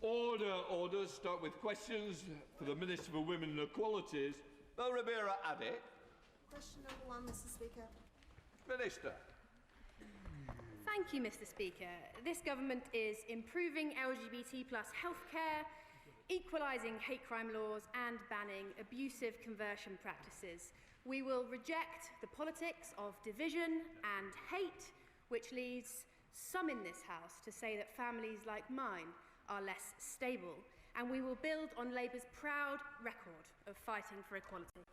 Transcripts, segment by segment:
Order, order. Start with questions for the Minister for Women and Equalities. Rivera Addit. Question number 1, Mr. Speaker. Minister. Thank you, Mr. Speaker. This government is improving LGBT+ healthcare, equalising hate crime laws and banning abusive conversion practices. We will reject the politics of division and hate, which leads some in this House to say that families like mine are less stable, and we will build on Labour's proud record of fighting for equality.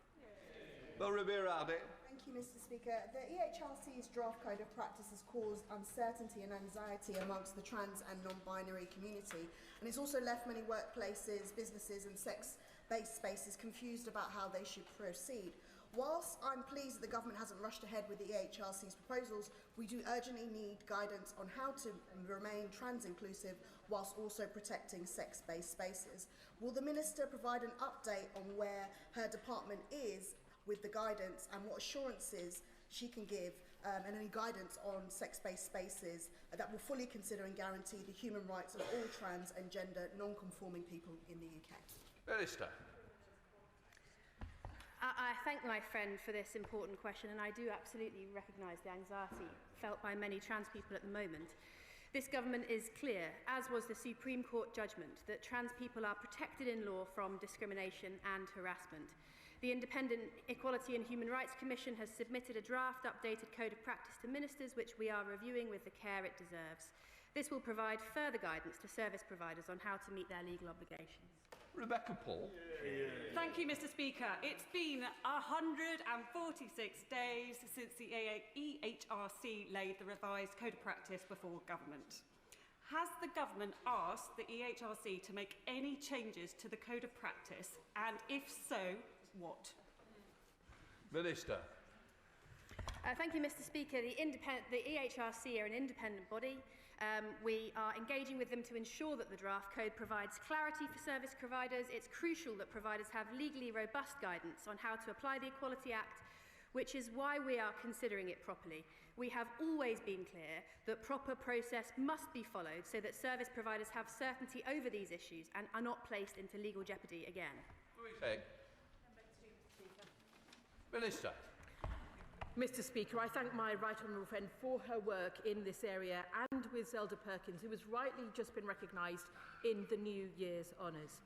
Thank you, Mr. Speaker. The EHRC's draft code of practice has caused uncertainty and anxiety amongst the trans and non-binary community, and it's also left many workplaces, businesses and sex-based spaces confused about how they should proceed. Whilst I'm pleased that the government hasn't rushed ahead with the EHRC's proposals, we do urgently need guidance on how to remain trans-inclusive whilst also protecting sex-based spaces. Will the Minister provide an update on where her department is with the guidance and what assurances she can give and any guidance on sex-based spaces that will fully consider and guarantee the human rights of all trans and gender non-conforming people in the UK? Minister. I thank my friend for this important question, and I do absolutely recognise the anxiety felt by many trans people at the moment. This government is clear, as was the Supreme Court judgment, that trans people are protected in law from discrimination and harassment. The Independent Equality and Human Rights Commission has submitted a draft updated code of practice to ministers, which we are reviewing with the care it deserves. This will provide further guidance to service providers on how to meet their legal obligations. Rebecca Paul. Thank you, Mr. Speaker. It's been 146 days since the EHRC laid the revised code of practice before government. Has the government asked the EHRC to make any changes to the code of practice, and if so, what? Minister. Thank you, Mr. Speaker. The EHRC are an independent body. We are engaging with them to ensure that the draft code provides clarity for service providers. It's crucial that providers have legally robust guidance on how to apply the Equality Act, which is why we are considering it properly. We have always been clear that proper process must be followed so that service providers have certainty over these issues and are not placed into legal jeopardy again. Minister. Mr. Speaker, I thank my right honourable friend for her work in this area and with Zelda Perkins, who has rightly just been recognised in the New Year's honours.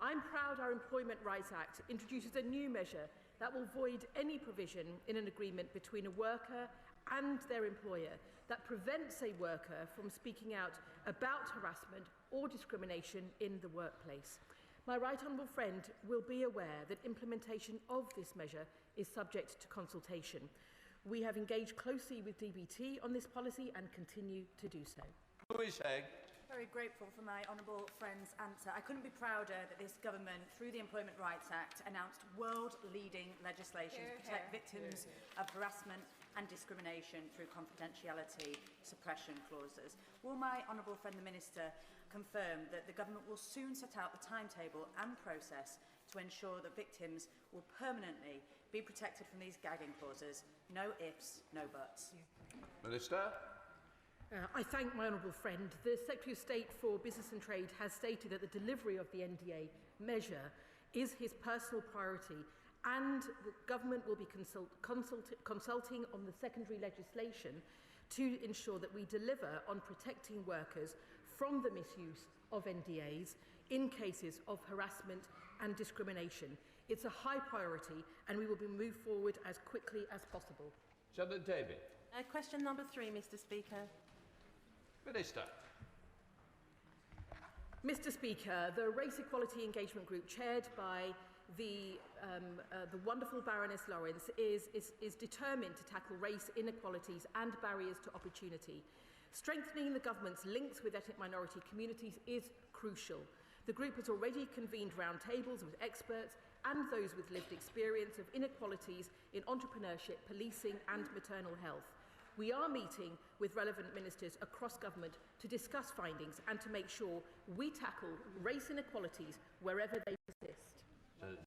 I'm proud our Employment Rights Act introduces a new measure that will void any provision in an agreement between a worker and their employer that prevents a worker from speaking out about harassment or discrimination in the workplace. My right honourable friend will be aware that implementation of this measure is subject to consultation. We have engaged closely with DBT on this policy and continue to do so. Very grateful for my honourable friend's answer. I couldn't be prouder that this government, through the Employment Rights Act, announced world-leading legislation to protect victims of harassment and discrimination through confidentiality suppression clauses. Will my honourable friend the Minister confirm that the government will soon set out the timetable and process to ensure that victims will permanently be protected from these gagging clauses? No ifs, no buts. Minister. I thank my honourable friend. The Secretary of State for Business and Trade has stated that the delivery of the NDA measure is his personal priority, and the government will be consulting on the secondary legislation to ensure that we deliver on protecting workers from the misuse of NDAs in cases of harassment and discrimination. It's a high priority, and we will be moved forward as quickly as possible. Senator David. Question number 3, Mr. Speaker. Minister. Mr. Speaker, the Race Equality Engagement Group, chaired by the wonderful Baroness Lawrence, is determined to tackle race inequalities and barriers to opportunity. Strengthening the government's links with ethnic minority communities is crucial. The group has already convened roundtables with experts and those with lived experience of inequalities in entrepreneurship, policing and maternal health. We are meeting with relevant ministers across government to discuss findings and to make sure we tackle race inequalities wherever they exist.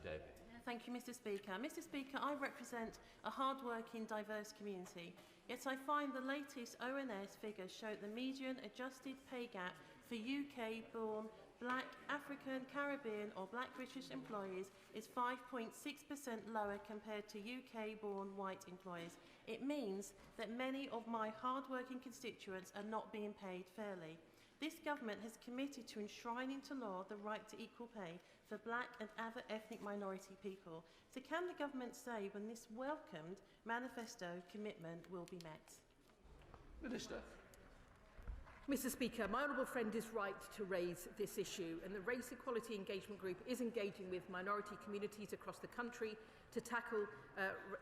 David. Thank you, Mr. Speaker. Mr. Speaker, I represent a hard-working, diverse community, yet I find the latest ONS figures show the median adjusted pay gap for UK-born Black, African, Caribbean or Black British employees is 5.6% lower compared to UK-born white employers. It means that many of my hard-working constituents are not being paid fairly. This government has committed to enshrining into law the right to equal pay for Black and other ethnic minority people. So can the government say when this welcomed manifesto commitment will be met? Minister. Mr Speaker, my honourable friend is right to raise this issue, and the Race Equality Engagement Group is engaging with minority communities across the country to tackle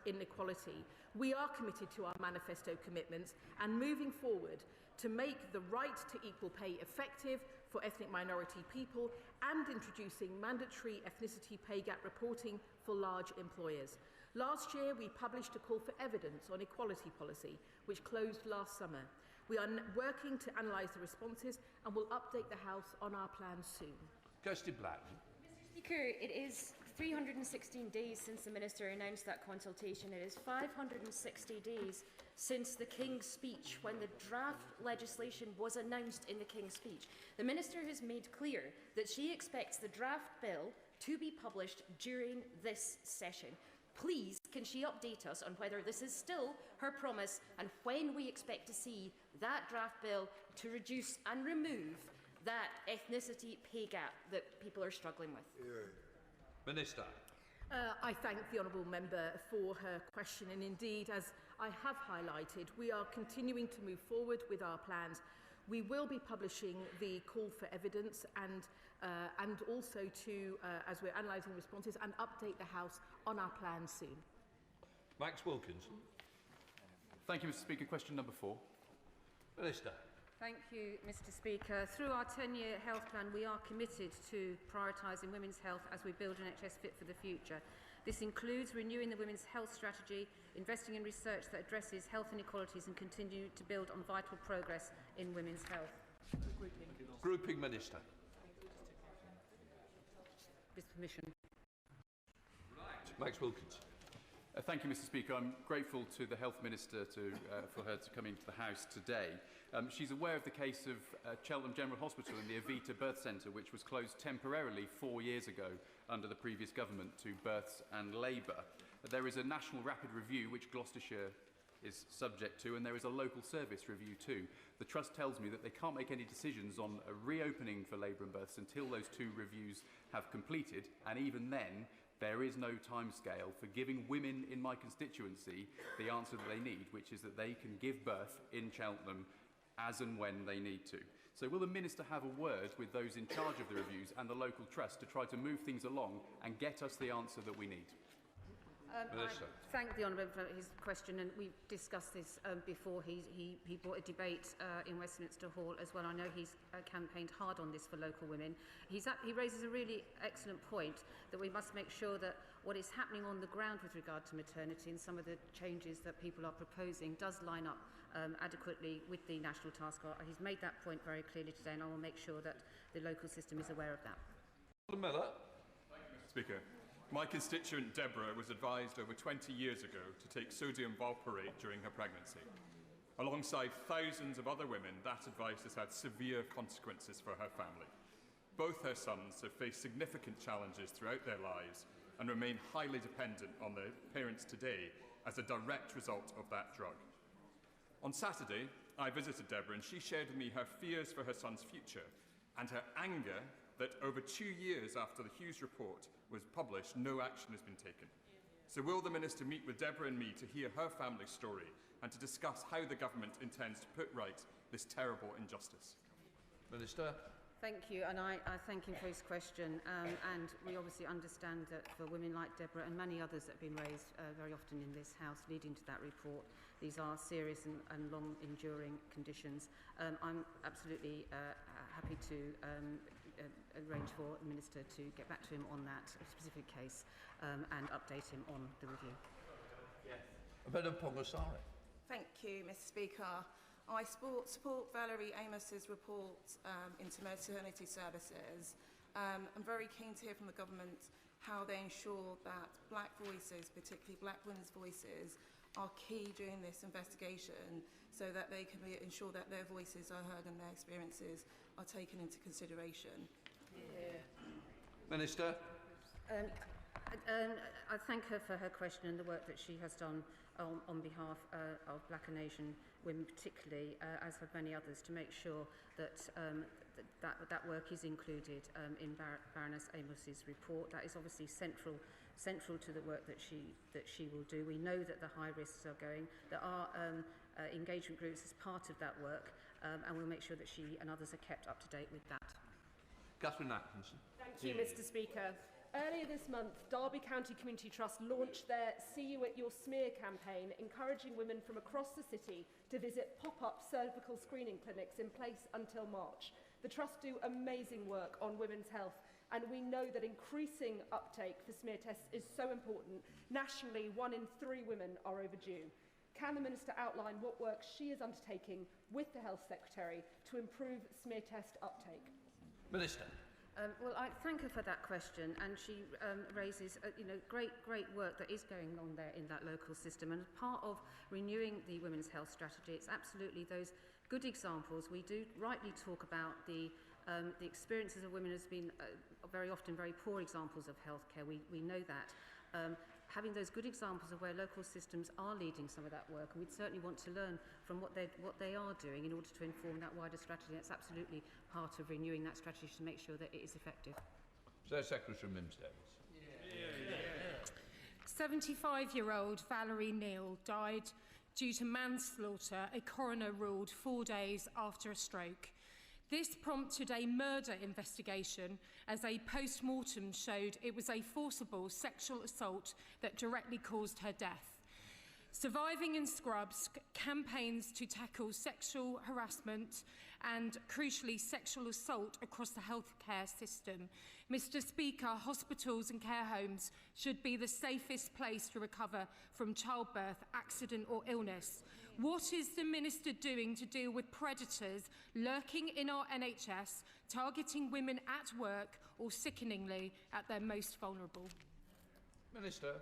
inequality. We are committed to our manifesto commitments and moving forward to make the right to equal pay effective for ethnic minority people and introducing mandatory ethnicity pay gap reporting for large employers. Last year, we published a call for evidence on equality policy, which closed last summer. We are working to analyse the responses and will update the House on our plans soon. Kirsty Black. Mr Speaker, it is 316 days since the Minister announced that consultation. It is 560 days since the King's Speech, when the draft legislation was announced in the King's Speech. The Minister has made clear that she expects the draft bill to be published during this session. Please, can she update us on whether this is still her promise and when we expect to see that draft bill to reduce and remove that ethnicity pay gap that people are struggling with? Minister. I thank the honourable member for her question, and indeed, as I have highlighted, we are continuing to move forward with our plans. We will be publishing the call for evidence and also to, as we're analysing responses, and update the House on our plans soon. Max Wilkins. Thank you, Mr Speaker. Question number 4. Minister. Thank you, Mr Speaker. Through our 10-year health plan, we are committed to prioritising women's health as we build an NHS fit for the future. This includes renewing the women's health strategy, investing in research that addresses health inequalities and continue to build on vital progress in women's health. Grouping Minister. With permission. Max Wilkins. Thank you, Mr Speaker. I'm grateful to the Health Minister for her to come into the House today. She's aware of the case of Cheltenham General Hospital and the Evita Birth Centre, which was closed temporarily 4 years ago under the previous government to births and labour. There is a national rapid review which Gloucestershire is subject to, and there is a local service review too. The Trust tells me that they can't make any decisions on a reopening for labour and births until those 2 reviews have completed, and even then there is no timescale for giving women in my constituency the answer that they need, which is that they can give birth in Cheltenham as and when they need to. So will the Minister have a word with those in charge of the reviews and the local trust to try to move things along and get us the answer that we need? I thank the Honourable for his question, and we've discussed this before. He brought a debate in Westminster Hall as well. I know he's campaigned hard on this for local women. He raises a really excellent point that we must make sure that what is happening on the ground with regard to maternity and some of the changes that people are proposing does line up adequately with the National Task Force. He's made that point very clearly today, and I will make sure that the local system is aware of that. Miller. Thank you, Mr Speaker. My constituent Deborah was advised over 20 years ago to take sodium valproate during her pregnancy. Alongside thousands of other women, that advice has had severe consequences for her family. Both her sons have faced significant challenges throughout their lives and remain highly dependent on their parents today as a direct result of that drug. On Saturday, I visited Deborah and she shared with me her fears for her son's future and her anger that over 2 years after the Hughes report was published, no action has been taken. So will the Minister meet with Deborah and me to hear her family story and to discuss how the government intends to put right this terrible injustice? Minister. Thank you, and I thank him for his question. And we obviously understand that for women like Deborah and many others that have been raised very often in this House leading to that report, these are serious and long-enduring conditions. I'm absolutely happy to arrange for the Minister to get back to him on that specific case and update him on the review. Thank you, Mr Speaker. I support Valerie Amos's report into maternity services. I'm very keen to hear from the government how they ensure that black voices, particularly black women's voices, are key during this investigation so that they can ensure that their voices are heard and their experiences are taken into consideration. Minister. I thank her for her question and the work that she has done on behalf of Black and Asian women particularly, as have many others, to make sure that that work is included in Baroness Amos's report. That is obviously central to the work that she will do. We know that the high risks are going. There are engagement groups as part of that work, and we'll make sure that she and others are kept up to date with that. Catherine Atkinson. Thank you, Mr. Speaker. Earlier this month, Derby County Community Trust launched their See You at Your Smear campaign, encouraging women from across the city to visit pop-up cervical screening clinics in place until March. The Trust do amazing work on women's health, and we know that increasing uptake for smear tests is so important. Nationally, 1 in 3 women are overdue. Can the Minister outline what work she is undertaking with the Health Secretary to improve smear test uptake? Minister. Well, I thank her for that question, and she raises great work that is going on there in that local system. And as part of renewing the women's health strategy, it's absolutely those good examples. We do rightly talk about the experiences of women as being very often very poor examples of healthcare. We know that. Having those good examples of where local systems are leading some of that work, and we'd certainly want to learn from what they are doing in order to inform that wider strategy. That's absolutely part of renewing that strategy to make sure that it is effective. Sir Secretary Minstead. 75-year-old Valerie Neal died due to manslaughter, a coroner ruled 4 days after a stroke. This prompted a murder investigation as a post-mortem showed it was a forcible sexual assault that directly caused her death. Surviving in Scrubs campaigns to tackle sexual harassment and, crucially, sexual assault across the healthcare system. Mr. Speaker, hospitals and care homes should be the safest place to recover from childbirth, accident or illness. What is the Minister doing to deal with predators lurking in our NHS, targeting women at work or, sickeningly, at their most vulnerable? Minister.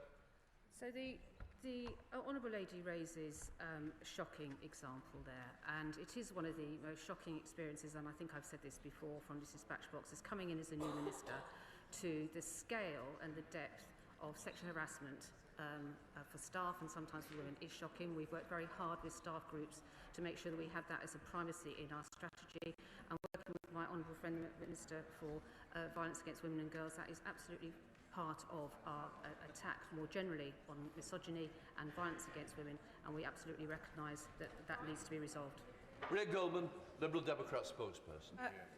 So the Honourable Lady raises a shocking example there, and it is one of the most shocking experiences, and I think I've said this before from this dispatch box, is coming in as a new minister to the scale and the depth of sexual harassment for staff and sometimes for women is shocking. We've worked very hard with staff groups to make sure that we have that as a primacy in our strategy, and working with my honourable friend the Minister for Violence Against Women and Girls, that is absolutely part of our attack more generally on misogyny and violence against women, and we absolutely recognise that that needs to be resolved. Ray Goldman, Liberal Democrat spokesperson.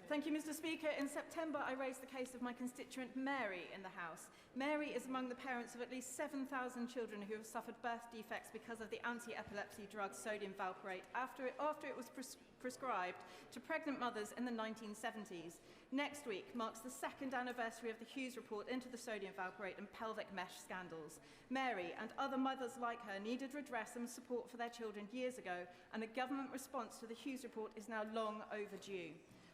Thank you, Mr. Speaker. In September, I raised the case of my constituent Mary in the House. Mary is among the parents of at least 7,000 children who have suffered birth defects because of the anti-epilepsy drug sodium valproate after it was prescribed to pregnant mothers in the 1970s. Next week marks the 2nd anniversary of the Hughes report into the sodium valproate and pelvic mesh scandals. Mary and other mothers like her needed redress and support for their children years ago, and a government response to the Hughes report is now long overdue.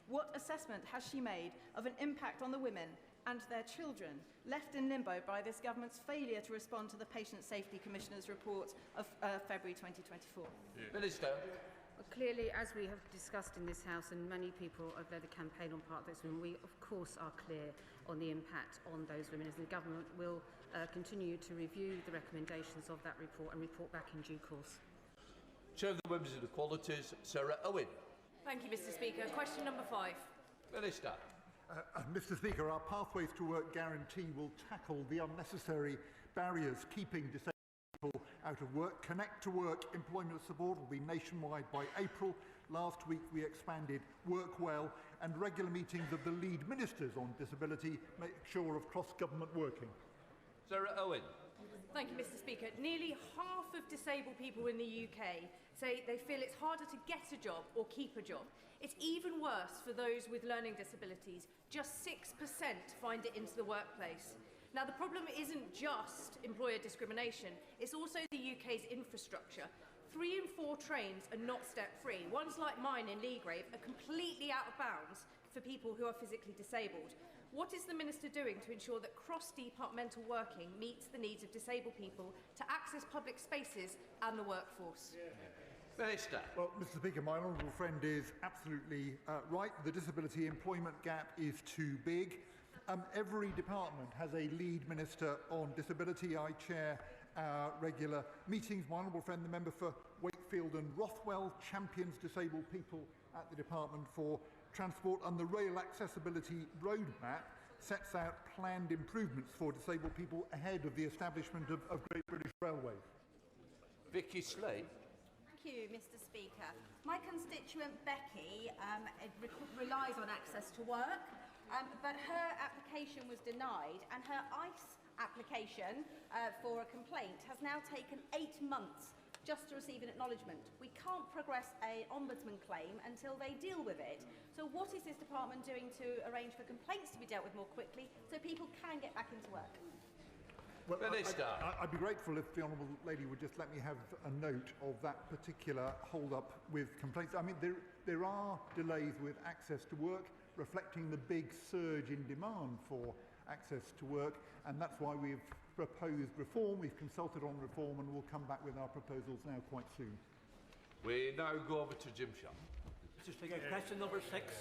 What assessment has she made of an impact on the women and their children left in limbo by this government's failure to respond to the Patient Safety Commissioner's report of February 2024? Minister. Well, clearly, as we have discussed in this House, and many people have led a campaign on part of those women, we of course are clear on the impact on those women, as the government will continue to review the recommendations of that report and report back in due course. Chair of the Women's Inequalities, Sarah Owen. Thank you, Mr. Speaker. Question number 5. Minister. Mr. Speaker, our Pathways to Work guarantee will tackle the unnecessary barriers keeping disabled people out of work. Connect to Work employment support will be nationwide by April. Last week we expanded Work Well, and regular meetings of the lead ministers on disability make sure of cross-government working. Sarah Owen. Thank you, Mr. Speaker. Nearly half of disabled people in the UK say they feel it's harder to get a job or keep a job. It's even worse for those with learning disabilities. Just 6% find it into the workplace. Now, the problem isn't just employer discrimination, it's also the UK's infrastructure. 3 in 4 trains are not step-free. Ones like mine in Leagrave are completely out of bounds for people who are physically disabled. What is the Minister doing to ensure that cross-departmental working meets the needs of disabled people to access public spaces and the workforce? Minister. Well, Mr. Speaker, my honourable friend is absolutely right. The disability employment gap is too big. Every department has a lead minister on disability. I chair our regular meetings. My honourable friend, the member for Wakefield and Rothwell, champions disabled people at the Department for Transport, and the Rail Accessibility Roadmap sets out planned improvements for disabled people ahead of the establishment of Great British Railways. Vicky Slade. Thank you, Mr. Speaker. My constituent Becky relies on access to work, but her application was denied, and her ICE application for a complaint has now taken 8 months just to receive an acknowledgement. We can't progress an ombudsman claim until they deal with it. So what is this department doing to arrange for complaints to be dealt with more quickly so people can get back into work? Well, I'd be grateful if the honourable lady would just let me have a note of that particular hold-up with complaints. I mean, there are delays with access to work, reflecting the big surge in demand for access to work, and that's why we've proposed reform. We've consulted on reform, and we'll come back with our proposals now quite soon. We now go over to Jim Shaw. Mr. Speaker, question number 6.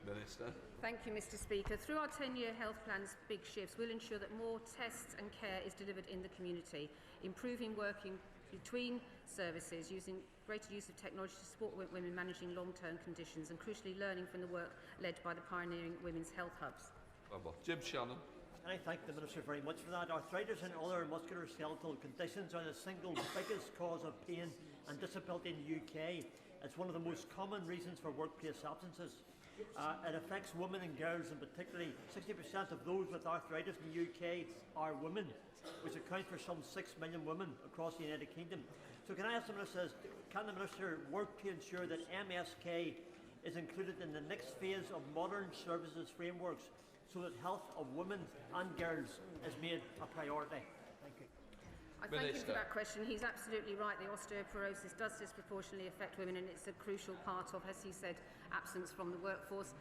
Minister. Thank you, Mr. Speaker. Through our 10-year health plan's big shifts, we'll ensure that more tests and care is delivered in the community, improving working between services, using greater use of technology to support women managing long-term conditions, and crucially learning from the work led by the pioneering women's health hubs. Jim Shannon. I thank the Minister very much for that. Arthritis and other musculoskeletal conditions are the single biggest cause of pain and disability in the UK. It's one of the most common reasons for workplace absences. It affects women and girls, and particularly 60% of those with arthritis in the UK are women, which account for some 6 million women across the United Kingdom. So can I ask the Minister, can the Minister work to ensure that MSK is included in the next phase of modern services frameworks, so that health of women and girls is made a priority? Thank you. I thank him for that question. He's absolutely right. The osteoporosis does disproportionately affect women, and it's a crucial part of, as he said, absence from the workforce.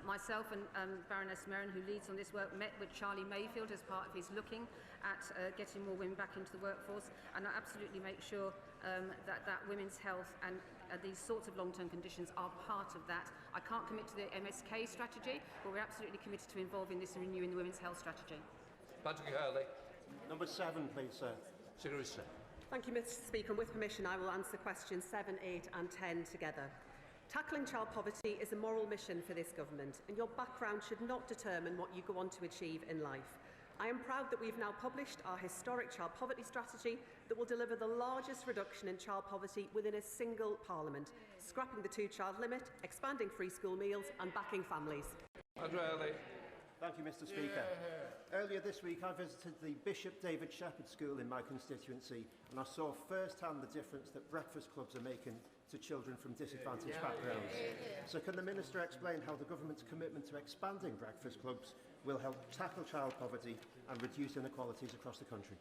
Myself and Baroness Merrin, who leads on this work, met with Charlie Mayfield as part of his looking at getting more women back into the workforce, and I absolutely make sure that women's health and these sorts of long-term conditions are part of that. I can't commit to the MSK strategy, but we're absolutely committed to involving this in renewing the women's health strategy. Patrick Hurley. Number 7, please, sir. Thank you, Mr. Speaker. And with permission, I will answer questions 7, 8 and 10 together. Tackling child poverty is a moral mission for this government, and your background should not determine what you go on to achieve in life. I am proud that we've now published our historic child poverty strategy that will deliver the largest reduction in child poverty within a single parliament, scrapping the 2-child limit, expanding free school meals and backing families. Thank you, Mr. Speaker. Earlier this week, I visited the Bishop David Shepherd School in my constituency, and I saw firsthand the difference that breakfast clubs are making to children from disadvantaged backgrounds. So can the Minister explain how the government's commitment to expanding breakfast clubs will help tackle child poverty and reduce inequalities across the country?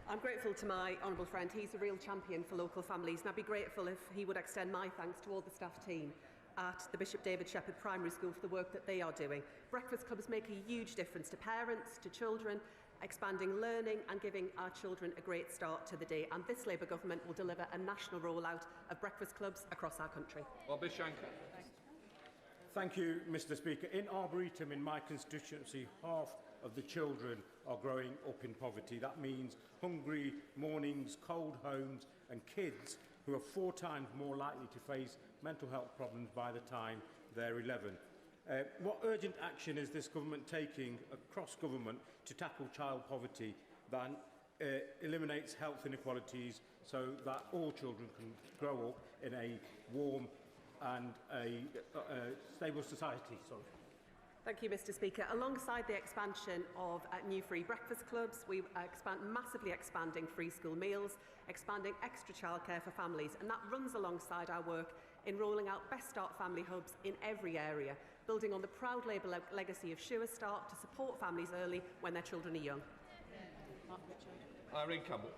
I'm grateful to my honourable friend. He's a real champion for local families, and I'd be grateful if he would extend my thanks to all the staff team at the Bishop David Shepherd Primary School for the work that they are doing. Breakfast clubs make a huge difference to parents, to children, expanding learning and giving our children a great start to the day. And this Labour government will deliver a national rollout of breakfast clubs across our country. Bobby Shanker. Thank you, Mr. Speaker. In Arboretum, in my constituency, half of the children are growing up in poverty. That means hungry mornings, cold homes, and kids who are 4 times more likely to face mental health problems by the time they're 11. What urgent action is this government taking across government to tackle child poverty that eliminates health inequalities so that all children can grow up in a warm and a stable society? Thank you, Mr. Speaker. Alongside the expansion of new free breakfast clubs, we massively expanding free school meals, expanding extra childcare for families, and that runs alongside our work in rolling out Best Start family hubs in every area, building on the proud Labour legacy of Sure Start to support families early when their children are young. Irene Campbell.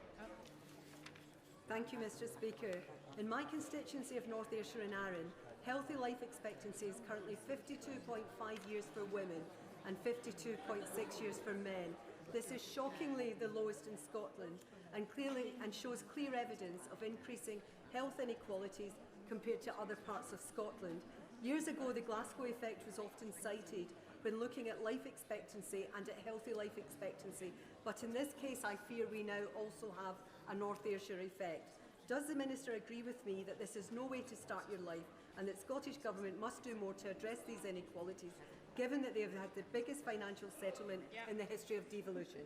Thank you, Mr. Speaker. In my constituency of North Ayrshire and Arran, healthy life expectancy is currently 52.5 years for women and 52.6 years for men. This is shockingly the lowest in Scotland. and shows clear evidence of increasing health inequalities compared to other parts of Scotland. Years ago, the Glasgow effect was often cited when looking at life expectancy and at healthy life expectancy, but in this case I fear we now also have a North Ayrshire effect. Does the Minister agree with me that this is no way to start your life and that Scottish Government must do more to address these inequalities, given that they have had the biggest financial settlement in the history of devolution?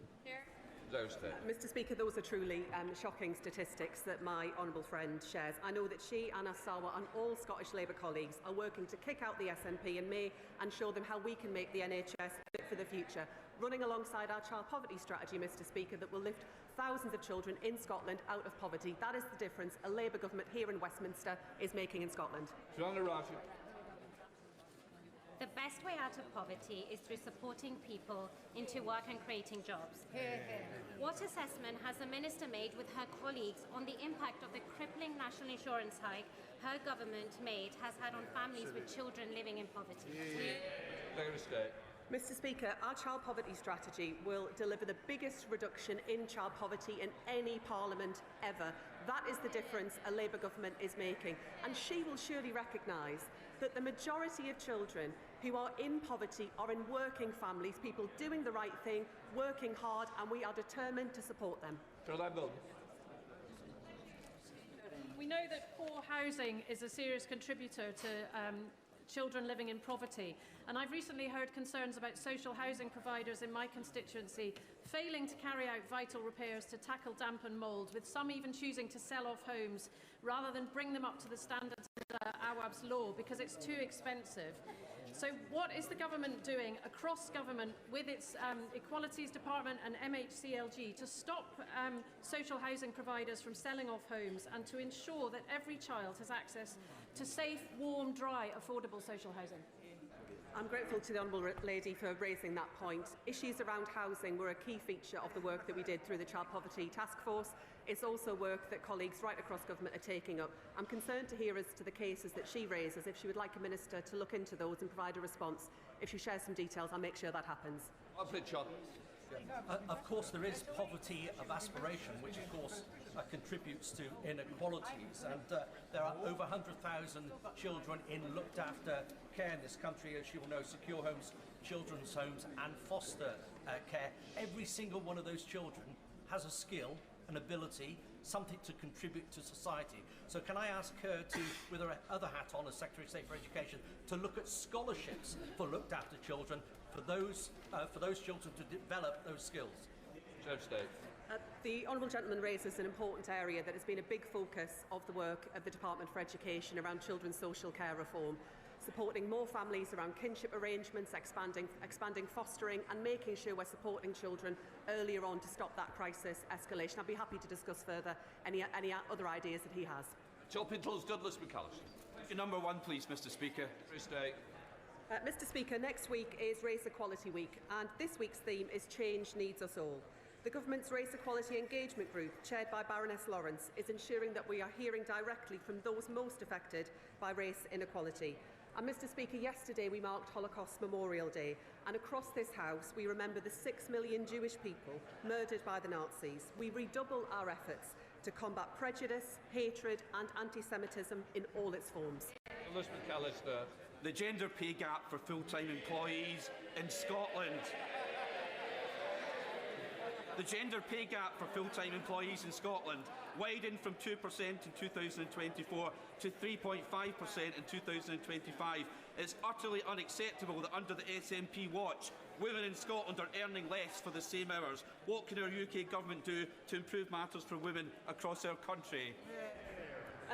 Mr Speaker, those are truly shocking statistics that my honourable friend shares. I know that she, Anna Sawa and all Scottish Labour colleagues are working to kick out the SNP in May and show them how we can make the NHS fit for the future, running alongside our child poverty strategy, Mr Speaker, that will lift thousands of children in Scotland out of poverty. That is the difference a Labour government here in Westminster is making in Scotland. The best way out of poverty is through supporting people into work and creating jobs. What assessment has the Minister made with her colleagues on the impact of the crippling national insurance hike her government has had on families with children living in poverty? Mr Speaker, our child poverty strategy will deliver the biggest reduction in child poverty in any parliament ever. That is the difference a Labour government is making, and she will surely recognise that the majority of children who are in poverty are in working families, people doing the right thing, working hard, and we are determined to support them. We know that poor housing is a serious contributor to children living in poverty, and I've recently heard concerns about social housing providers in my constituency failing to carry out vital repairs to tackle damp and mould, with some even choosing to sell off homes rather than bring them up to the standards of Awab's law because it's too expensive. So what is the government doing across government with its Equalities Department and MHCLG to stop social housing providers from selling off homes and to ensure that every child has access to safe, warm, dry, affordable social housing? I'm grateful to the Honourable Lady for raising that point. Issues around housing were a key feature of the work that we did through the Child Poverty Task Force. It's also work that colleagues right across government are taking up. I'm concerned to hear as to the cases that she raises. If she would like a minister to look into those and provide a response, if she shares some details, I'll make sure that happens. Of course, there is poverty of aspiration, which of course contributes to inequalities, and there are over 100,000 children in looked after care in this country, as you will know, secure homes, children's homes and foster care. Every single one of those children has a skill, an ability, something to contribute to society. So can I ask her to, with her other hat on as Secretary of State for Education, to look at scholarships for looked after children, for those children to develop those skills? The Honourable Gentleman raises an important area that has been a big focus of the work of the Department for Education around children's social care reform, supporting more families around kinship arrangements, expanding fostering and making sure we're supporting children earlier on to stop that crisis escalation. I'd be happy to discuss further any other ideas that he has. Douglas McAllister. Number one, please, Mr Speaker. Mr Speaker, next week is Race Equality Week, and this week's theme is Change Needs Us All. The Government's Race Equality Engagement Group, chaired by Baroness Lawrence, is ensuring that we are hearing directly from those most affected by race inequality. And Mr Speaker, yesterday we marked Holocaust Memorial Day, and across this House we remember the 6 million Jewish people murdered by the Nazis. We redouble our efforts to combat prejudice, hatred and anti-Semitism in all its forms. Douglas McAllister. The gender pay gap for full-time employees in Scotland. The gender pay gap for full-time employees in Scotland widened from 2% in 2024 to 3.5% in 2025. It's utterly unacceptable that under the SNP watch, women in Scotland are earning less for the same hours. What can our UK government do to improve matters for women across our country?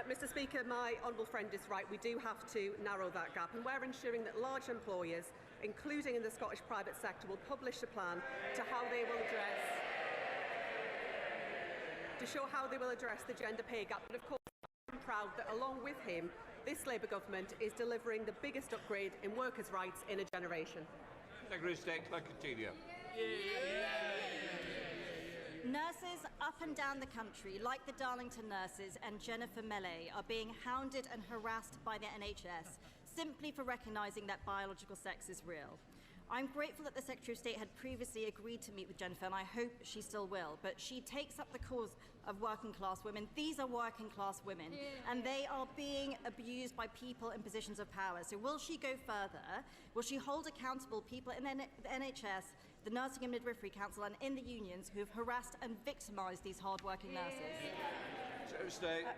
Mr Speaker, my honourable friend is right. We do have to narrow that gap, and we're ensuring that large employers, including in the Scottish private sector, will publish a plan to how they will address the gender pay gap. But of course, I'm proud that along with him, this Labour government is delivering the biggest upgrade in workers' rights in a generation. Secretary of State Claire Coutinho. Nurses up and down the country, like the Darlington nurses and Jennifer Mellé, are being hounded and harassed by the NHS simply for recognising that biological sex is real. I'm grateful that the Secretary of State had previously agreed to meet with Jennifer, and I hope she still will, but she takes up the cause of working class women. These are working class women, and they are being abused by people in positions of power. So will she go further? Will she hold accountable people in the NHS, the Nursing and Midwifery Council, and in the unions who have harassed and victimised these hard-working nurses?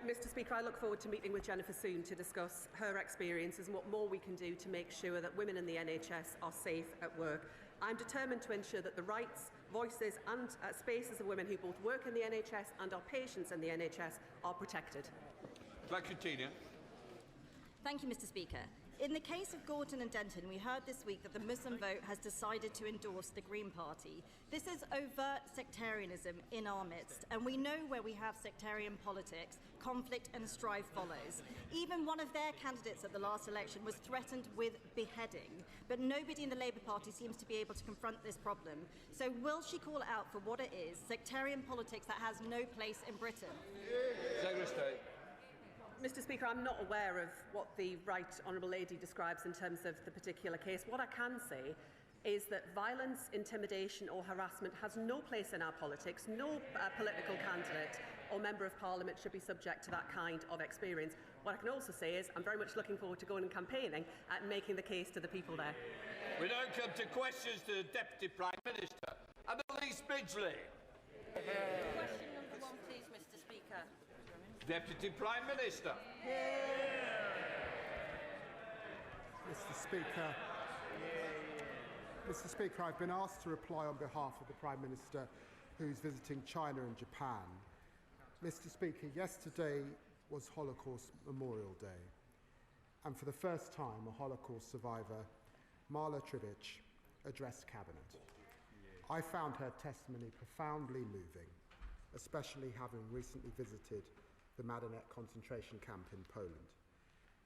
Mr. Speaker, I look forward to meeting with Jennifer soon to discuss her experiences and what more we can do to make sure that women in the NHS are safe at work. I'm determined to ensure that the rights, voices and spaces of women who both work in the NHS and are patients in the NHS are protected. Thank you, Tina. Thank you, Mr. Speaker. In the case of Gorton and Denton, we heard this week that the Muslim vote has decided to endorse the Green Party. This is overt sectarianism in our midst, and we know where we have sectarian politics, conflict and strife follows. Even one of their candidates at the last election was threatened with beheading, but nobody in the Labour Party seems to be able to confront this problem. So will she call it out for what it is, sectarian politics that has no place in Britain? Secretary of State. Mr. Speaker, I'm not aware of what the Right Honourable Lady describes in terms of the particular case. What I can say is that violence, intimidation or harassment has no place in our politics. No political candidate or Member of Parliament should be subject to that kind of experience. What I can also say is I'm very much looking forward to going and campaigning and making the case to the people there. We now come to questions to the Deputy Prime Minister. Annalise Midgley. Question number 1, please, Mr. Speaker. Deputy Prime Minister. Mr. Speaker, I've been asked to reply on behalf of the Prime Minister who's visiting China and Japan. Mr. Speaker, yesterday was Holocaust Memorial Day, and for the first time, a Holocaust survivor, Marla Trivich, addressed Cabinet. I found her testimony profoundly moving, especially having recently visited the Madanek concentration camp in Poland.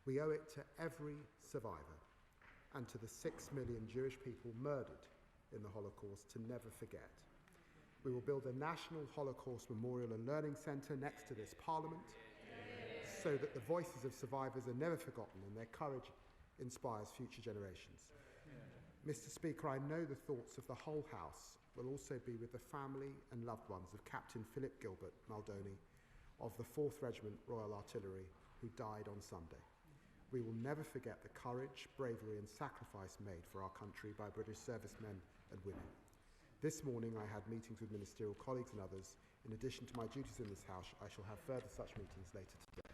We owe it to every survivor and to the 6 million Jewish people murdered in the Holocaust to never forget. We will build a national Holocaust Memorial and Learning Centre next to this Parliament so that the voices of survivors are never forgotten and their courage inspires future generations. Mr. Speaker, I know the thoughts of the whole House will also be with the family and loved ones of Captain Philip Gilbert Maldoni of the 4th Regiment Royal Artillery, who died on Sunday. We will never forget the courage, bravery and sacrifice made for our country by British servicemen and women. This morning I had meetings with ministerial colleagues and others. In addition to my duties in this House, I shall have further such meetings later today.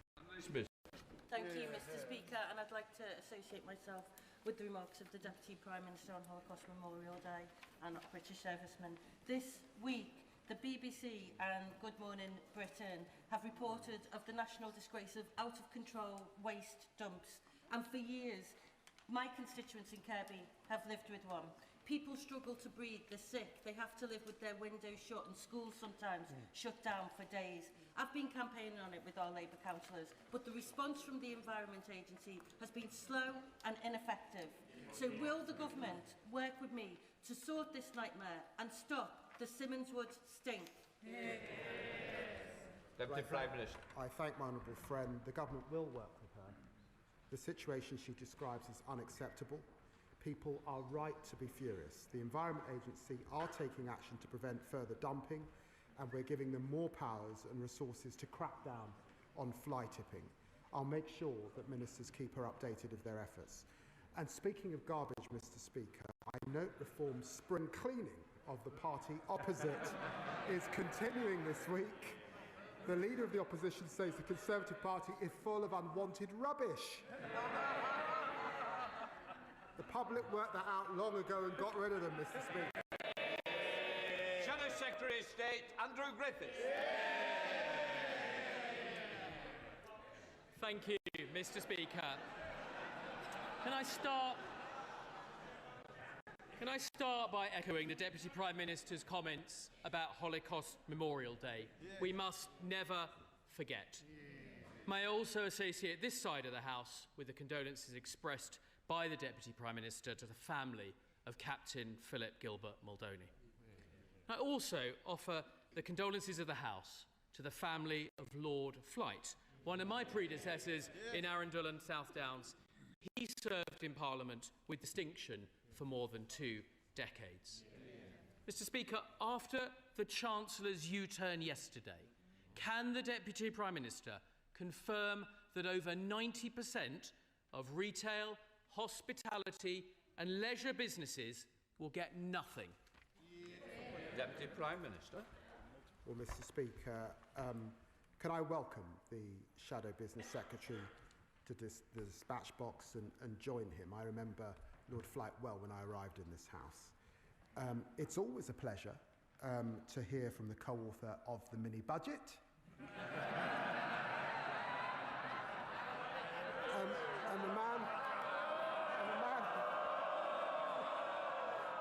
Thank you, Mr. Speaker, and I'd like to associate myself with the remarks of the Deputy Prime Minister on Holocaust Memorial Day and British servicemen. This week, the BBC and Good Morning Britain have reported of the national disgrace of out-of-control waste dumps. And for years, my constituents in Kirby have lived with one. People struggle to breathe, they're sick, they have to live with their windows shut and schools sometimes shut down for days. I've been campaigning on it with our Labour councillors, but the response from the Environment Agency has been slow and ineffective. So will the government work with me to sort this nightmare and stop the Simmonswood stink? Deputy Prime Minister. I thank my honourable friend. The government will work with her. The situation she describes is unacceptable. People are right to be furious. The Environment Agency are taking action to prevent further dumping, and we're giving them more powers and resources to crack down on fly tipping. I'll make sure that ministers keep her updated of their efforts. And speaking of garbage, Mr. Speaker, I note Reform's spring cleaning of the party opposite is continuing this week. The leader of the opposition says the Conservative Party is full of unwanted rubbish. The public worked that out long ago and got rid of them, Mr. Speaker. Shadow Secretary of State Andrew Griffiths. Thank you, Mr. Speaker. Can I start by echoing the Deputy Prime Minister's comments about Holocaust Memorial Day? We must never forget. May I also associate this side of the House with the condolences expressed by the Deputy Prime Minister to the family of Captain Philip Gilbert Maldoni. I also offer the condolences of the House to the family of Lord Flight, one of my predecessors in Arundel and South Downs. He served in Parliament with distinction for more than 2 decades. Mr. Speaker, after the Chancellor's U-turn yesterday, can the Deputy Prime Minister confirm that over 90% of retail, hospitality and leisure businesses will get nothing? Deputy Prime Minister. Well, Mr. Speaker, can I welcome the Shadow Business Secretary to the dispatch box and join him? I remember Lord Flight well when I arrived in this House. It's always a pleasure to hear from the co-author of the mini-budget.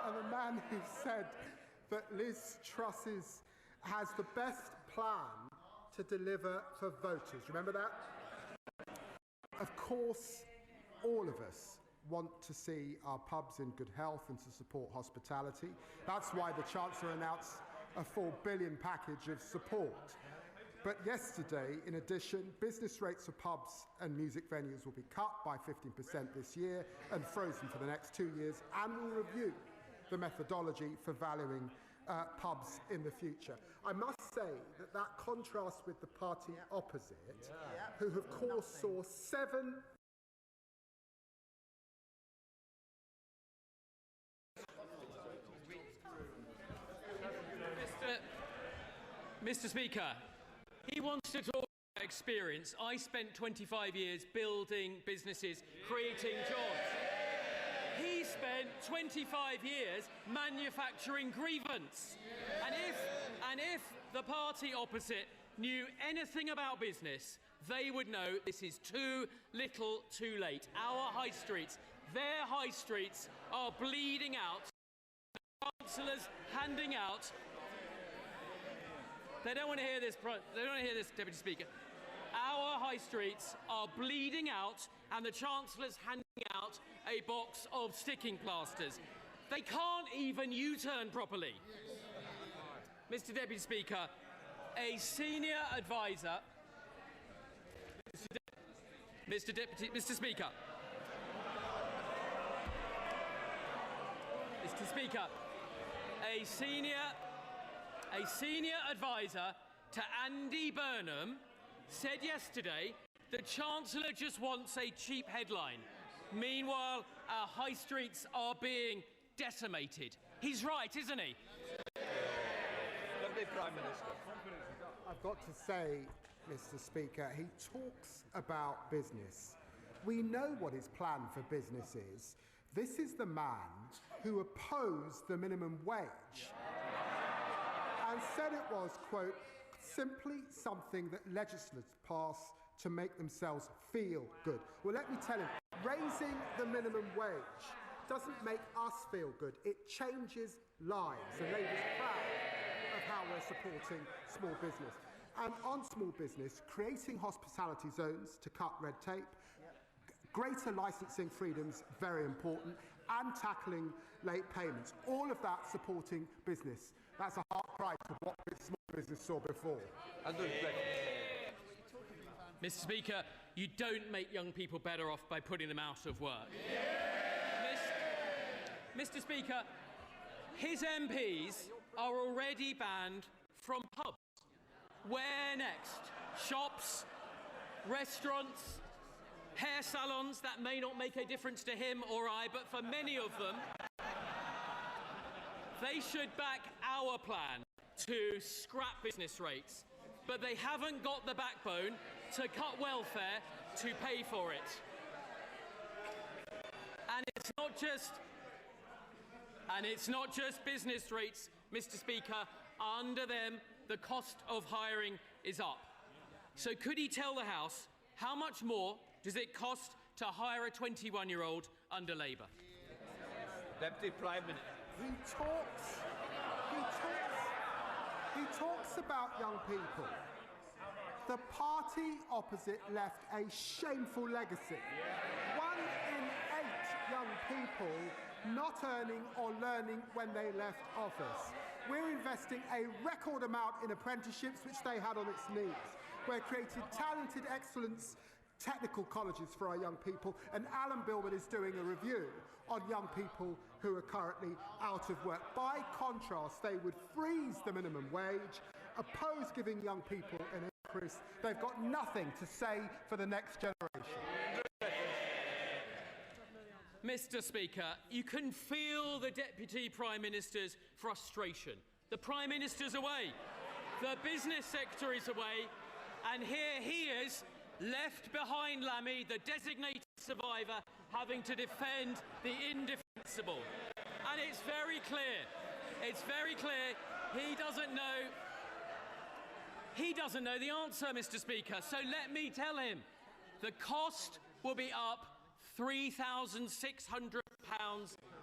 And the man who said that Liz Truss has the best plan to deliver for voters. Remember that? Of course, all of us want to see our pubs in good health and to support hospitality. That's why the Chancellor announced a £4 billion package of support. But yesterday, in addition, business rates for pubs and music venues will be cut by 15% this year and frozen for the next 2 years, and we'll review the methodology for valuing pubs in the future. I must say that contrasts with the party opposite, who of course saw 7 Mr. Speaker, he wants to talk about experience. I spent 25 years building businesses, creating jobs. He spent 25 years manufacturing grievance. And if the party opposite knew anything about business, they would know this is too little too late. Our high streets, their high streets, are bleeding out. The Chancellor's handing out. They don't want to hear this, Deputy Speaker. Our high streets are bleeding out, and the Chancellor's handing out a box of sticking plasters. They can't even U-turn properly. Mr. Deputy Speaker, a senior advisor... Mr. Speaker. Mr. Speaker, a senior advisor to Andy Burnham said yesterday the Chancellor just wants a cheap headline. Meanwhile, our high streets are being decimated. He's right, isn't he? Deputy Prime Minister. I've got to say, Mr. Speaker, he talks about business. We know what his plan for business is. This is the man who opposed the minimum wage and said it was, quote, simply something that legislators pass to make themselves feel good. Well, let me tell him, raising the minimum wage doesn't make us feel good. It changes lives, and Labour's proud of how we're supporting small business. And on small business, creating hospitality zones to cut red tape, greater licensing freedoms, very important, and tackling late payments. All of that supporting business. That's a hard cry to what small business saw before. Mr. Speaker, you don't make young people better off by putting them out of work. Mr. Speaker, his MPs are already banned from pubs. Where next? Shops, restaurants, hair salons. That may not make a difference to him or I, but for many of them, they should back our plan to scrap business rates, but they haven't got the backbone to cut welfare to pay for it. And it's not just business rates, Mr. Speaker. Under them, the cost of hiring is up. So could he tell the House how much more does it cost to hire a 21-year-old under Labour? Deputy Prime Minister. He talks about young people. The party opposite left a shameful legacy. 1 in 8 young people not earning or learning when they left office. We're investing a record amount in apprenticeships, which they had on its knees. We're creating talented, technical colleges for our young people, and Alan Billman is doing a review on young people who are currently out of work. By contrast, they would freeze the minimum wage, oppose giving young people an increase. They've got nothing to say for the next generation. Mr. Speaker, you can feel the Deputy Prime Minister's frustration. The Prime Minister's away, the Business Secretary's away, and here he is, left behind Lammy, the designated survivor, having to defend the indefensible. And it's very clear, he doesn't know the answer, Mr. Speaker, so let me tell him. The cost will be up £3,600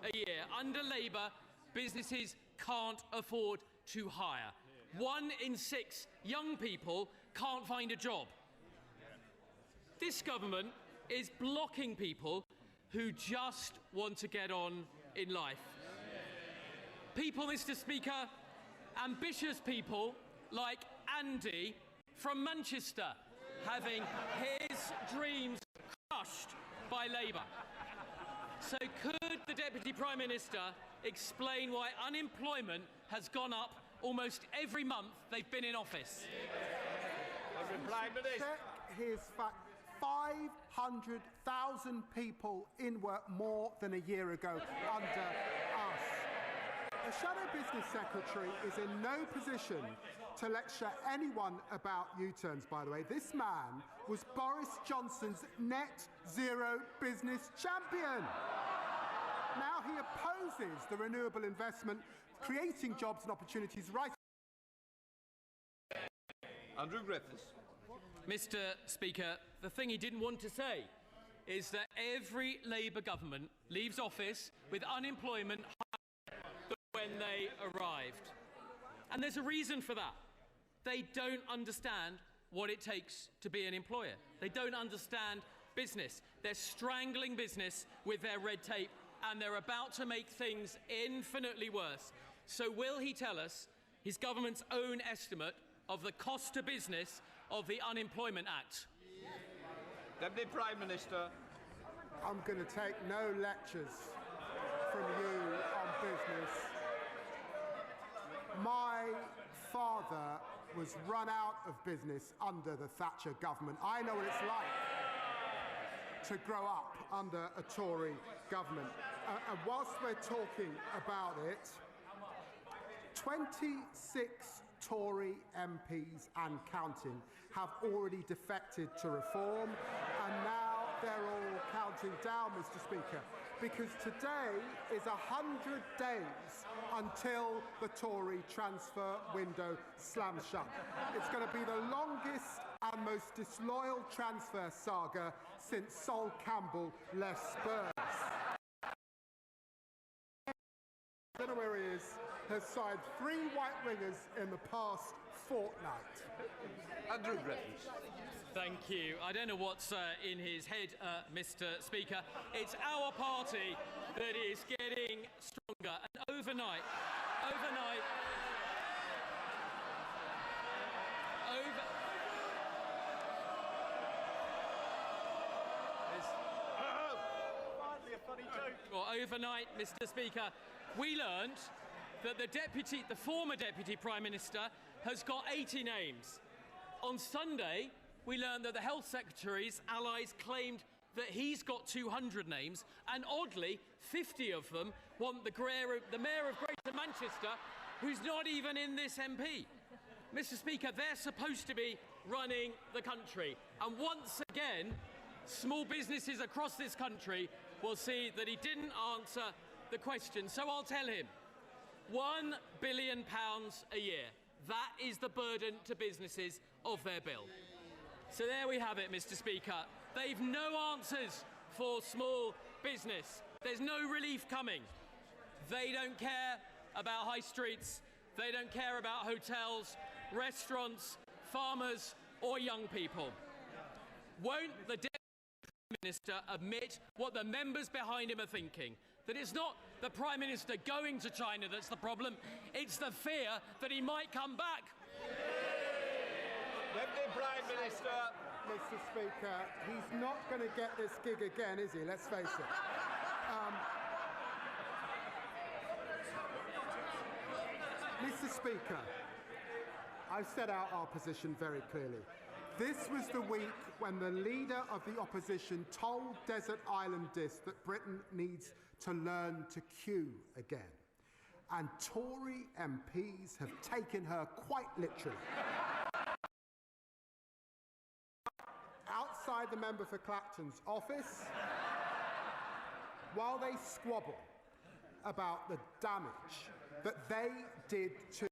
a year. Under Labour, businesses can't afford to hire. 1 in 6 young people can't find a job. This government is blocking people who just want to get on in life. People, Mr. Speaker, ambitious people like Andy from Manchester, having his dreams crushed by Labour. So could the Deputy Prime Minister explain why unemployment has gone up almost every month they've been in office? Check his fact. 500,000 people in work more than a year ago under us. The Shadow Business Secretary is in no position to lecture anyone about U-turns, by the way. This man was Boris Johnson's net zero business champion. Now he opposes the renewable investment, creating jobs and opportunities right. Andrew Griffiths. Mr. Speaker, the thing he didn't want to say is that every Labour government leaves office with unemployment higher than when they arrived. And there's a reason for that. They don't understand what it takes to be an employer. They don't understand business. They're strangling business with their red tape, and they're about to make things infinitely worse. So will he tell us his government's own estimate of the cost to business of the Unemployment Act? Deputy Prime Minister. I'm going to take no lectures from you on business. My father was run out of business under the Thatcher government. I know what it's like to grow up under a Tory government. And whilst we're talking about it, 26 Tory MPs and counting have already defected to reform, and now they're all counting down, Mr. Speaker, because today is 100 days until the Tory transfer window slams shut. It's going to be the longest and most disloyal transfer saga since Sol Campbell left Spurs. I don't know where he is, has signed 3 white ringers in the past fortnight. Andrew Griffiths. Thank you. I don't know what's in his head, Mr. Speaker. It's our party that is getting stronger. And overnight, overnight, Mr. Speaker, we learned that the former Deputy Prime Minister has got 80 names. On Sunday, we learned that the Health Secretary's allies claimed that he's got 200 names, and oddly, 50 of them want the Mayor of Greater Manchester, who's not even in this MP. Mr. Speaker, they're supposed to be running the country, and once again, small businesses across this country will see that he didn't answer the question. So I'll tell him, £1 billion a year. That is the burden to businesses of their bill. So there we have it, Mr. Speaker. They've no answers for small business. There's no relief coming. They don't care about high streets. They don't care about hotels, restaurants, farmers, or young people. Won't the Deputy Prime Minister admit what the members behind him are thinking? That it's not the Prime Minister going to China that's the problem, it's the fear that he might come back. Deputy Prime Minister. Mr. Speaker, he's not going to get this gig again, is he? Let's face it. Mr. Speaker, I've set out our position very clearly. This was the week when the leader of the opposition told Desert Islandists that Britain needs to learn to queue again. And Tory MPs have taken her quite literally. Outside the member for Clacton's office, while they squabble about the damage that they did to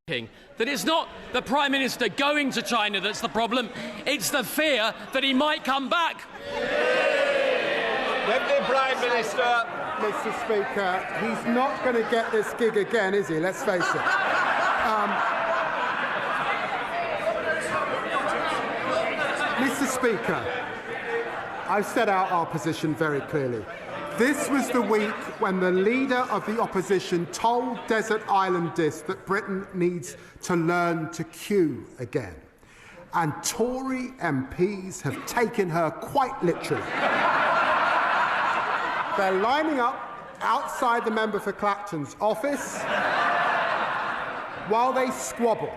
that it's not the Prime Minister going to China that's the problem, it's the fear that he might come back. Deputy Prime Minister. Mr. Speaker, he's not going to get this gig again, is he? Let's face it. Mr. Speaker, I've set out our position very clearly. This was the week when the leader of the opposition told Desert Islandists that Britain needs to learn to queue again. And Tory MPs have taken her quite literally. They're lining up outside the member for Clacton's office while they squabble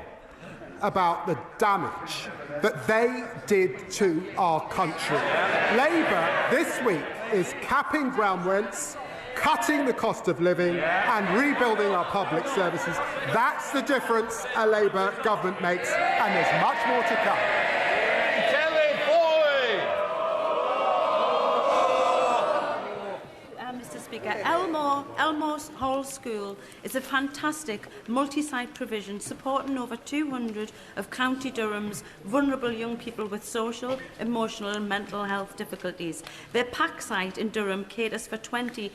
about the damage that they did to our country. Labour this week is capping ground rents, cutting the cost of living and rebuilding our public services. That's the difference a Labour government makes, and there's much more to come. Mr. Speaker, Elmore's Hall School is a fantastic multi-site provision supporting over 200 of County Durham's vulnerable young people with social, emotional and mental health difficulties. Their PAC site in Durham caters for 20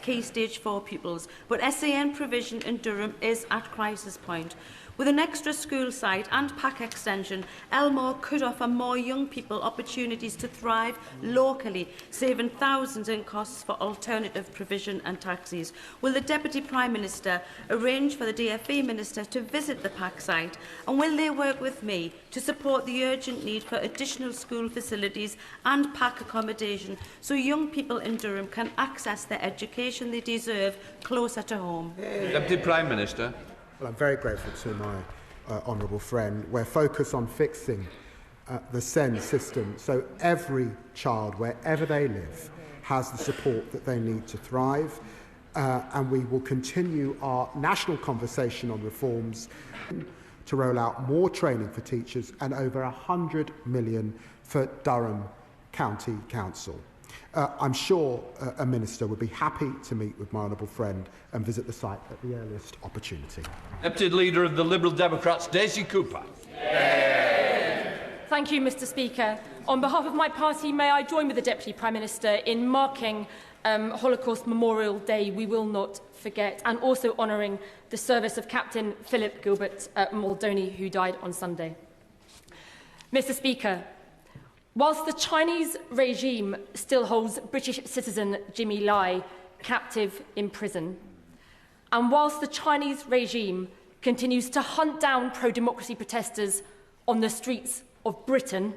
key Stage 4 pupils, but SAN provision in Durham is at crisis point. With an extra school site and PAC extension, Elmore could offer more young people opportunities to thrive locally, saving thousands in costs for alternative provision and taxis. Will the Deputy Prime Minister arrange for the DFE Minister to visit the PAC site, and will they work with me to support the urgent need for additional school facilities and PAC accommodation so young people in Durham can access the education they deserve closer to home? Deputy Prime Minister. Well, I'm very grateful to my honourable friend. We're focused on fixing the SEN system so every child, wherever they live, has the support that they need to thrive. And we will continue our national conversation on reforms to roll out more training for teachers and over 100 million for Durham County Council. I'm sure a minister would be happy to meet with my honourable friend and visit the site at the earliest opportunity. Deputy Leader of the Liberal Democrats, Daisy Cooper. Thank you, Mr. Speaker. On behalf of my party, may I join with the Deputy Prime Minister in marking Holocaust Memorial Day, We Will Not Forget, and also honouring the service of Captain Philip Gilbert Muldowney, who died on Sunday. Mr. Speaker, whilst the Chinese regime still holds British citizen Jimmy Lai captive in prison, and whilst the Chinese regime continues to hunt down pro-democracy protesters on the streets of Britain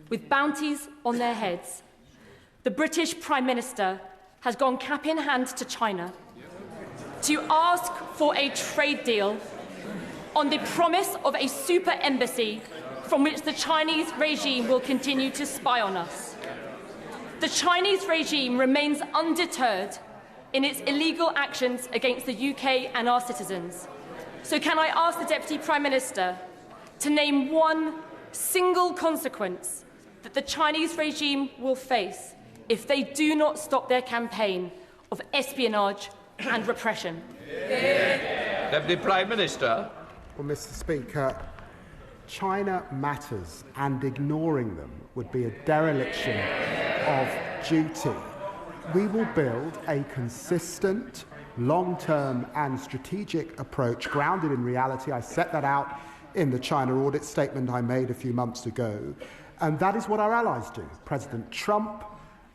with bounties on their heads, the British Prime Minister has gone cap in hand to China to ask for a trade deal on the promise of a super embassy from which the Chinese regime will continue to spy on us. The Chinese regime remains undeterred in its illegal actions against the UK and our citizens. So can I ask the Deputy Prime Minister to name one single consequence that the Chinese regime will face if they do not stop their campaign of espionage and repression? Deputy Prime Minister. Well, Mr. Speaker, China matters, and ignoring them would be a dereliction of duty. We will build a consistent, long-term and strategic approach grounded in reality. I set that out in the China audit statement I made a few months ago, and that is what our allies do. President Trump,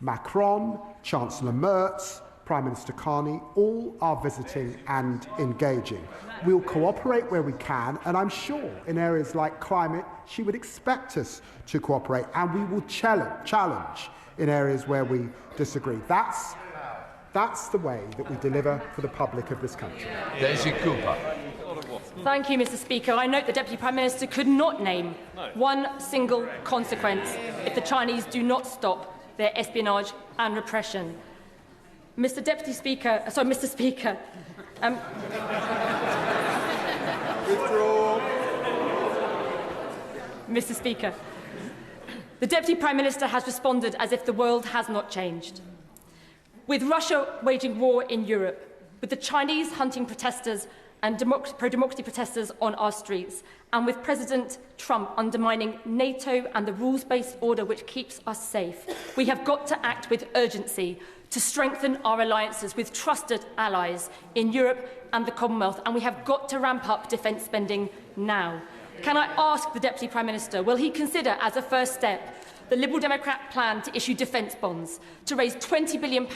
Macron, Chancellor Merz, Prime Minister Carney, all are visiting and engaging. We'll cooperate where we can, and I'm sure in areas like climate, she would expect us to cooperate, and we will challenge in areas where we disagree. That's the way that we deliver for the public of this country. Daisy Cooper. Thank you, Mr. Speaker. I note the Deputy Prime Minister could not name one single consequence if the Chinese do not stop their espionage and repression. Mr. Speaker, Mr. Speaker, the Deputy Prime Minister has responded as if the world has not changed. With Russia waging war in Europe, with the Chinese hunting protesters and pro-democracy protesters on our streets, and with President Trump undermining NATO and the rules-based order which keeps us safe, we have got to act with urgency to strengthen our alliances with trusted allies in Europe and the Commonwealth, and we have got to ramp up defence spending now. Can I ask the Deputy Prime Minister, will he consider as a first step the Liberal Democrat plan to issue defence bonds to raise £20 billion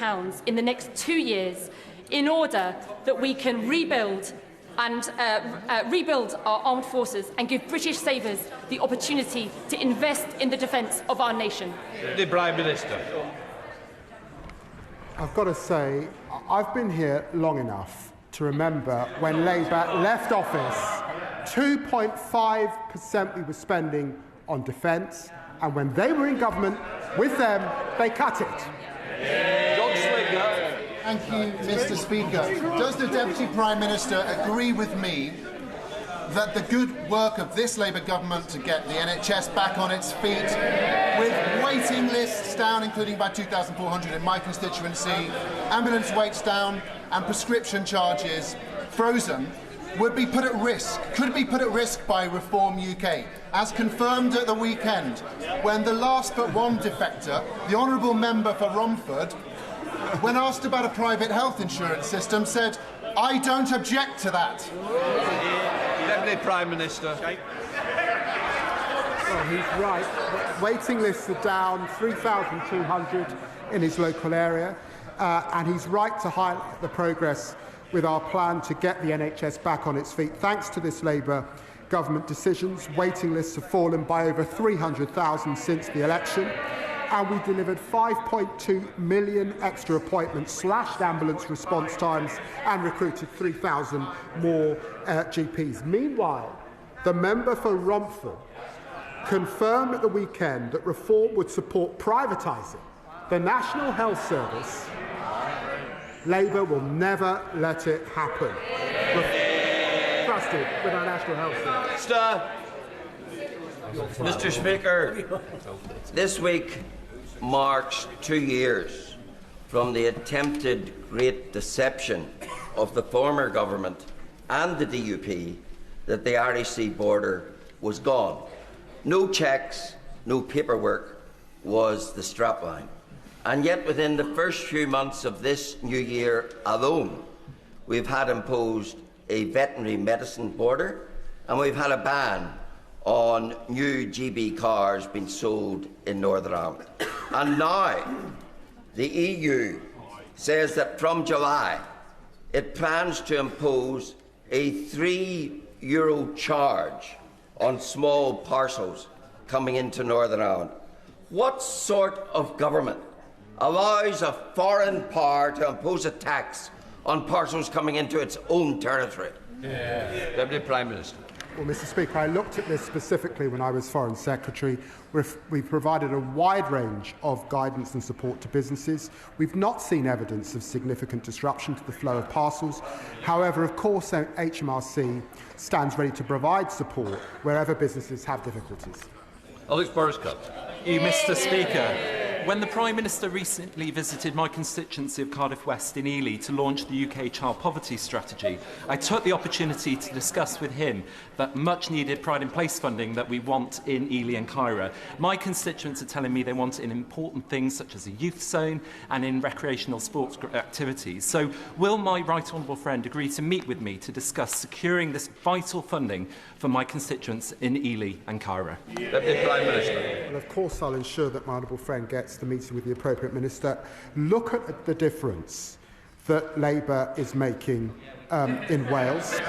in the next 2 years in order that we can rebuild our armed forces and give British savers the opportunity to invest in the defence of our nation? The Prime Minister. I've got to say, I've been here long enough to remember when Labour left office, 2.5% we were spending on defence, and when they were in government with them, they cut it. John Slinger. Thank you, Mr. Speaker. Does the Deputy Prime Minister agree with me that the good work of this Labour government to get the NHS back on its feet, with waiting lists down, including by 2,400 in my constituency, ambulance waits down, and prescription charges frozen, would be put at risk, could be put at risk by Reform UK, as confirmed at the weekend, when the last but one defector, the Honourable Member for Romford, when asked about a private health insurance system, said, "I don't object to that." Deputy Prime Minister. Well, he's right. Waiting lists are down 3,200 in his local area, and he's right to highlight the progress with our plan to get the NHS back on its feet. Thanks to this Labour government decisions, waiting lists have fallen by over 300,000 since the election, and we delivered 5.2 million extra appointments, slashed ambulance response times, and recruited 3,000 more GPs. Meanwhile, the member for Romford confirmed at the weekend that Reform would support privatising the National Health Service. Labour will never let it happen. Trusted with our National Health Service. Mr. Speaker, this week marks 2 years from the attempted great deception of the former government and the DUP that the Irish Sea border was gone. No checks, no paperwork was the strapline. And yet within the first few months of this new year alone, we've had imposed a veterinary medicine border, and we've had a ban on new GB cars being sold in Northern Ireland. And now the EU says that from July it plans to impose a €3 charge on small parcels coming into Northern Ireland. What sort of government allows a foreign power to impose a tax on parcels coming into its own territory? Deputy Prime Minister. Well, Mr. Speaker, I looked at this specifically when I was Foreign Secretary. We've provided a wide range of guidance and support to businesses. We've not seen evidence of significant disruption to the flow of parcels. However, of course, HMRC stands ready to provide support wherever businesses have difficulties. Alex Boriscott. Mr. Speaker. When the Prime Minister recently visited my constituency of Cardiff West in Ely to launch the UK Child Poverty Strategy, I took the opportunity to discuss with him that much-needed Pride in Place funding that we want in Ely and Cairo. My constituents are telling me they want it in important things such as a youth zone and in recreational sports activities. So will my right honourable friend agree to meet with me to discuss securing this vital funding for my constituents in Ely and Cairo? Deputy Prime Minister. Well, of course, I'll ensure that my honourable friend gets the meeting with the appropriate minister. Look at the difference that Labour is making in Wales.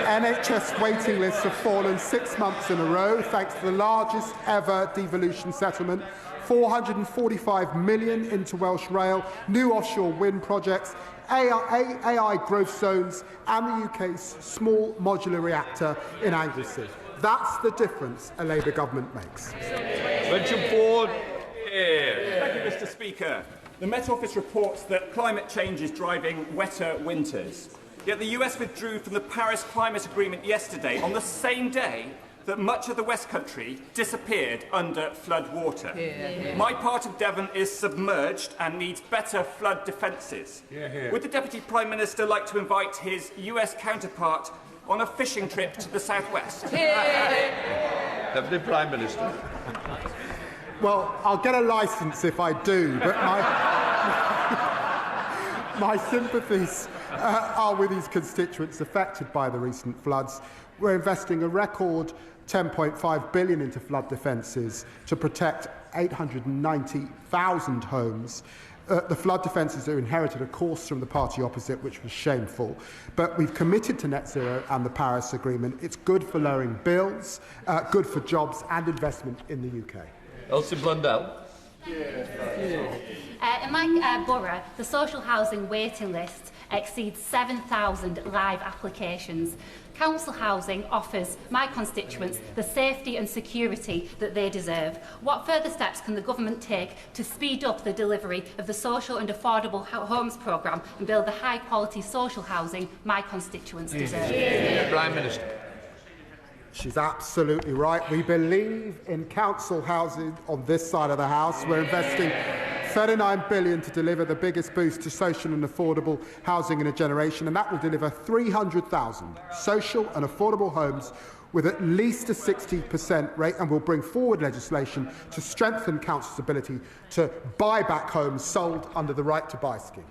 NHS waiting lists have fallen 6 months in a row thanks to the largest ever devolution settlement, 445 million into Welsh Rail, new offshore wind projects, AI growth zones and the UK's small modular reactor in Anglesey. That's the difference a Labour government makes. Richard Ford. Thank you, Mr. Speaker. The Met Office reports that climate change is driving wetter winters. Yet the US withdrew from the Paris Climate Agreement yesterday on the same day that much of the West Country disappeared under flood water. My part of Devon is submerged and needs better flood defences. Would the Deputy Prime Minister like to invite his US counterpart on a fishing trip to the southwest? Deputy Prime Minister. Well, I'll get a licence if I do, but my sympathies are with his constituents affected by the recent floods. We're investing a record £10.5 billion into flood defences to protect 890,000 homes. The flood defences are inherited, of course, from the party opposite, which was shameful. But we've committed to net zero and the Paris Agreement. It's good for lowering bills, good for jobs and investment in the UK. Elsie Blundell. In my borough, the social housing waiting list exceeds 7,000 live applications. Council housing offers my constituents the safety and security that they deserve. What further steps can the government take to speed up the delivery of the social and affordable homes programme and build the high-quality social housing my constituents deserve? Prime Minister. She's absolutely right. We believe in council housing on this side of the House. We're investing £39 billion to deliver the biggest boost to social and affordable housing in a generation, and that will deliver 300,000 social and affordable homes with at least a 60% rate, and will bring forward legislation to strengthen councils' ability to buy back homes sold under the Right to Buy scheme.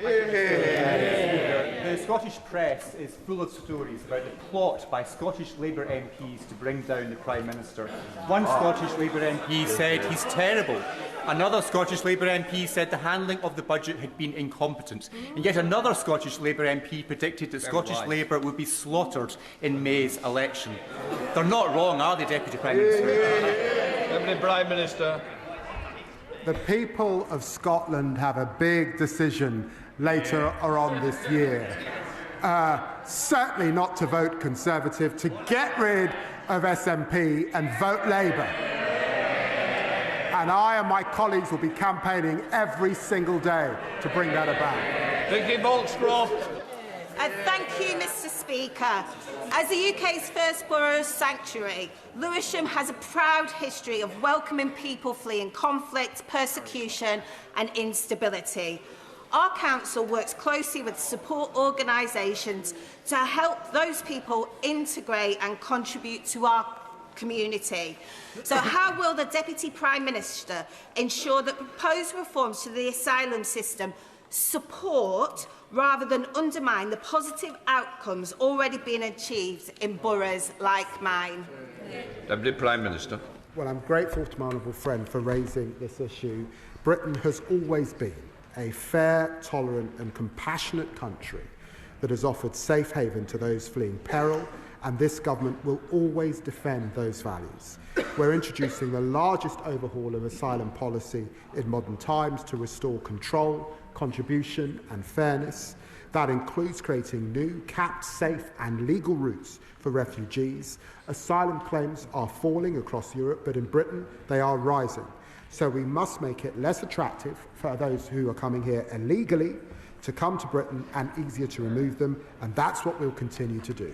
The Scottish press is full of stories about the plot by Scottish Labour MPs to bring down the Prime Minister. One Scottish Labour MP said he's terrible. Another Scottish Labour MP said the handling of the budget had been incompetent. And yet another Scottish Labour MP predicted that Scottish Labour would be slaughtered in May's election. They're not wrong, are they, Deputy Prime Minister? Deputy Prime Minister. The people of Scotland have a big decision later on this year. Certainly not to vote Conservative, to get rid of SNP and vote Labour. And I and my colleagues will be campaigning every single day to bring that about. Vicky Volkscroft. Thank you, Mr. Speaker. As the UK's first borough sanctuary, Lewisham has a proud history of welcoming people fleeing conflict, persecution and instability. Our council works closely with support organisations to help those people integrate and contribute to our community. So how will the Deputy Prime Minister ensure that proposed reforms to the asylum system support rather than undermine the positive outcomes already being achieved in boroughs like mine? Deputy Prime Minister. Well, I'm grateful to my honourable friend for raising this issue. Britain has always been a fair, tolerant and compassionate country that has offered safe haven to those fleeing peril, and this government will always defend those values. We're introducing the largest overhaul of asylum policy in modern times to restore control, contribution and fairness. That includes creating new, capped, safe and legal routes for refugees. Asylum claims are falling across Europe, but in Britain they are rising. So we must make it less attractive for those who are coming here illegally to come to Britain and easier to remove them, and that's what we'll continue to do.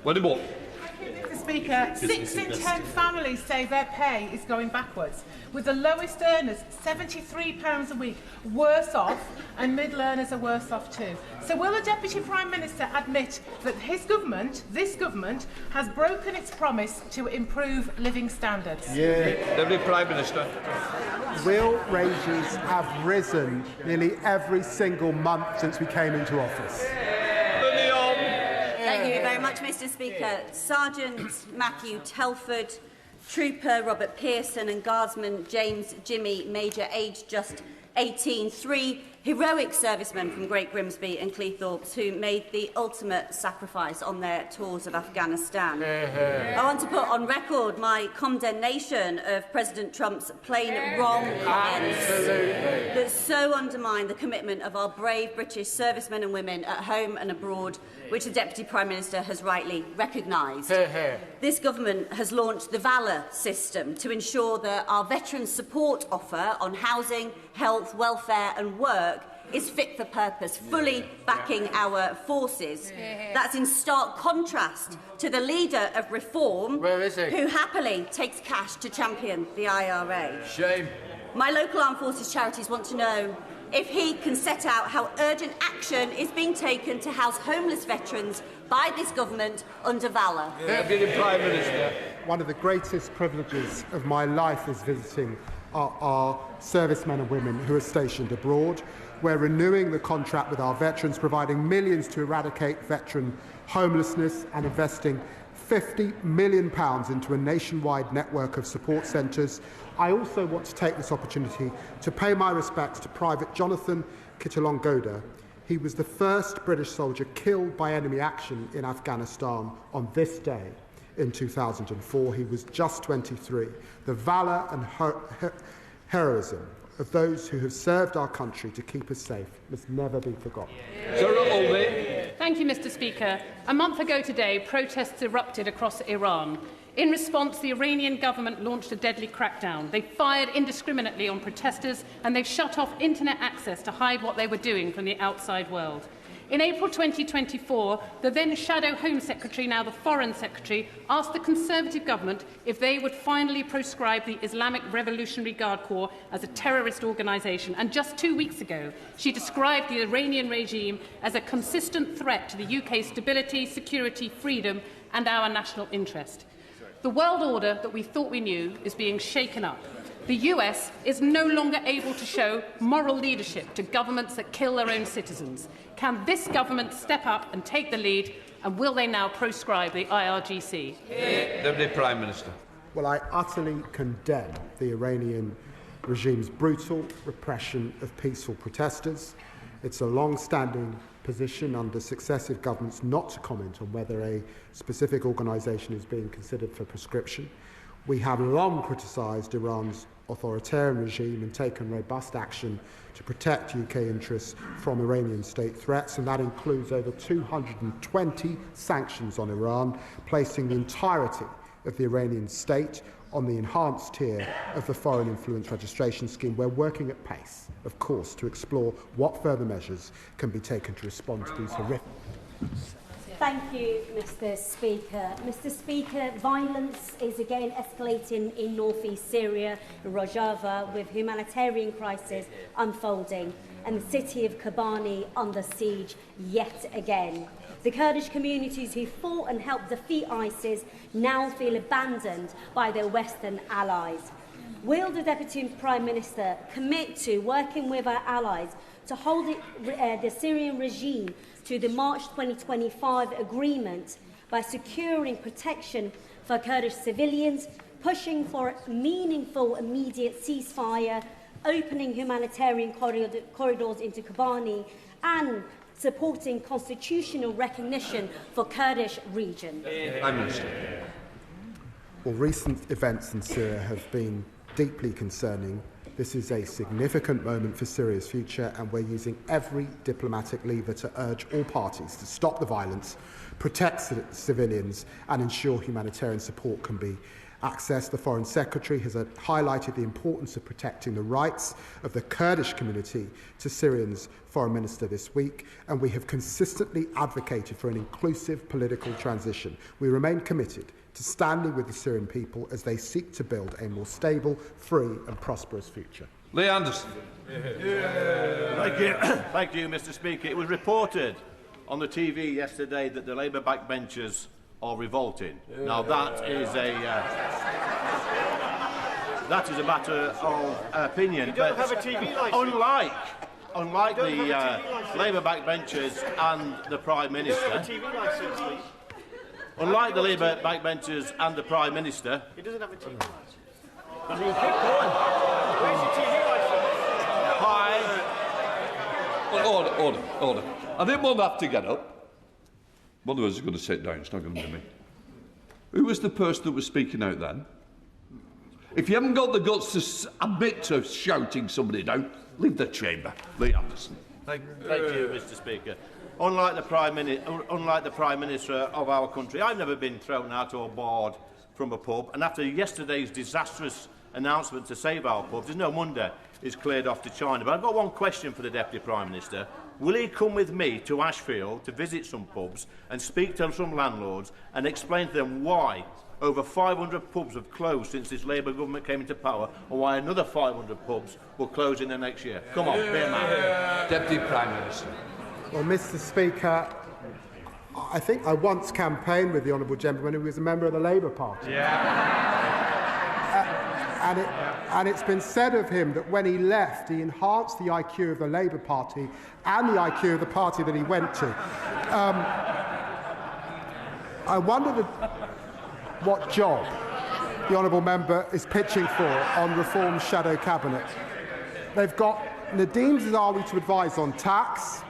Mr. Speaker, 6 in 10 families say their pay is going backwards, with the lowest earners £73 a week worse off, and middle earners are worse off too. So will the Deputy Prime Minister admit that his government, this government, has broken its promise to improve living standards? Yeah. Deputy Prime Minister. Real wages have risen nearly every single month since we came into office. Thank you very much, Mr. Speaker. Sergeant Matthew Telford, Trooper Robert Pearson and Guardsman James Jimmy Major, aged just 18, 3 heroic servicemen from Great Grimsby and Cleethorpes who made the ultimate sacrifice on their tours of Afghanistan. I want to put on record my condemnation of President Trump's plain wrong comments that so undermine the commitment of our brave British servicemen and women at home and abroad, which the Deputy Prime Minister has rightly recognised. This government has launched the Valour system to ensure that our veterans' support offer on housing, health, welfare and work is fit for purpose, fully backing our forces. That's in stark contrast to the leader of Reform, who happily takes cash to champion the IRA. Shame. My local armed forces charities want to know if he can set out how urgent action is being taken to house homeless veterans by this government under Valour. Deputy Prime Minister. One of the greatest privileges of my life is visiting our servicemen and women who are stationed abroad. We're renewing the contract with our veterans, providing millions to eradicate veteran homelessness and investing £50 million into a nationwide network of support centres. I also want to take this opportunity to pay my respects to Private Jonathan Kitulongoda. He was the first British soldier killed by enemy action in Afghanistan on this day in 2004. He was just 23. The valour and heroism of those who have served our country to keep us safe must never be forgotten. Thank you, Mr. Speaker. A month ago today, protests erupted across Iran. In response, the Iranian government launched a deadly crackdown. They fired indiscriminately on protesters and they've shut off internet access to hide what they were doing from the outside world. In April 2024, the then Shadow Home Secretary, now the Foreign Secretary, asked the Conservative government if they would finally proscribe the Islamic Revolutionary Guard Corps as a terrorist organisation. And just 2 weeks ago, she described the Iranian regime as a consistent threat to the UK's stability, security, freedom and our national interest. The world order that we thought we knew is being shaken up. The US is no longer able to show moral leadership to governments that kill their own citizens. Can this government step up and take the lead, and will they now proscribe the IRGC? Deputy Prime Minister. Well, I utterly condemn the Iranian regime's brutal repression of peaceful protesters. It's a long-standing position under successive governments not to comment on whether a specific organisation is being considered for proscription. We have long criticised Iran's authoritarian regime and taken robust action to protect UK interests from Iranian state threats, and that includes over 220 sanctions on Iran, placing the entirety of the Iranian state on the enhanced tier of the Foreign Influence Registration Scheme. We're working at pace, of course, to explore what further measures can be taken to respond to these horrific... Thank you, Mr. Speaker. Mr. Speaker, violence is again escalating in northeast Syria, Rojava, with humanitarian crisis unfolding, and the city of Kobani under siege yet again. The Kurdish communities who fought and helped defeat ISIS now feel abandoned by their Western allies. Will the Deputy Prime Minister commit to working with our allies to hold the Syrian regime to the March 2025 agreement by securing protection for Kurdish civilians, pushing for a meaningful immediate ceasefire, opening humanitarian corridors into Kobani, and supporting constitutional recognition for Kurdish region? Prime Minister. Well, recent events in Syria have been deeply concerning. This is a significant moment for Syria's future, and we're using every diplomatic lever to urge all parties to stop the violence, protect civilians, and ensure humanitarian support can be accessed. The Foreign Secretary has highlighted the importance of protecting the rights of the Kurdish community to Syrian's Foreign Minister this week, and we have consistently advocated for an inclusive political transition. We remain committed to standing with the Syrian people as they seek to build a more stable, free and prosperous future. Lee Anderson. Thank you, Mr. Speaker. It was reported on the TV yesterday that the Labour backbenchers are revolting. Now that is a matter of opinion. You don't have a TV licence. Unlike the Labour backbenchers and the Prime Minister. You don't have a TV licence, Lee. Unlike the Labour backbenchers and the Prime Minister, He doesn't have a TV license. Keep going. Where's your TV license? Hi. Well, order. I didn't want to have to get up. One of us is going to sit down. It's not going to be me. Who was the person that was speaking out then? If you haven't got the guts to admit to shouting somebody down, leave the chamber. Lee Anderson. Thank you, Mr. Speaker. Unlike the Prime Minister of our country, I've never been thrown out or barred from a pub, and after yesterday's disastrous announcement to save our pubs, there's no wonder it's cleared off to China. But I've got one question for the Deputy Prime Minister. Will he come with me to Ashfield to visit some pubs and speak to some landlords and explain to them why over 500 pubs have closed since this Labour government came into power, and why another 500 pubs will close in the next year? Come on, be a man. Deputy Prime Minister. Well, Mr. Speaker, I think I once campaigned with the honourable gentleman who was a member of the Labour Party. And it's been said of him that when he left, he enhanced the IQ of the Labour Party and the IQ of the party that he went to. I wonder what job the honourable member is pitching for on Reform's shadow cabinet. They've got Nadeem Zahawi to advise on tax,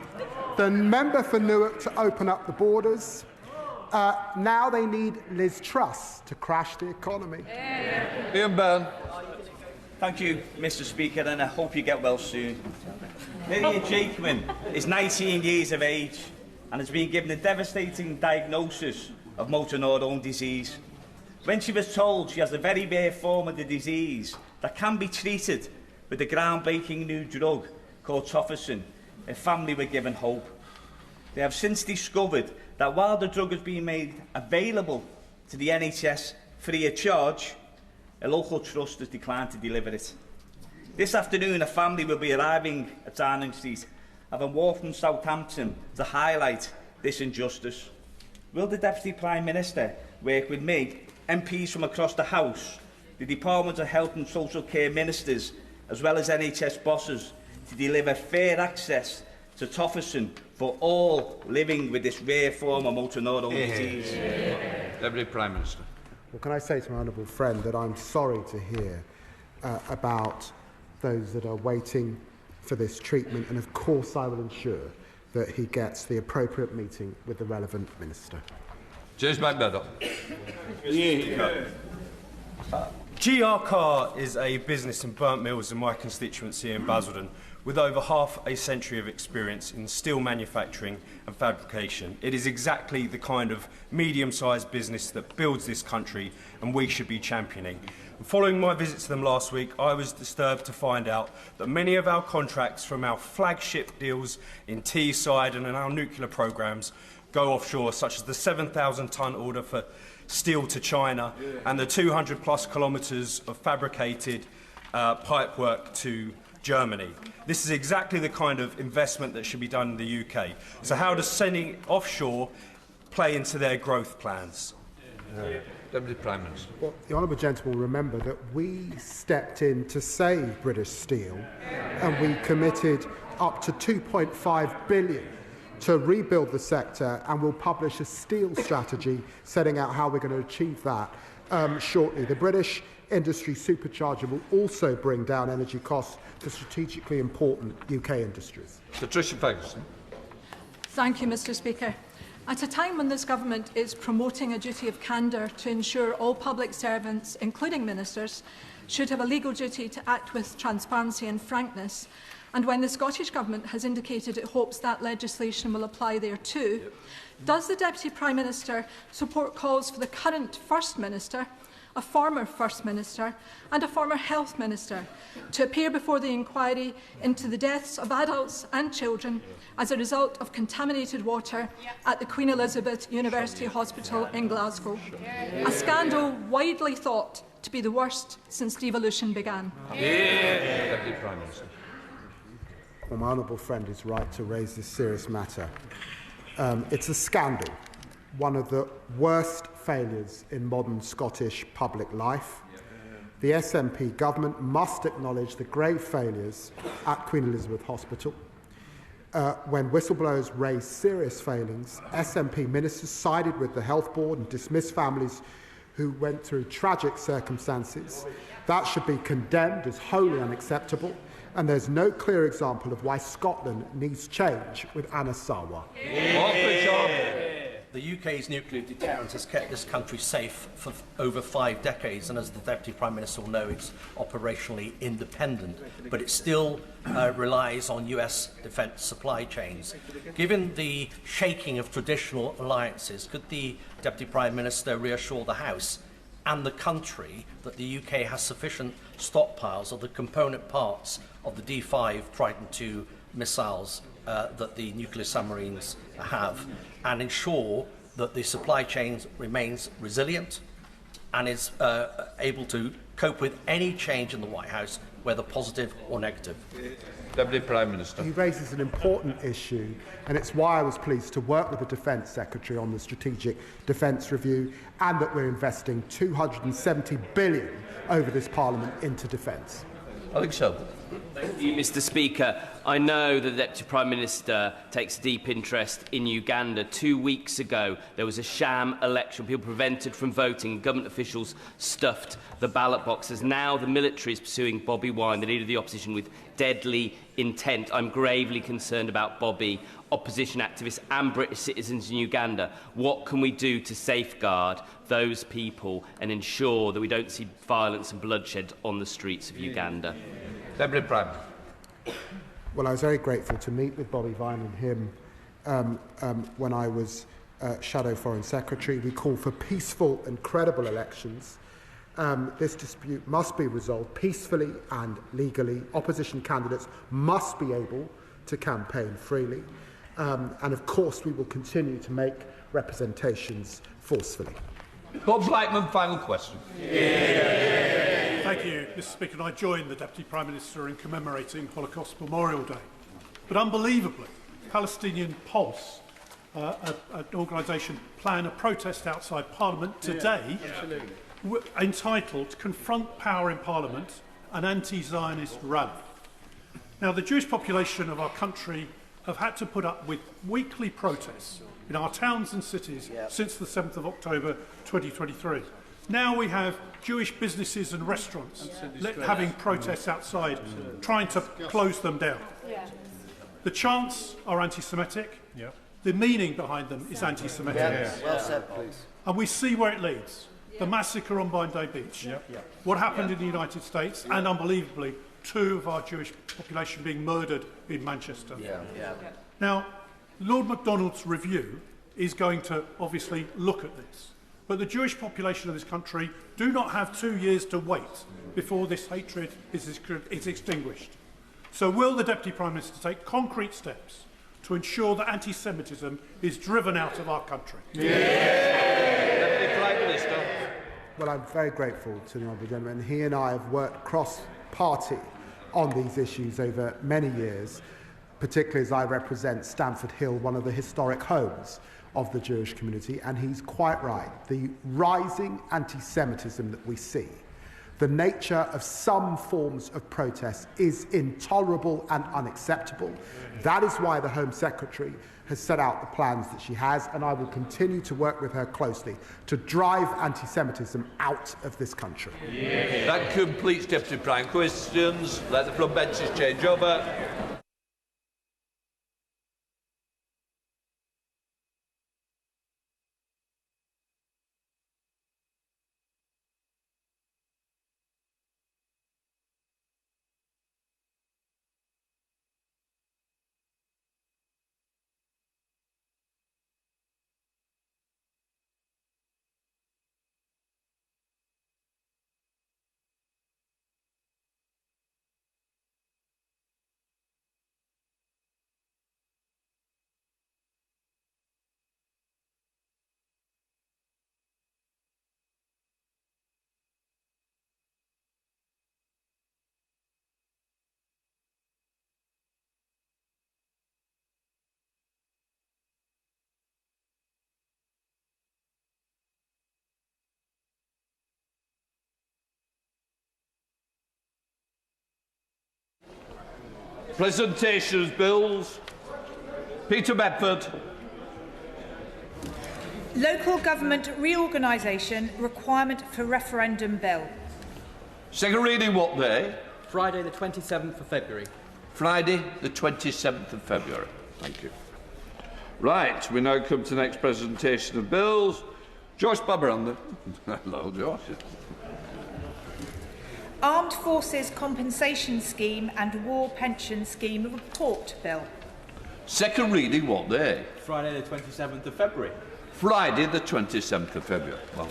the member for Newark to open up the borders. Now they need Liz Truss to crash the economy. Ian Byrne. Thank you, Mr. Speaker, and I hope you get well soon. Lydia Jakeman is 19 years of age and has been given a devastating diagnosis of motor neurone disease. When she was told she has a very rare form of the disease that can be treated with a groundbreaking new drug called tofersen, her family were given hope. They have since discovered that while the drug has been made available to the NHS free of charge, a local trust has declined to deliver it. This afternoon, a family will be arriving at Downing Street, having walked from Southampton to highlight this injustice. Will the Deputy Prime Minister work with me, MPs from across the House, the Department of Health and Social Care Ministers, as well as NHS bosses, to deliver fair access to tofersen for all living with this rare form of motor neurone disease? Deputy Prime Minister. Well, can I say to my honourable friend that I'm sorry to hear about those that are waiting for this treatment, and of course I will ensure that he gets the appropriate meeting with the relevant minister. James McMurdo. GR Car is a business in Burnt Mills in my constituency in Basildon, with over half a century of experience in steel manufacturing and fabrication. It is exactly the kind of medium-sized business that builds this country and we should be championing. And following my visit to them last week, I was disturbed to find out that many of our contracts from our flagship deals in Teesside and in our nuclear programmes go offshore, such as the 7,000-tonne order for steel to China and the 200-plus kilometres of fabricated pipework to Germany. This is exactly the kind of investment that should be done in the UK. So how does sending offshore play into their growth plans? Deputy Prime Minister. Well, the honourable gentleman will remember that we stepped in to save British Steel and we committed up to £2.5 billion to rebuild the sector, and we'll publish a steel strategy setting out how we're going to achieve that shortly. The British industry supercharger will also bring down energy costs for strategically important UK industries. Patricia Ferguson. Thank you, Mr. Speaker. At a time when this government is promoting a duty of candour to ensure all public servants, including ministers, should have a legal duty to act with transparency and frankness, and when the Scottish Government has indicated it hopes that legislation will apply there too, does the Deputy Prime Minister support calls for the current First Minister, a former First Minister and a former Health Minister to appear before the inquiry into the deaths of adults and children as a result of contaminated water at the Queen Elizabeth University Hospital in Glasgow? A scandal widely thought to be the worst since devolution began. Deputy Prime Minister. Well, my honourable friend is right to raise this serious matter. It's a scandal, one of the worst failures in modern Scottish public life. The SNP government must acknowledge the grave failures at Queen Elizabeth Hospital. when whistleblowers raised serious failings, SNP ministers sided with the Health Board and dismissed families who went through tragic circumstances. That should be condemned as wholly unacceptable, and there's no clear example of why Scotland needs change with Anna Sarwar. The UK's nuclear deterrent has kept this country safe for over 5 decades, and as the Deputy Prime Minister will know, it's operationally independent, but it still relies on US defence supply chains. Given the shaking of traditional alliances, could the Deputy Prime Minister reassure the House and the country that the UK has sufficient stockpiles of the component parts of the D5 Trident II missiles that the nuclear submarines have, and ensure that the supply chain remains resilient and is able to cope with any change in the White House, whether positive or negative? Deputy Prime Minister. He raises an important issue, and it's why I was pleased to work with the Defence Secretary on the Strategic Defence Review, and that we're investing $270 billion over this Parliament into defence. I think so. Thank you, Mr. Speaker. I know that the Deputy Prime Minister takes a deep interest in Uganda. 2 weeks ago, there was a sham election. People prevented from voting. Government officials stuffed the ballot boxes. Now the military is pursuing Bobi Wine, the leader of the opposition, with deadly intent. I'm gravely concerned about Bobi, opposition activists and British citizens in Uganda. What can we do to safeguard those people and ensure that we don't see violence and bloodshed on the streets of Uganda? Deputy Prime. Well, I was very grateful to meet with Bobi Wine and him when I was Shadow Foreign Secretary. We call for peaceful and credible elections. This dispute must be resolved peacefully and legally. Opposition candidates must be able to campaign freely. And of course, we will continue to make representations forcefully. Bob Blackman, final question. Thank you, Mr. Speaker. And I join the Deputy Prime Minister in commemorating Holocaust Memorial Day. But unbelievably, Palestinian Pulse, an organisation, plan a protest outside Parliament today entitled "Confront Power in Parliament, an Anti-Zionist Rally." Now, the Jewish population of our country have had to put up with weekly protests in our towns and cities since the 7th of October 2023. Now we have Jewish businesses and restaurants having protests outside, trying to close them down. The chants are anti-Semitic. The meaning behind them is anti-Semitic. Well said, please. And we see where it leads. The massacre on Bondi Beach. What happened in the United States, and unbelievably, 2 of our Jewish population being murdered in Manchester. Now, Lord MacDonald's review is going to obviously look at this. But the Jewish population of this country do not have 2 years to wait before this hatred is extinguished. So will the Deputy Prime Minister take concrete steps to ensure that anti-Semitism is driven out of our country? Deputy Prime Minister. Well, I'm very grateful to the Honourable Gentleman. He and I have worked cross-party on these issues over many years, particularly as I represent Stamford Hill, one of the historic homes of the Jewish community, and he's quite right. The rising anti-Semitism that we see, the nature of some forms of protest, is intolerable and unacceptable. That is why the Home Secretary has set out the plans that she has, and I will continue to work with her closely to drive anti-Semitism out of this country. That completes Deputy Prime questions. Let the front benches change over. Presentations, bills. Peter Bedford. Local Government Reorganisation Requirement for Referendum Bill. Second reading what day? Friday the 27th of February. Friday the 27th of February. Thank you. Right, we now come to the next presentation of bills. Joyce Babaranda. Hello, Joyce. Armed Forces Compensation Scheme and War Pension Scheme Report Bill. Second reading what day? Friday the 27th of February. Friday the 27th of February. Well.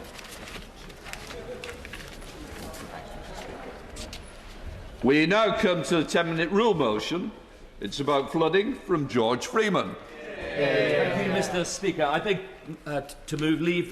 We now come to the 10-minute rule motion. It's about flooding from George Freeman. Thank you, Mr. Speaker. I think to move leave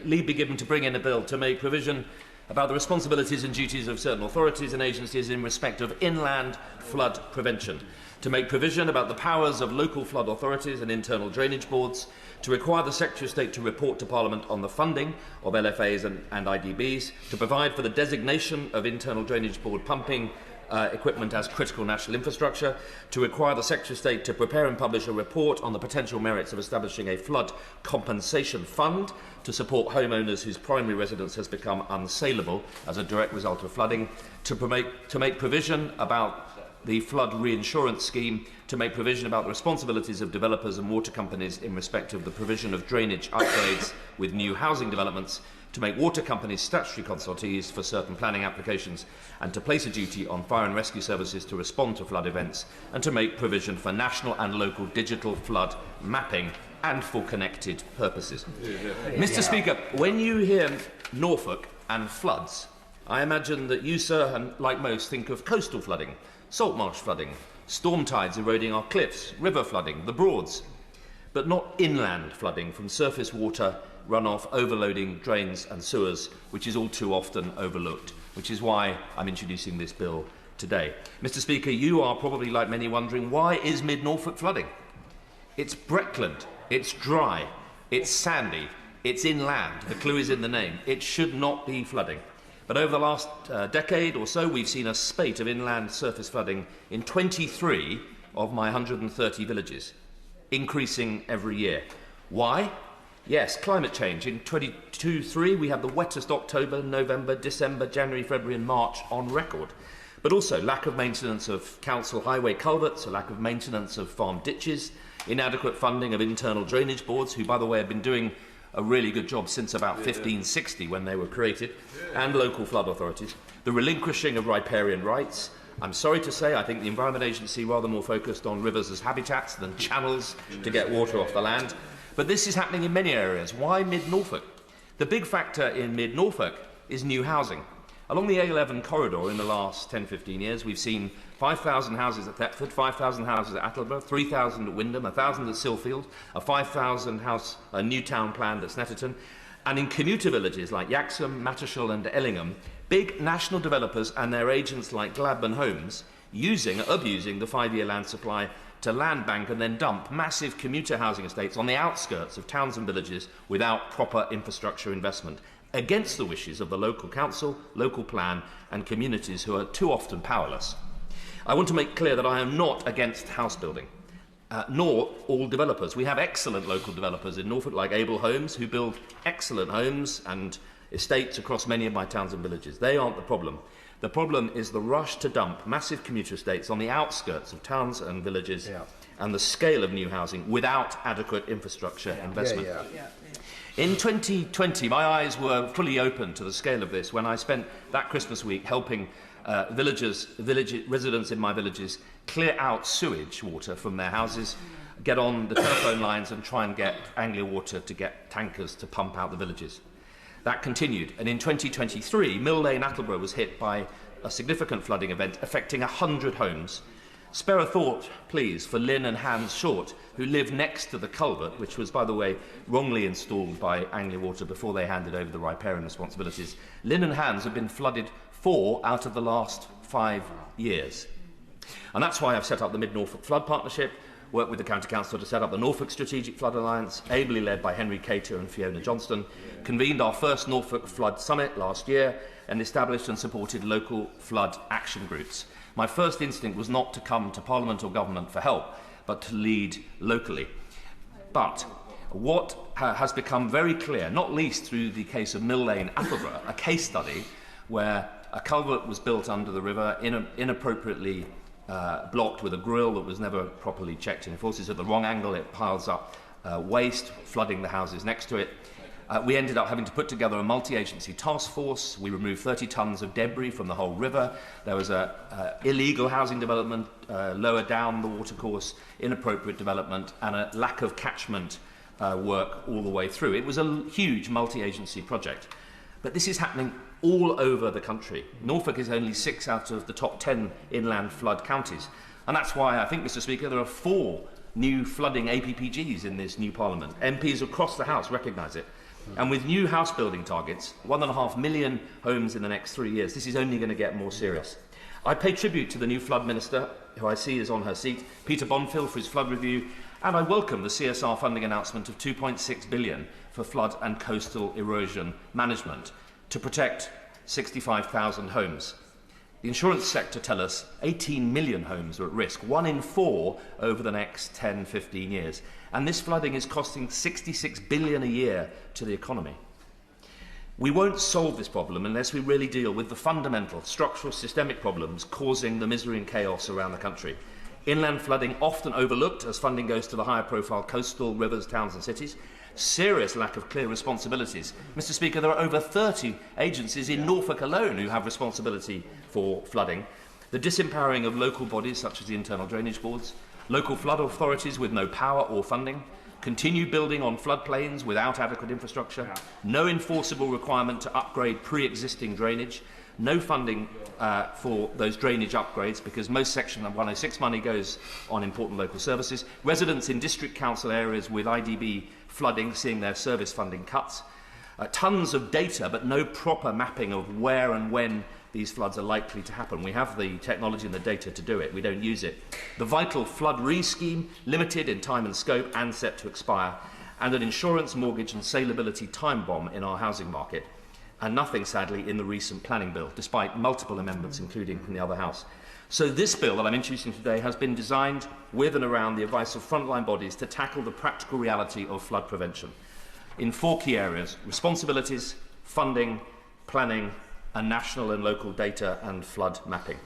be given to bring in a bill to make provision about the responsibilities and duties of certain authorities and agencies in respect of inland flood prevention, to make provision about the powers of local flood authorities and internal drainage boards, to require the Secretary of State to report to Parliament on the funding of LFAs and IDBs, to provide for the designation of internal drainage board pumping equipment as critical national infrastructure, to require the Secretary of State to prepare and publish a report on the potential merits of establishing a flood compensation fund to support homeowners whose primary residence has become unsaleable as a direct result of flooding, to make provision about the flood reinsurance scheme, to make provision about the responsibilities of developers and water companies in respect of the provision of drainage upgrades with new housing developments, to make water companies statutory consultees for certain planning applications, and to place a duty on fire and rescue services to respond to flood events, and to make provision for national and local digital flood mapping and for connected purposes. Mr. Speaker, when you hear Norfolk and floods, I imagine that you, sir, and like most, think of coastal flooding, salt marsh flooding, storm tides eroding our cliffs, river flooding, the Broads, but not inland flooding from surface water, runoff, overloading drains and sewers, which is all too often overlooked, which is why I'm introducing this bill today. Mr. Speaker, you are probably, like many, wondering, why is mid-Norfolk flooding? It's Breckland, it's dry, it's sandy, it's inland. The clue is in the name. It should not be flooding. But over the last decade or so, we've seen a spate of inland surface flooding in 23 of my 130 villages, increasing every year. Why? Yes, climate change. In 22-3, we had the wettest October, November, December, January, February and March on record. But also lack of maintenance of council highway culverts, a lack of maintenance of farm ditches, inadequate funding of internal drainage boards, who, by the way, have been doing a really good job since about 1560 when they were created, and local flood authorities, the relinquishing of riparian rights. I'm sorry to say I think the Environment Agency rather more focused on rivers as habitats than channels to get water off the land. But this is happening in many areas. Why mid-Norfolk? The big factor in mid-Norfolk is new housing. Along the A11 corridor in the last 10-15 years, we've seen 5,000 houses at Thetford, 5,000 houses at Attleborough, 3,000 at Windham, 1,000 at Silfield, a 5,000 house new town planned at Snetterton, and in commuter villages like Yaxham, Mattershall and Ellingham, big national developers and their agents like Gladman Homes abusing the 5-year land supply to land bank and then dump massive commuter housing estates on the outskirts of towns and villages without proper infrastructure investment, against the wishes of the local council, local plan and communities who are too often powerless. I want to make clear that I am not against house building, nor all developers. We have excellent local developers in Norfolk like Able Homes who build excellent homes and estates across many of my towns and villages. They aren't the problem. The problem is the rush to dump massive commuter estates on the outskirts of towns and villages and the scale of new housing without adequate infrastructure investment. In 2020, my eyes were fully open to the scale of this when I spent that Christmas week helping residents in my villages clear out sewage water from their houses, get on the telephone lines and try and get Anglia Water to get tankers to pump out the villages. That continued, and in 2023, Mill Lane, Attleborough was hit by a significant flooding event affecting 100 homes. Spare a thought, please, for Lynn and Hans Short, who live next to the culvert, which was, by the way, wrongly installed by Anglia Water before they handed over the riparian responsibilities. Lynn and Hans have been flooded 4 out of the last 5 years. And that's why I've set up the Mid-Norfolk Flood Partnership, worked with the County Council to set up the Norfolk Strategic Flood Alliance, ably led by Henry Cater and Fiona Johnston, convened our first Norfolk Flood Summit last year, and established and supported local flood action groups. My first instinct was not to come to Parliament or Government for help, but to lead locally. But what has become very clear, not least through the case of Mill Lane, Attleborough, a case study where a culvert was built under the river, inappropriately blocked with a grill that was never properly checked and enforced. It's at the wrong angle, it piles up waste, flooding the houses next to it. We ended up having to put together a multi-agency task force. We removed 30 tonnes of debris from the whole river. There was an illegal housing development lower down the watercourse, inappropriate development, and a lack of catchment work all the way through. It was a huge multi-agency project. But this is happening all over the country. Norfolk is only 6 out of the top 10 inland flood counties. And that's why I think, Mr. Speaker, there are 4 new flooding APPGs in this new Parliament. MPs across the House recognise it. And with new house building targets, 1.5 million homes in the next 3 years, this is only going to get more serious. I pay tribute to the new Flood Minister, who I see is on her seat, Peter Bonfield, for his flood review, and I welcome the CSR funding announcement of £2.6 billion for flood and coastal erosion management to protect 65,000 homes. The insurance sector tell us 18 million homes are at risk, 1 in 4 over the next 10-15 years. And this flooding is costing £66 billion a year to the economy. We won't solve this problem unless we really deal with the fundamental, structural, systemic problems causing the misery and chaos around the country. Inland flooding often overlooked as funding goes to the higher profile coastal rivers, towns and cities. Serious lack of clear responsibilities. Mr. Speaker, there are over 30 agencies in Norfolk alone who have responsibility for flooding. The disempowering of local bodies such as the internal drainage boards, local flood authorities with no power or funding, continue building on floodplains without adequate infrastructure, no enforceable requirement to upgrade pre-existing drainage, no funding for those drainage upgrades because most Section 106 money goes on important local services, residents in district council areas with IDB flooding seeing their service funding cuts, tons of data but no proper mapping of where and when these floods are likely to happen. We have the technology and the data to do it. We don't use it. The vital flood re-scheme, limited in time and scope and set to expire, and an insurance, mortgage and saleability time bomb in our housing market. And nothing, sadly, in the recent planning bill, despite multiple amendments, including from the other House. So this bill that I'm introducing today has been designed with and around the advice of frontline bodies to tackle the practical reality of flood prevention in 4 key areas: responsibilities, funding, planning, and national and local data and flood mapping.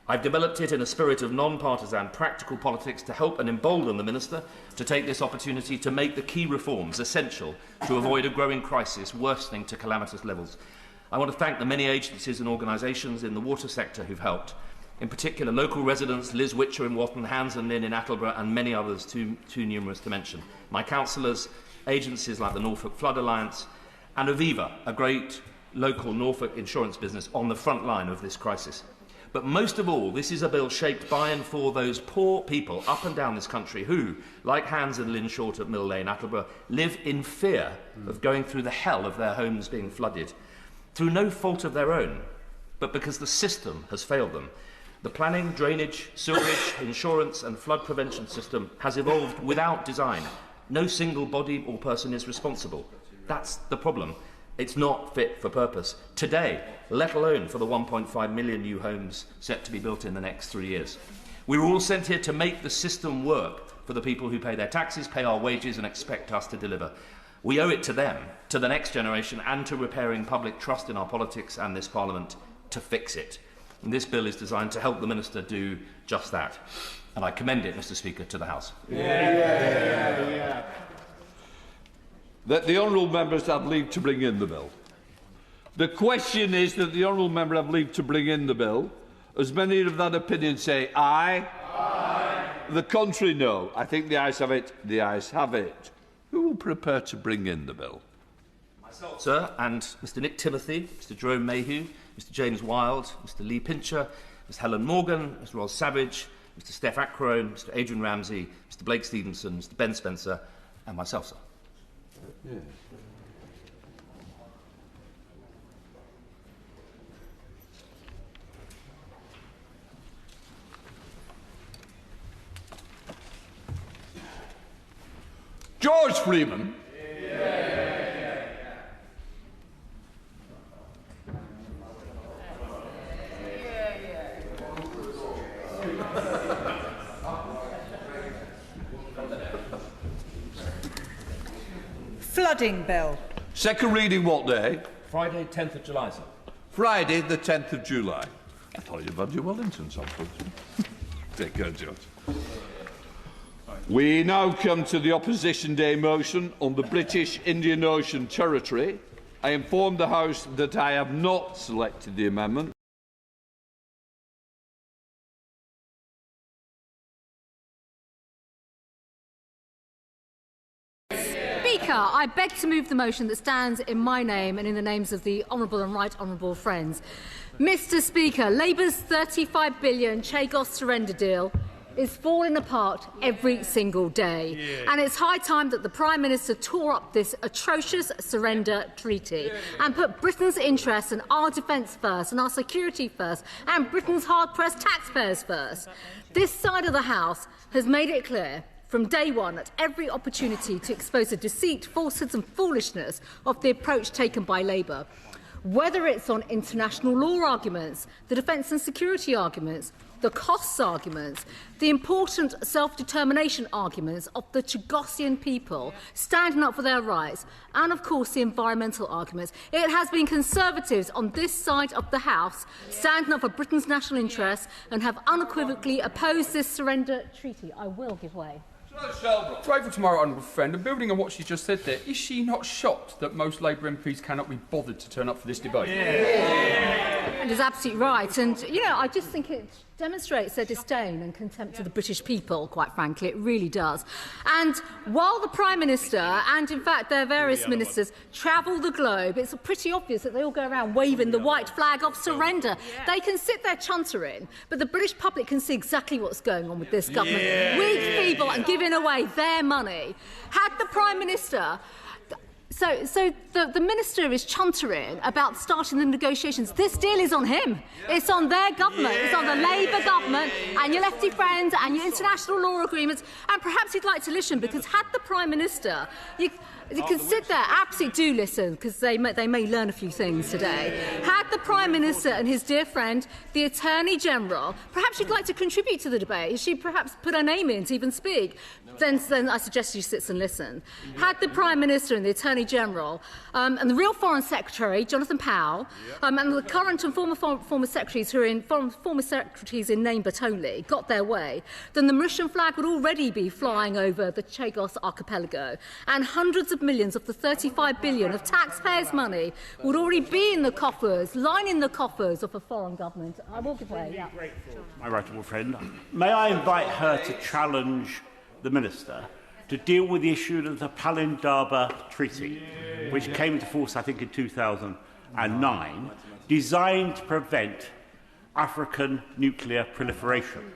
I've developed it in a spirit of non-partisan practical politics to help and embolden the Minister to take this opportunity to make the key reforms essential to avoid a growing crisis worsening to calamitous levels. I want to thank the many agencies and organisations in the water sector who've helped, in particular local residents, Liz Witcher in Watton, Hans and Lynn in Attleborough and many others too numerous to mention. My councillors, agencies like the Norfolk Flood Alliance and Aviva, a great local Norfolk insurance business on the front line of this crisis. But most of all, this is a bill shaped by and for those poor people up and down this country who, like Hans and Lynn Short at Mill Lane, Attleborough, live in fear of going through the hell of their homes being flooded, through no fault of their own, but because the system has failed them. The planning, drainage, sewerage, insurance and flood prevention system has evolved without design. No single body or person is responsible. That's the problem. It's not fit for purpose today, let alone for the 1.5 million new homes set to be built in the next 3 years. We were all sent here to make the system work for the people who pay their taxes, pay our wages and expect us to deliver. We owe it to them, to the next generation and to repairing public trust in our politics and this Parliament to fix it. And this bill is designed to help the Minister do just that. And I commend it, Mr. Speaker, to the House. That the honourable members have leave to bring in the bill. The question is that the honourable member have leave to bring in the bill. As many of that opinion say aye. Aye. The contrary, no. I think the ayes have it. The ayes have it. Who will prepare to bring in the bill? Myself, sir, and Mr. Nick Timothy, Mr. Jerome Mayhew, Mr. James Wilde, Mr. Lee Pincher, Ms. Helen Morgan, Mr. Ros Savage, Mr. Steph Acrone, Mr. Adrian Ramsey, Mr. Blake Stevenson, Mr. Ben Spencer, and myself, sir. Yes. George Freeman. Flooding Bill. Second reading what day? Friday, 10th of July, sir. Friday, the 10th of July. I thought you'd had your Wellingtons on. Take care, George. We now come to the Opposition Day motion on the British Indian Ocean Territory. I inform the House that I have not selected the amendment. Speaker, I beg to move the motion that stands in my name and in the names of the Honourable and Right Honourable friends. Mr Speaker, Labour's £35 billion Chagos surrender deal is falling apart every single day. Yeah. And it's high time that the Prime Minister tore up this atrocious surrender treaty and put Britain's interests and our defence first and our security first and Britain's hard-pressed taxpayers first. This side of the House has made it clear from day one at every opportunity to expose the deceit, falsehoods and foolishness of the approach taken by Labour. Whether it's on international law arguments, the defence and security arguments, the costs arguments, the important self-determination arguments of the Chagosian people standing up for their rights, and of course the environmental arguments. It has been Conservatives on this side of the House standing up for Britain's national interests and have unequivocally opposed this surrender treaty. I will give way. Grateful to my honourable friend, and building on what she just said there, is she not shocked that most Labour MPs cannot be bothered to turn up for this debate? And is absolutely right. And, you know, I just think it demonstrates their disdain and contempt of the British people, quite frankly. It really does. And while the Prime Minister and, in fact, their various ministers travel the globe, it's pretty obvious that they all go around waving the white flag of surrender. They can sit there chuntering, but the British public can see exactly what's going on with this government. Weak people and giving away their money. Had the Prime Minister... So the Minister is chuntering about starting the negotiations. This deal is on him. It's on their government. It's on the Labour government and your lefty friends and your international law agreements. And perhaps he'd like to listen, because had the Prime Minister... You can sit there, absolutely do listen, because they may learn a few things today. Had the Prime Minister and his dear friend, the Attorney-General, perhaps she'd like to contribute to the debate. She'd perhaps put her name in to even speak. Then I suggest she sits and listen. Had the Prime Minister and the Attorney-General and the real Foreign Secretary, Jonathan Powell, and the current and former secretaries who are former secretaries in name but only, got their way, then the Mauritian flag would already be flying over the Chagos archipelago, and hundreds of millions of the £35 billion of taxpayers' money would already be in the coffers, lining the coffers of a foreign government. I will give way. Yeah. My right honourable friend, may I invite her to challenge the Minister to deal with the issue of the Palindaba Treaty, which came into force, I think, in 2009, designed to prevent African nuclear proliferation.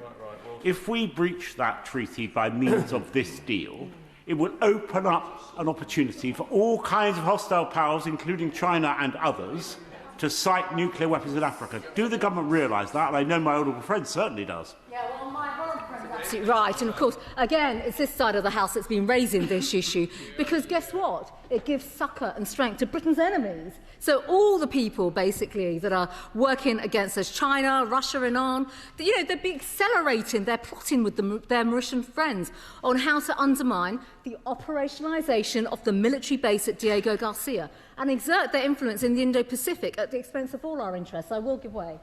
If we breach that treaty by means of this deal, it would open up an opportunity for all kinds of hostile powers, including China and others, to site nuclear weapons in Africa. Do the government realise that? And I know my honourable friend certainly does. Yeah, well, my honourable friend is absolutely right. And, of course, again, it's this side of the House that's been raising this issue, because guess what? It gives succour and strength to Britain's enemies. So all the people, basically, that are working against us, China, Russia, Iran, they'd be accelerating their plotting with their Mauritian friends on how to undermine the operationalisation of the military base at Diego Garcia and exert their influence in the Indo-Pacific at the expense of all our interests. I will give way.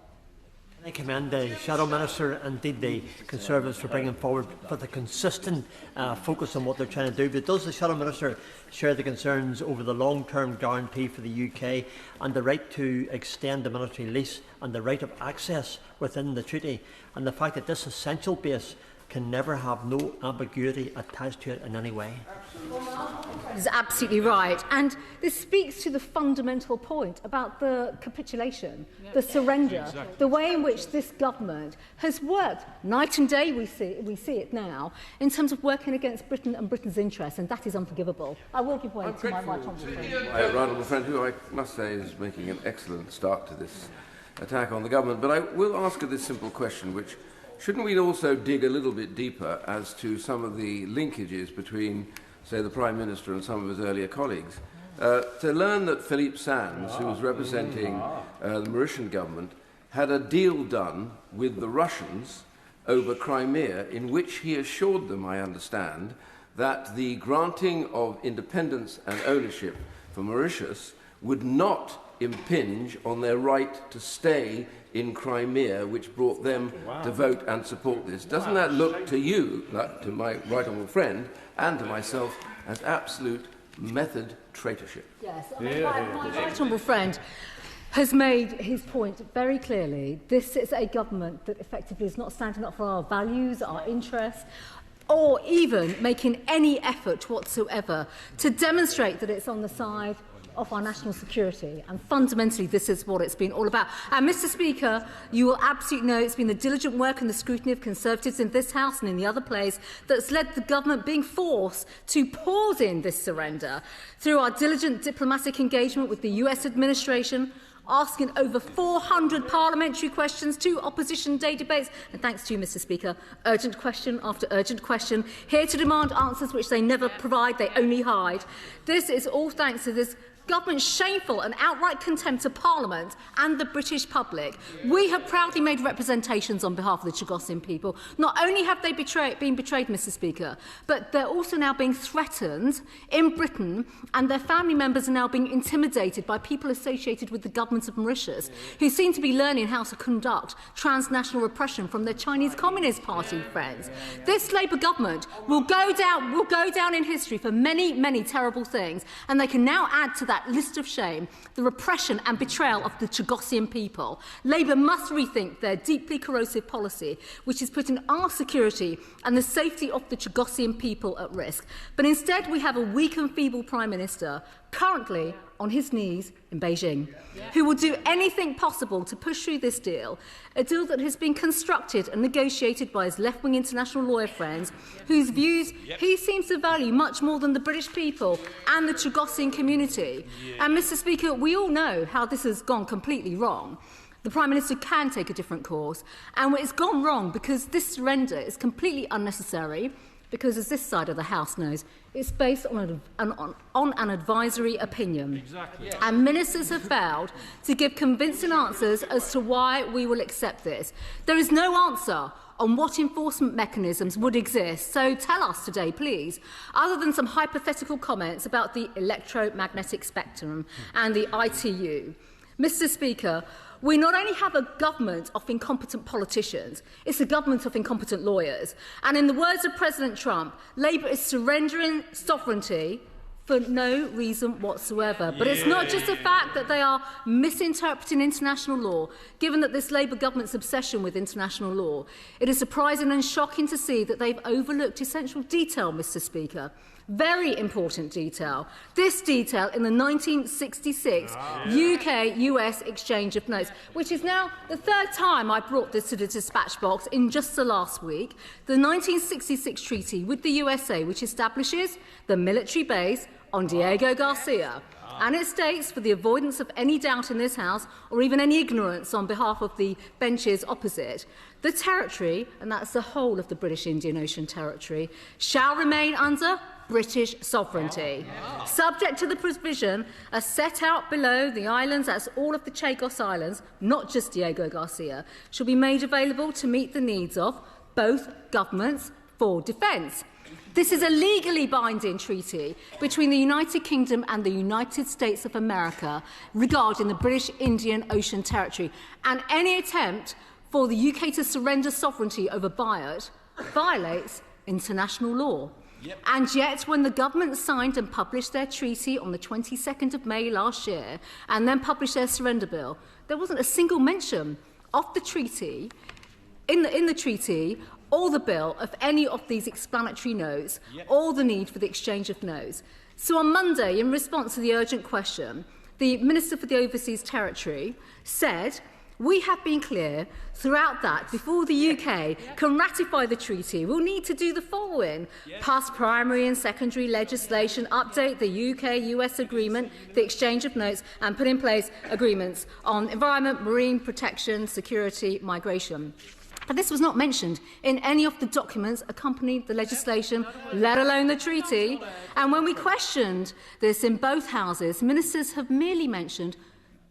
I commend the Shadow Minister and indeed the Conservatives for bringing forward with a consistent focus on what they're trying to do. But does the Shadow Minister share the concerns over the long-term guarantee for the UK and the right to extend the military lease and the right of access within the treaty, and the fact that this essential base can never have no ambiguity attached to it in any way? Is absolutely right, and this speaks to the fundamental point about the capitulation, the surrender, the way in which this government has worked night and day. We see it now in terms of working against Britain and Britain's interests, and that is unforgivable. I will give way to my right honourable friend. My right honourable friend, who I must say is making an excellent start to this attack on the government, but I will ask her this simple question, which shouldn't we also dig a little bit deeper as to some of the linkages between, say, the Prime Minister and some of his earlier colleagues, to learn that Philippe Sands, who was representing the Mauritian government, had a deal done with the Russians over Crimea, in which he assured them, I understand, that the granting of independence and ownership for Mauritius would not impinge on their right to stay in Crimea, which brought them to vote and support this. Doesn't that look to you, to my right honourable friend, and to myself, as absolute method traitorship? Yes, my right honourable friend has made his point very clearly. This is a government that effectively is not standing up for our values, our interests, or even making any effort whatsoever to demonstrate that it's on the side of our national security. And fundamentally, this is what it's been all about. And, Mr. Speaker, you will absolutely know it's been the diligent work and the scrutiny of Conservatives in this House and in the other place that's led the government being forced to pause in this surrender through our diligent diplomatic engagement with the US administration, asking over 400 parliamentary questions, 2 opposition day debates, and thanks to you, Mr. Speaker, urgent question after urgent question, here to demand answers which they never provide, they only hide. This is all thanks to this government's shameful and outright contempt of Parliament and the British public. We have proudly made representations on behalf of the Chagosian people. Not only have they been betrayed, Mr. Speaker, but they're also now being threatened in Britain, and their family members are now being intimidated by people associated with the government of Mauritius, who seem to be learning how to conduct transnational repression from their Chinese Communist Party friends. This Labour government will go down in history for many, many terrible things, and they can now add to that list of shame the repression and betrayal of the Chagosian people. Labour must rethink their deeply corrosive policy, which is putting our security and the safety of the Chagosian people at risk. But instead, we have a weak and feeble Prime Minister currently on his knees in Beijing, who will do anything possible to push through this deal, a deal that has been constructed and negotiated by his left-wing international lawyer friends, whose views he seems to value much more than the British people and the Chagosian community. And, Mr. Speaker, we all know how this has gone completely wrong. The Prime Minister can take a different course, and it's gone wrong because this surrender is completely unnecessary, because, as this side of the House knows, it's based on an advisory opinion. Exactly. And ministers have failed to give convincing answers as to why we will accept this. There is no answer on what enforcement mechanisms would exist, so tell us today, please, other than some hypothetical comments about the electromagnetic spectrum and the ITU. Mr. Speaker, we not only have a government of incompetent politicians, it's a government of incompetent lawyers. And in the words of President Trump, Labour is surrendering sovereignty for no reason whatsoever. But it's not just the fact that they are misinterpreting international law, given that this Labour government's obsession with international law. It is surprising and shocking to see that they've overlooked essential detail, Mr. Speaker. Very important detail. This detail in the 1966 UK-US exchange of notes, which is now the 3rd time I brought this to the dispatch box in just the last week. The 1966 treaty with the USA, which establishes the military base on Diego Garcia. And it states, for the avoidance of any doubt in this House, or even any ignorance on behalf of the benches opposite, the territory, and that's the whole of the British Indian Ocean Territory, shall remain under British sovereignty, subject to the provision as set out below. The islands, that's all of the Chagos Islands, not just Diego Garcia, shall be made available to meet the needs of both governments for defence. This is a legally binding treaty between the United Kingdom and the United States of America regarding the British Indian Ocean Territory, and any attempt for the UK to surrender sovereignty over Biot violates international law. And yet, when the government signed and published their treaty on the 22nd of May last year, and then published their surrender bill, there wasn't a single mention of the treaty, in the treaty, or the bill, of any of these explanatory notes, or the need for the exchange of notes. So on Monday, in response to the urgent question, the Minister for the Overseas Territory said, "We have been clear throughout that before the UK can ratify the treaty, we'll need to do the following: pass primary and secondary legislation, update the UK-US agreement, the exchange of notes, and put in place agreements on environment, marine protection, security, migration." But this was not mentioned in any of the documents accompanying the legislation, let alone the treaty. And when we questioned this in both houses, ministers have merely mentioned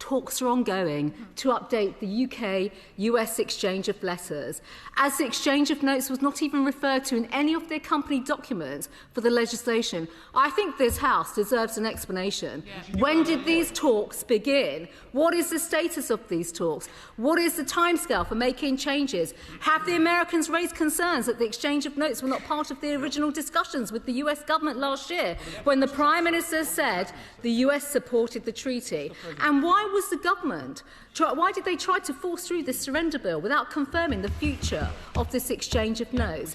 talks are ongoing to update the UK-US exchange of letters, as the exchange of notes was not even referred to in any of the accompanying documents for the legislation. I think this House deserves an explanation. When did these talks begin? What is the status of these talks? What is the timescale for making changes? Have the Americans raised concerns that the exchange of notes were not part of the original discussions with the US government last year, when the Prime Minister said the US supported the treaty? And why was the government, why did they try to force through this surrender bill without confirming the future of this exchange of notes?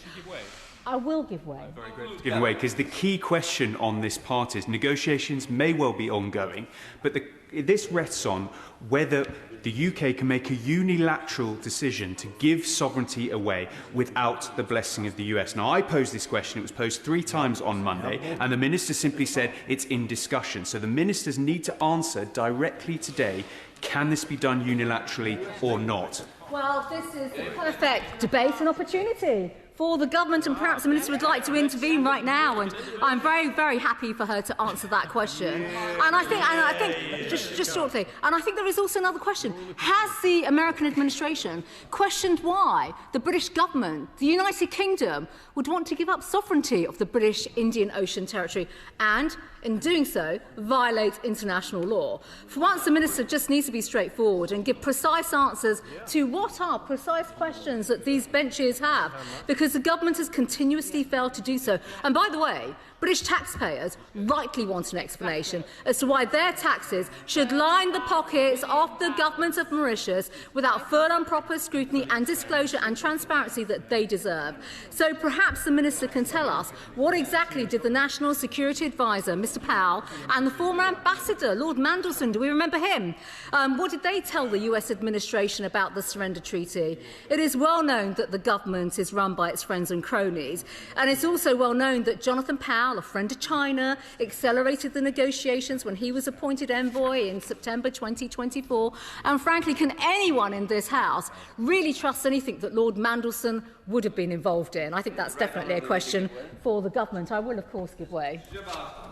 I will give way. Very good to give way, because the key question on this part is negotiations may well be ongoing, but this rests on whether the UK can make a unilateral decision to give sovereignty away without the blessing of the US. Now, I posed this question. It was posed 3 times on Monday, and the Minister simply said it's in discussion. So the Ministers need to answer directly today, can this be done unilaterally or not? Well, this is the perfect debate and opportunity for the government, and perhaps the Minister would like to intervene right now, and I'm very, very happy for her to answer that question. And I think just shortly, and I think there is also another question. Has the American administration questioned why the British government, the United Kingdom, would want to give up sovereignty of the British Indian Ocean Territory and, in doing so, violate international law? For once, the Minister just needs to be straightforward and give precise answers to what are precise questions that these benches have, because the government has continuously failed to do so. And by the way, British taxpayers rightly want an explanation as to why their taxes should line the pockets of the government of Mauritius without full and proper scrutiny and disclosure and transparency that they deserve. So perhaps the Minister can tell us what exactly did the National Security Advisor, Mr Powell, and the former Ambassador, Lord Mandelson, do we remember him? What did they tell the US administration about the surrender treaty? It is well known that the government is run by its friends and cronies, and it's also well known that Jonathan Powell, a friend of China, accelerated the negotiations when he was appointed envoy in September 2024. And frankly, can anyone in this House really trust anything that Lord Mandelson would have been involved in? I think that's definitely a question for the government. I will, of course, give way.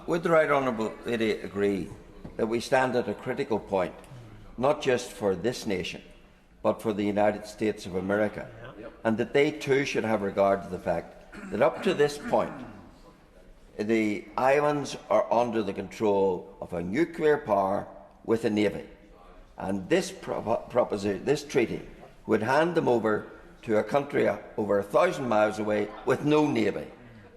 Would the Right Honourable Lady agree that we stand at a critical point, not just for this nation, but for the United States of America, and that they too should have regard to the fact that up to this point, the islands are under the control of a nuclear power with a navy, and this proposition, this treaty, would hand them over to a country over 1,000 miles away with no navy.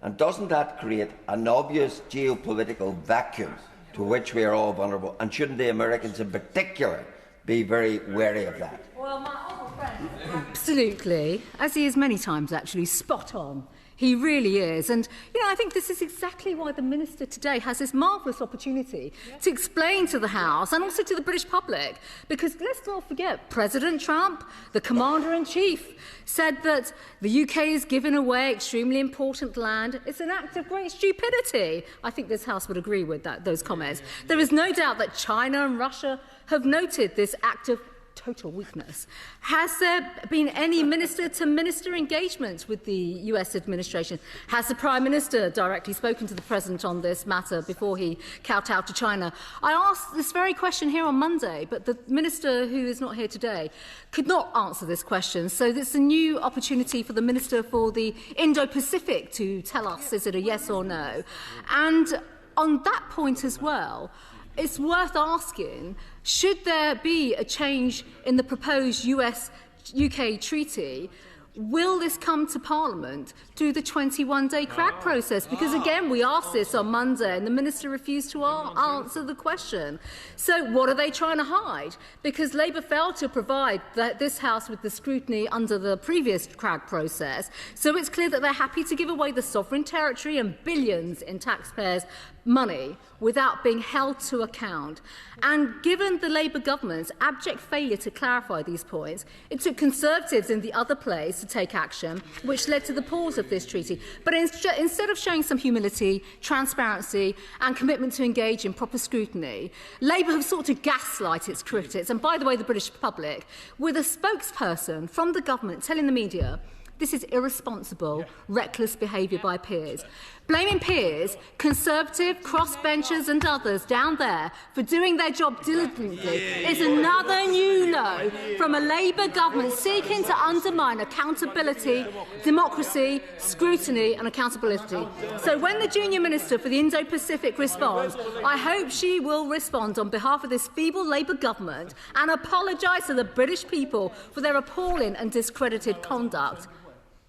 And doesn't that create an obvious geopolitical vacuum to which we are all vulnerable? And shouldn't the Americans in particular be very wary of that? Well, my honourable friend, absolutely, as he is many times actually, spot on. He really is. And, you know, I think this is exactly why the Minister today has this marvellous opportunity to explain to the House and also to the British public. Because let's not forget, President Trump, the Commander-in-Chief, said that the UK is giving away extremely important land. It's an act of great stupidity. I think this House would agree with those comments. There is no doubt that China and Russia have noted this act of total weakness. Has there been any minister-to-minister engagement with the US administration? Has the Prime Minister directly spoken to the President on this matter before he kowtowed to China? I asked this very question here on Monday, but the Minister, who is not here today, could not answer this question. So this is a new opportunity for the Minister for the Indo-Pacific to tell us, is it a yes or no? And on that point as well, it's worth asking, should there be a change in the proposed US-UK treaty, will this come to Parliament through the 21-day CRAG process? Because, again, we asked this on Monday and the Minister refused to answer the question. So what are they trying to hide? Because Labour failed to provide this House with the scrutiny under the previous CRAG process. So it's clear that they're happy to give away the sovereign territory and billions in taxpayers' money without being held to account. And given the Labour government's abject failure to clarify these points, it took Conservatives in the other place to take action, which led to the pause of this treaty. But instead of showing some humility, transparency and commitment to engage in proper scrutiny, Labour have sought to gaslight its critics, and by the way, the British public, with a spokesperson from the government telling the media This is irresponsible, reckless behaviour by peers. Blaming peers, Conservative, crossbenchers and others down there for doing their job diligently is another new low from a Labour government seeking to undermine accountability, democracy, scrutiny and accountability. So when the junior minister for the Indo-Pacific responds, I hope she will respond on behalf of this feeble Labour government and apologise to the British people for their appalling and discredited conduct.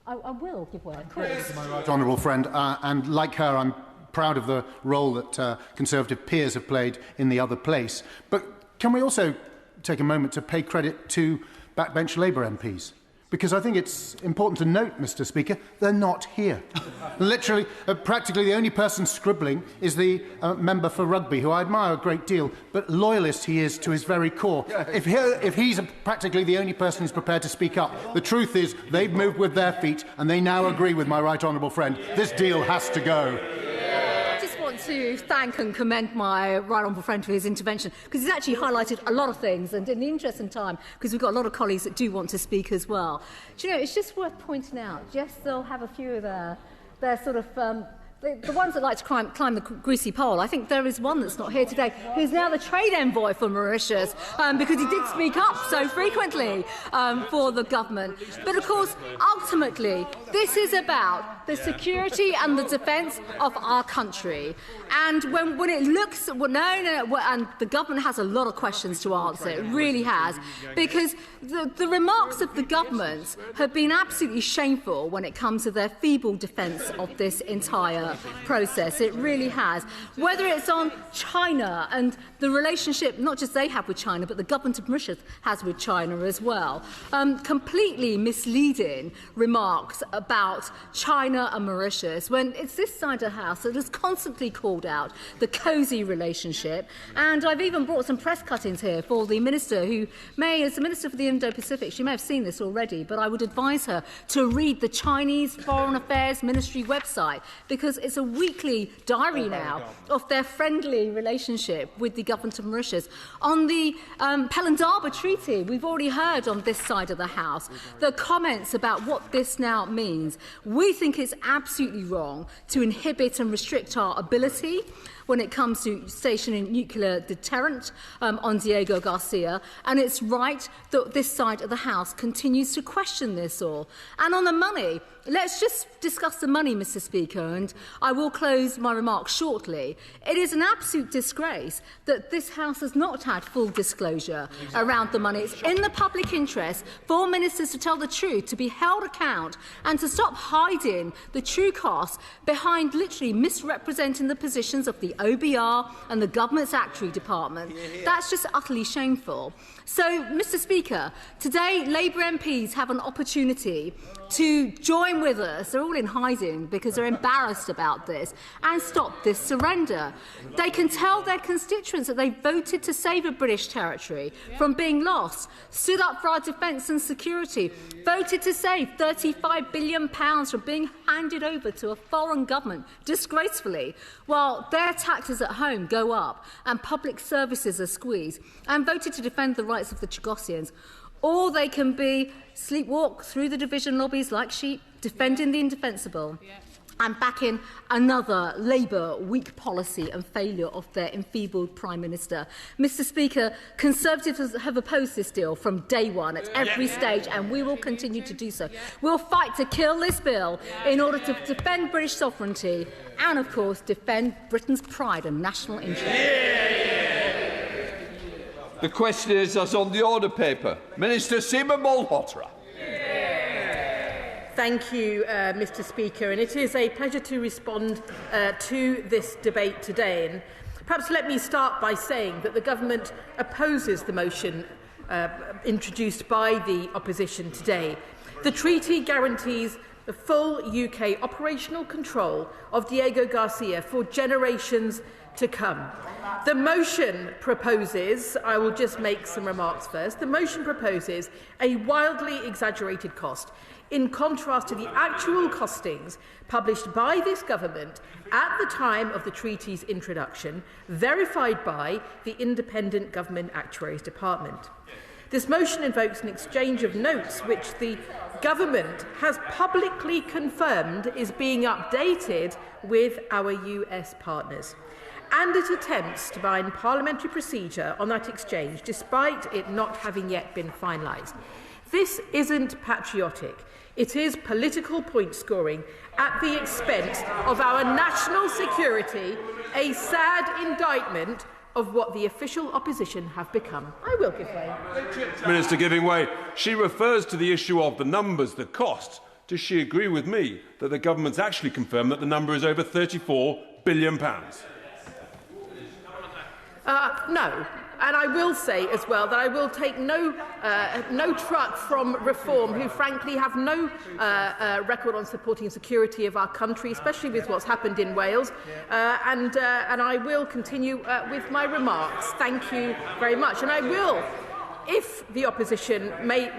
I will give way. Right, honourable friend, and like her, I'm proud of the role that Conservative peers have played in the other place. But can we also take a moment to pay credit to backbench Labour MPs? Because I think it's important to note, Mr. Speaker, they're not here. Literally, practically the only person scribbling is the member for Rugby, who I admire a great deal, but loyalist he is to his very core. If he's practically the only person who's prepared to speak up, the truth is they've moved with their feet and they now agree with my right honourable friend. This deal has to go. To thank and commend my right honourable friend for his intervention, because he's actually highlighted a lot of things, and in the interest of time, because we've got a lot of colleagues that do want to speak as well. Do you know, it's just worth pointing out, yes, they'll have a few of their sort of the ones that like to climb the greasy pole. I think there is one that's not here today, who's now the trade envoy for Mauritius, because he did speak up so frequently for the government. But of course, ultimately, this is about the security and the defence of our country. And when it looks, and the government has a lot of questions to answer, it really has, because the remarks of the government have been absolutely shameful when it comes to their feeble defence of this entire process. It really has. Whether it's on China and the relationship not just they have with China, but the government of Mauritius has with China as well. Completely misleading remarks about China and Mauritius, when it's this side of the House that has constantly called out the cosy relationship. And I've even brought some press cuttings here for the Minister, who may, as the Minister for the Indo-Pacific, she may have seen this already, but I would advise her to read the Chinese Foreign Affairs Ministry website, because it's a weekly diary now of their friendly relationship with the government of Mauritius. On the Palindaba Treaty, we've already heard on this side of the House the comments about what this now means. We think it's absolutely wrong to inhibit and restrict our ability when it comes to stationing nuclear deterrent on Diego Garcia, and it's right that this side of the House continues to question this all. And on the money, let's just discuss the money, Mr. Speaker, and I will close my remarks shortly. It is an absolute disgrace that this House has not had full disclosure around the money. It's in the public interest for ministers to tell the truth, to be held account, and to stop hiding the true costs behind literally misrepresenting the positions of the OBR and the government's actuary department. That's just utterly shameful. So, Mr. Speaker, today Labour MPs have an opportunity to join with us. They're all in hiding because they're embarrassed about this, and stop this surrender. They can tell their constituents that they voted to save a British territory from being lost, stood up for our defence and security, voted to save £35 billion from being handed over to a foreign government disgracefully, while their taxes at home go up and public services are squeezed, and voted to defend the rights of the Chagosians. Or they can be sleepwalk through the division lobbies like sheep, defending the indefensible, and backing another Labour weak policy and failure of their enfeebled Prime Minister. Mr. Speaker, Conservatives have opposed this deal from day one at every stage, and we will continue to do so. We'll fight to kill this bill in order to defend British sovereignty and, of course, defend Britain's pride and national interest. The question is, as on the order paper, Minister Seaman Malhotra. Thank you, Mr. Speaker, and it is a pleasure to respond to this debate today. And perhaps let me start by saying that the government opposes the motion introduced by the opposition today. The treaty guarantees the full UK operational control of Diego Garcia for generations to come. The motion proposes, I will just make some remarks first, the motion proposes a wildly exaggerated cost in contrast to the actual costings published by this government at the time of the treaty's introduction, verified by the Independent Government Actuaries Department. This motion invokes an exchange of notes which the government has publicly confirmed is being updated with our US partners, and it attempts to bind parliamentary procedure on that exchange despite it not having yet been finalised. This isn't patriotic. It is political point scoring at the expense of our national security, a sad indictment of what the official opposition have become. I will give way. Minister giving way. She refers to the issue of the numbers, the cost. Does she agree with me that the government's actually confirmed that the number is over £34 billion? No. And I will say as well that I will take no truck from Reform, who frankly have no record on supporting security of our country, especially with what's happened in Wales. And I will continue with my remarks. Thank you very much. And I will, if the opposition may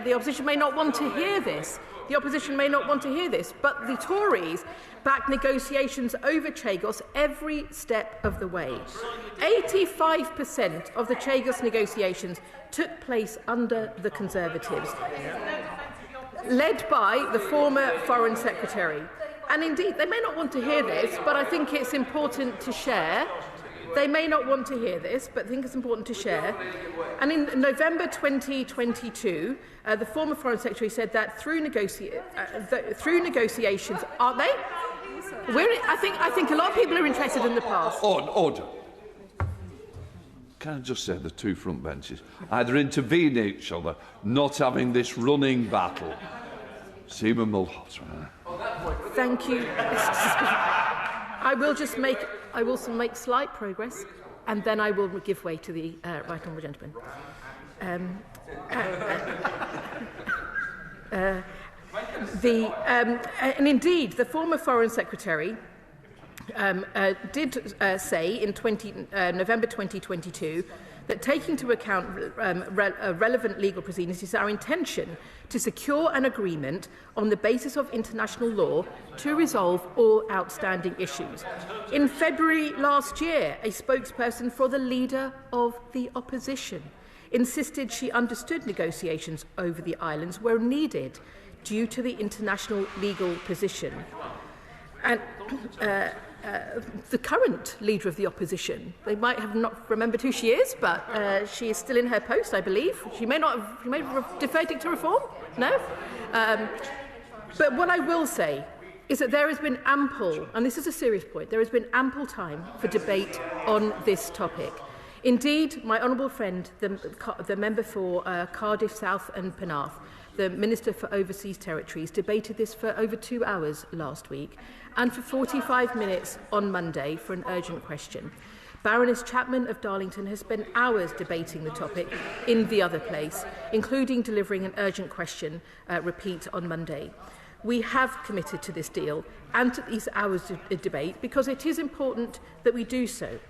not want to hear this. The opposition may not want to hear this, but the Tories backed negotiations over Chagos every step of the way. 85% of the Chagos negotiations took place under the Conservatives, led by the former Foreign Secretary. And indeed, they may not want to hear this, but I think it's important to share. They may not want to hear this, but I think it's important to share. And in November 2022, the former Foreign Secretary said that through negotiations, aren't they? I think a lot of people are interested in the past. Order. Can I just say the two front benches either intervene each other, not having this running battle? Seaman Mulhot. Thank you, Mr. Speaker. I will make slight progress, and then I will give way to the right honourable gentleman. And indeed, the former Foreign Secretary did say in November 2022 that taking into account relevant legal proceedings, it is our intention to secure an agreement on the basis of international law to resolve all outstanding issues. In February last year, a spokesperson for the Leader of the Opposition insisted she understood negotiations over the islands were needed due to the international legal position. And the current Leader of the Opposition, they might have not remembered who she is, but she is still in her post, I believe. She may have deferred it to Reform. No? But what I will say is that there has been ample, and this is a serious point, there has been ample time for debate on this topic. Indeed, my honourable friend, the member for Cardiff South and Penarth, the Minister for Overseas Territories, debated this for over 2 hours last week and for 45 minutes on Monday for an urgent question. Baroness Chapman of Darlington has spent hours debating the topic in the other place, including delivering an urgent question repeat on Monday. We have committed to this deal and to these hours of debate because it is important that we do so.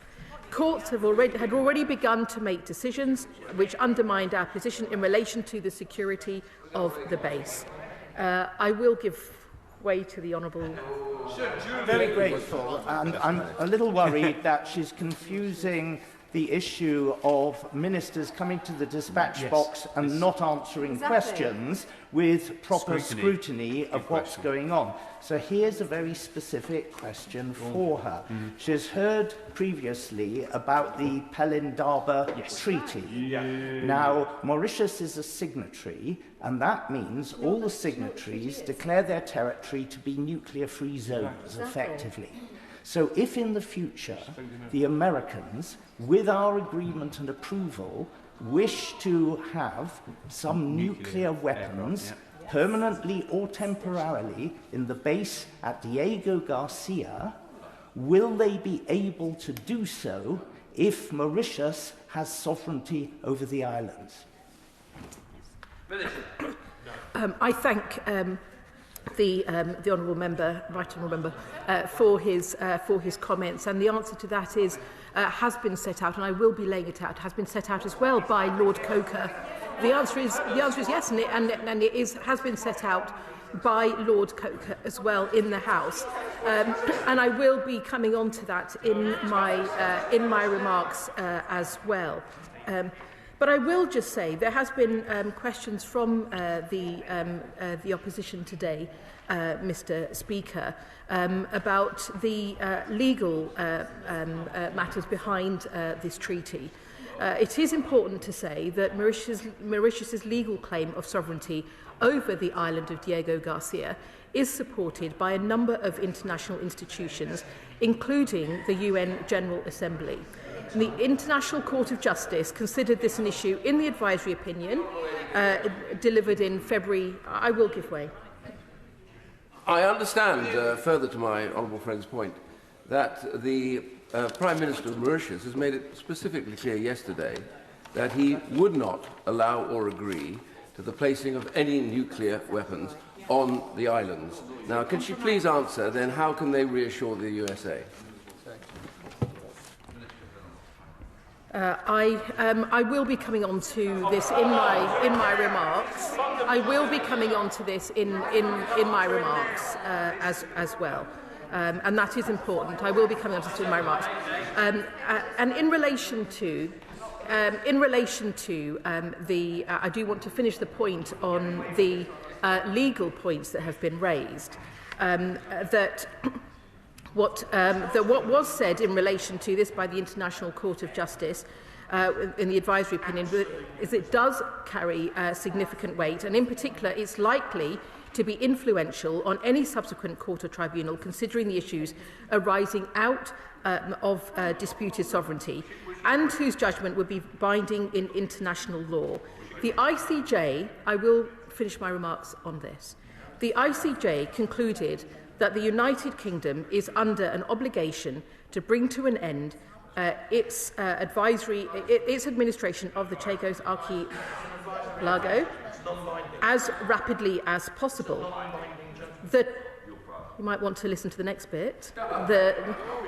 Courts had already begun to make decisions which undermined our position in relation to the security of the base. I will give way to the Honourable. Very grateful, and I'm a little worried that she's confusing the issue of ministers coming to the dispatch box and not answering questions with proper scrutiny of what's going on. So here's a very specific question for her. She has heard previously about the Pelindaba Treaty. Now, Mauritius is a signatory, and that means all the signatories declare their territory to be nuclear-free zones, effectively. So if in the future the Americans, with our agreement and approval, wish to have some nuclear weapons permanently or temporarily in the base at Diego Garcia, will they be able to do so if Mauritius has sovereignty over the islands? I thank the honourable member, right honourable member, for his comments, and the answer to that is has been set out, and I will be laying it out. Has been set out as well by Lord Coker. The answer is yes, and it has been set out by Lord Coker as well in the House, and I will be coming on to that in my remarks as well. But I will just say there has been questions from the opposition today, Mr. Speaker, about the legal matters behind this treaty. It is important to say that Mauritius's legal claim of sovereignty over the island of Diego Garcia is supported by a number of international institutions, including the UN General Assembly. And the International Court of Justice considered this an issue in the advisory opinion delivered in February. I will give way. I understand, further to my honourable friend's point, that the Prime Minister of Mauritius has made it specifically clear yesterday that he would not allow or agree to the placing of any nuclear weapons on the islands. Now, can she please answer, then, how can they reassure the USA? I will be coming on to this in my remarks. I will be coming on to this in my remarks as well. And that is important. I will be coming on to this in my remarks. And in relation to I do want to finish the point on the legal points that have been raised. What was said in relation to this by the International Court of Justice in the advisory opinion is it does carry significant weight, and in particular it's likely to be influential on any subsequent court or tribunal considering the issues arising out of disputed sovereignty and whose judgment would be binding in international law. The ICJ, I will finish my remarks on this, the ICJ concluded that the United Kingdom is under an obligation to bring to an end its administration of the Chagos Archipelago as rapidly as possible. You might want to listen to the next bit. The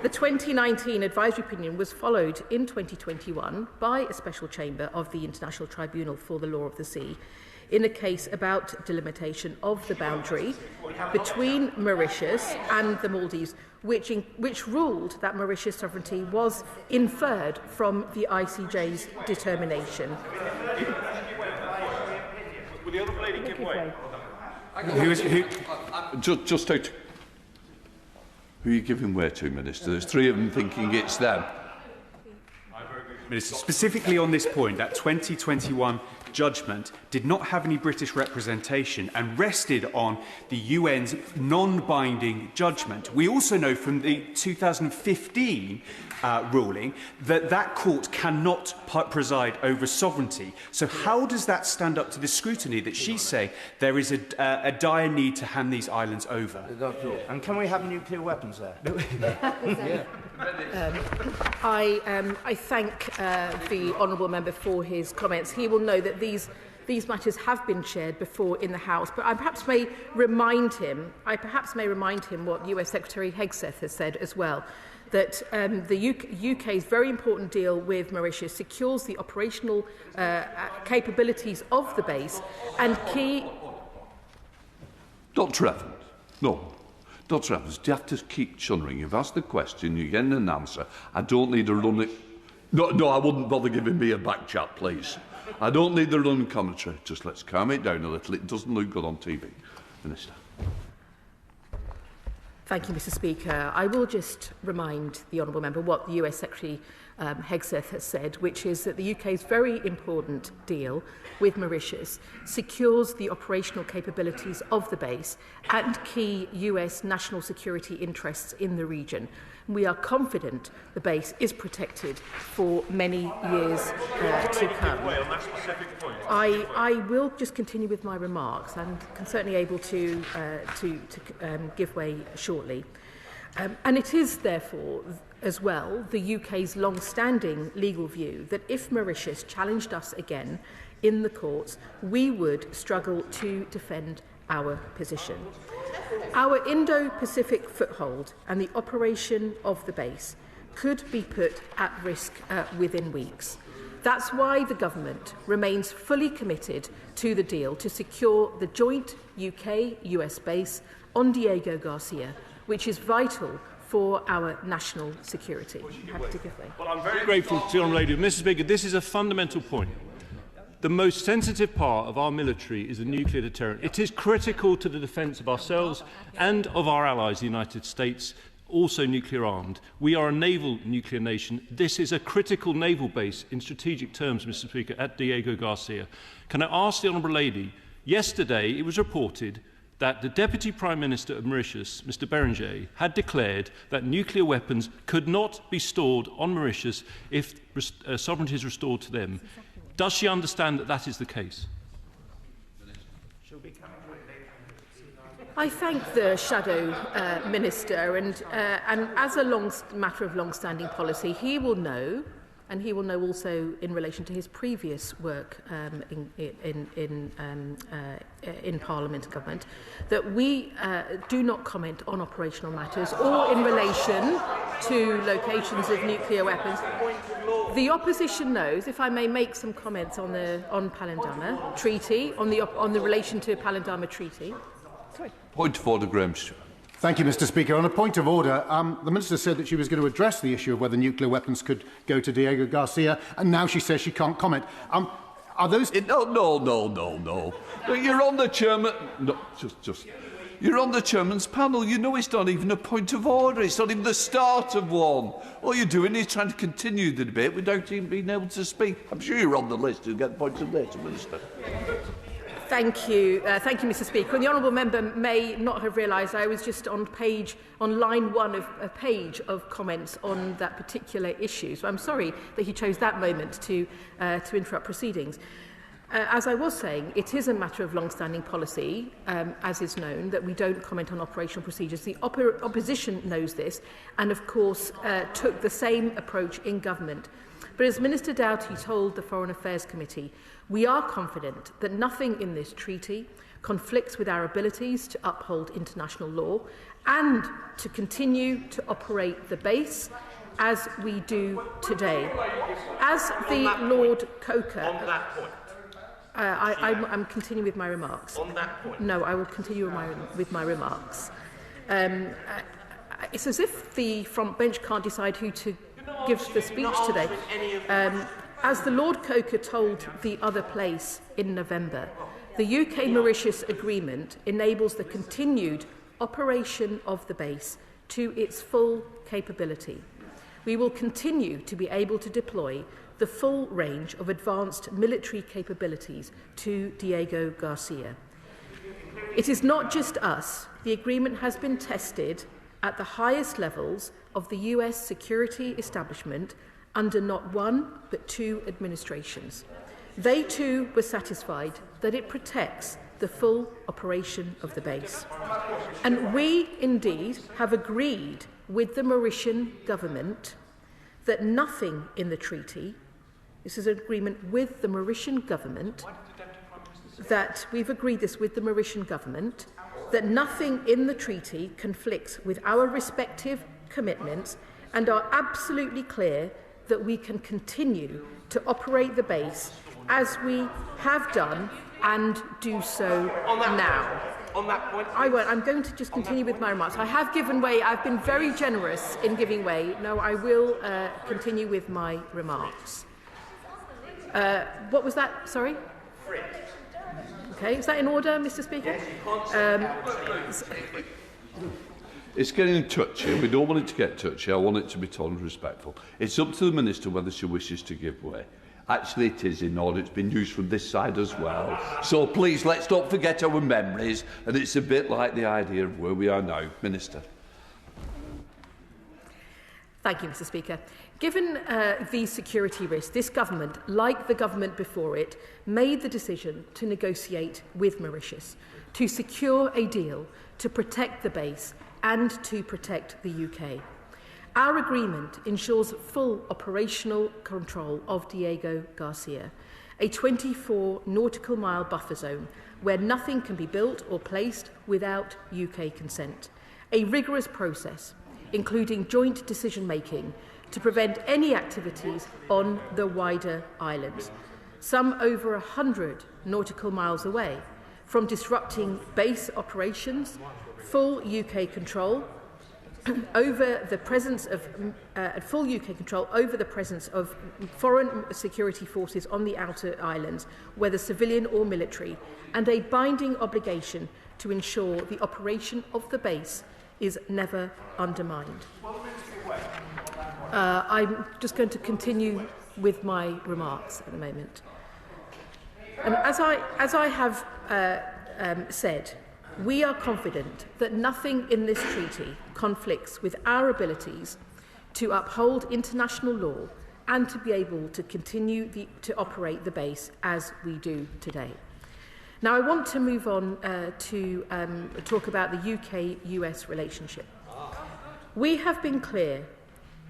2019 advisory opinion was followed in 2021 by a special chamber of the International Tribunal for the Law of the Sea in a case about delimitation of the boundary between Mauritius and the Maldives, which ruled that Mauritius sovereignty was inferred from the ICJ's determination. Will the other lady give way? Just out. Who are you giving way to, Minister? There's three of them thinking it's them. Minister, specifically on this point, that 2021 judgment did not have any British representation and rested on the UN's non-binding judgment. We also know from the 2015 ruling that that court cannot preside over sovereignty. So how does that stand up to the scrutiny that she's saying there is a dire need to hand these islands over? And can we have nuclear weapons there? I thank the honourable member for his comments. He will know that these matters have been shared before in the House, but I perhaps may remind him what US Secretary Hegseth has said as well, that the UK's very important deal with Mauritius secures the operational capabilities of the base and key... Dr. Evans, no. Dr. Evans, do you have to keep chunnering? You've asked the question, you get an answer. I don't need to run it. No, I wouldn't bother giving me a back chat, please. I don't need the running commentary. Just let's calm it down a little. It doesn't look good on TV. Minister. Thank you, Mr. Speaker. I will just remind the honourable member what the US Secretary Hegseth has said, which is that the UK's very important deal with Mauritius secures the operational capabilities of the base and key US national security interests in the region. We are confident the base is protected for many years to come. I will just continue with my remarks. I'm certainly able to give way shortly. And it is, therefore, as well, the UK's long-standing legal view that if Mauritius challenged us again in the courts, we would struggle to defend our position. Our Indo-Pacific foothold and the operation of the base could be put at risk within weeks. That's why the government remains fully committed to the deal to secure the joint UK-US base on Diego Garcia, which is vital for our national security. Happy to give way. Well, I'm very grateful to the Honourable Lady. Mr. Speaker, this is a fundamental point. The most sensitive part of our military is the nuclear deterrent. It is critical to the defence of ourselves and of our allies, the United States, also nuclear armed. We are a naval nuclear nation. This is a critical naval base in strategic terms, Mr. Speaker, at Diego Garcia. Can I ask the Honourable Lady, yesterday it was reported that the Deputy Prime Minister of Mauritius, Mr. Berenger, had declared that nuclear weapons could not be stored on Mauritius if sovereignty is restored to them. Does she understand that that is the case? I thank the Shadow Minister, and as a matter of long-standing policy, he will know, and he will know also in relation to his previous work in Parliament and government, that we do not comment on operational matters or in relation to locations of nuclear weapons. The opposition knows, if I may make some comments on Palindama Treaty, on the relation to Palindama Treaty. Sorry. Point of order, Graham Stewart. Thank you, Mr. Speaker. On a point of order, the Minister said that she was going to address the issue of whether nuclear weapons could go to Diego Garcia, and now she says she can't comment. Are those... No. You're on the chairman... No, just... You're on the chairman's panel. You know it's not even a point of order. It's not even the start of one. All you're doing is trying to continue the debate without even being able to speak. I'm sure you're on the list to get points of later, Minister. Thank you, Mr. Speaker. And the honourable member may not have realised I was just on line 1 of a page of comments on that particular issue. So I'm sorry that he chose that moment to interrupt proceedings. As I was saying, it is a matter of long-standing policy, as is known, that we don't comment on operational procedures. The opposition knows this and, of course, took the same approach in government. But as Minister Doughty told the Foreign Affairs Committee, we are confident that nothing in this treaty conflicts with our abilities to uphold international law and to continue to operate the base as we do today. As the Lord Coker... On that point. I'm continuing with my remarks. On that point. No, I will continue with my remarks. It's as if the front bench can't decide who to give the speech today. As the Lord Coker told the other place in November, the UK-Mauritius agreement enables the continued operation of the base to its full capability. We will continue to be able to deploy the full range of advanced military capabilities to Diego Garcia. It is not just us. The agreement has been tested at the highest levels of the US security establishment under not one but two administrations. They too were satisfied that it protects the full operation of the base. And we indeed have agreed with the Mauritian government that nothing in the treaty, this is an agreement with the Mauritian government, that we've agreed this with the Mauritian government, that nothing in the treaty conflicts with our respective commitments and are absolutely clear that we can continue to operate the base as we have done and do so now. On that point, I won't. I'm going to just continue with my remarks. I have given way. I've been very generous in giving way. No, I will continue with my remarks. What was that? Sorry? Okay, is that in order, Mr. Speaker? It's getting touchy. We don't want it to get touchy. I want it to be tolerant and respectful. It's up to the Minister whether she wishes to give way. Actually, it is in order. It's been used from this side as well. So please, let's not forget our memories. And it's a bit like the idea of where we are now. Minister. Thank you, Mr. Speaker. Given these security risks, this government, like the government before it, made the decision to negotiate with Mauritius to secure a deal to protect the base and to protect the UK. Our agreement ensures full operational control of Diego Garcia, a 24 nautical mile buffer zone where nothing can be built or placed without UK consent. A rigorous process, including joint decision-making, to prevent any activities on the wider islands, some over 100 nautical miles away, from disrupting base operations, full UK control, over the presence of full UK control over the presence of foreign security forces on the outer islands, whether civilian or military, and a binding obligation to ensure the operation of the base is never undermined. I'm just going to continue with my remarks at the moment. And as I have said, we are confident that nothing in this treaty conflicts with our abilities to uphold international law and to be able to continue to operate the base as we do today. Now, I want to move on to talk about the UK-US relationship. We have been clear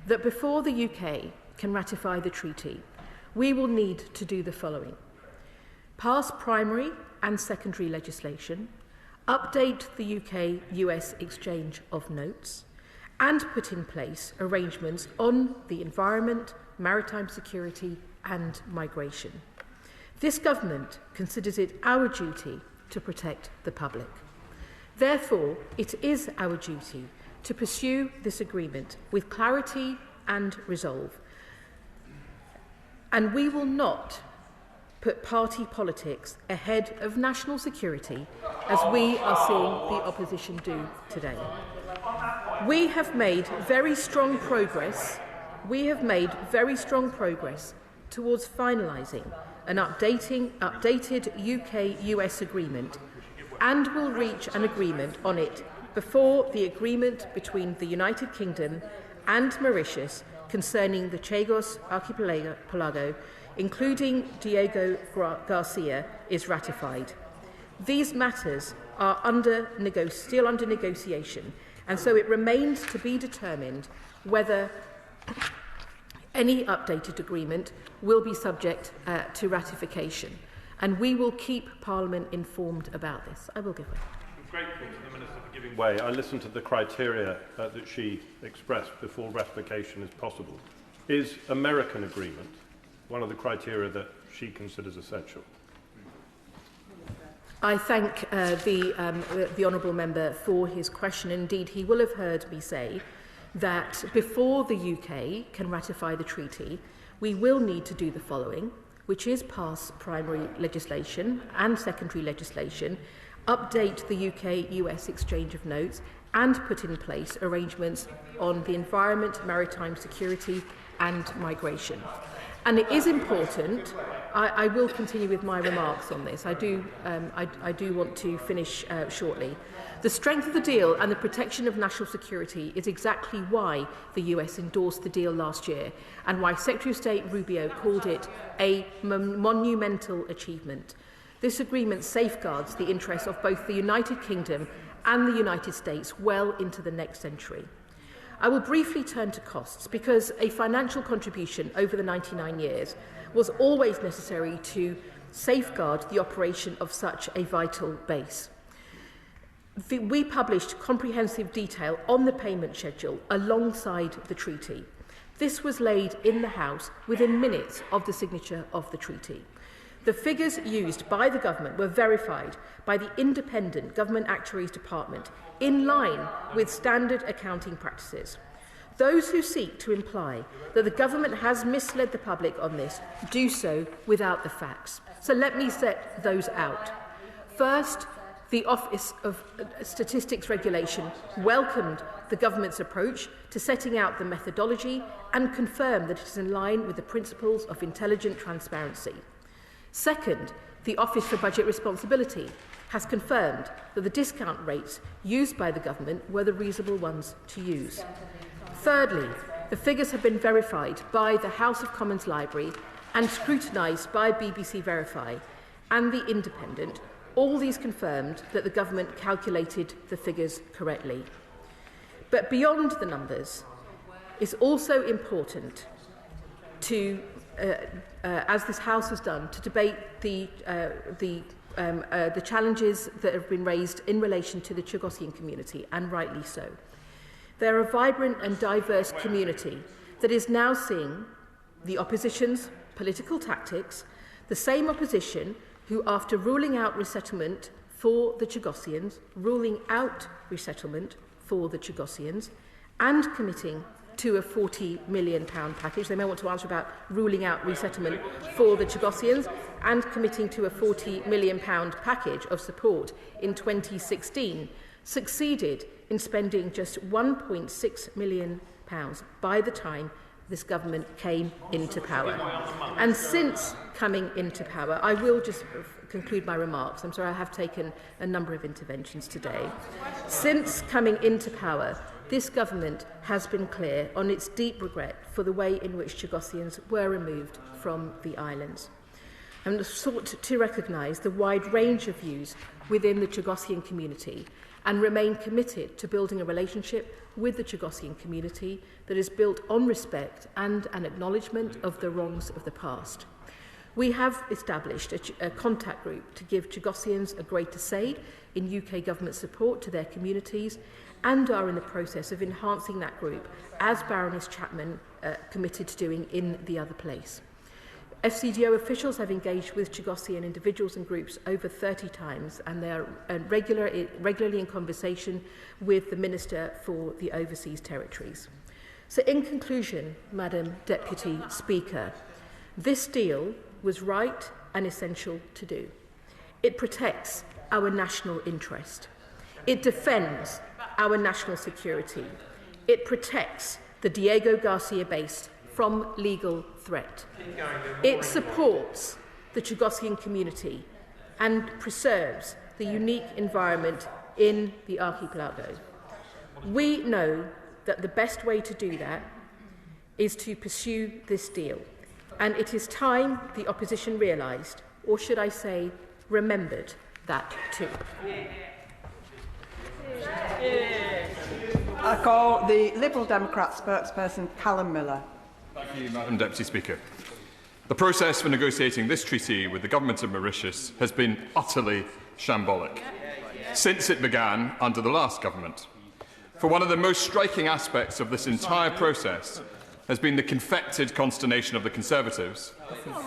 that before the UK can ratify the treaty, we will need to do the following: pass primary and secondary legislation, update the UK-US exchange of notes, and put in place arrangements on the environment, maritime security and migration. This government considers it our duty to protect the public. Therefore, it is our duty to pursue this agreement with clarity and resolve. And we will not put party politics ahead of national security, as we are seeing the opposition do today. We have made very strong progress. Towards finalising an updated UK-US agreement, and will reach an agreement on it before the agreement between the United Kingdom and Mauritius concerning the Chagos Archipelago, including Diego Garcia, is ratified. These matters are still under negotiation, and so it remains to be determined whether any updated agreement will be subject to ratification. And we will keep Parliament informed about this. I will give way. I'm grateful to the Minister for giving way. I listened to the criteria that she expressed before ratification is possible. Is American agreement one of the criteria that she considers essential? I thank the honourable member for his question. Indeed, he will have heard me say that before the UK can ratify the treaty, we will need to do the following, which is pass primary legislation and secondary legislation, update the UK-US exchange of notes, and put in place arrangements on the environment, maritime security and migration. And it is important, I will continue with my remarks on this, I do want to finish shortly. The strength of the deal and the protection of national security is exactly why the US endorsed the deal last year, and why Secretary of State Rubio called it a monumental achievement. This agreement safeguards the interests of both the United Kingdom and the United States well into the next century. I will briefly turn to costs, because a financial contribution over the 99 years was always necessary to safeguard the operation of such a vital base. We published comprehensive detail on the payment schedule alongside the treaty. This was laid in the House within minutes of the signature of the treaty. The figures used by the government were verified by the independent Government Actuaries Department in line with standard accounting practices. Those who seek to imply that the government has misled the public on this do so without the facts. So let me set those out. First, the Office of Statistics Regulation welcomed the government's approach to setting out the methodology and confirmed that it is in line with the principles of intelligent transparency. Second, the Office for Budget Responsibility has confirmed that the discount rates used by the government were the reasonable ones to use. Thirdly, the figures have been verified by the House of Commons Library and scrutinised by BBC Verify and The Independent. All these confirmed that the government calculated the figures correctly. But beyond the numbers, it's also important to, as this House has done, to debate the challenges that have been raised in relation to the Chagosian community, and rightly so. They're a vibrant and diverse community that is now seeing the opposition's political tactics, the same opposition who, after ruling out resettlement for the Chagosians, and committing to a £40 million package. They may want to answer about ruling out resettlement for the Chagosians, and committing to a £40 million package of support in 2016, succeeded in spending just £1.6 million by the time this government came into power. And since coming into power, I will just conclude my remarks. I'm sorry, I have taken a number of interventions today. Since coming into power, this government has been clear on its deep regret for the way in which Chagosians were removed from the islands, and sought to recognise the wide range of views within the Chagosian community, and remain committed to building a relationship with the Chagosian community that is built on respect and an acknowledgement of the wrongs of the past. We have established a contact group to give Chagosians a greater say in UK government support to their communities, and are in the process of enhancing that group, as Baroness Chapman committed to doing in the other place. FCDO officials have engaged with Chagosian individuals and groups over 30 times, and they are regularly in conversation with the Minister for the Overseas Territories. So in conclusion, Madam Deputy Speaker, this deal was right and essential to do. It protects our national interest. It defends our national security. It protects the Diego Garcia base from legal threat. It supports the Chagosian community and preserves the unique environment in the archipelago. We know that the best way to do that is to pursue this deal, and it is time the opposition realised, or should I say, remembered that too. I call the Liberal Democrat spokesperson Callum Miller. Thank you, Madam Deputy Speaker. The process for negotiating this treaty with the Government of Mauritius has been utterly shambolic since it began under the last government. For one of the most striking aspects of this entire process has been the confected consternation of the Conservatives,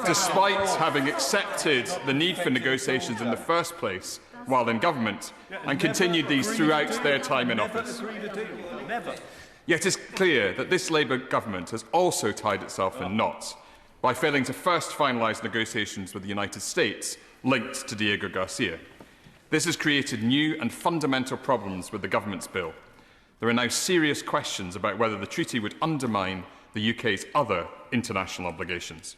despite having accepted the need for negotiations in the first place while in government, and continued these throughout their time in office. Yet it is clear that this Labour government has also tied itself in knots by failing to first finalise negotiations with the United States linked to Diego Garcia. This has created new and fundamental problems with the government's bill. There are now serious questions about whether the treaty would undermine the UK's other international obligations.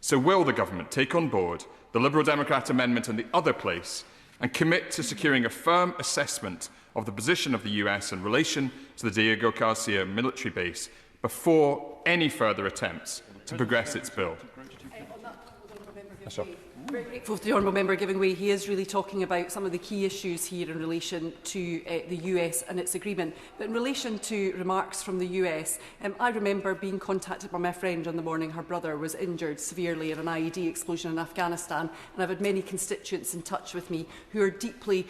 So will the government take on board the Liberal Democrat amendment in the other place and commit to securing a firm assessment of the position of the US in relation to the Diego Garcia military base before any further attempts to progress its bill? Very grateful to the honourable member giving way. He is really talking about some of the key issues here in relation to the US and its agreement. But in relation to remarks from the US, I remember being contacted by my friend on the morning her brother was injured severely in an IED explosion in Afghanistan, and I've had many constituents in touch with me who are deeply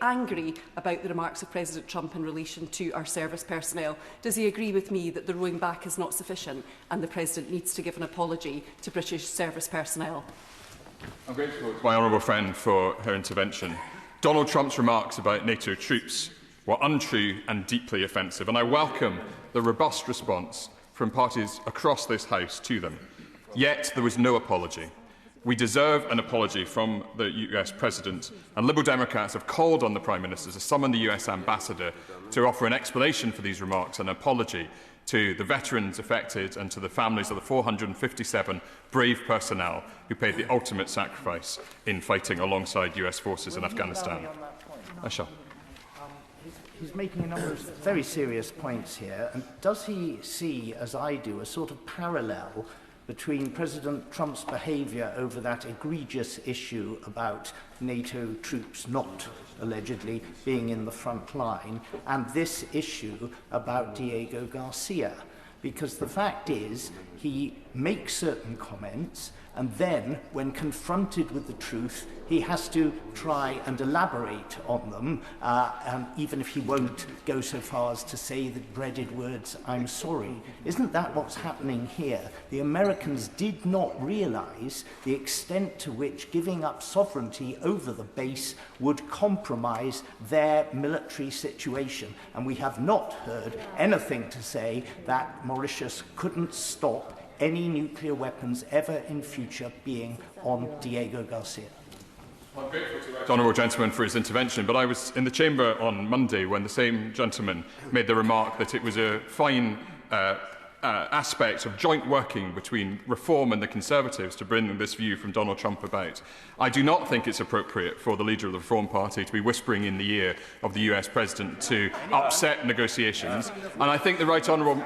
angry about the remarks of President Trump in relation to our service personnel. Does he agree with me that the rowing back is not sufficient and the President needs to give an apology to British service personnel? I'm grateful to my honourable friend for her intervention. Donald Trump's remarks about NATO troops were untrue and deeply offensive, and I welcome the robust response from parties across this House to them. Yet there was no apology. We deserve an apology from the US President, and Liberal Democrats have called on the Prime Minister to summon the US Ambassador to offer an explanation for these remarks and an apology to the veterans affected and to the families of the 457 brave personnel who paid the ultimate sacrifice in fighting alongside US forces in Afghanistan. I shall. He's making a number of very serious points here, and does he see, as I do, a sort of parallel between President Trump's behaviour over that egregious issue about NATO troops not allegedly being in the front line and this issue about Diego Garcia? Because the fact is, he make certain comments, and then, when confronted with the truth, he has to try and elaborate on them, even if he won't go so far as to say the dreaded words, "I'm sorry." Isn't that what's happening here? The Americans did not realise the extent to which giving up sovereignty over the base would compromise their military situation. And we have not heard anything to say that Mauritius couldn't stop any nuclear weapons ever in future being on Diego Garcia. I'm grateful to the honourable gentleman for his intervention, but I was in the chamber on Monday when the same gentleman made the remark that it was a fine aspect of joint working between Reform and the Conservatives to bring this view from Donald Trump about. I do not think it's appropriate for the leader of the Reform Party to be whispering in the ear of the US President to upset negotiations, and I think the right honourable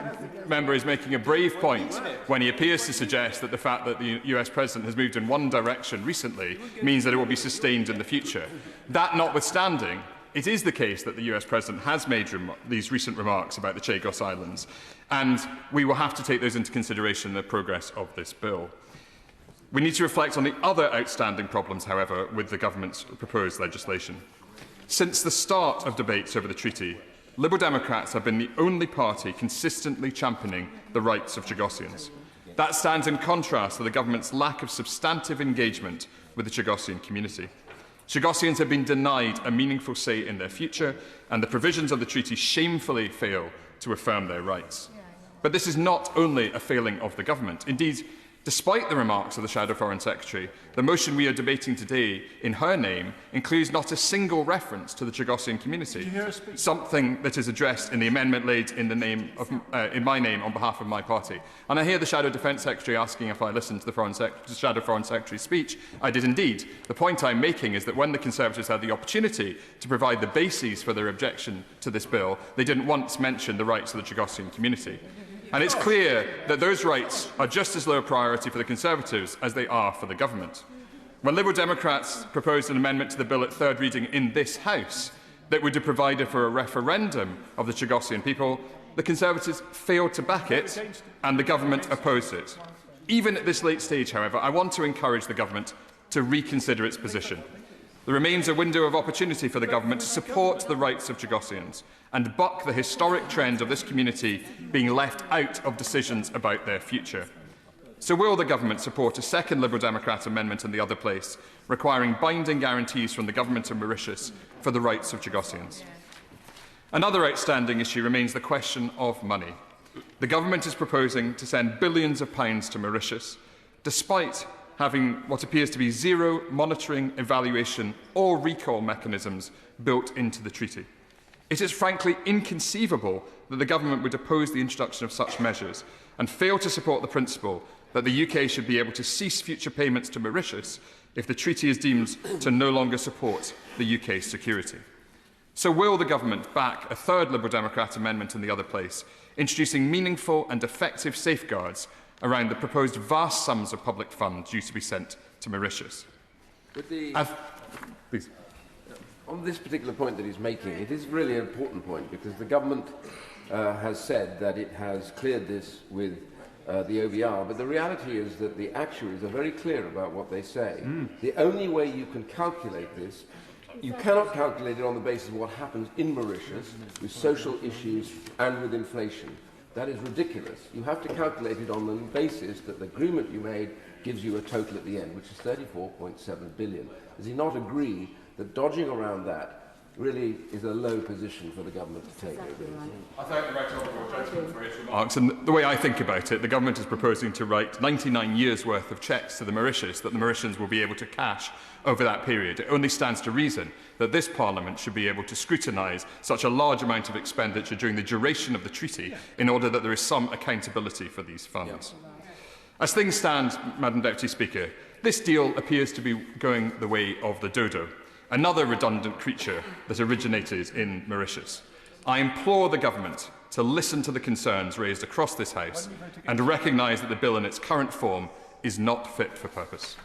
member is making a brave point when he appears to suggest that the fact that the US President has moved in one direction recently means that it will be sustained in the future. That notwithstanding, it is the case that the US President has made these recent remarks about the Chagos Islands, and we will have to take those into consideration in the progress of this bill. We need to reflect on the other outstanding problems, however, with the government's proposed legislation. Since the start of debates over the treaty, Liberal Democrats have been the only party consistently championing the rights of Chagosians. That stands in contrast to the government's lack of substantive engagement with the Chagosian community. Chagosians have been denied a meaningful say in their future, and the provisions of the treaty shamefully fail to affirm their rights. But this is not only a failing of the government. Indeed, despite the remarks of the Shadow Foreign Secretary, the motion we are debating today in her name includes not a single reference to the Chagosian community, something that is addressed in the amendment laid in my name on behalf of my party. And I hear the Shadow Defence Secretary asking if I listened to the Shadow Foreign Secretary's speech. I did indeed. The point I'm making is that when the Conservatives had the opportunity to provide the bases for their objection to this bill, they didn't once mention the rights of the Chagosian community. And it's clear that those rights are just as low a priority for the Conservatives as they are for the government. When Liberal Democrats proposed an amendment to the bill at third reading in this House that would have provided for a referendum of the Chagosian people, the Conservatives failed to back it and the government opposed it. Even at this late stage, however, I want to encourage the government to reconsider its position. There remains a window of opportunity for the government to support the rights of Chagosians and buck the historic trend of this community being left out of decisions about their future. So will the government support a second Liberal Democrat amendment in the other place, requiring binding guarantees from the government of Mauritius for the rights of Chagosians? Another outstanding issue remains the question of money. The government is proposing to send billions of pounds to Mauritius, despite having what appears to be zero monitoring, evaluation or recall mechanisms built into the treaty. It is frankly inconceivable that the government would oppose the introduction of such measures and fail to support the principle that the UK should be able to cease future payments to Mauritius if the treaty is deemed to no longer support the UK's security. So will the government back a third Liberal Democrat amendment in the other place, introducing meaningful and effective safeguards around the proposed vast sums of public funds due to be sent to Mauritius? Please. On this particular point that he's making, it is really an important point because the government has said that it has cleared this with the OBR, but the reality is that the actuaries are very clear about what they say. The only way you can calculate this, you cannot calculate it on the basis of what happens in Mauritius with social issues and with inflation. That is ridiculous. You have to calculate it on the basis that the agreement you made gives you a total at the end, which is 34.7 billion. Does he not agree that dodging around that really is a low position for the government to take? I thank the right honourable gentleman for his remarks. And the way I think about it, the government is proposing to write 99 years' worth of cheques to the Mauritius that the Mauritians will be able to cash over that period. It only stands to reason that this Parliament should be able to scrutinise such a large amount of expenditure during the duration of the treaty in order that there is some accountability for these funds. As things stand, Madam Deputy Speaker, this deal appears to be going the way of the dodo, another redundant creature that originated in Mauritius. I implore the government to listen to the concerns raised across this House and recognise that the bill in its current form is not fit for purpose.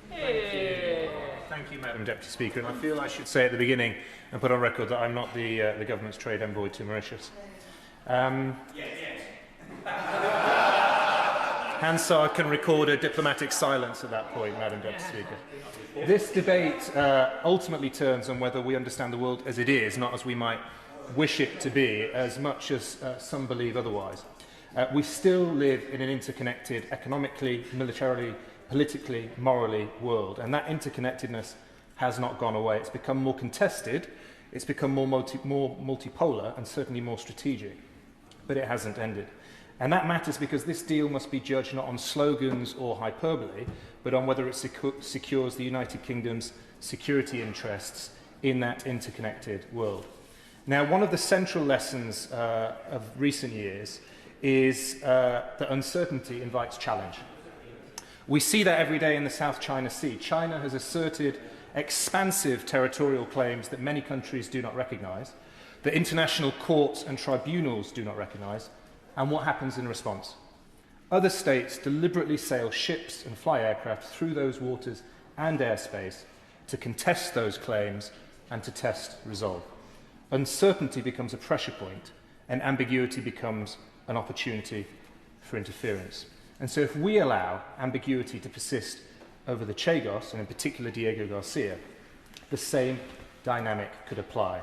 Thank you, Madam Deputy Speaker. And I feel I should say at the beginning and put on record that I'm not the government's trade envoy to Mauritius. Hansard can record a diplomatic silence at that point, Madam Deputy Speaker. This debate ultimately turns on whether we understand the world as it is, not as we might wish it to be, as much as some believe otherwise. We still live in an interconnected, economically, militarily, politically, morally world, and that interconnectedness has not gone away. It's become more contested, it's become more multipolar, and certainly more strategic, but it hasn't ended. And that matters because this deal must be judged not on slogans or hyperbole, but on whether it secures the United Kingdom's security interests in that interconnected world. Now, one of the central lessons of recent years is that uncertainty invites challenge. We see that every day in the South China Sea. China has asserted expansive territorial claims that many countries do not recognise, that international courts and tribunals do not recognise, and what happens in response? Other states deliberately sail ships and fly aircraft through those waters and airspace to contest those claims and to test resolve. Uncertainty becomes a pressure point, and ambiguity becomes an opportunity for interference. And so if we allow ambiguity to persist over the Chagos, and in particular Diego Garcia, the same dynamic could apply.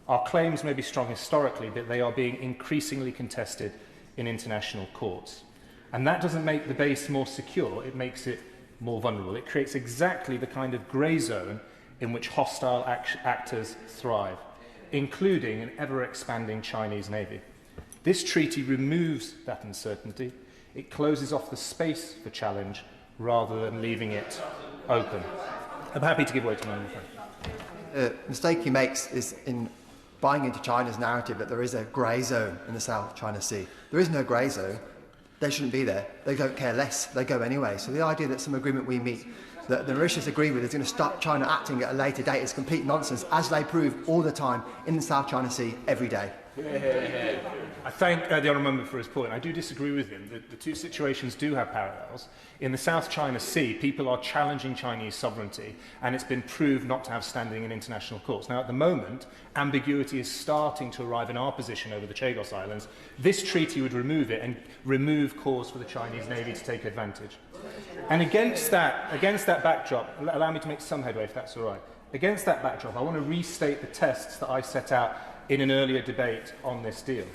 Our claims may be strong historically, but they are being increasingly contested in international courts. And that doesn't make the base more secure, it makes it more vulnerable. It creates exactly the kind of grey zone in which hostile actors thrive, including an ever-expanding Chinese navy. This treaty removes that uncertainty. It closes off the space for challenge rather than leaving it open. I'm happy to give way to my friend. The mistake he makes is in buying into China's narrative that there is a grey zone in the South China Sea. There is no grey zone. They shouldn't be there. They don't care less. They go anyway. So the idea that some agreement we meet that the Mauritius agree with is going to stop China acting at a later date is complete nonsense, as they prove all the time in the South China Sea every day. I thank the Honourable Member for his point. I do disagree with him. The two situations do have parallels. In the South China Sea, people are challenging Chinese sovereignty, and it's been proved not to have standing in international courts. Now, at the moment, ambiguity is starting to arrive in our position over the Chagos Islands. This treaty would remove it and remove cause for the Chinese Navy to take advantage. And against that backdrop, allow me to make some headway, if that's all right. Against that backdrop, I want to restate the tests that I set out in an earlier debate on this deal.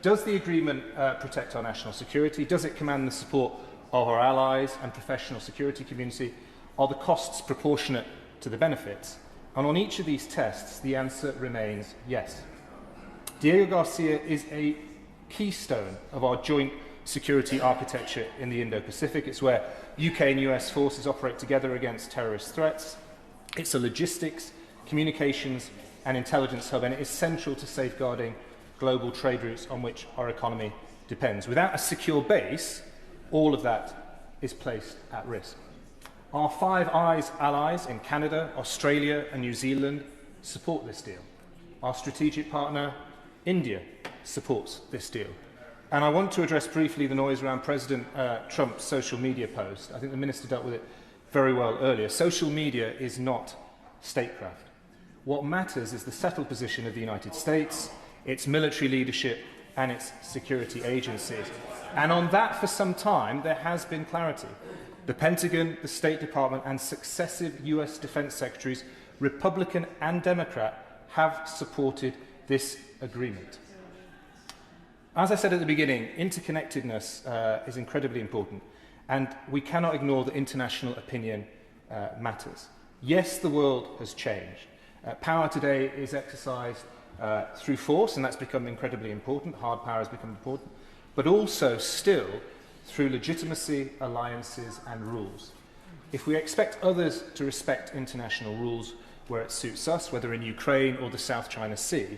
Does the agreement protect our national security? Does it command the support of our allies and professional security community? Are the costs proportionate to the benefits? And on each of these tests, the answer remains yes. Diego Garcia is a keystone of our joint security architecture in the Indo-Pacific. It's where UK and US forces operate together against terrorist threats. It's a logistics, communications and intelligence hub, and it is central to safeguarding global trade routes on which our economy depends. Without a secure base, all of that is placed at risk. Our Five Eyes allies in Canada, Australia and New Zealand support this deal. Our strategic partner, India, supports this deal. And I want to address briefly the noise around President Trump's social media post. I think the Minister dealt with it very well earlier. Social media is not statecraft. What matters is the settled position of the United States, its military leadership and its security agencies. And on that, for some time, there has been clarity. The Pentagon, the State Department and successive US Defense Secretaries, Republican and Democrat, have supported this agreement. As I said at the beginning, interconnectedness is incredibly important, and we cannot ignore that international opinion matters. Yes, the world has changed. Power today is exercised through force, and that's become incredibly important. Hard power has become important, but also still through legitimacy, alliances and rules. If we expect others to respect international rules where it suits us, whether in Ukraine or the South China Sea,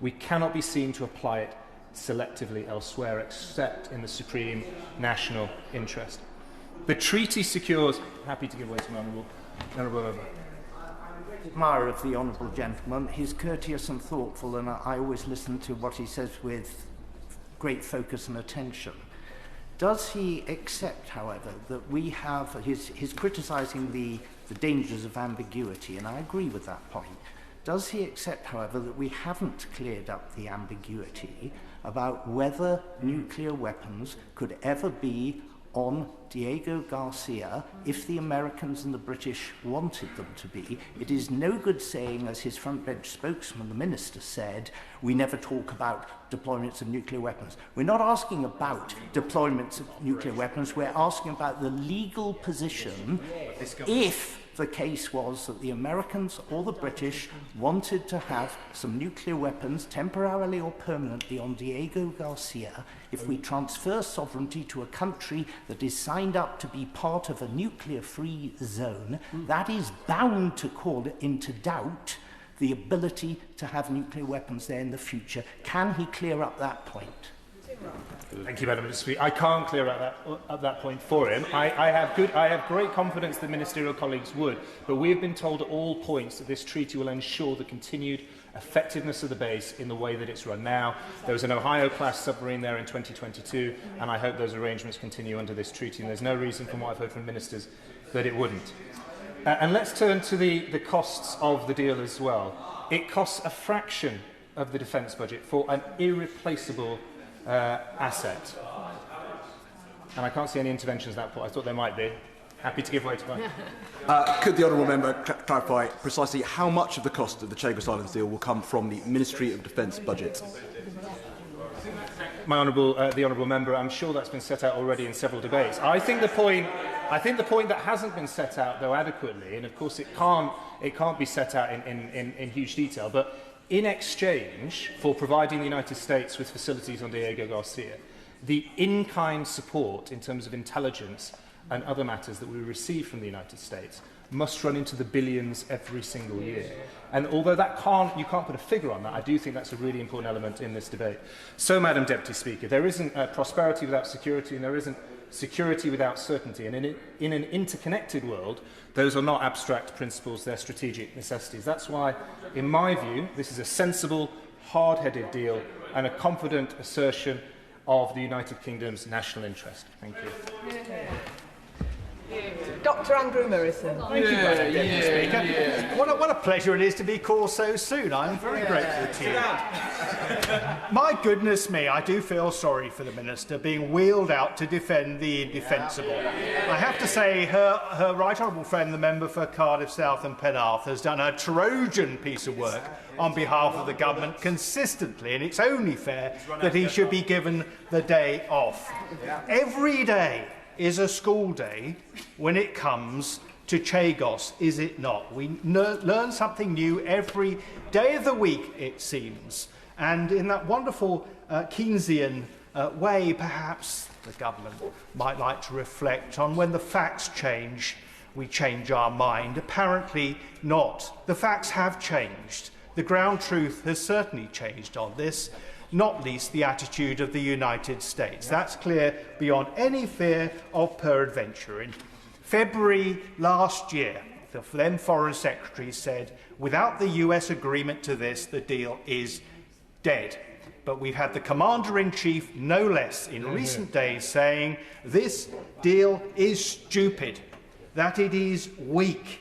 we cannot be seen to apply it selectively elsewhere except in the supreme national interest. The treaty secures... Happy to give way to my honourable member. Admirer of the honourable gentleman. He's courteous and thoughtful, and I always listen to what he says with great focus and attention. Does he accept, however, that we have... He's criticising the dangers of ambiguity, and I agree with that point. Does he accept, however, that we haven't cleared up the ambiguity about whether nuclear weapons could ever be on Diego Garcia if the Americans and the British wanted them to be. It is no good saying, as his front bench spokesman, the minister, said, we never talk about deployments of nuclear weapons. We're not asking about deployments of nuclear weapons, we're asking about the legal position if the case was that the Americans or the British wanted to have some nuclear weapons, temporarily or permanently, on Diego Garcia. If we transfer sovereignty to a country that is signed up to be part of a nuclear-free zone, that is bound to call into doubt the ability to have nuclear weapons there in the future. Can he clear up that point? Thank you, Madam Speaker. I can't clear up that point for him. I have great confidence that ministerial colleagues would, but we have been told at all points that this treaty will ensure the continued effectiveness of the base in the way that it's run now. There was an Ohio-class submarine there in 2022, and I hope those arrangements continue under this treaty, and there's no reason, from what I've heard from ministers, that it wouldn't. And let's turn to the costs of the deal as well. It costs a fraction of the defence budget for an irreplaceable asset. And I can't see any interventions at that point. I thought there might be. Happy to give way to one. Could the honourable member clarify precisely how much of the cost of the Chagos Islands deal will come from the Ministry of Defence budget? The honourable member, I'm sure that's been set out already in several debates. I think the point that hasn't been set out, though, adequately, and of course it can't be set out in huge detail, but in exchange for providing the United States with facilities on Diego Garcia, the in-kind support in terms of intelligence and other matters that we receive from the United States must run into the billions every single year. And although you can't put a figure on that, I do think that's a really important element in this debate. So, Madam Deputy Speaker, there isn't prosperity without security, and there isn't security without certainty. And in an interconnected world, those are not abstract principles, they're strategic necessities. That's why, in my view, this is a sensible, hard-headed deal and a confident assertion of the United Kingdom's national interest. Thank you. Dr. Andrew Morrison. Thank you, Madam Deputy Speaker. What a pleasure it is to be called so soon. I am very grateful to you. My goodness me, I do feel sorry for the Minister being wheeled out to defend the indefensible. I have to say her right honourable friend, the member for Cardiff South and Penarth, has done a Trojan piece of work on behalf of the government consistently, and it's only fair that he should be given the day off. Every day is a school day when it comes to Chagos, is it not? We learn something new every day of the week, it seems. And in that wonderful Keynesian way, perhaps the government might like to reflect on when the facts change, we change our mind. Apparently not. The facts have changed. The ground truth has certainly changed on this, not least the attitude of the United States. That's clear beyond any fear of peradventure. In February last year, the then Foreign Secretary said, without the US agreement to this, the deal is dead. But we've had the Commander-in-Chief, no less, in recent days saying this deal is stupid, that it is weak.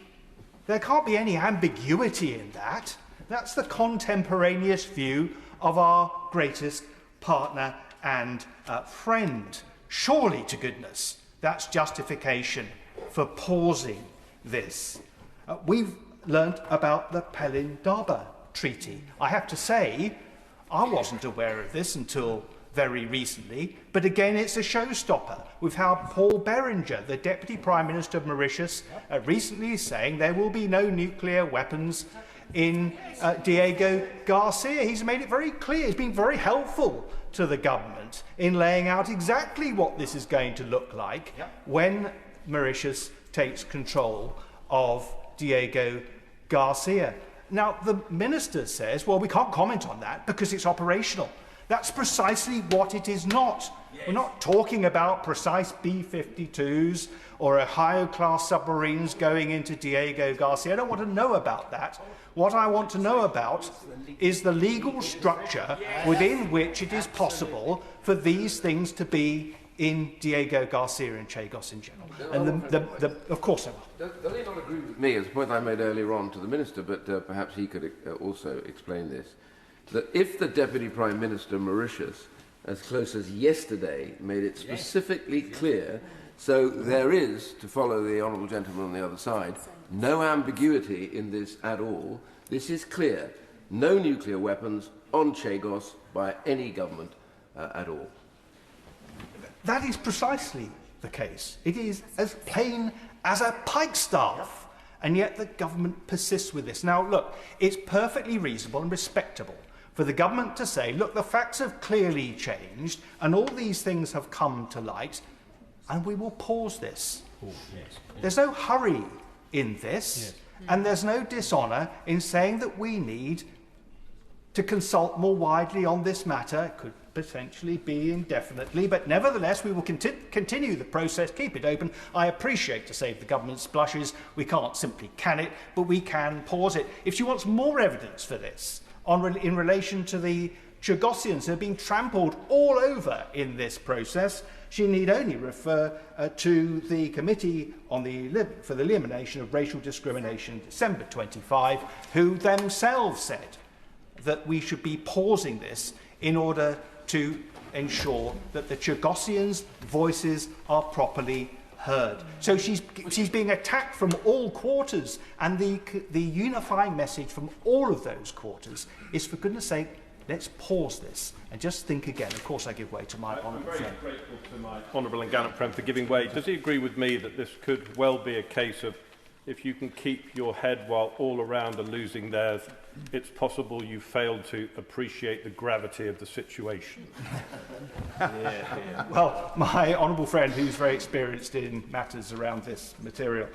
There can't be any ambiguity in that. That's the contemporaneous view of our greatest partner and friend. Surely, to goodness, that's justification for pausing this. We've learnt about the Pelindaba Treaty. I have to say, I wasn't aware of this until very recently, but again, it's a showstopper. We've had Paul Berringer, the Deputy Prime Minister of Mauritius, recently saying there will be no nuclear weapons in Diego Garcia. He's made it very clear. He's been very helpful to the government in laying out exactly what this is going to look like when Mauritius takes control of Diego Garcia. Now, the minister says, well, we can't comment on that because it's operational. That's precisely what it is not. Yes. We're not talking about precise B-52s or Ohio-class submarines going into Diego Garcia. I don't want to know about that. What I want to know about is the legal structure within which it is possible for these things to be in Diego Garcia and Chagos in general. And of course I will. Does he not agree with me, as a point I made earlier on to the Minister, but perhaps he could also explain this, that if the Deputy Prime Minister of Mauritius as close as yesterday, made it specifically clear. So there is, to follow the honourable gentleman on the other side, no ambiguity in this at all. This is clear. No nuclear weapons on Chagos by any government at all. That is precisely the case. It is as plain as a pikestaff, and yet the government persists with this. Now, look, it's perfectly reasonable and respectable for the government to say, look, the facts have clearly changed, and all these things have come to light, and we will pause this. There's no hurry in this, and there's no dishonour in saying that we need to consult more widely on this matter. It could potentially be indefinitely, but nevertheless we will continue the process, keep it open. I appreciate, to save the government's blushes, we can't simply can it, but we can pause it. If she wants more evidence for this in relation to the Chagosians who are being trampled all over in this process, she need only refer to the Committee for the Elimination of Racial Discrimination, December 25, who themselves said that we should be pausing this in order to ensure that the Chagosians' voices are properly heard. So she's being attacked from all quarters, and the unifying message from all of those quarters is, for goodness sake, let's pause this and just think again. Of course, I give way to my honourable friend. I'm very grateful to my honourable and gallant friend for giving way. Does he agree with me that this could well be a case of, if you can keep your head while all around are losing theirs, it's possible you failed to appreciate the gravity of the situation? Well, my honourable friend, who's very experienced in matters around this material,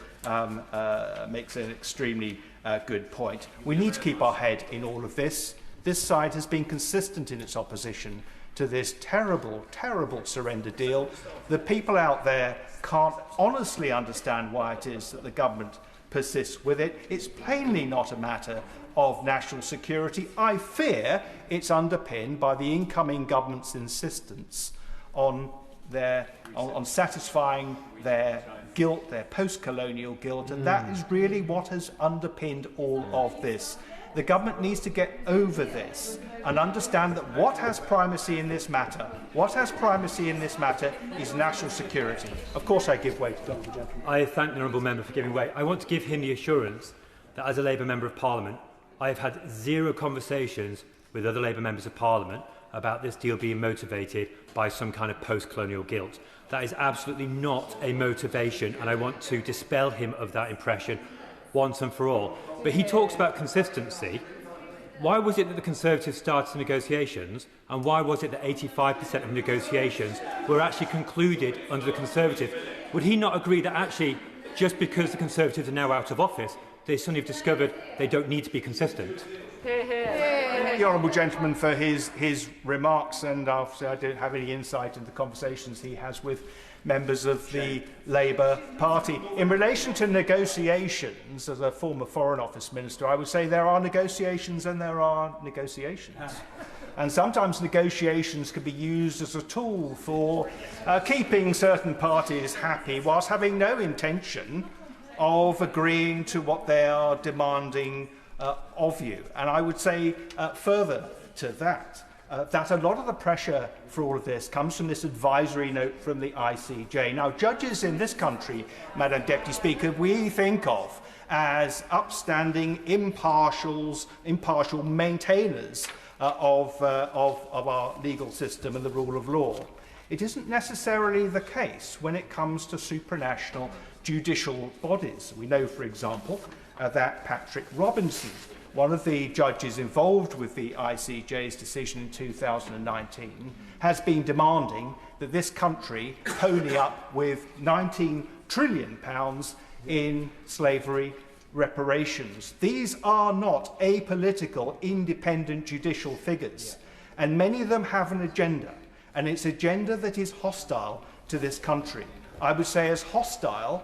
makes an extremely good point. We need to keep our head in all of this. This side has been consistent in its opposition to this terrible, terrible surrender deal. The people out there can't honestly understand why it is that the government persists with it. It's plainly not a matter of national security. I fear it's underpinned by the incoming government's insistence on satisfying their guilt, their post-colonial guilt, and that is really what has underpinned all of this. The government needs to get over this and understand that what has primacy in this matter, is national security. Of course, I give way to the honourable gentleman. I thank the honourable member for giving way. I want to give him the assurance that, as a Labour Member of Parliament, I have had zero conversations with other Labour Members of Parliament about this deal being motivated by some kind of post-colonial guilt. That is absolutely not a motivation, and I want to dispel him of that impression once and for all. But he talks about consistency. Why was it that the Conservatives started negotiations, and why was it that 85% of negotiations were actually concluded under the Conservatives? Would he not agree that actually, just because the Conservatives are now out of office, they suddenly have discovered they don't need to be consistent? The honourable gentleman for his remarks, and obviously I don't have any insight into the conversations he has with members of the Labour Party. In relation to negotiations, as a former Foreign Office Minister, I would say there are negotiations and there are negotiations. And sometimes negotiations can be used as a tool for keeping certain parties happy whilst having no intention of agreeing to what they are demanding of you. And I would say further to that, that a lot of the pressure for all of this comes from this advisory note from the ICJ. Now, judges in this country, Madam Deputy Speaker, we think of as upstanding, impartial maintainers of our legal system and the rule of law. It isn't necessarily the case when it comes to supranational judicial bodies. We know, for example, that Patrick Robinson, one of the judges involved with the ICJ's decision in 2019, has been demanding that this country pony up with £19 trillion in slavery reparations. These are not apolitical, independent judicial figures, and many of them have an agenda, and it's an agenda that is hostile to this country. I would say as hostile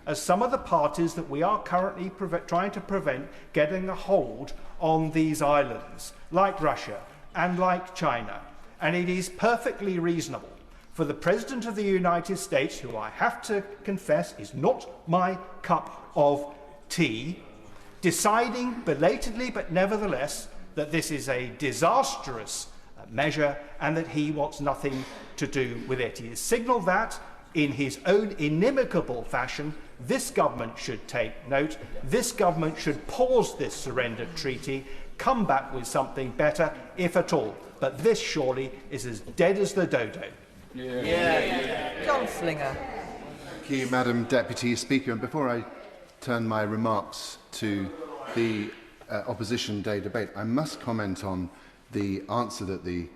as some of the parties that we are currently trying to prevent getting a hold on these islands, like Russia and like China. And it is perfectly reasonable for the President of the United States, who I have to confess is not my cup of tea, deciding belatedly but nevertheless that this is a disastrous measure and that he wants nothing to do with it. He has signalled that in his own inimicable fashion. This government should take note. This government should pause this surrender treaty, come back with something better, if at all. But this surely is as dead as the dodo. John Slinger. Thank you, Madam Deputy Speaker. And before I turn my remarks to the Opposition Day debate, I must comment on the answer that the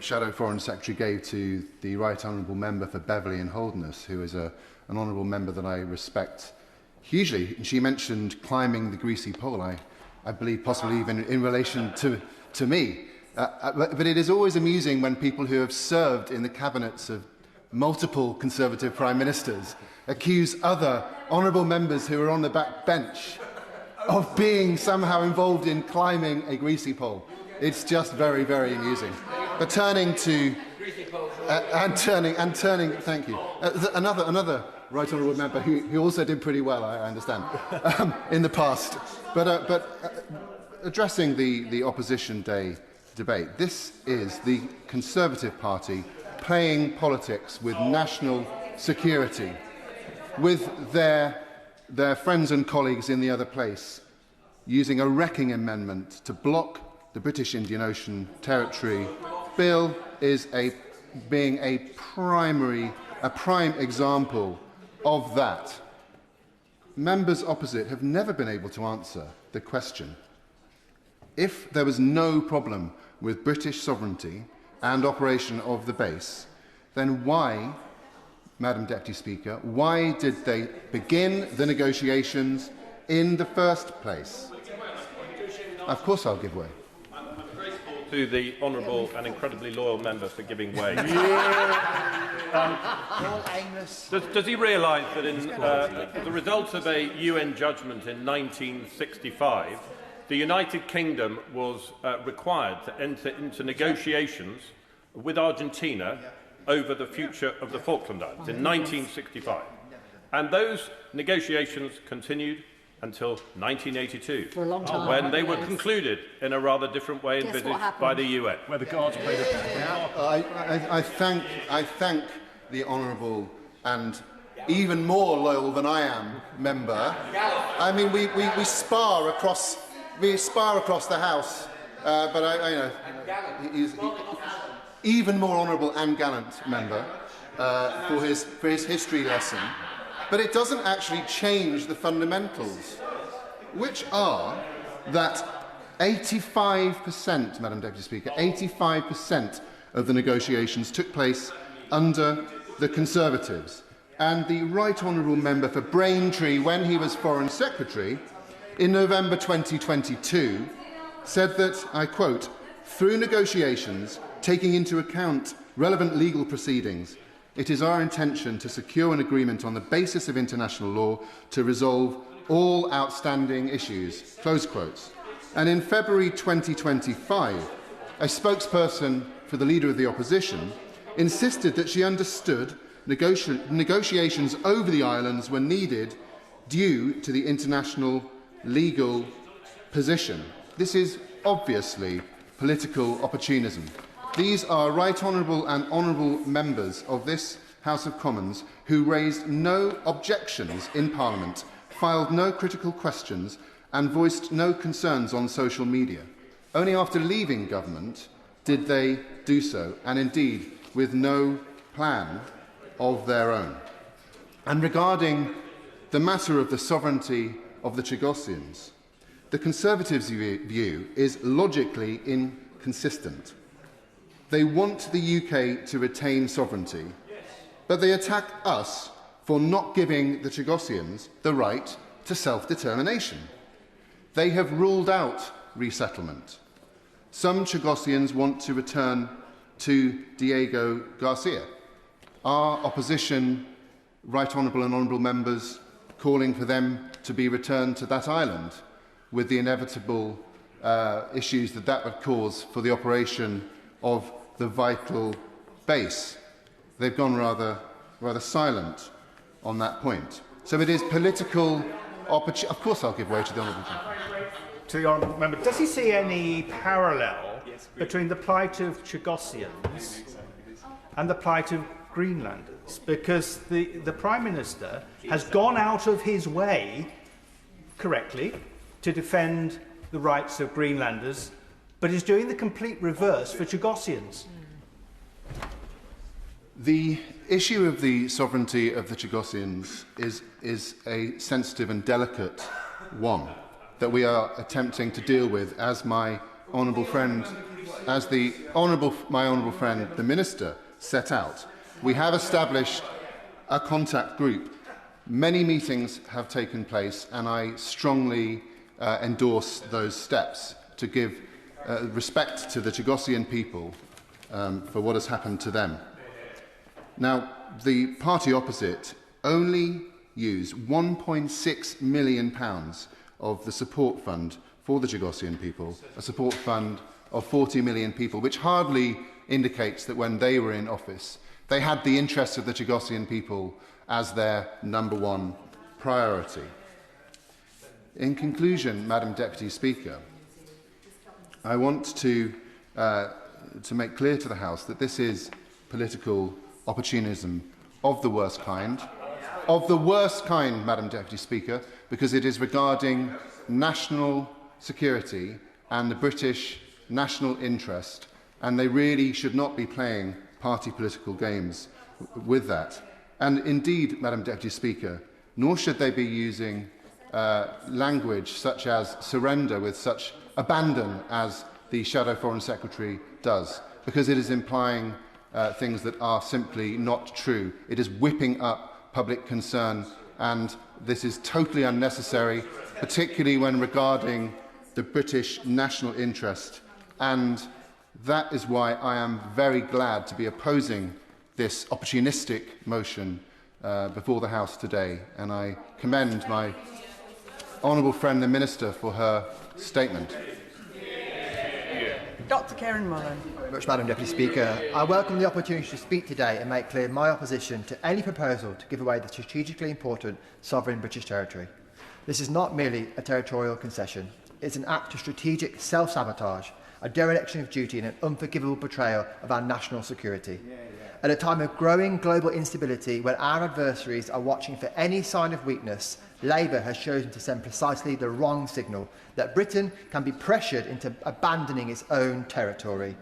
Shadow Foreign Secretary gave to the Right Honourable Member for Beverley and Holderness, who is an honourable member that I respect hugely. And she mentioned climbing the greasy pole, I believe possibly even in relation to me. But it is always amusing when people who have served in the cabinets of multiple Conservative Prime Ministers accuse other honourable members who are on the back bench of being somehow involved in climbing a greasy pole. It's just very, very amusing. But turning to thank you. Another Right Honourable Member who also did pretty well, I understand, in the past. But addressing the Opposition Day debate, this is the Conservative Party playing politics with national security, with their friends and colleagues in the other place, using a wrecking amendment to block the British Indian Ocean Territory. Bill is being a prime example of that. Members opposite have never been able to answer the question. If there was no problem with British sovereignty and operation of the base, then why, Madam Deputy Speaker, why did they begin the negotiations in the first place? Of course I'll give way. To the honourable and incredibly loyal member for giving way. Does he realise that in the result of a UN judgment in 1965, the United Kingdom was required to enter into negotiations with Argentina over the future of the Falkland Islands in 1965? And those negotiations continued until 1982, for a long time, when they were concluded in a rather different way envisaged by the UN. Where the Guards played I thank the honourable and even more loyal than I am member. I mean, we spar across the House, but he's even more honourable and gallant member for his history lesson. But it doesn't actually change the fundamentals, which are that 85%, Madam Deputy Speaker, 85% of the negotiations took place under the Conservatives. And the Right Honourable Member for Braintree, when he was Foreign Secretary, in November 2022, said that, I quote, "Through negotiations, taking into account relevant legal proceedings, it is our intention to secure an agreement on the basis of international law to resolve all outstanding issues." Close quotes. And in February 2025, a spokesperson for the Leader of the Opposition insisted that she understood negotiations over the islands were needed due to the international legal position. This is obviously political opportunism. These are Right Honourable and Honourable members of this House of Commons who raised no objections in Parliament, filed no critical questions and voiced no concerns on social media. Only after leaving government did they do so, and indeed with no plan of their own. And regarding the matter of the sovereignty of the Chagosians, the Conservatives' view is logically inconsistent. They want the UK to retain sovereignty, but they attack us for not giving the Chagosians the right to self-determination. They have ruled out resettlement. Some Chagosians want to return to Diego Garcia. Our opposition, Right Honourable and Honourable members, calling for them to be returned to that island, with the inevitable issues that would cause for the operation of the vital base. They've gone rather silent on that point. So it is political opportunity. Of course I'll give way to the Honourable Member. To the Honourable Member, does he see any parallel between the plight of Chagosians and the plight of Greenlanders, because the Prime Minister has gone out of his way, correctly, to defend the rights of Greenlanders, but is doing the complete reverse for Chagosians. The issue of the sovereignty of the Chagosians is a sensitive and delicate one that we are attempting to deal with, as my honourable friend, my honourable friend, the Minister, set out. We have established a contact group. Many meetings have taken place, and I strongly endorse those steps to give respect to the Chagosian people for what has happened to them. Now, the party opposite only used £1.6 million of the support fund for the Chagosian people, a support fund of 40 million people, which hardly indicates that when they were in office, they had the interests of the Chagosian people as their number one priority. In conclusion, Madam Deputy Speaker, I want to make clear to the House that this is political opportunism of the worst kind, Madam Deputy Speaker, because it is regarding national security and the British national interest, and they really should not be playing party political games with that. And indeed, Madam Deputy Speaker, nor should they be using language such as surrender with such abandon as the Shadow Foreign Secretary does, because it is implying things that are simply not true. It is whipping up public concern, and this is totally unnecessary, particularly when regarding the British national interest. And that is why I am very glad to be opposing this opportunistic motion before the House today, and I commend my honourable friend the Minister for her statement. Dr Karen Mullen. Very much, Madam Deputy Speaker. I welcome the opportunity to speak today and make clear my opposition to any proposal to give away the strategically important sovereign British territory. This is not merely a territorial concession. It's an act of strategic self-sabotage, a dereliction of duty and an unforgivable betrayal of our national security. At a time of growing global instability, when our adversaries are watching for any sign of weakness, Labour has chosen to send precisely the wrong signal, that Britain can be pressured into abandoning its own territory.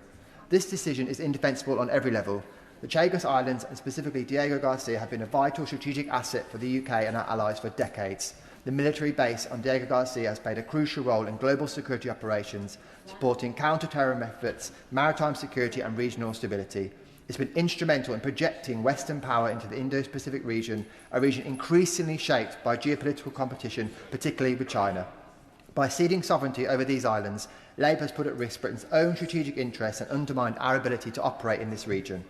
This decision is indefensible on every level. The Chagos Islands, and specifically Diego Garcia, have been a vital strategic asset for the UK and our allies for decades. The military base on Diego Garcia has played a crucial role in global security operations, supporting counter-terror efforts, maritime security and regional stability. It's been instrumental in projecting Western power into the Indo-Pacific region, a region increasingly shaped by geopolitical competition, particularly with China. By ceding sovereignty over these islands, Labour has put at risk Britain's own strategic interests and undermined our ability to operate in this region.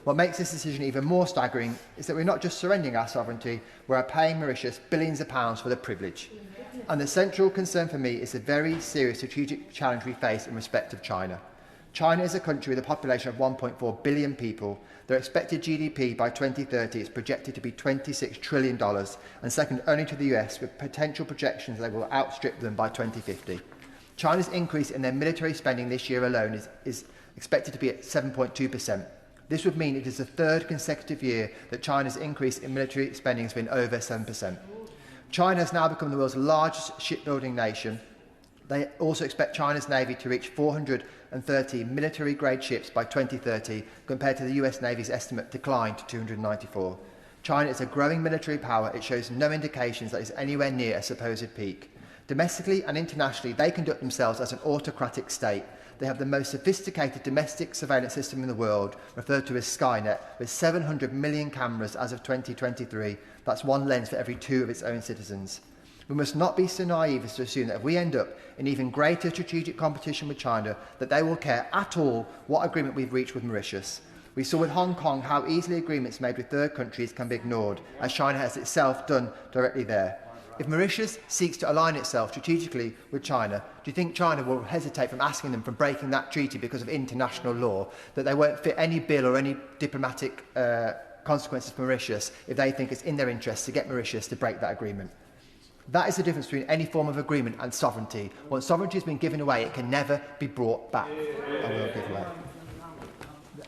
What makes this decision even more staggering is that we're not just surrendering our sovereignty, we're paying Mauritius billions of pounds for the privilege. And the central concern for me is the very serious strategic challenge we face in respect of China. China is a country with a population of 1.4 billion people. Their expected GDP by 2030 is projected to be $26 trillion, and second only to the US, with potential projections that will outstrip them by 2050. China's increase in their military spending this year alone is expected to be at 7.2%. This would mean it is the third consecutive year that China's increase in military spending has been over 7%. China has now become the world's largest shipbuilding nation. They also expect China's Navy to reach 430 military-grade ships by 2030, compared to the US Navy's estimate decline to 294. China is a growing military power. It shows no indications that it's anywhere near a supposed peak. Domestically and internationally, they conduct themselves as an autocratic state. They have the most sophisticated domestic surveillance system in the world, referred to as Skynet, with 700 million cameras as of 2023. That's one lens for every 2 of its own citizens. We must not be so naive as to assume that if we end up in even greater strategic competition with China, that they will care at all what agreement we've reached with Mauritius. We saw with Hong Kong how easily agreements made with third countries can be ignored, as China has itself done directly there. If Mauritius seeks to align itself strategically with China, do you think China will hesitate from asking them for breaking that treaty because of international law, that they won't fit any bill or any diplomatic consequences for Mauritius if they think it's in their interest to get Mauritius to break that agreement? That is the difference between any form of agreement and sovereignty. Once sovereignty has been given away, it can never be brought back. I will give away.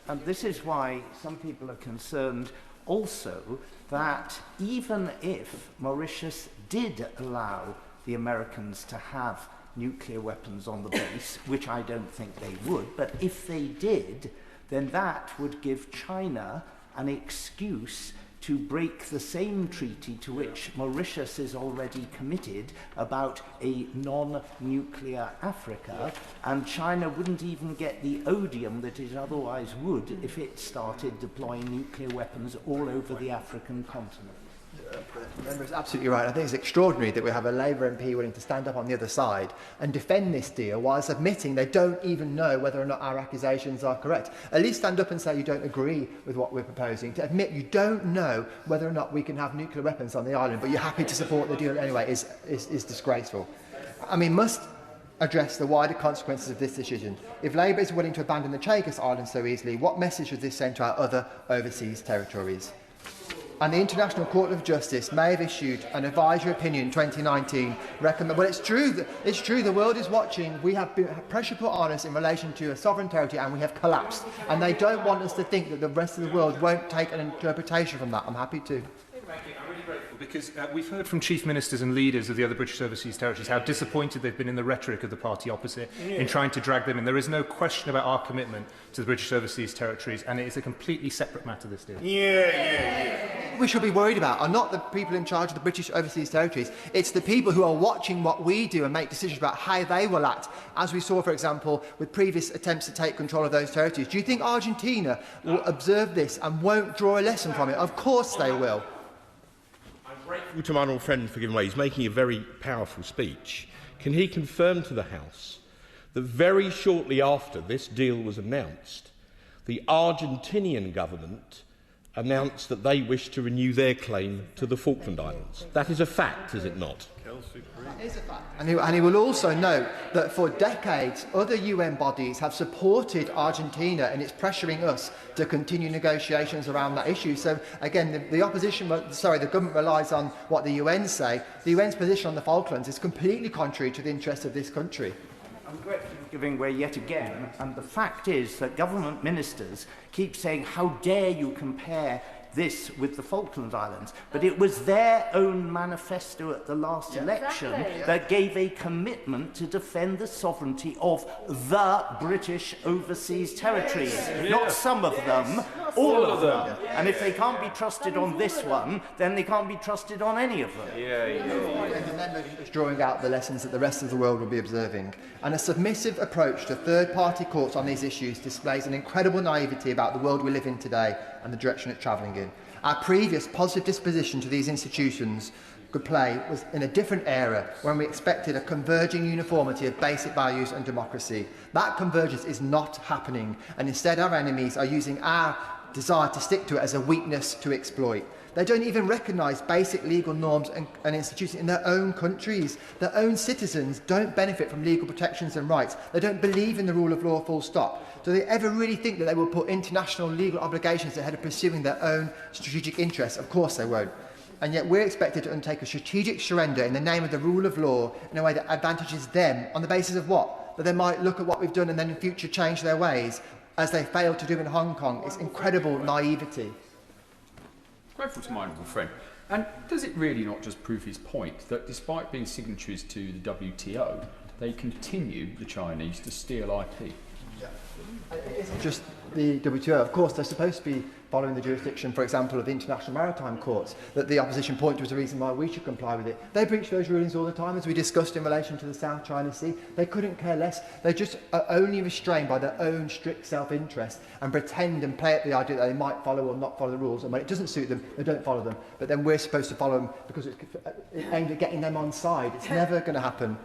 And this is why some people are concerned also that even if Mauritius did allow the Americans to have nuclear weapons on the base, which I don't think they would, but if they did, then that would give China an excuse to break the same treaty to which Mauritius is already committed about a non-nuclear Africa, and China wouldn't even get the odium that it otherwise would if it started deploying nuclear weapons all over the African continent. The member is absolutely right. I think it's extraordinary that we have a Labour MP willing to stand up on the other side and defend this deal whilst admitting they don't even know whether or not our accusations are correct. At least stand up and say you don't agree with what we're proposing. To admit you don't know whether or not we can have nuclear weapons on the island, but you're happy to support the deal anyway is disgraceful. I mean, must address the wider consequences of this decision. If Labour is willing to abandon the Chagos Islands so easily, what message does this send to our other overseas territories? And the International Court of Justice may have issued an advisory opinion in 2019 recommend. Well, it's true. The world is watching. We have been pressure put on us in relation to a sovereign territory, and we have collapsed. And they don't want us to think that the rest of the world won't take an interpretation from that. I'm happy to. I'm really grateful because we've heard from chief ministers and leaders of the other British overseas territories how disappointed they've been in the rhetoric of the party opposite in trying to drag them in. There is no question about our commitment to the British overseas territories, and it is a completely separate matter, this deal. We should be worried about are not the people in charge of the British overseas territories. It's the people who are watching what we do and make decisions about how they will act, as we saw, for example, with previous attempts to take control of those territories. Do you think Argentina will observe this and won't draw a lesson from it? Of course they will. I'm grateful to my honourable friend for giving way. He's making a very powerful speech. Can he confirm to the House that very shortly after this deal was announced, the Argentinian government announced that they wish to renew their claim to the Falkland Islands? That is a fact, is it not? That is a fact. And he will also note that for decades, other UN bodies have supported Argentina and it's pressuring us to continue negotiations around that issue. So, again, the government relies on what the UN say. The UN's position on the Falklands is completely contrary to the interests of this country. I'm grateful for giving way yet again, and the fact is that government ministers keep saying, how dare you compare this with the Falkland Islands? But it was their own manifesto at the last election that gave a commitment to defend the sovereignty of the British overseas territories. Not some of them, all of them. And if they can't be trusted on this one, then they can't be trusted on any of them. And the member is drawing out the lessons that the rest of the world will be observing. And a submissive approach to third-party courts on these issues displays an incredible naivety about the world we live in today and the direction it's travelling in. Our previous positive disposition to these institutions could play was in a different era when we expected a converging uniformity of basic values and democracy. That convergence is not happening, and instead our enemies are using our desire to stick to it as a weakness to exploit. They don't even recognise basic legal norms and institutions in their own countries. Their own citizens don't benefit from legal protections and rights. They don't believe in the rule of law, full stop. Do they ever really think that they will put international legal obligations ahead of pursuing their own strategic interests? Of course they won't. And yet we're expected to undertake a strategic surrender in the name of the rule of law in a way that advantages them on the basis of what? That they might look at what we've done and then in future change their ways, as they failed to do in Hong Kong. It's incredible naivety. Grateful to my honourable friend. And does it really not just prove his point that despite being signatories to the WTO, they continue, the Chinese, to steal IP? It isn't just the WTO. Of course, they're supposed to be following the jurisdiction, for example, of the international maritime courts, that the opposition point to as a reason why we should comply with it. They breach those rulings all the time, as we discussed in relation to the South China Sea. They couldn't care less. They just are only restrained by their own strict self-interest and pretend and play at the idea that they might follow or not follow the rules. And when it doesn't suit them, they don't follow them. But then we're supposed to follow them because it's aimed at getting them on side. It's never going to happen.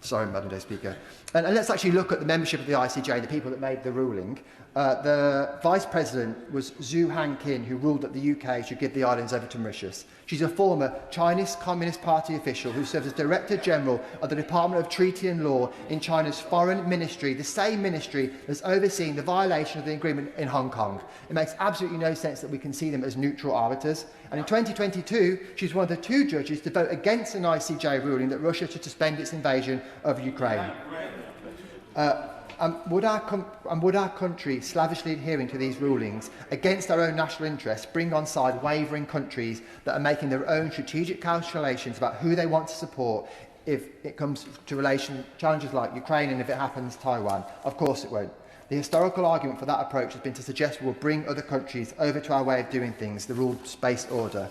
Sorry, Madam Day Speaker. And let's actually look at the membership of the ICJ and the people that made the ruling. The Vice President was Zhu Han-kin, who ruled that the UK should give the islands over to Mauritius. She's a former Chinese Communist Party official who serves as Director General of the Department of Treaty and Law in China's Foreign Ministry, the same ministry that's overseeing the violation of the agreement in Hong Kong. It makes absolutely no sense that we can see them as neutral arbiters. And in 2022, she's one of the 2 judges to vote against an ICJ ruling that Russia should suspend its invasion of Ukraine. Would our country, slavishly adhering to these rulings against our own national interests, bring on side wavering countries that are making their own strategic calculations about who they want to support if it comes to challenges like Ukraine and, if it happens, Taiwan? Of course it won't. The historical argument for that approach has been to suggest we will bring other countries over to our way of doing things, the rules-based order.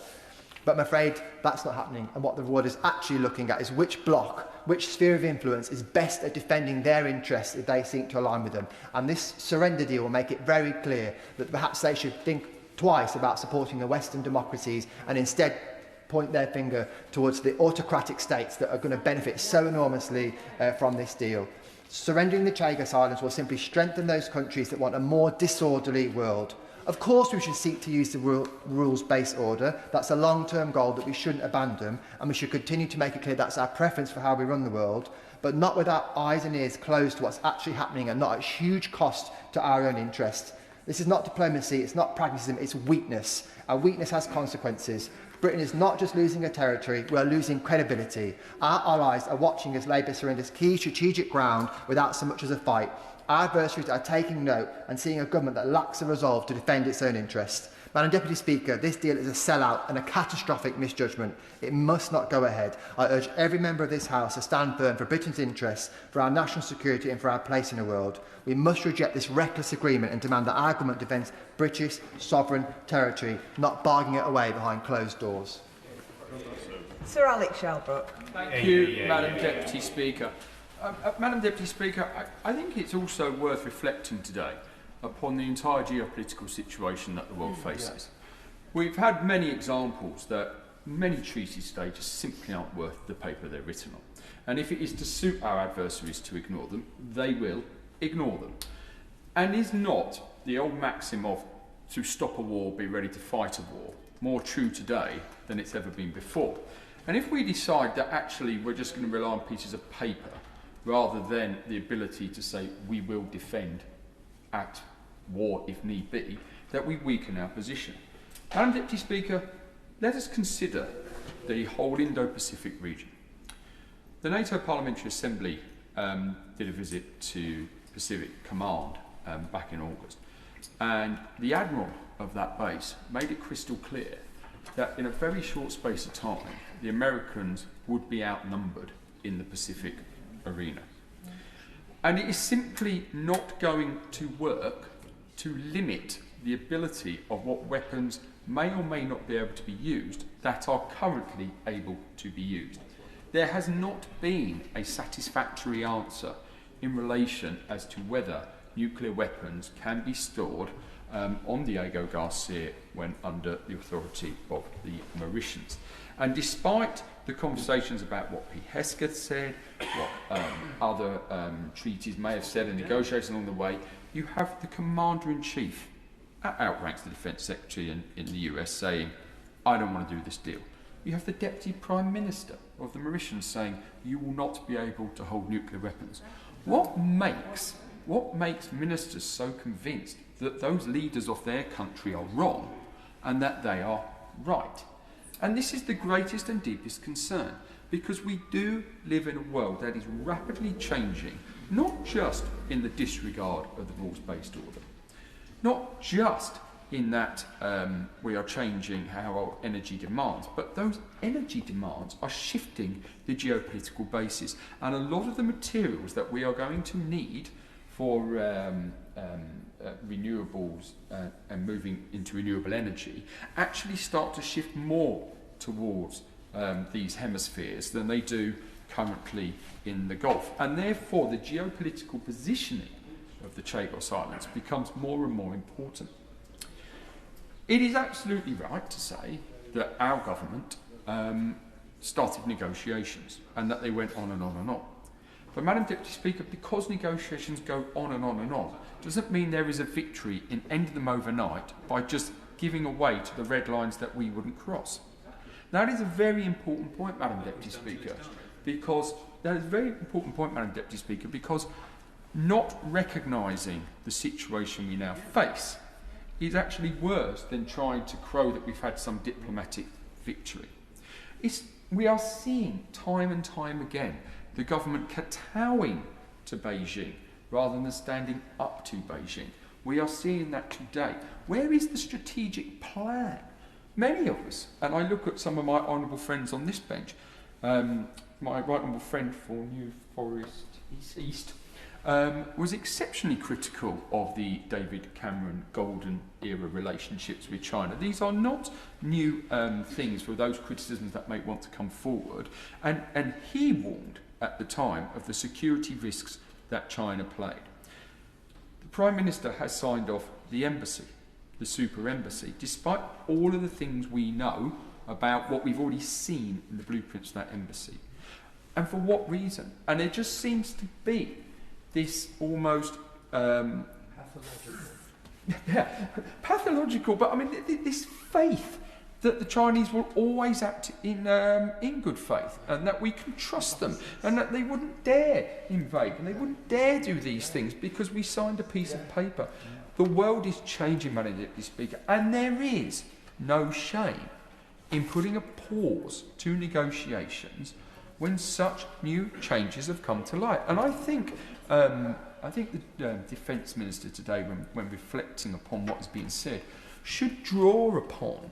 But I'm afraid that's not happening, and what the world is actually looking at is which bloc, which sphere of influence is best at defending their interests if they seek to align with them. And this surrender deal will make it very clear that perhaps they should think twice about supporting the Western democracies and instead point their finger towards the autocratic states that are going to benefit so enormously from this deal. Surrendering the Chagos Islands will simply strengthen those countries that want a more disorderly world. Of course we should seek to use the rules-based order. That's a long-term goal that we shouldn't abandon, and we should continue to make it clear that's our preference for how we run the world, but not with our eyes and ears closed to what's actually happening and not at huge cost to our own interests. This is not diplomacy, it's not pragmatism, it's weakness. Our weakness has consequences. Britain is not just losing a territory, we're losing credibility. Our allies are watching as Labour surrenders key strategic ground without so much as a fight. Our adversaries are taking note and seeing a government that lacks the resolve to defend its own interests. Madam Deputy Speaker, this deal is a sellout and a catastrophic misjudgment. It must not go ahead. I urge every member of this House to stand firm for Britain's interests, for our national security and for our place in the world. We must reject this reckless agreement and demand that our government defends British sovereign territory, not bargaining it away behind closed doors. Sir Alex Shelbrooke. Thank you, Madam Deputy Speaker. Madam Deputy Speaker, I think it's also worth reflecting today upon the entire geopolitical situation that the world faces. We've had many examples that many treaty states simply aren't worth the paper they're written on. And if it is to suit our adversaries to ignore them, they will ignore them. And is not the old maxim of to stop a war, be ready to fight a war, more true today than it's ever been before? And if we decide that actually we're just going to rely on pieces of paper rather than the ability to say we will defend at war if need be, that we weaken our position. Madam Deputy Speaker, let us consider the whole Indo-Pacific region. The NATO Parliamentary Assembly did a visit to Pacific Command back in August, and the Admiral of that base made it crystal clear that in a very short space of time the Americans would be outnumbered in the Pacific arena. And it is simply not going to work to limit the ability of what weapons may or may not be able to be used that are currently able to be used. There has not been a satisfactory answer in relation as to whether nuclear weapons can be stored on Diego Garcia when under the authority of the Mauritians. And despite the conversations about what P. Hesketh said, what other treaties may have said and negotiations along the way, you have the Commander-in-Chief, outranks the Defence Secretary in the US, saying, I don't want to do this deal. You have the Deputy Prime Minister of the Mauritians saying, you will not be able to hold nuclear weapons. What makes ministers so convinced that those leaders of their country are wrong and that they are right? And this is the greatest and deepest concern, because we do live in a world that is rapidly changing, not just in the disregard of the rules-based order, not just in that we are changing our energy demands, but those energy demands are shifting the geopolitical basis, and a lot of the materials that we are going to need for renewables and moving into renewable energy actually start to shift more towards these hemispheres than they do currently in the Gulf. And therefore the geopolitical positioning of the Chagos Islands becomes more and more important. It is absolutely right to say that our government started negotiations and that they went on and on and on. But, Madam Deputy Speaker, because negotiations go on and on and on, doesn't mean there is a victory in ending them overnight by just giving away to the red lines that we wouldn't cross. That is a very important point, Madam Deputy Speaker, because not recognising the situation we now face is actually worse than trying to crow that we've had some diplomatic victory. We are seeing time and time again the government kowtowing to Beijing rather than standing up to Beijing. We are seeing that today. Where is the strategic plan? Many of us, and I look at some of my honourable friends on this bench, my right honourable friend for New Forest East was exceptionally critical of the David Cameron golden era relationships with China. These are not new things for those criticisms that may want to come forward. And he warned at the time of the security risks that China played. The Prime Minister has signed off the embassy, the super embassy, despite all of the things we know about what we've already seen in the blueprints of that embassy. And for what reason? And there just seems to be this almost pathological, but I mean this faith that the Chinese will always act in good faith, and that we can trust them, and that they wouldn't dare invade, and they wouldn't dare do these things because we signed a piece of paper. The world is changing, Madam Deputy Speaker, and there is no shame in putting a pause to negotiations when such new changes have come to light. And I think the Defence Minister today, when reflecting upon what is being said, should draw upon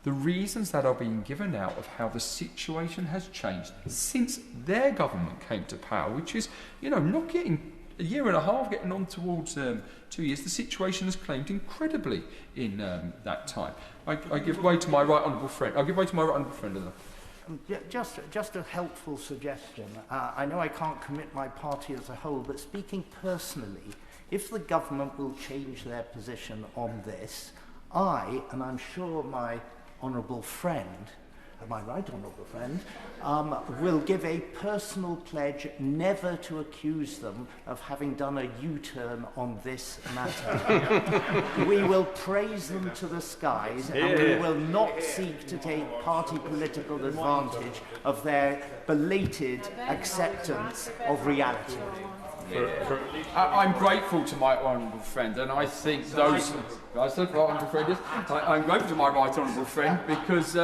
the reasons that are being given out of how the situation has changed since their government came to power, which is, not getting a year and a half, getting on towards 2 years. The situation has claimed incredibly in that time. I give way to my right honourable friend. I'll give way to my right honourable friend. Just a helpful suggestion. I know I can't commit my party as a whole, but speaking personally, if the government will change their position on this, I, and I'm sure my honourable friend, my right honourable friend, will give a personal pledge never to accuse them of having done a U-turn on this matter. We will praise them to the skies, and we will not seek to take party political advantage of their belated acceptance of reality. I'm grateful to my honourable friend, and I think those... I'm grateful to my right honourable friend because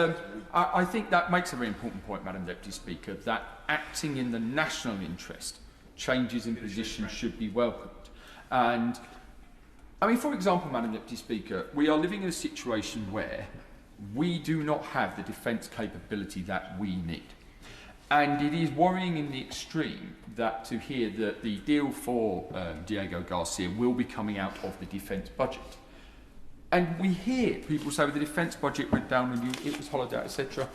I think that makes a very important point, Madam Deputy Speaker, that acting in the national interest, changes in position should be welcomed. And, for example, Madam Deputy Speaker, we are living in a situation where we do not have the defence capability that we need. And it is worrying in the extreme that to hear that the deal for Diego Garcia will be coming out of the defence budget. And we hear people say, well, the defence budget went down and it was hollowed out, etc.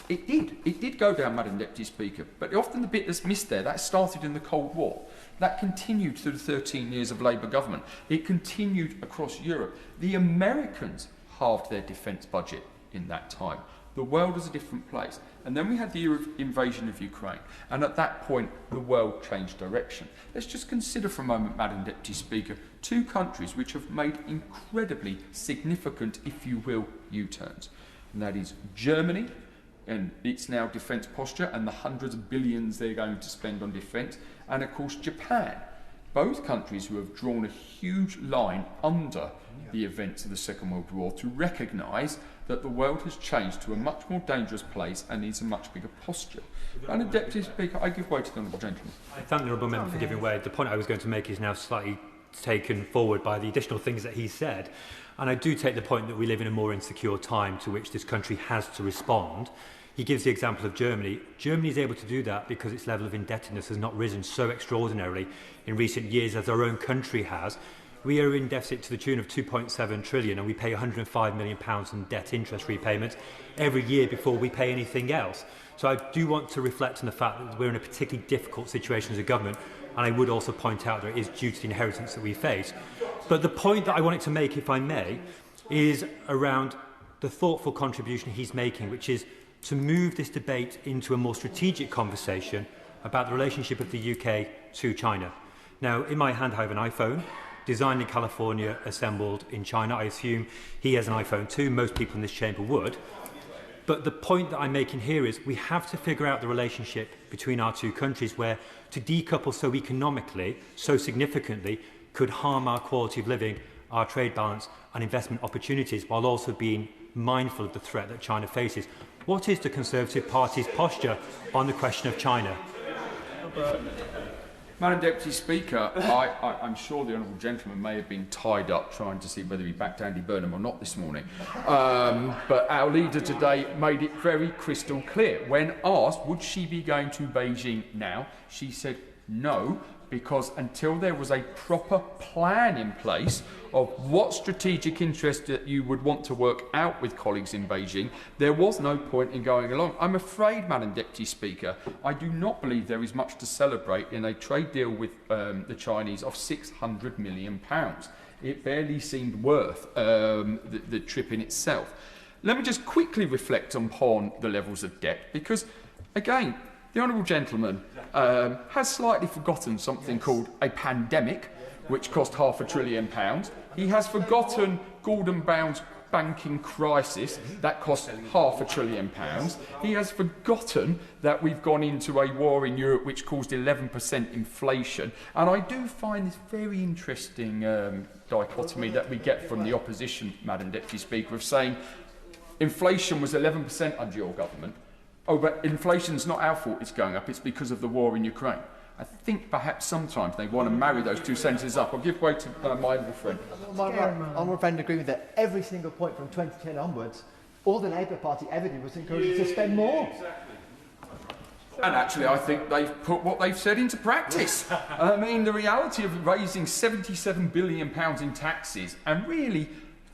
It did go down, Madam Deputy Speaker. But often the bit that's missed there, that started in the Cold War. That continued through the 13 years of Labour government. It continued across Europe. The Americans halved their defence budget in that time. The world was a different place. And then we had the invasion of Ukraine. And at that point, the world changed direction. Let's just consider for a moment, Madam Deputy Speaker, two countries which have made incredibly significant, if you will, U-turns. And that is Germany, and its now defence posture, and the hundreds of billions they're going to spend on defence. And, of course, Japan. Both countries who have drawn a huge line under the events of the Second World War to recognise that the world has changed to a much more dangerous place and needs a much bigger posture. And, Deputy Speaker, I give way to the honourable gentleman. I thank the honourable member for giving way. The point I was going to make is now slightly taken forward by the additional things that he said. And I do take the point that we live in a more insecure time to which this country has to respond. He gives the example of Germany. Germany is able to do that because its level of indebtedness has not risen so extraordinarily in recent years as our own country has. We are in deficit to the tune of 2.7 trillion and we pay £105 million in debt interest repayments every year before we pay anything else. So I do want to reflect on the fact that we're in a particularly difficult situation as a government, and I would also point out that it is due to the inheritance that we face. But the point that I wanted to make, if I may, is around the thoughtful contribution he's making, which is to move this debate into a more strategic conversation about the relationship of the UK to China. Now, in my hand I have an iPhone, designed in California, assembled in China. I assume he has an iPhone too. Most people in this chamber would. But the point that I'm making here is we have to figure out the relationship between our two countries, where to decouple so economically, so significantly, could harm our quality of living, our trade balance and investment opportunities, while also being mindful of the threat that China faces. What is the Conservative Party's posture on the question of China? Madam Deputy Speaker, I'm sure the honourable gentleman may have been tied up trying to see whether he backed Andy Burnham or not this morning. But our leader today made it very crystal clear. When asked, would she be going to Beijing now, she said no, because until there was a proper plan in place of what strategic interest that you would want to work out with colleagues in Beijing, there was no point in going along. I'm afraid, Madam Deputy Speaker, I do not believe there is much to celebrate in a trade deal with the Chinese of £600 million. It barely seemed worth the trip in itself. Let me just quickly reflect upon the levels of debt, because, again, the honourable gentleman has slightly forgotten something called a pandemic, which cost £500 billion. He has forgotten Gordon Brown's banking crisis that cost £500 billion. He has forgotten that we've gone into a war in Europe which caused 11% inflation. And I do find this very interesting dichotomy that we get from the opposition, Madam Deputy Speaker, of saying inflation was 11% under your government. Oh, but inflation's not our fault it's going up, it's because of the war in Ukraine. I think perhaps sometimes they want to marry those two sentences up. I'll give way to my honourable friend. My honourable friend agreed with that every single point from 2010 onwards. All the Labour Party ever did was encourage us to spend more. And actually, I think they've put what they've said into practice. I mean, the reality of raising £77 billion in taxes, and really,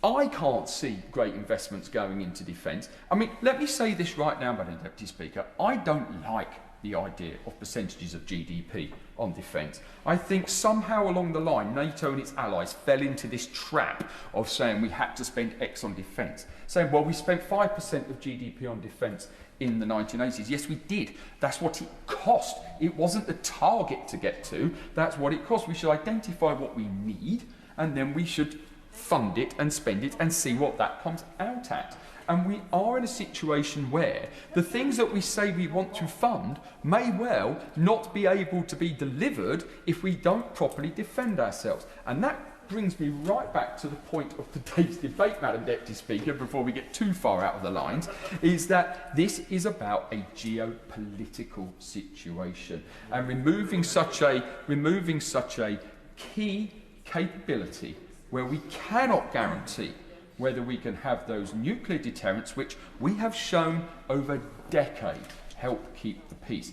I can't see great investments going into defence. I mean, let me say this right now, Madam Deputy Speaker. I don't like the idea of percentages of GDP on defence. I think somehow along the line, NATO and its allies fell into this trap of saying we had to spend X on defence. Saying, well, we spent 5% of GDP on defence in the 1980s. Yes, we did. That's what it cost. It wasn't the target to get to. That's what it cost. We should identify what we need, and then we should fund it and spend it and see what that comes out at. And we are in a situation where the things that we say we want to fund may well not be able to be delivered if we don't properly defend ourselves. And that brings me right back to the point of today's debate, Madam Deputy Speaker, before we get too far out of the lines, is that this is about a geopolitical situation. And removing such a key capability where we cannot guarantee whether we can have those nuclear deterrents, which we have shown over decades help keep the peace.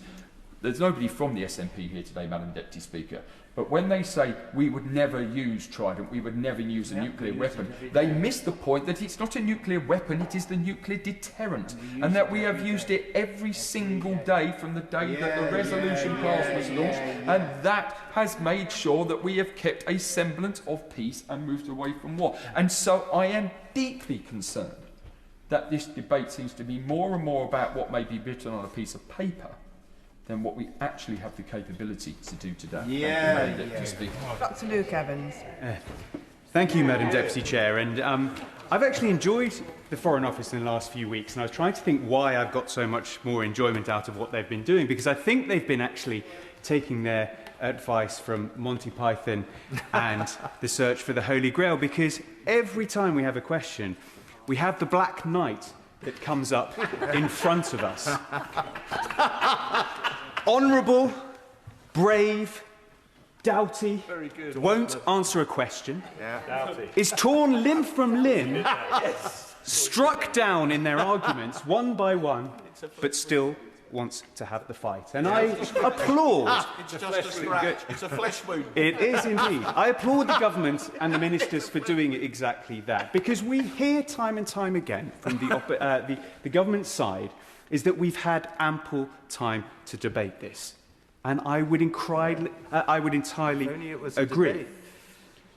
There's nobody from the SNP here today, Madam Deputy Speaker, but when they say we would never use Trident, we would never use a nuclear weapon, they miss the point that it's not a nuclear weapon, it is the nuclear deterrent, and that we have used it every single day from the day that the resolution pass was launched, and that has made sure that we have kept a semblance of peace and moved away from war. And so I am deeply concerned that this debate seems to be more and more about what may be written on a piece of paper than what we actually have the capability to do today. Dr. Luke Evans. Thank you, Madam Deputy Chair. And I've actually enjoyed the Foreign Office in the last few weeks, and I was trying to think why I've got so much more enjoyment out of what they've been doing, because I think they've been actually taking their advice from Monty Python and the search for the Holy Grail, because every time we have a question, we have the Black Knight that comes up in front of us. Honourable, brave, doughty, won't answer a question, is torn limb from limb, struck down in their arguments one by one, but still wants to have the fight. And I applaud... It's just a scratch. It's a flesh wound. It is indeed. I applaud the government and the ministers for doing exactly that, because we hear time and time again from the government side is that we've had ample time to debate this. And I would entirely agree.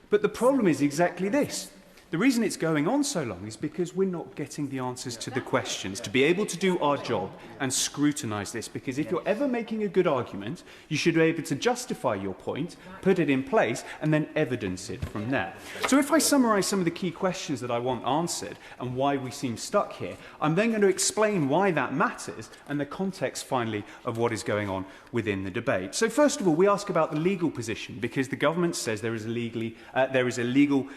But the problem is exactly this. The reason it's going on so long is because we're not getting the answers to the questions to be able to do our job and scrutinise this. Because if you're ever making a good argument, you should be able to justify your point, put it in place, and then evidence it from there. So if I summarise some of the key questions that I want answered and why we seem stuck here, I'm then going to explain why that matters and the context, finally, of what is going on within the debate. So first of all, we ask about the legal position, because the government says there is a legal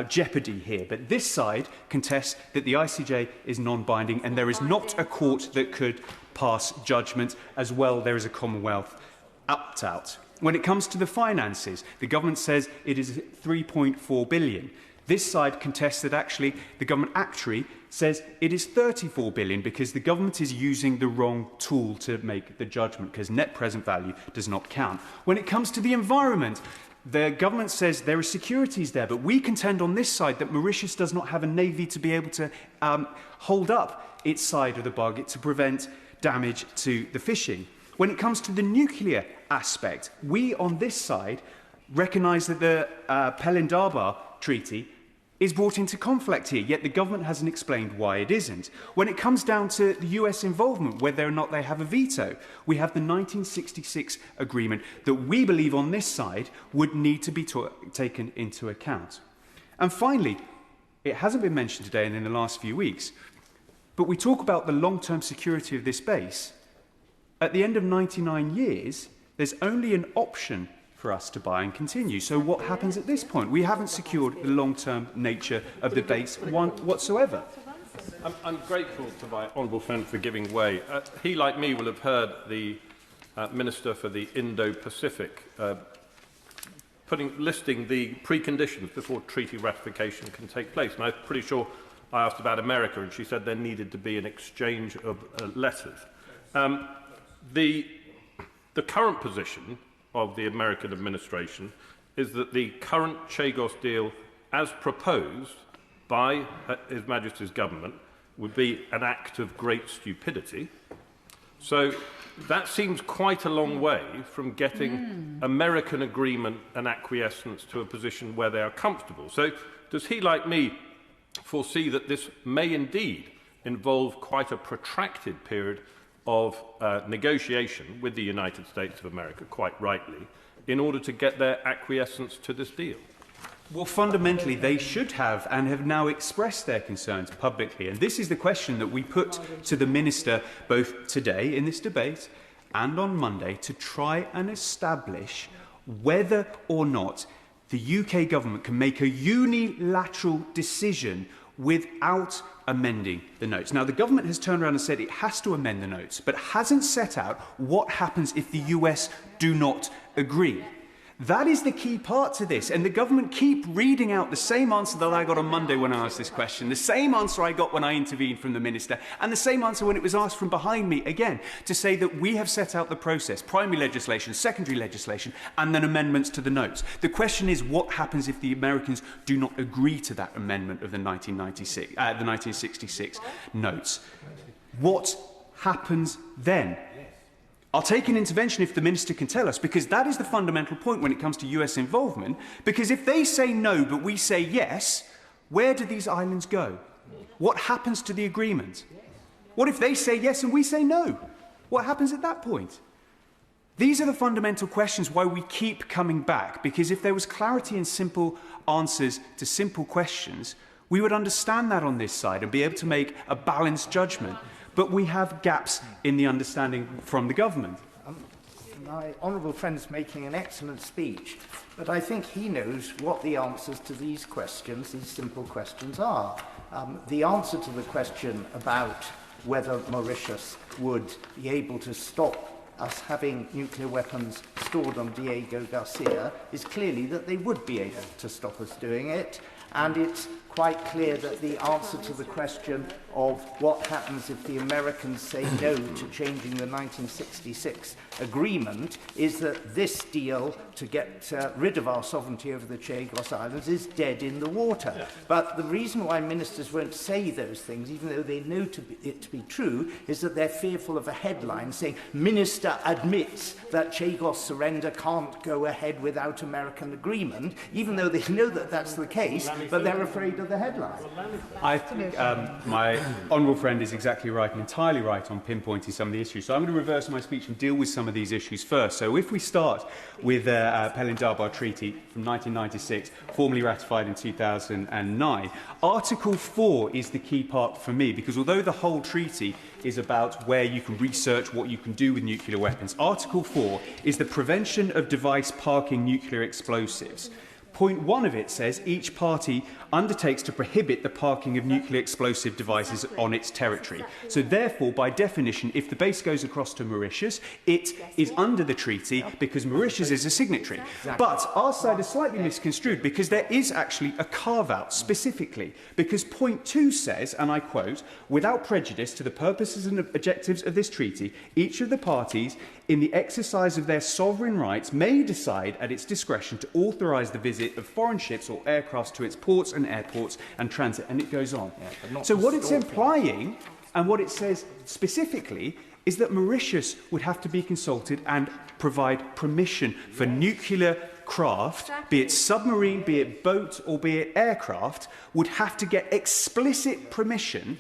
jeopardy here. But this side contests that the ICJ is non-binding and there is not a court that could pass judgment. As well, there is a Commonwealth opt-out. When it comes to the finances, the government says it is 3.4 billion. This side contests that actually the government actuary says it is 34 billion because the government is using the wrong tool to make the judgment, because net present value does not count. When it comes to the environment, the government says there are securities there, but we contend on this side that Mauritius does not have a navy to be able to hold up its side of the bargain to prevent damage to the fishing. When it comes to the nuclear aspect, we on this side recognise that the Pelindaba Treaty is brought into conflict here, yet the government hasn't explained why it isn't. When it comes down to the US involvement, whether or not they have a veto, we have the 1966 agreement that we believe on this side would need to be taken into account. And finally, it hasn't been mentioned today and in the last few weeks, but we talk about the long-term security of this base. At the end of 99 years, there's only an option for us to buy and continue. So what happens at this point? We haven't secured the long-term nature of the base whatsoever. I'm grateful to my honourable friend for giving way. He, like me, will have heard the Minister for the Indo-Pacific listing the preconditions before treaty ratification can take place. And I'm pretty sure I asked about America, and she said there needed to be an exchange of letters. The current position of the American administration is that the current Chagos deal, as proposed by His Majesty's government, would be an act of great stupidity. So that seems quite a long way from getting American agreement and acquiescence to a position where they are comfortable. So does he, like me, foresee that this may indeed involve quite a protracted period of negotiation with the United States of America, quite rightly, in order to get their acquiescence to this deal? Well, fundamentally, they should have and have now expressed their concerns publicly. And this is the question that we put to the Minister both today in this debate and on Monday, to try and establish whether or not the UK government can make a unilateral decision without amending the notes. Now, the government has turned around and said it has to amend the notes, but hasn't set out what happens if the US do not agree. That is the key part to this, and the government keep reading out the same answer that I got on Monday when I asked this question, the same answer I got when I intervened from the Minister, and the same answer when it was asked from behind me again, to say that we have set out the process, primary legislation, secondary legislation, and then amendments to the notes. The question is, what happens if the Americans do not agree to that amendment of the 1966 notes? What happens then? I'll take an intervention if the Minister can tell us, because that is the fundamental point when it comes to US involvement, because if they say no but we say yes, where do these islands go? What happens to the agreement? What if they say yes and we say no? What happens at that point? These are the fundamental questions why we keep coming back, because if there was clarity and simple answers to simple questions, we would understand that on this side and be able to make a balanced judgment. But we have gaps in the understanding from the government. My honourable friend is making an excellent speech, but I think he knows what the answers to these questions, these simple questions, are. The answer to the question about whether Mauritius would be able to stop us having nuclear weapons stored on Diego Garcia is clearly that they would be able to stop us doing it, and it's quite clear that the answer to the question of what happens if the Americans say no to changing the 1966 agreement is that this deal to get rid of our sovereignty over the Chagos Islands is dead in the water. Yeah. But the reason why ministers won't say those things, even though they know it to be true, is that they're fearful of a headline saying, Minister admits that Chagos surrender can't go ahead without American agreement, even though they know that that's the case, but they're afraid of of the headline. I think my honourable friend is exactly right and entirely right on pinpointing some of the issues. So I'm going to reverse my speech and deal with some of these issues first. So if we start with the Pelindaba Treaty from 1996, formally ratified in 2009, Article 4 is the key part for me, because although the whole treaty is about where you can research what you can do with nuclear weapons, Article 4 is the prevention of device parking nuclear explosives. Point 1 of it says each party undertakes to prohibit the parking of nuclear explosive devices on its territory. So therefore, by definition, if the base goes across to Mauritius, it is under the treaty because Mauritius is a signatory. But our side is slightly misconstrued because there is actually a carve-out specifically, because point 2 says, and I quote, "Without prejudice to the purposes and objectives of this treaty, each of the parties in the exercise of their sovereign rights may decide at its discretion to authorise the visit of foreign ships or aircraft to its ports and airports and transit," and it goes on. So what it's implying, and what it says specifically, is that Mauritius would have to be consulted and provide permission for nuclear craft, be it submarine, be it boat, or be it aircraft, would have to get explicit permission,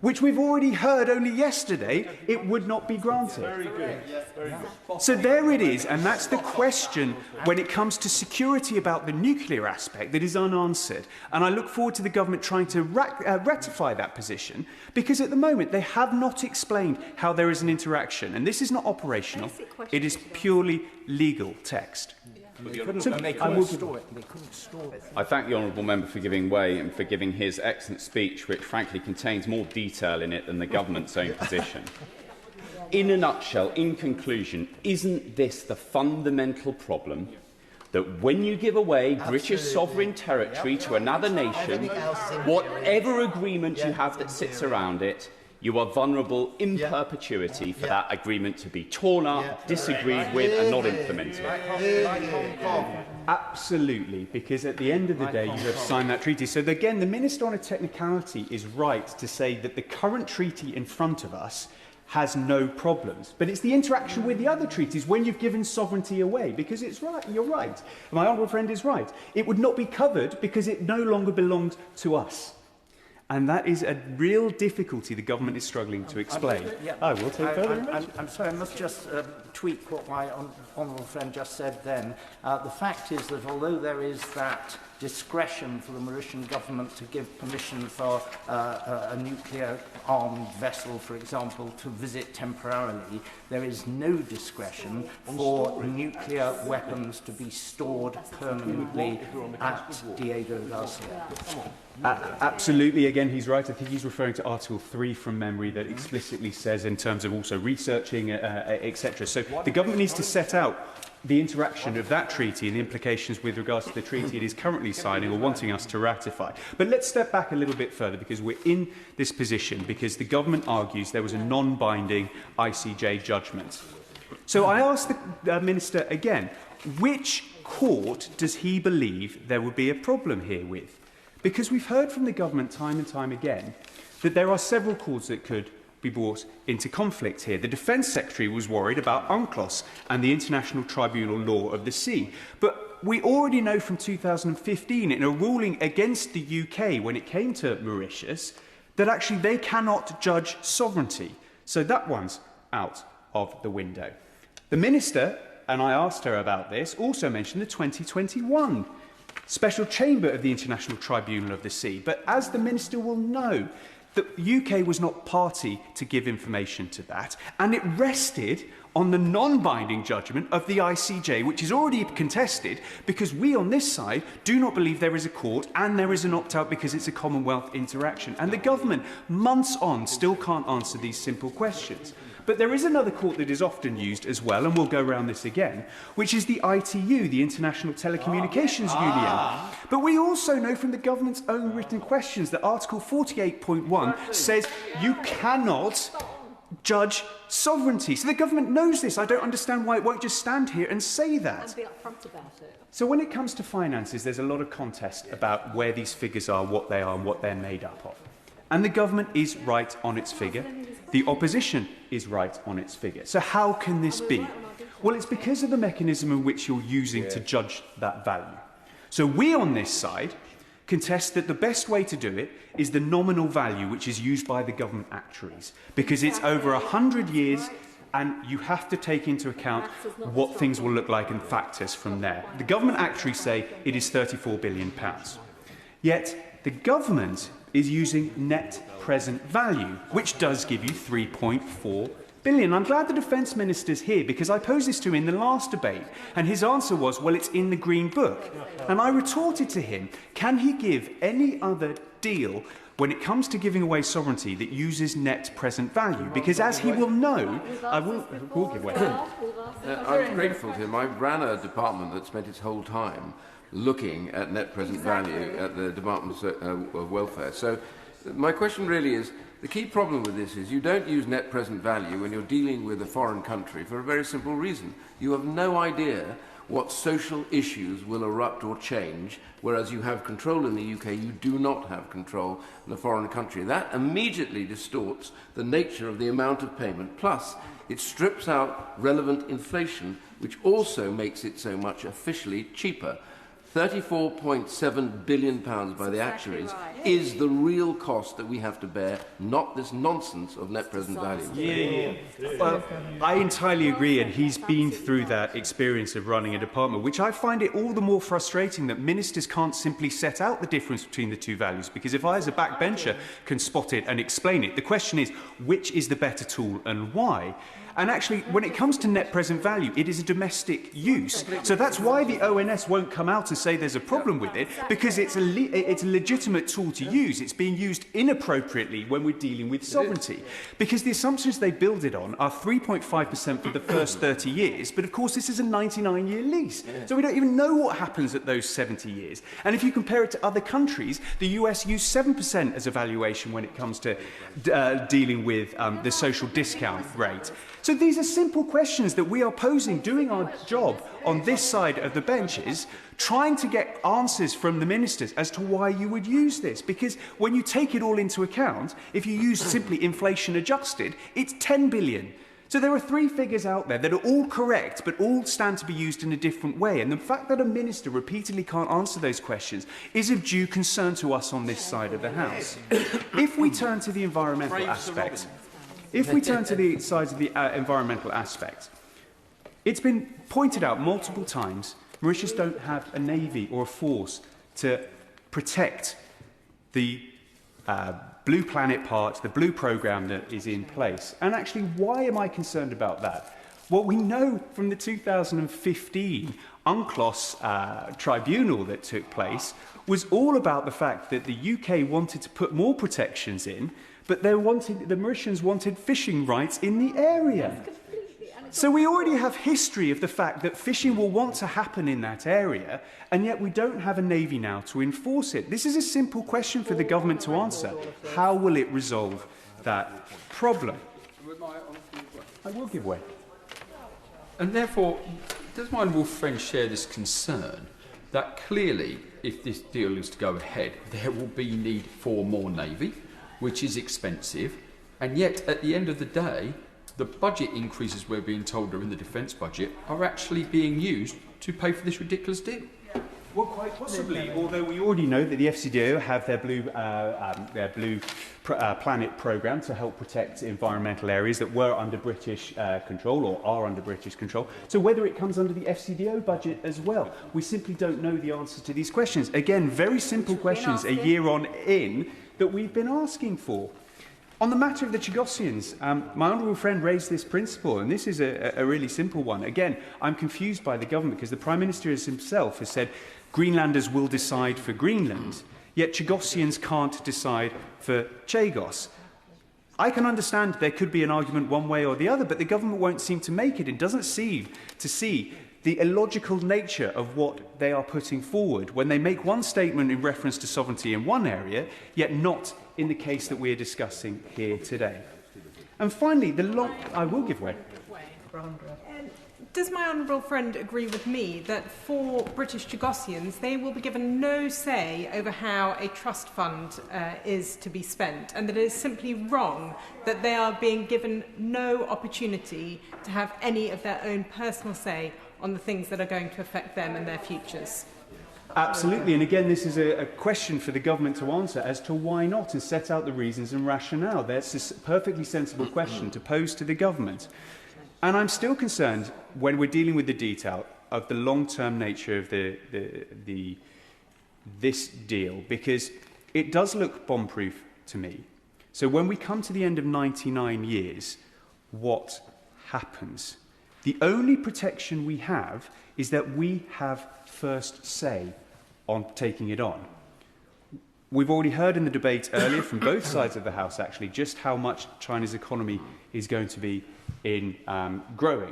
which we've already heard only yesterday it would not be granted. Very good. Very good. So there it is, and that's the question when it comes to security about the nuclear aspect that is unanswered. And I look forward to the government trying to rectify that position, because at the moment they have not explained how there is an interaction. And this is not operational, it is purely legal text. I thank the honourable member for giving way and for giving his excellent speech, which frankly contains more detail in it than the government's own position. In a nutshell, in conclusion, isn't this the fundamental problem that when you give away British sovereign territory to another nation, whatever agreement you have that sits around it, you are vulnerable in perpetuity for that agreement to be torn up, disagreed with and not implemented? Absolutely, because at the end of the day you have signed that treaty. So again, the Minister on a technicality is right to say that the current treaty in front of us has no problems. But it's the interaction with the other treaties when you've given sovereignty away, because it's right, you're right. My honourable friend is right. It would not be covered because it no longer belongs to us. And that is a real difficulty the government is struggling to explain. I will take further. I'm sorry, I must just tweak what my honourable friend just said then. The fact is that although there is that discretion for the Mauritian government to give permission for a nuclear-armed vessel, for example, to visit temporarily, there is no discretion for nuclear weapons to be stored permanently at Diego Garcia. Absolutely, again, he's right. I think he's referring to Article 3 from memory that explicitly says in terms of also researching, etc. So the government needs to set out the interaction of that treaty and the implications with regards to the treaty it is currently signing or wanting us to ratify. But let's step back a little bit further, because we're in this position because the government argues there was a non-binding ICJ judgment. So I ask the Minister again, which court does he believe there would be a problem here with? Because we've heard from the government time and time again that there are several courts that could be brought into conflict here. The Defence Secretary was worried about UNCLOS and the International Tribunal Law of the Sea. But we already know from 2015, in a ruling against the UK when it came to Mauritius, that actually they cannot judge sovereignty. So that one's out of the window. The Minister, and I asked her about this, also mentioned the 2021 Special Chamber of the International Tribunal of the Sea. But as the Minister will know, the UK was not party to give information to that, and it rested on the non-binding judgment of the ICJ, which is already contested because we on this side do not believe there is a court and there is an opt-out because it's a Commonwealth interaction. And the government, months on, still can't answer these simple questions. But there is another court that is often used as well, and we'll go around this again, which is the ITU, the International Telecommunications Union. But we also know from the government's own written questions that Article 48.1 says you cannot judge sovereignty. So the government knows this. I don't understand why it won't just stand here and say that. And be upfront about it. So when it comes to finances, there's a lot of contest about where these figures are, what they are, and what they're made up of. And the government is right on its figure. The opposition is right on its figure. So how can this be? Well, it's because of the mechanism in which you're using to judge that value. So we on this side contest that the best way to do it is the nominal value which is used by the government actuaries, because it's over 100 years and you have to take into account what things will look like and factors from there. The government actuaries say it is £34 billion. Yet the government is using net present value, which does give you £3.4 billion. I'm glad the Defence Minister's here, because I posed this to him in the last debate, and his answer was, well, it's in the Green Book. And I retorted to him, can he give any other deal when it comes to giving away sovereignty that uses net present value? Because as he will know, I will give way. I'm grateful to him. I ran a department that spent its whole time looking at net present value at the Department of Welfare. So my question really is, the key problem with this is you don't use net present value when you're dealing with a foreign country for a very simple reason. You have no idea what social issues will erupt or change, whereas you have control in the UK, you do not have control in a foreign country. That immediately distorts the nature of the amount of payment, plus it strips out relevant inflation, which also makes it so much officially cheaper. £34.7 billion by the actuaries is the real cost that we have to bear, not this nonsense of net present value. Well, I entirely agree, and he's been through that experience of running a department, which I find it all the more frustrating that ministers can't simply set out the difference between the two values, because if I, as a backbencher, can spot it and explain it, the question is, which is the better tool and why? And actually, when it comes to net present value, it is a domestic use. So that's why the ONS won't come out and say there's a problem with it, because it's a legitimate tool to use. It's being used inappropriately when we're dealing with sovereignty. Because the assumptions they build it on are 3.5% for the first 30 years, but of course this is a 99-year lease. So we don't even know what happens at those 70 years. And if you compare it to other countries, the US used 7% as a valuation when it comes to dealing with the social discount rate. So these are simple questions that we are posing, doing our job on this side of the benches, trying to get answers from the ministers as to why you would use this. Because when you take it all into account, if you use simply inflation adjusted, it's 10 billion. So there are three figures out there that are all correct, but all stand to be used in a different way. And the fact that a minister repeatedly can't answer those questions is of due concern to us on this side of the House. If we turn to the environmental aspect, environmental aspect, it's been pointed out multiple times, Mauritius don't have a navy or a force to protect the Blue Planet part, the Blue programme that is in place. And actually, why am I concerned about that? Well, we know from the 2015 UNCLOS tribunal that took place was all about the fact that the UK wanted to put more protections in, but the Mauritians wanted fishing rights in the area. So we already have history of the fact that fishing will want to happen in that area, and yet we don't have a navy now to enforce it. This is a simple question for the government to answer. How will it resolve that problem? I will give way. And therefore, does my honourable friend share this concern that clearly, if this deal is to go ahead, there will be need for more navy, which is expensive, and yet at the end of the day, the budget increases we're being told are in the defence budget are actually being used to pay for this ridiculous deal? Well, quite possibly, although we already know that the FCDO have their Blue Planet programme to help protect environmental areas that were under British control or are under British control. So whether it comes under the FCDO budget as well, we simply don't know the answer to these questions. Again, very simple questions a year on in that we've been asking for. On the matter of the Chagosians, my honourable friend raised this principle, and this is a really simple one. Again, I'm confused by the government because the Prime Minister himself has said Greenlanders will decide for Greenland, yet Chagosians can't decide for Chagos. I can understand there could be an argument one way or the other, but the government won't seem to make it. It doesn't seem to see the illogical nature of what they are putting forward when they make one statement in reference to sovereignty in one area, yet not in the case that we are discussing here today. And finally, I will give way. Does my honourable friend agree with me that for British Chagosians, they will be given no say over how a trust fund is to be spent, and that it is simply wrong that they are being given no opportunity to have any of their own personal say on the things that are going to affect them and their futures? Absolutely, and again, this is a question for the government to answer as to why not, and set out the reasons and rationale. That's a perfectly sensible question to pose to the government. And I'm still concerned, when we're dealing with the detail, of the long-term nature of this deal, because it does look bomb-proof to me. So when we come to the end of 99 years, what happens? The only protection we have is that we have first say on taking it on. We've already heard in the debate earlier from both sides of the House, actually, just how much China's economy is going to be in growing.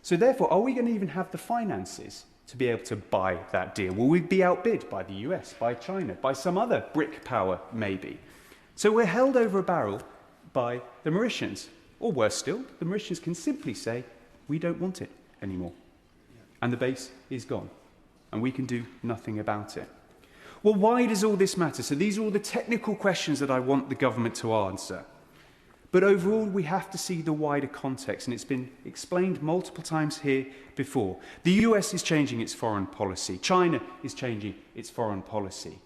So therefore, are we going to even have the finances to be able to buy that deal? Will we be outbid by the US, by China, by some other brick power, maybe? So we're held over a barrel by the Mauritians. Or worse still, the Mauritians can simply say, we don't want it anymore. And the base is gone. And we can do nothing about it. Well, why does all this matter? So these are all the technical questions that I want the government to answer. But overall, we have to see the wider context, and it's been explained multiple times here before. The US is changing its foreign policy. China is changing its foreign policy.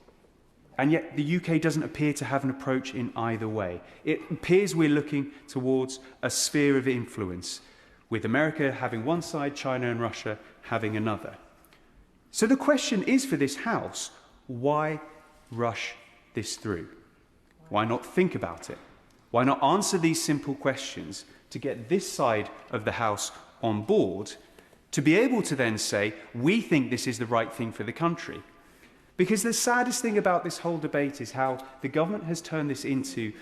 And yet the UK doesn't appear to have an approach in either way. It appears we're looking towards a sphere of influence, with America having one side, China and Russia having another. So the question is for this House, why rush this through? Why not think about it? Why not answer these simple questions to get this side of the House on board, to be able to then say, we think this is the right thing for the country? Because the saddest thing about this whole debate is how the government has turned this into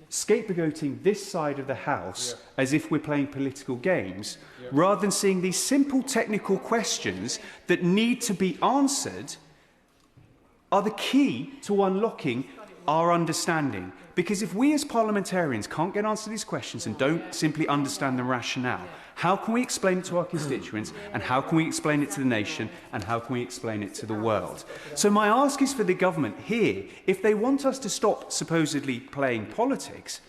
scapegoating this side of the House as if we're playing political games, rather than seeing these simple technical questions that need to be answered are the key to unlocking our understanding. Because if we as parliamentarians can't get answers to these questions and don't simply understand the rationale, how can we explain it to our constituents, and how can we explain it to the nation, and how can we explain it to the world? So my ask is for the government here, if they want us to stop supposedly playing politics,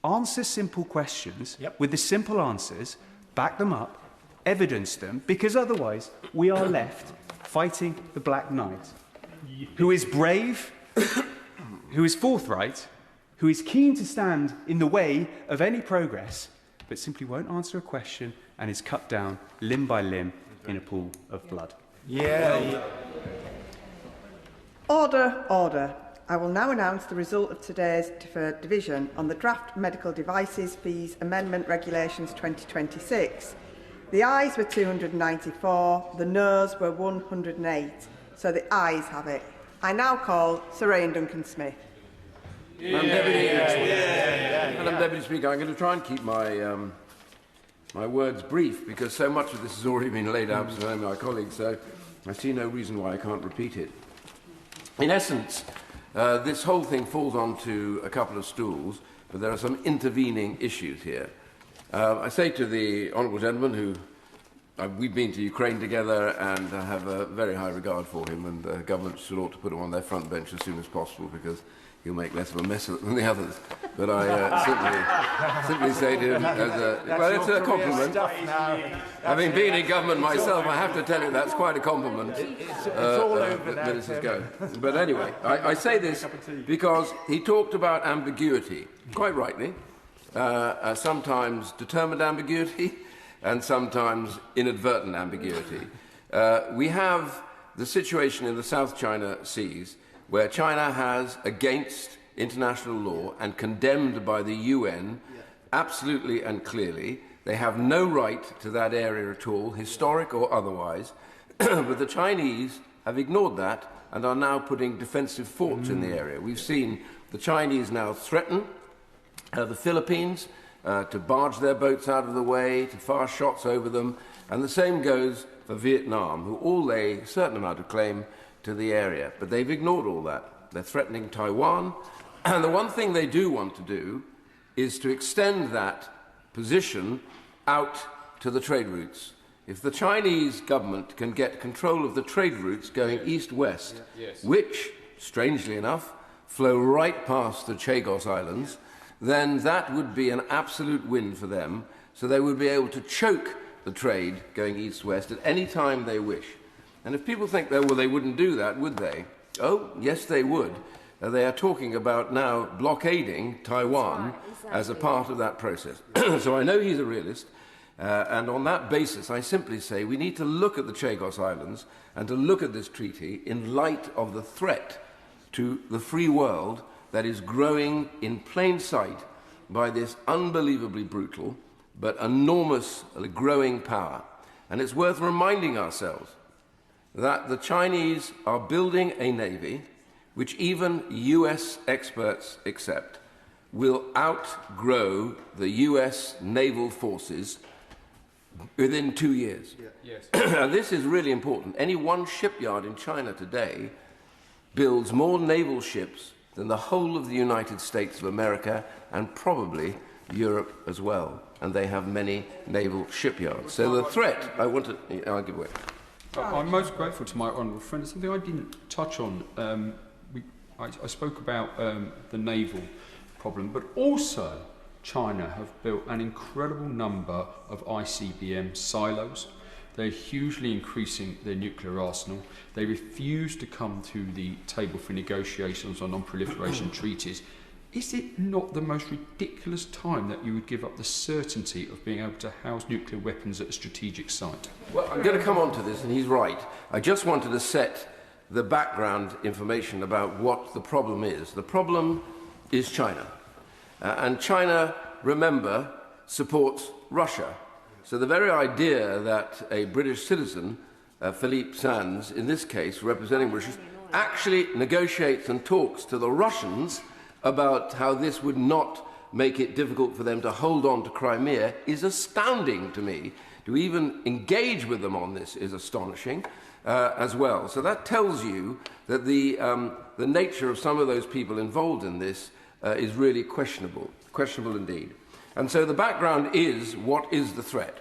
answer simple questions with the simple answers, back them up, evidence them, because otherwise we are left fighting the Black Knight, who is brave, who is forthright, who is keen to stand in the way of any progress, but simply won't answer a question and is cut down limb by limb in a pool of blood. Order, order. I will now announce the result of today's deferred division on the Draft Medical Devices Fees Amendment Regulations 2026. The ayes were 294, the noes were 108, so the ayes have it. I now call Sir Ian Duncan-Smith. Madam Deputy Speaker, I'm going to try and keep my my words brief, because so much of this has already been laid out by my colleagues, so I see no reason why I can't repeat it. In essence, this whole thing falls onto a couple of stools, but there are some intervening issues here. I say to the honourable gentleman, who we've been to Ukraine together, and I have a very high regard for him, and the government should ought to put him on their front bench as soon as possible, because he'll make less of a mess of it than the others. But I simply say to him, well, it's a compliment. Having been in government myself, I have to tell you that's quite a compliment. It's all over now. Ministers go. But anyway, I say this because he talked about ambiguity, quite rightly, sometimes determined ambiguity and sometimes inadvertent ambiguity. We have the situation in the South China Seas, where China has, against international law and condemned by the UN, absolutely and clearly, they have no right to that area at all, historic or otherwise, but the Chinese have ignored that and are now putting defensive forts in the area. We've seen the Chinese now threaten the Philippines to barge their boats out of the way, to fire shots over them, and the same goes for Vietnam, who all lay a certain amount of claim to the area, but they've ignored all that. They're threatening Taiwan, and the one thing they do want to do is to extend that position out to the trade routes. If the Chinese government can get control of the trade routes going east-west, which, strangely enough, flow right past the Chagos Islands, then that would be an absolute win for them, so they would be able to choke the trade going east-west at any time they wish. And if people think, well, they wouldn't do that, would they? Oh, yes, they would. They are talking about now blockading Taiwan as a part of that process. So I know he's a realist, and on that basis, I simply say we need to look at the Chagos Islands and to look at this treaty in light of the threat to the free world that is growing in plain sight by this unbelievably brutal but enormous growing power. And it's worth reminding ourselves that the Chinese are building a navy which even US experts accept will outgrow the US naval forces within 2 years. Yes. And this is really important. Any one shipyard in China today builds more naval ships than the whole of the United States of America and probably Europe as well. And they have many naval shipyards. So the threat, I'll give way. I'm most grateful to my honourable friend. Something I didn't touch on. I spoke about the naval problem, but also China have built an incredible number of ICBM silos. They're hugely increasing their nuclear arsenal. They refuse to come to the table for negotiations on non-proliferation treaties. Is it not the most ridiculous time that you would give up the certainty of being able to house nuclear weapons at a strategic site? Well, I'm going to come on to this, and he's right. I just wanted to set the background information about what the problem is. The problem is China. And China, remember, supports Russia. So the very idea that a British citizen, Philippe Sands, in this case representing Mauritius, actually negotiates and talks to the Russians about how this would not make it difficult for them to hold on to Crimea is astounding to me. To even engage with them on this is astonishing as well. So that tells you that the nature of some of those people involved in this is really questionable indeed. And so the background is, what is the threat?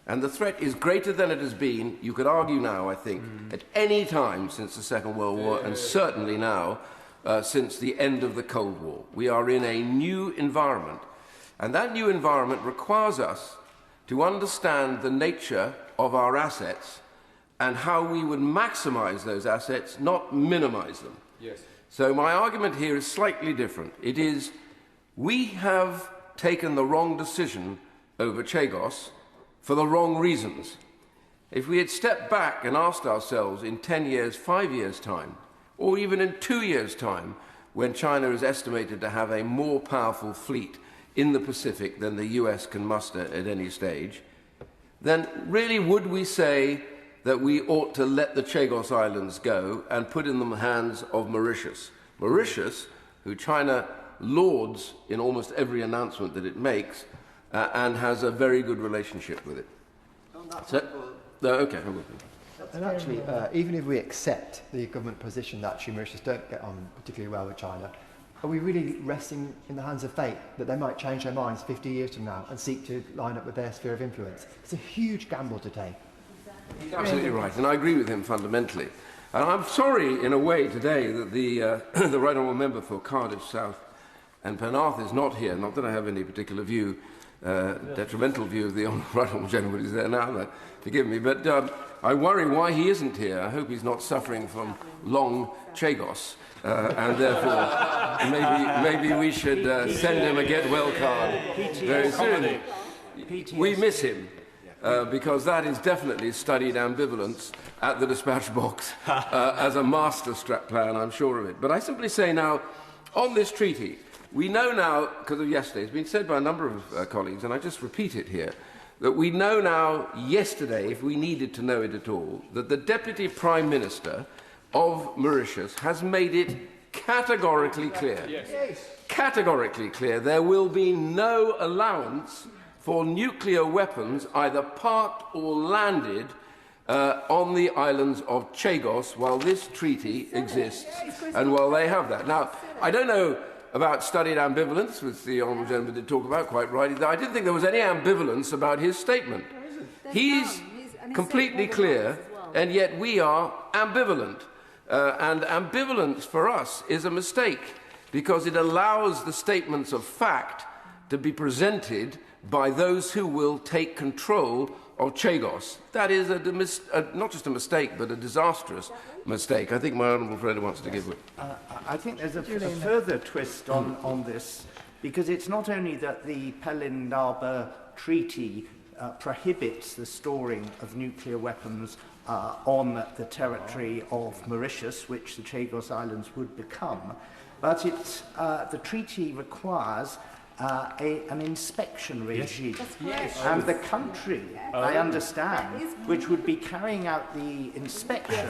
And the threat is greater than it has been, you could argue now, I think, at any time since the Second World War, and certainly now since the end of the Cold War. We are in a new environment, and that new environment requires us to understand the nature of our assets and how we would maximize those assets, not minimize them. Yes. So my argument here is slightly different. It is, we have taken the wrong decision over Chagos for the wrong reasons. If we had stepped back and asked ourselves in 10 years, 5 years' time, or even in 2 years' time, when China is estimated to have a more powerful fleet in the Pacific than the US can muster at any stage, then really would we say that we ought to let the Chagos Islands go and put in the hands of Mauritius? Mauritius, who China lauds in almost every announcement that it makes, and has a very good relationship with it. Okay, I will. And actually, even if we accept the government position that Mauritius don't get on particularly well with China, are we really resting in the hands of fate that they might change their minds 50 years from now and seek to line up with their sphere of influence? It's a huge gamble to take. He's absolutely right, and I agree with him fundamentally. And I'm sorry, in a way, today that the the Right Honourable Member for Cardiff South and Penarth is not here. Not that I have any particular view, detrimental view of the Right Honourable Gentleman who's there now, forgive me, but I worry why he isn't here. I hope he's not suffering from long Chagos, and therefore maybe we should send him a get-well card very soon. We miss him. Because that is definitely studied ambivalence at the dispatch box as a master plan, I'm sure of it. But I simply say now, on this treaty, we know now, because of yesterday, it's been said by a number of colleagues, and I just repeat it here, that we know now, yesterday, if we needed to know it at all, that the Deputy Prime Minister of Mauritius has made it categorically clear, categorically clear, there will be no allowance for nuclear weapons either parked or landed on the islands of Chagos while this treaty exists and while they have that. Now, I don't know about studied ambivalence, which the Honourable Gentleman did talk about quite rightly. I didn't think there was any ambivalence about his statement. He's completely clear, and yet we are ambivalent. And ambivalence for us is a mistake because it allows the statements of fact to be presented by those who will take control of Chagos. That is not just a mistake, but a disastrous mistake. I think my honourable friend wants to give it. I think there's a further twist on this, because it's not only that the Pelindaba Treaty prohibits the storing of nuclear weapons on the territory of Mauritius, which the Chagos Islands would become, but the treaty requires an inspection regime. Yes. And the country, I understand, which would be carrying out the inspection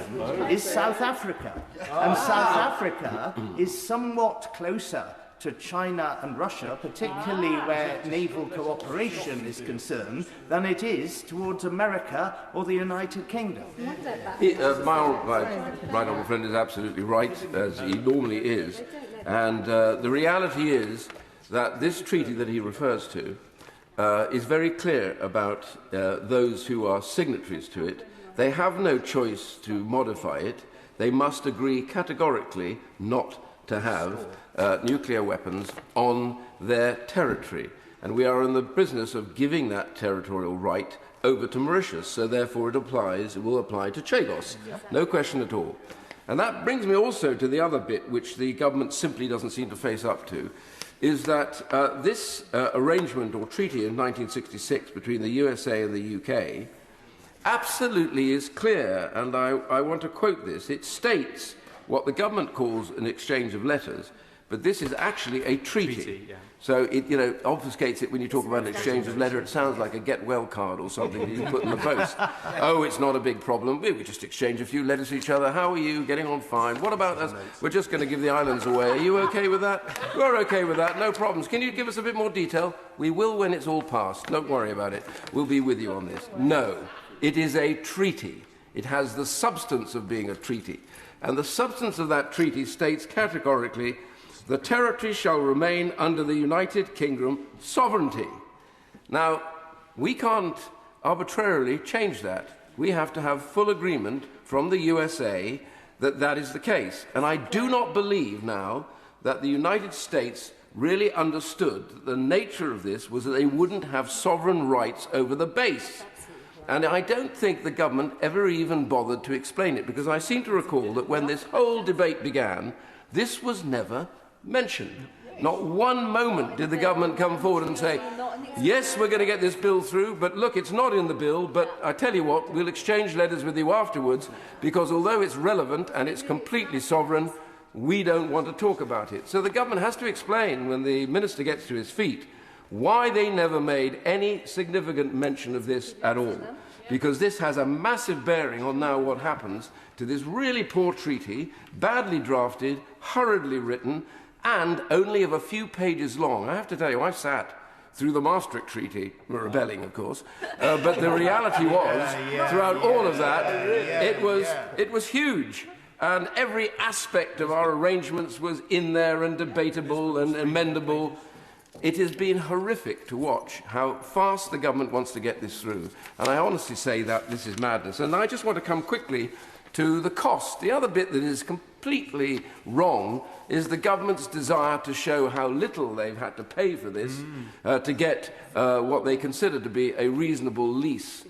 is South Africa. And South Africa is somewhat closer to China and Russia, particularly where naval cooperation is concerned, than it is towards America or the United Kingdom. My right honourable friend is absolutely right, as he normally is. And the reality is that this treaty that he refers to is very clear about those who are signatories to it. They have no choice to modify it. They must agree categorically not to have nuclear weapons on their territory. And we are in the business of giving that territorial right over to Mauritius, so therefore it will apply to Chagos. No question at all. And that brings me also to the other bit which the government simply doesn't seem to face up to, is that this arrangement or treaty in 1966 between the USA and the UK absolutely is clear, and I want to quote this. It states what the government calls an exchange of letters, but this is actually a treaty. So it obfuscates it when you talk about an exchange of letter. It sounds like a get-well card or something that you put in the post. Oh, it's not a big problem. We just exchange a few letters to each other. How are you? Getting on fine. What about us? We're just going to give the islands away. Are you okay with that? We're okay with that. No problems. Can you give us a bit more detail? We will when it's all passed. Don't worry about it. We'll be with you on this. No, it is a treaty. It has the substance of being a treaty. And the substance of that treaty states categorically, the territory shall remain under the United Kingdom sovereignty. Now, we can't arbitrarily change that. We have to have full agreement from the USA that that is the case. And I do not believe now that the United States really understood that the nature of this was that they wouldn't have sovereign rights over the base. And I don't think the government ever even bothered to explain it, because I seem to recall that when this whole debate began, this was never mentioned. Not one moment did the government come forward and say, yes, we're going to get this bill through, but look, it's not in the bill, but I tell you what, we'll exchange letters with you afterwards, because although it's relevant and it's completely sovereign, we don't want to talk about it. So the government has to explain, when the minister gets to his feet, why they never made any significant mention of this at all. Because this has a massive bearing on now what happens to this really poor treaty, badly drafted, hurriedly written, and only of a few pages long. I have to tell you, I've sat through the Maastricht Treaty, we're rebelling, of course, but the reality was, throughout all of that, it was huge. And every aspect of our arrangements was in there and debatable and amendable. It has been horrific to watch how fast the government wants to get this through. And I honestly say that this is madness. And I just want to come quickly to the cost. The other bit that is completely wrong is the government's desire to show how little they've had to pay for this to get what they consider to be a reasonable lease.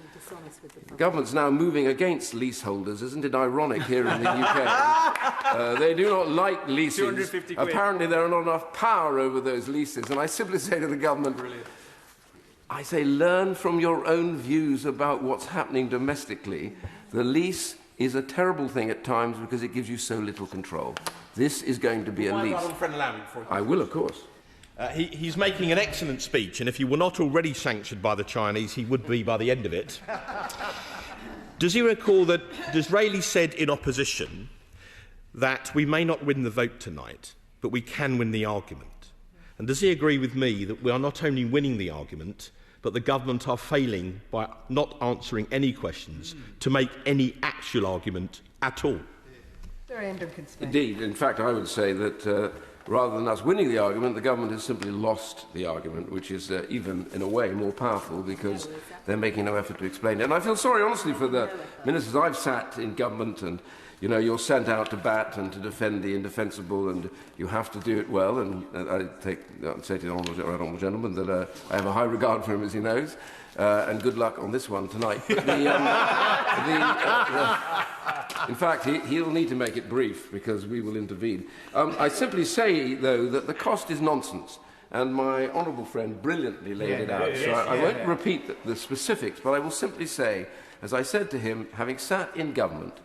The government's now moving against leaseholders. Isn't it ironic here in the UK? They do not like leases. Apparently there are not enough power over those leases. And I simply say to the government, I say, learn from your own views about what's happening domestically. The lease is a terrible thing at times because it gives you so little control. This is going to be a lease. I will, of course. He's making an excellent speech, and if he were not already sanctioned by the Chinese, he would be by the end of it. Does he recall that Disraeli said in opposition that we may not win the vote tonight, but we can win the argument? And does he agree with me that we are not only winning the argument, but the government are failing by not answering any questions to make any actual argument at all? Indeed. In fact, I would say that rather than us winning the argument, the government has simply lost the argument, which is even, in a way, more powerful because they're making no effort to explain it. And I feel sorry, honestly, for the ministers. I've sat in government and, you know, you're sent out to bat and to defend the indefensible, and you have to do it well. And I say to the honourable gentleman that I have a high regard for him, as he knows, and good luck on this one tonight. In fact, he'll need to make it brief because we will intervene. I simply say, though, that the cost is nonsense. And my honourable friend brilliantly laid it out. So I won't repeat the specifics, but I will simply say, as I said to him, having sat in government,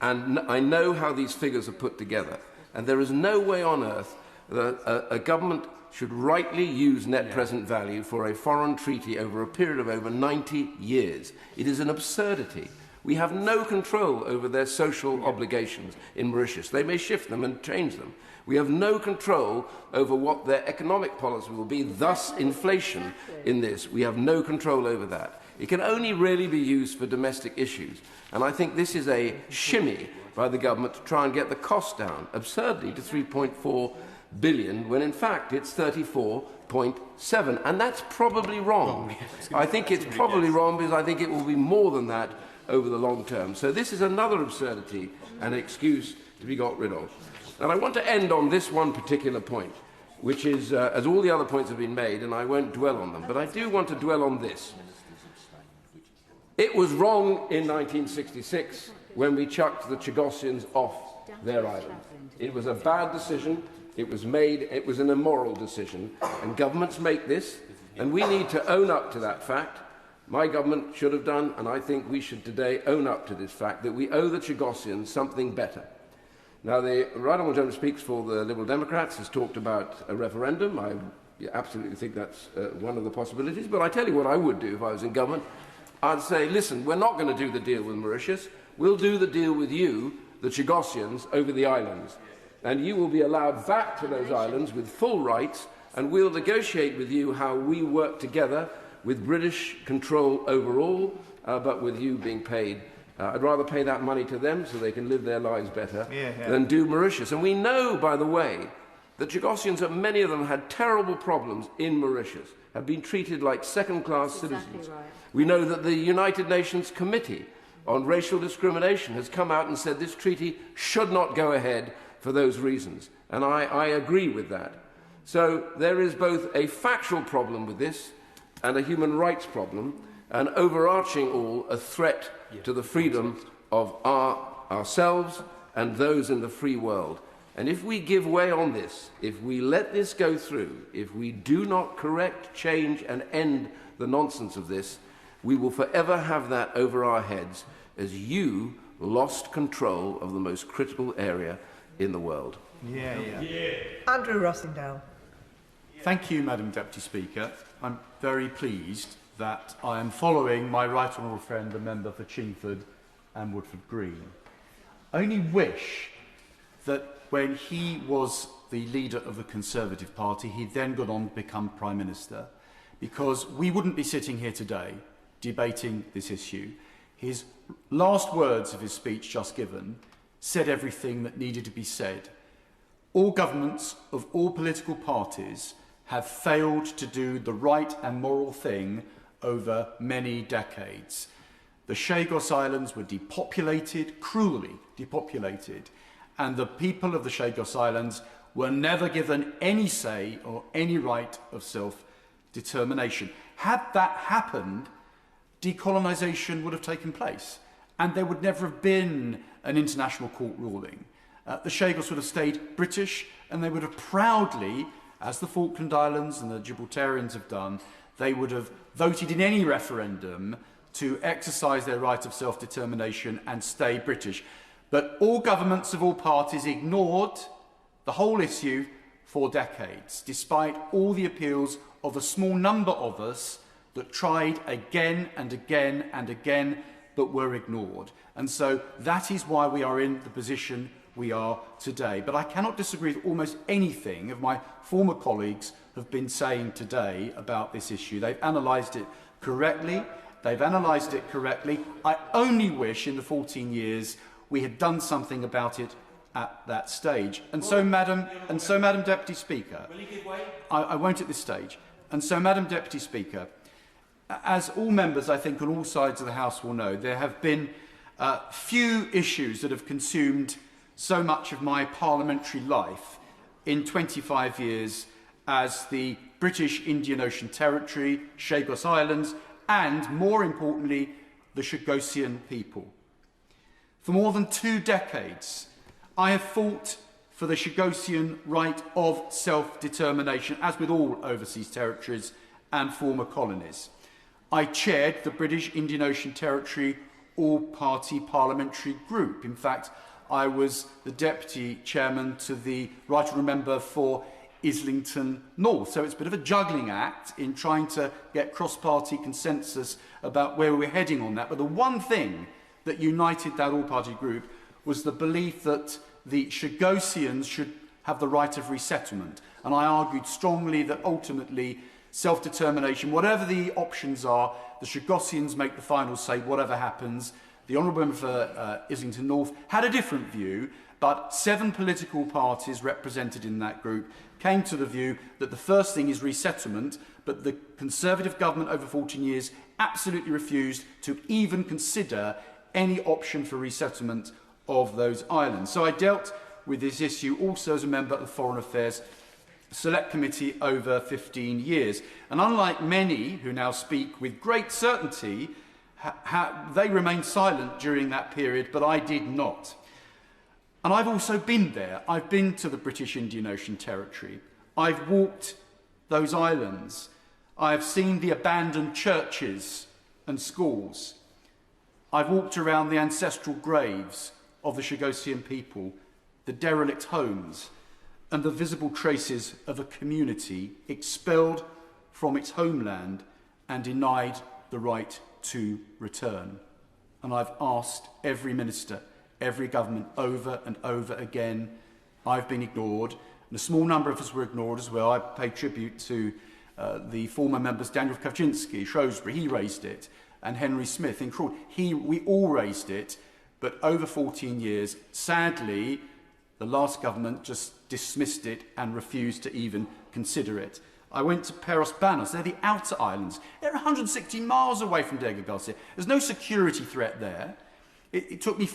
and I know how these figures are put together, and there is no way on earth that a government should rightly use net present value for a foreign treaty over a period of over 90 years. It is an absurdity. We have no control over their social obligations in Mauritius. They may shift them and change them. We have no control over what their economic policy will be, thus inflation in this. We have no control over that. It can only really be used for domestic issues. And I think this is a shimmy by the government to try and get the cost down, absurdly, to 3.4 billion, when in fact it's 34.7. And that's probably wrong. I think it's probably wrong because I think it will be more than that over the long term. So this is another absurdity and excuse to be got rid of. And I want to end on this one particular point, which is, as all the other points have been made, and I won't dwell on them, but I do want to dwell on this. It was wrong in 1966 when we chucked the Chagosians off their island. It was a bad decision. It was an immoral decision. And governments make this, and we need to own up to that fact. My government should have done, and I think we should today own up to this fact, that we owe the Chagosians something better. Now, the Right Honourable Gentleman speaks for the Liberal Democrats, has talked about a referendum. I absolutely think that's one of the possibilities. But I tell you what I would do if I was in government. I'd say, listen, we're not going to do the deal with Mauritius. We'll do the deal with you, the Chagosians, over the islands. And you will be allowed back to those islands with full rights, and we'll negotiate with you how we work together with British control overall, but with you being paid. I'd rather pay that money to them so they can live their lives better than do Mauritius. And we know, by the way, that Chagosians, many of them had terrible problems in Mauritius, have been treated like second-class citizens. Right. We know that the United Nations Committee on Racial Discrimination has come out and said this treaty should not go ahead for those reasons. And I agree with that. So there is both a factual problem with this and a human rights problem, and overarching all, a threat to the freedom of ourselves and those in the free world. And if we give way on this, if we let this go through, if we do not correct, change and end the nonsense of this, we will forever have that over our heads as you lost control of the most critical area in the world. Andrew Rossingdale. Thank you, Madam Deputy Speaker. I'm very pleased that I am following my right honourable friend, the member for Chingford and Woodford Green. I only wish that when he was the leader of the Conservative Party, he then got on to become Prime Minister, because we wouldn't be sitting here today debating this issue. His last words of his speech just given said everything that needed to be said. All governments of all political parties have failed to do the right and moral thing over many decades. The Chagos Islands were depopulated, cruelly depopulated, and the people of the Chagos Islands were never given any say or any right of self-determination. Had that happened, decolonisation would have taken place, and there would never have been an international court ruling. The Chagos would have stayed British, and they would have proudly, as the Falkland Islands and the Gibraltarians have done, they would have voted in any referendum to exercise their right of self-determination and stay British. But all governments of all parties ignored the whole issue for decades, despite all the appeals of a small number of us that tried again and again and again, but were ignored. And so that is why we are in the position we are today. But I cannot disagree with almost anything of my former colleagues have been saying today about this issue. They've analysed it correctly. I only wish in the 14 years we had done something about it at that stage. And so, Madam Deputy Speaker, I won't at this stage. And so, Madam Deputy Speaker, as all members, I think, on all sides of the House will know, there have been few issues that have consumed so much of my parliamentary life in 25 years as the British Indian Ocean Territory, Chagos Islands, and, more importantly, the Chagosian people. For more than 2 decades, I have fought for the Chagosian right of self-determination, as with all overseas territories and former colonies. I chaired the British Indian Ocean Territory all-party parliamentary group. In fact, I was the deputy chairman to the Right Honourable Member for Islington North. So it's a bit of a juggling act in trying to get cross-party consensus about where we're heading on that. But the one thing that united that all-party group was the belief that the Chagosians should have the right of resettlement. And I argued strongly that ultimately self-determination, whatever the options are, the Chagosians make the final say, whatever happens. The Honourable Member for Islington North had a different view, but 7 political parties represented in that group came to the view that the first thing is resettlement, but the Conservative government over 14 years absolutely refused to even consider any option for resettlement of those islands. So I dealt with this issue also as a member of the Foreign Affairs Select Committee over 15 years. And unlike many who now speak with great certainty, they remained silent during that period, but I did not. And I've also been there. I've been to the British Indian Ocean Territory. I've walked those islands. I've seen the abandoned churches and schools. I've walked around the ancestral graves of the Chagosian people, the derelict homes, and the visible traces of a community expelled from its homeland and denied the right to return. And I've asked every minister, every government over and over again. I've been ignored, and a small number of us were ignored as well. I pay tribute to the former members Daniel Kaczynski, Shrewsbury, he raised it, and Henry Smith in Crawley. We all raised it, but over 14 years, sadly, the last government just dismissed it and refused to even consider it. I went to Peros Banos. They're the outer islands. They're 160 miles away from Diego Garcia. There's no security threat there. It took me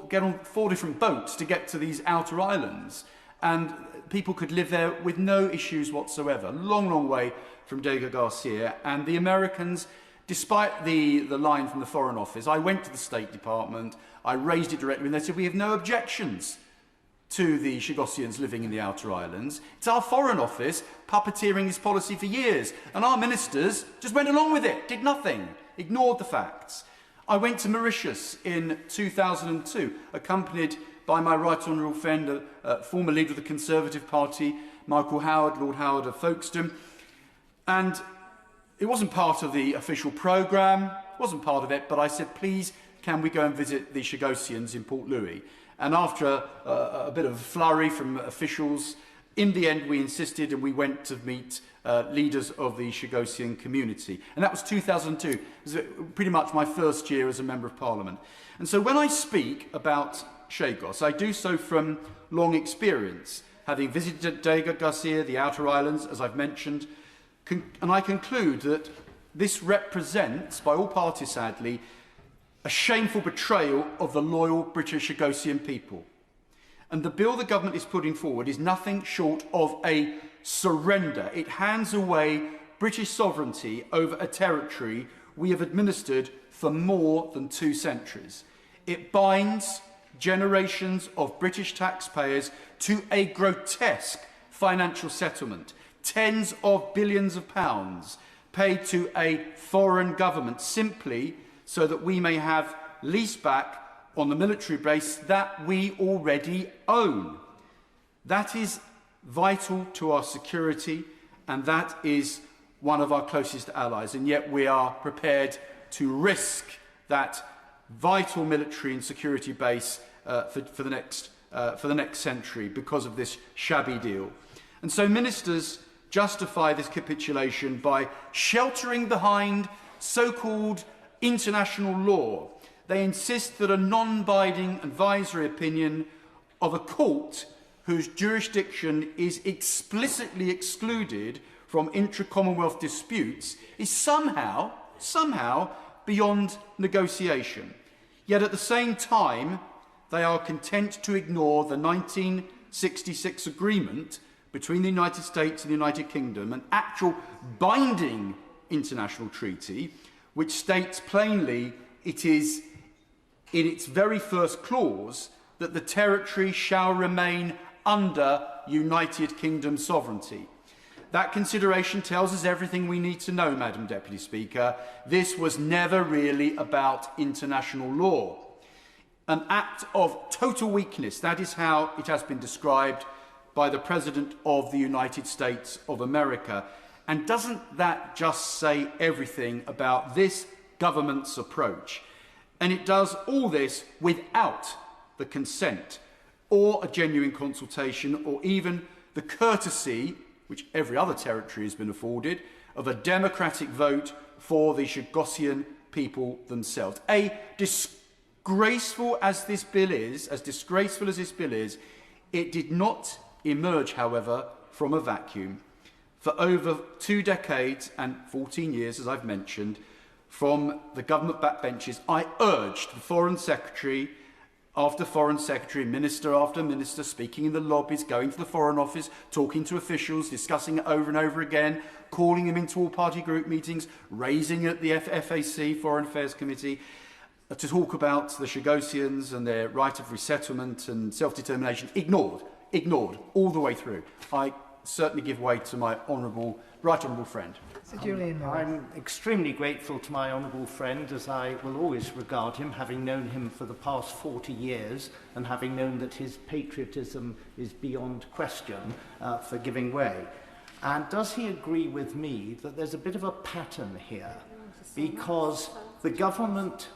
get on 4 different boats to get to these outer islands. And people could live there with no issues whatsoever. Long, long way from Diego Garcia. And the Americans, despite the line from the Foreign Office, I went to the State Department, I raised it directly, and they said, we have no objections to the Chagosians living in the outer islands. It's our Foreign Office puppeteering this policy for years, and our ministers just went along with it, did nothing, ignored the facts. I went to Mauritius in 2002, accompanied by my right honourable friend, former leader of the Conservative Party, Michael Howard, Lord Howard of Folkestone, and it wasn't part of the official programme, wasn't part of it, but I said, please, can we go and visit the Chagosians in Port Louis? And after a bit of a flurry from officials, in the end we insisted and we went to meet leaders of the Chagosian community. And that was 2002. It was pretty much my first year as a Member of Parliament. And so when I speak about Chagos, I do so from long experience, having visited Diego Garcia, the outer islands, as I've mentioned, and I conclude that this represents, by all parties sadly, a shameful betrayal of the loyal British Chagosian people. And the bill the government is putting forward is nothing short of a surrender. It hands away British sovereignty over a territory we have administered for more than 2 centuries. It binds generations of British taxpayers to a grotesque financial settlement, tens of billions of pounds paid to a foreign government simply so that we may have lease back on the military base that we already own. That is vital to our security, and that is one of our closest allies, and yet we are prepared to risk that vital military and security base for the next century because of this shabby deal. And so ministers justify this capitulation by sheltering behind so-called international law. They insist that a non-binding advisory opinion of a court whose jurisdiction is explicitly excluded from intra-Commonwealth disputes is somehow beyond negotiation. Yet at the same time, they are content to ignore the 1966 agreement between the United States and the United Kingdom, an actual binding international treaty, which states plainly it is in its very first clause that the territory shall remain under United Kingdom sovereignty. That consideration tells us everything we need to know, Madam Deputy Speaker. This was never really about international law. An act of total weakness, that is how it has been described by the President of the United States of America. And doesn't that just say everything about this government's approach? And it does all this without the consent or a genuine consultation or even the courtesy, which every other territory has been afforded, of a democratic vote for the Chagosian people themselves. Disgraceful as this bill is, it did not emerge, however, from a vacuum. For over 2 decades and 14 years, as I've mentioned, from the government backbenches, I urged the Foreign Secretary after Foreign Secretary, Minister after Minister, speaking in the lobbies, going to the Foreign Office, talking to officials, discussing it over and over again, calling them into all-party group meetings, raising it at the FAC, Foreign Affairs Committee, to talk about the Chagosians and their right of resettlement and self-determination. Ignored all the way through. I certainly give way to my right honourable friend. I'm extremely grateful to my honourable friend, as I will always regard him, having known him for the past 40 years and having known that his patriotism is beyond question, for giving way. And does he agree with me that there's a bit of a pattern here? Because the government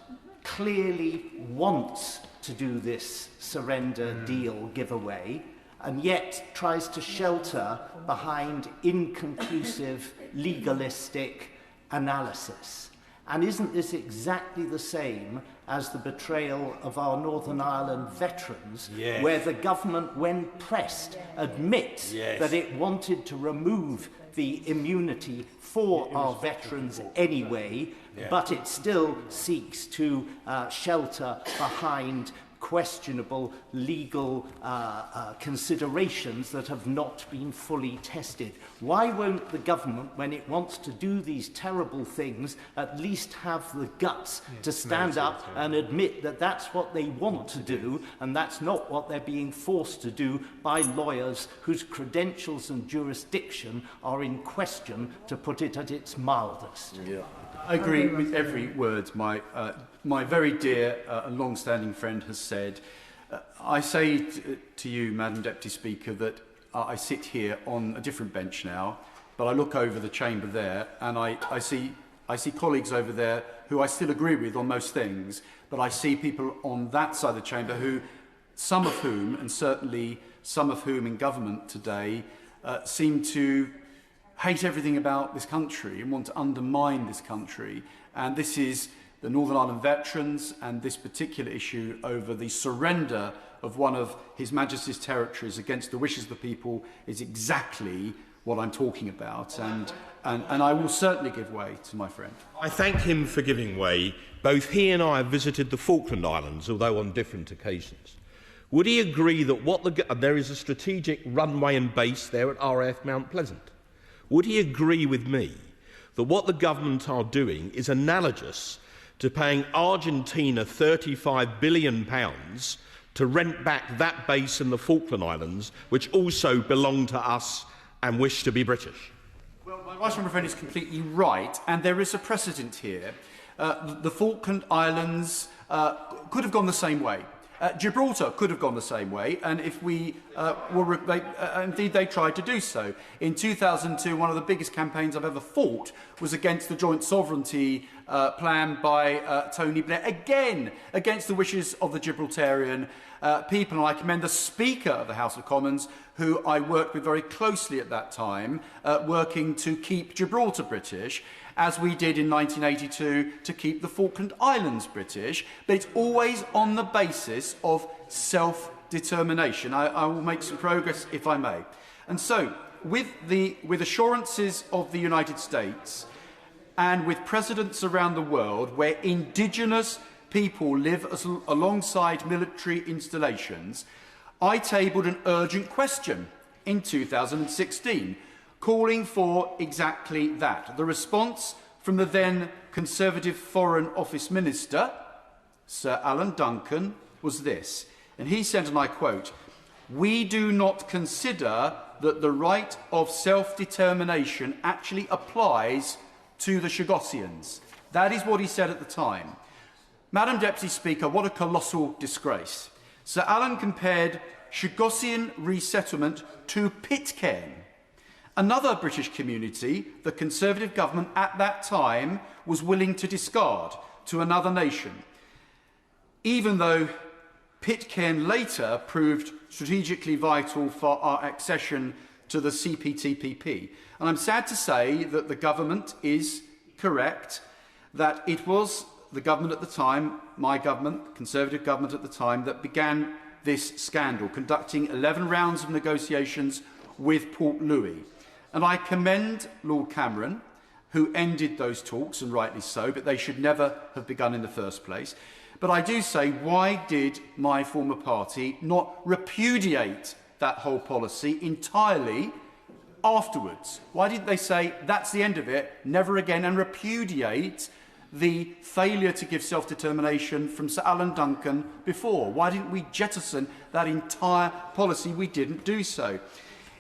clearly wants to do this surrender deal giveaway, and yet tries to shelter behind inconclusive, legalistic analysis. And isn't this exactly the same as the betrayal of our Northern Ireland veterans, where the government, when pressed, admits that it wanted to remove the immunity for our veterans anyway, but it still seeks to shelter behind questionable legal considerations that have not been fully tested. Why won't the government, when it wants to do these terrible things, at least have the guts to stand up and admit that that's what they want to do and that's not what they're being forced to do by lawyers whose credentials and jurisdiction are in question, to put it at its mildest? I agree with every word my very dear and long-standing friend has said. I say to you, Madam Deputy Speaker, that I sit here on a different bench now, but I look over the chamber there and I see colleagues over there who I still agree with on most things, but I see people on that side of the chamber who, some of whom, and certainly some of whom in government today, seem to hate everything about this country and want to undermine this country. And this is the Northern Ireland veterans, and this particular issue over the surrender of one of His Majesty's territories against the wishes of the people is exactly what I'm talking about. And I will certainly give way to my friend. I thank him for giving way. Both he and I have visited the Falkland Islands, although on different occasions. Would he agree that there is a strategic runway and base there at RAF Mount Pleasant? Would he agree with me that what the government are doing is analogous to paying Argentina £35 billion to rent back that base in the Falkland Islands, which also belong to us and wish to be British? Well, my right honourable friend is completely right, and there is a precedent here. The Falkland Islands could have gone the same way. Gibraltar could have gone the same way, and if we indeed they tried to do so. In 2002, one of the biggest campaigns I've ever fought was against the joint sovereignty plan by Tony Blair, again against the wishes of the Gibraltarian people. And I commend the Speaker of the House of Commons, who I worked with very closely at that time, working to keep Gibraltar British, as we did in 1982 to keep the Falkland Islands British, but it's always on the basis of self-determination. I will make some progress if I may. And so, with assurances of the United States and with precedents around the world where indigenous people live alongside military installations, I tabled an urgent question in 2016, calling for exactly that. The response from the then Conservative Foreign Office Minister, Sir Alan Duncan, was this. And he said, and I quote, "We do not consider that the right of self-determination actually applies to the Chagosians." That is what he said at the time. Madam Deputy Speaker, what a colossal disgrace. Sir Alan compared Chagosian resettlement to Pitcairn. Another British community the Conservative government at that time was willing to discard to another nation, even though Pitcairn later proved strategically vital for our accession to the CPTPP. And I'm sad to say that the government is correct, that it was the government at the time, my government, Conservative government at the time, that began this scandal, conducting 11 rounds of negotiations with Port Louis. And I commend Lord Cameron, who ended those talks, and rightly so, but they should never have begun in the first place. But I do say, why did my former party not repudiate that whole policy entirely afterwards? Why didn't they say, that's the end of it, never again, and repudiate the failure to give self-determination from Sir Alan Duncan before? Why didn't we jettison that entire policy? We didn't do so.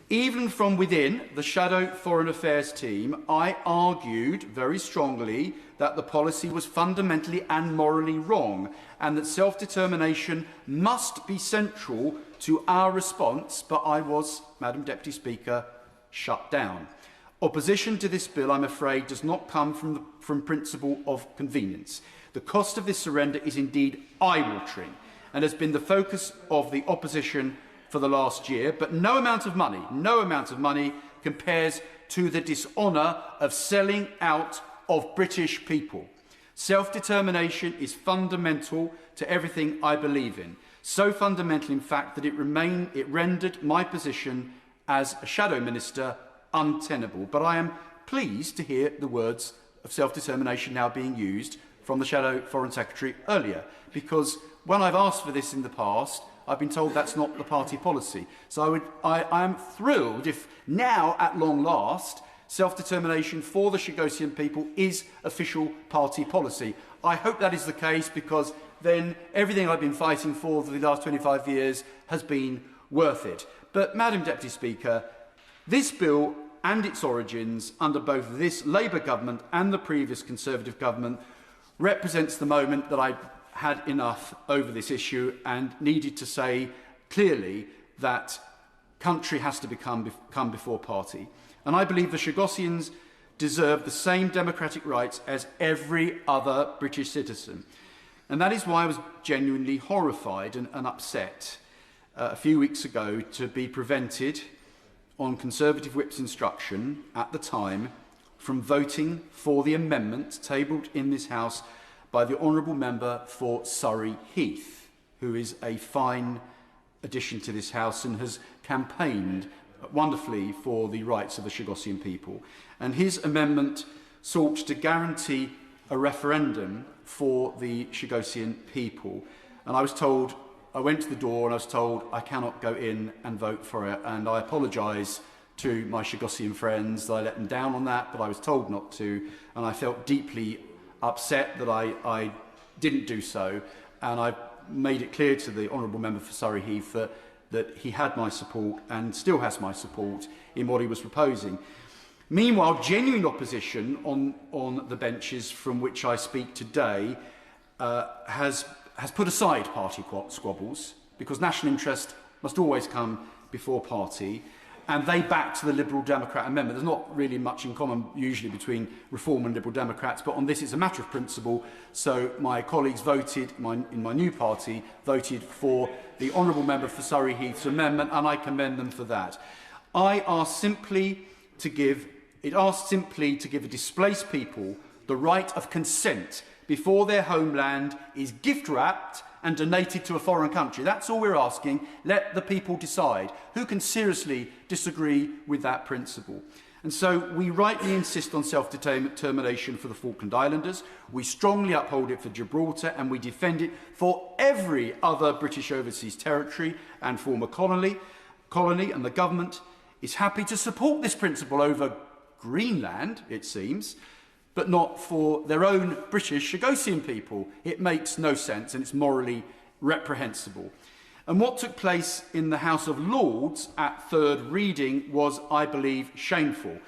Even from within the Shadow Foreign Affairs team, I argued very strongly that the policy was fundamentally and morally wrong, and that self-determination must be central to our response, but I was, Madam Deputy Speaker, shut down. Opposition to this bill, I'm afraid, does not come from principle of convenience. The cost of this surrender is indeed eye-watering and has been the focus of the opposition for the last year, but no amount of money compares to the dishonour of selling out of British people. Self-determination is fundamental to everything I believe in. So fundamental, in fact, that it rendered my position as a shadow minister untenable. But I am pleased to hear the words of self-determination now being used from the Shadow Foreign Secretary earlier, because when I've asked for this in the past, I've been told that's not the party policy. So I am thrilled if now, at long last, self-determination for the Chagosian people is official party policy. I hope that is the case, because then everything I've been fighting for the last 25 years has been worth it. But, Madam Deputy Speaker, this bill and its origins under both this Labour government and the previous Conservative government represents the moment that I had enough over this issue and needed to say clearly that country has to come before party. And I believe the Chagosians deserve the same democratic rights as every other British citizen. And that is why I was genuinely horrified and upset a few weeks ago to be prevented, on Conservative Whip's instruction at the time, from voting for the amendment tabled in this House by the Honourable Member for Surrey Heath, who is a fine addition to this House and has campaigned wonderfully for the rights of the Chagosian people. And his amendment sought to guarantee a referendum for the Chagosian people. And I went to the door and I was told I cannot go in and vote for it. And I apologise to my Chagosian friends that I let them down on that, but I was told not to. And I felt deeply upset that I didn't do so, and I made it clear to the Honourable Member for Surrey Heath that he had my support and still has my support in what he was proposing. Meanwhile, genuine opposition on the benches from which I speak today has put aside party squabbles, because national interest must always come before party, and they backed the Liberal Democrat amendment. There's not really much in common usually between Reform and Liberal Democrats, but on this it's a matter of principle. So my colleagues voted, in my new party, voted for the Honourable Member for Surrey Heath's amendment, and I commend them for that. It asks simply to give a displaced people the right of consent before their homeland is gift-wrapped and donated to a foreign country. That's all we're asking. Let the people decide. Who can seriously disagree with that principle? And so we rightly insist on self-determination for the Falkland Islanders, we strongly uphold it for Gibraltar, and we defend it for every other British overseas territory and former colony, and the government is happy to support this principle over Greenland, it seems, but not for their own British Chagosian people. It makes no sense and it's morally reprehensible. And what took place in the House of Lords at third reading was, I believe, shameful.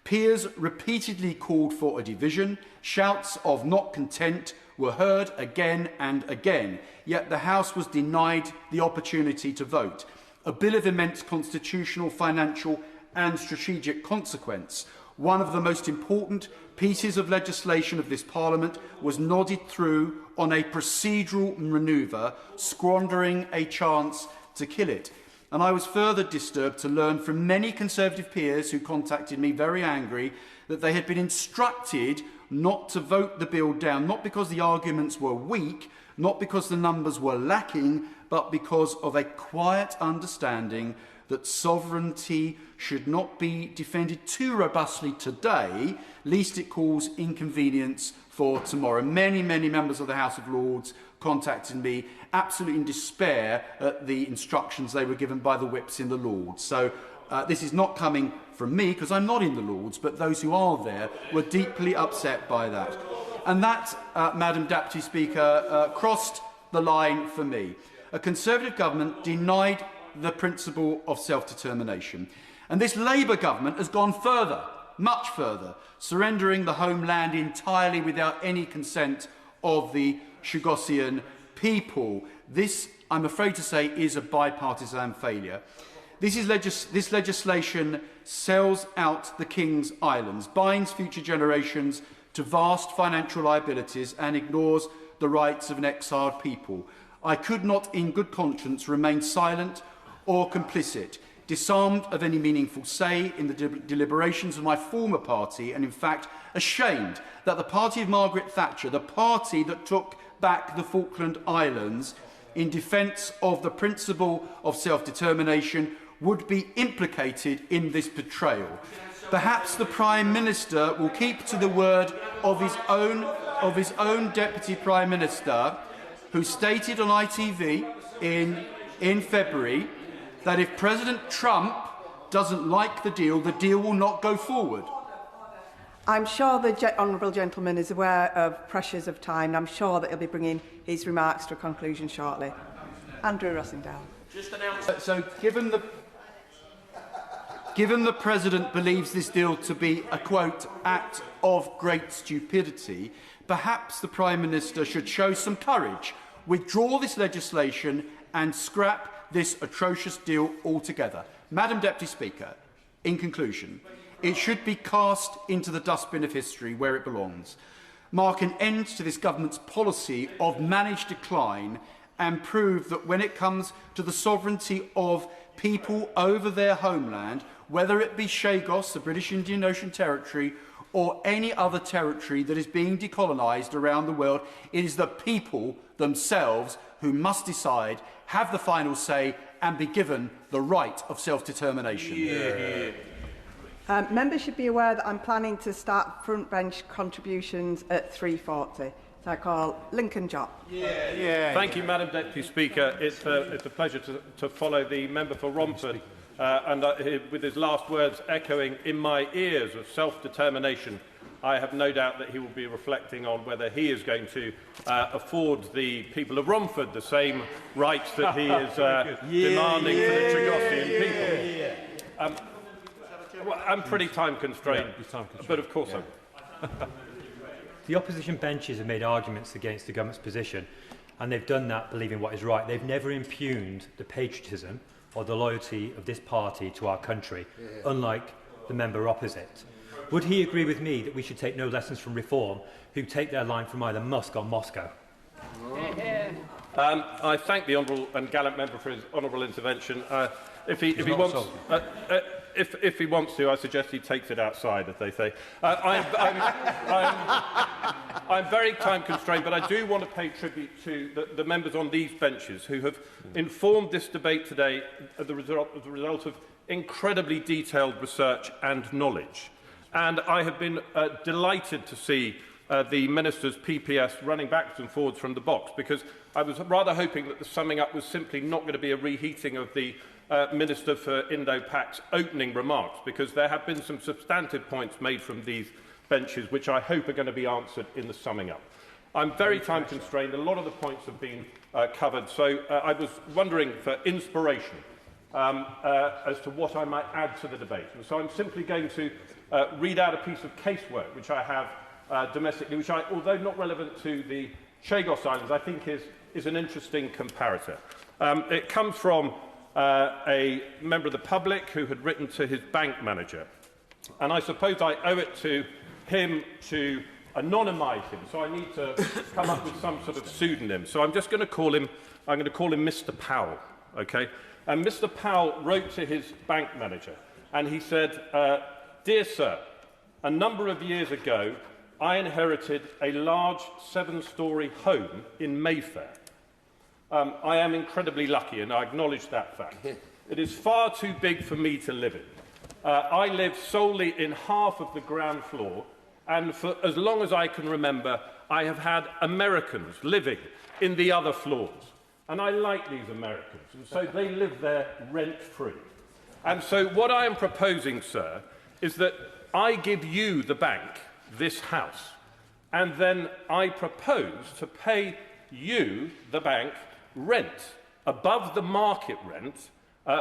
Peers repeatedly called for a division. Shouts of not content were heard again and again. Yet the House was denied the opportunity to vote. A bill of immense constitutional, financial and strategic consequence. One of the most important pieces of legislation of this Parliament was nodded through on a procedural manoeuvre, squandering a chance to kill it. And I was further disturbed to learn from many Conservative peers who contacted me very angry that they had been instructed not to vote the bill down, not because the arguments were weak, not because the numbers were lacking, but because of a quiet understanding that sovereignty should not be defended too robustly today, lest it cause inconvenience for tomorrow. Many, many members of the House of Lords contacted me absolutely in despair at the instructions they were given by the whips in the Lords. So this is not coming from me, because I'm not in the Lords, but those who are there were deeply upset by that. And that, Madam Deputy Speaker, crossed the line for me. A Conservative government denied the principle of self-determination. And this Labour government has gone further, much further, surrendering the homeland entirely without any consent of the Chagosian people. This, I'm afraid to say, is a bipartisan failure. This legislation sells out the King's Islands, binds future generations to vast financial liabilities and ignores the rights of an exiled people. I could not in good conscience remain silent or complicit, disarmed of any meaningful say in the deliberations of my former party, and in fact ashamed that the party of Margaret Thatcher, the party that took back the Falkland Islands in defence of the principle of self-determination, would be implicated in this betrayal. Perhaps the Prime Minister will keep to the word of his own Deputy Prime Minister, who stated on ITV in February that if President Trump doesn't like the deal will not go forward. I'm sure the honourable gentleman is aware of pressures of time, and I'm sure that he'll be bringing his remarks to a conclusion shortly. Andrew Rossingdale. So given the President believes this deal to be a, quote, act of great stupidity, perhaps the Prime Minister should show some courage, withdraw this legislation and scrap this atrocious deal altogether. Madam Deputy Speaker, in conclusion, it should be cast into the dustbin of history where it belongs, mark an end to this government's policy of managed decline, and prove that when it comes to the sovereignty of people over their homeland, whether it be Chagos, the British Indian Ocean Territory, or any other territory that is being decolonised around the world, it is the people themselves who must decide, have the final say, and be given the right of self-determination. Members should be aware that I'm planning to start front bench contributions at 3:40. So I call Lincoln Jopp. Thank you, Madam Deputy Speaker. It's a pleasure to follow the member for Romford, and with his last words echoing in my ears of self-determination, I have no doubt that he will be reflecting on whether he is going to afford the people of Romford the same rights that he is demanding for the Chagosian people. I'm pretty time constrained, but of course I will. The opposition benches have made arguments against the government's position, and they've done that believing what is right. They've never impugned the patriotism or the loyalty of this party to our country, unlike the member opposite. Would he agree with me that we should take no lessons from Reform, who take their line from either Musk or Moscow? I thank the honourable and gallant member for his honourable intervention. If he wants to, I suggest he takes it outside, as they say. I'm very time constrained, but I do want to pay tribute to the members on these benches who have informed this debate today as the result of incredibly detailed research and knowledge. And I have been delighted to see the Minister's PPS running backwards and forwards from the box, because I was rather hoping that the summing up was simply not going to be a reheating of the Minister for Indo-Pac's opening remarks, because there have been some substantive points made from these benches which I hope are going to be answered in the summing up. I'm very time constrained. A lot of the points have been covered, so I was wondering for inspiration as to what I might add to the debate. And so I'm simply going to read out a piece of casework which I have domestically, which, although not relevant to the Chagos Islands, I think is an interesting comparator. It comes from a member of the public who had written to his bank manager, and I suppose I owe it to him to anonymise him, so I need to come up with some sort of pseudonym. So I'm just going to call him Mr. Powell, okay? And Mr. Powell wrote to his bank manager, and he said, "Dear sir, a number of years ago, I inherited a large 7-storey home in Mayfair. I am incredibly lucky, and I acknowledge that fact. It is far too big for me to live in. I live solely in half of the ground floor, and for as long as I can remember, I have had Americans living in the other floors. And I like these Americans, and so they live there rent-free. And so what I am proposing, sir, is that I give you, the bank, this house, and then I propose to pay you, the bank, rent above the market rent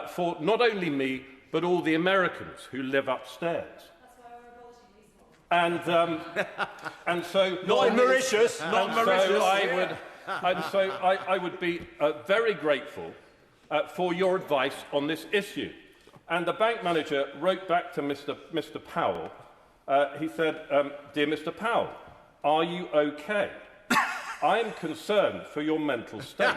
for not only me, but all the Americans who live upstairs." And so not Mauritius, not Mauritius. I would be very grateful for your advice on this issue. And the bank manager wrote back to Mr. Powell. He said, "Dear Mr. Powell, are you okay? I am concerned for your mental state,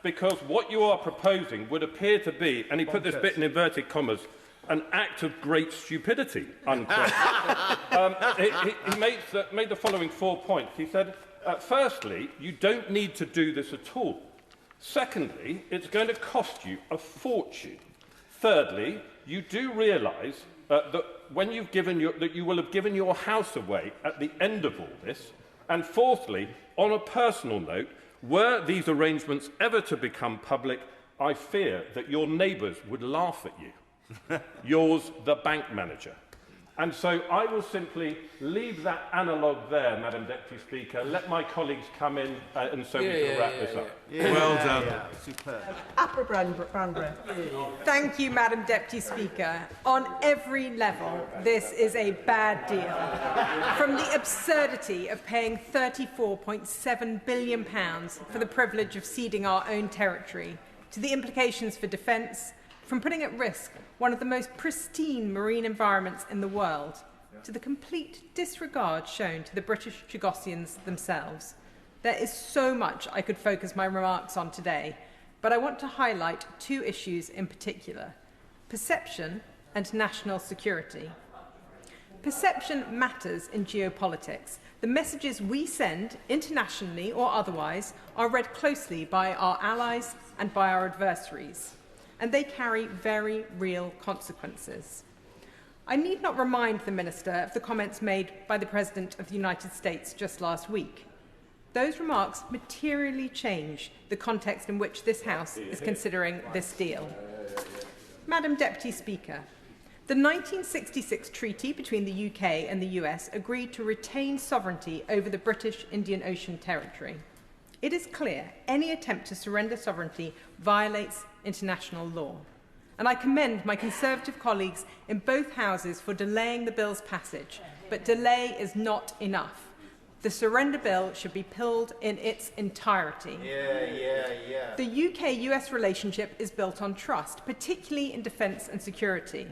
because what you are proposing would appear to be," and he put this bit in inverted commas, "an act of great stupidity," unquote. He made the following 4 points. He said, "Firstly, you don't need to do this at all. Secondly, it's going to cost you a fortune. Thirdly, you do realise that when you've given that you will have given your house away at the end of all this. And fourthly, on a personal note, were these arrangements ever to become public, I fear that your neighbours would laugh at you." Yours, the bank manager. And so I will simply leave that analogue there, Madam Deputy Speaker. Let my colleagues come in and so we can wrap this up. Well done. Superb. Apple Brandbury. Thank you, Madam Deputy Speaker. On every level, this is a bad deal. From the absurdity of paying £34.7 billion for the privilege of ceding our own territory, to the implications for defence, from putting at risk one of the most pristine marine environments in the world, to the complete disregard shown to the British Chagosians themselves. There is so much I could focus my remarks on today, but I want to highlight 2 issues in particular: perception and national security. Perception matters in geopolitics. The messages we send, internationally or otherwise, are read closely by our allies and by our adversaries, and they carry very real consequences. I need not remind the Minister of the comments made by the President of the United States just last week. Those remarks materially change the context in which this House is considering this deal. Madam Deputy Speaker, the 1966 treaty between the UK and the US agreed to retain sovereignty over the British Indian Ocean Territory. It is clear any attempt to surrender sovereignty violates international law, and I commend my Conservative colleagues in both houses for delaying the bill's passage, but delay is not enough. The surrender bill should be pulled in its entirety. The UK-US relationship is built on trust, particularly in defence and security.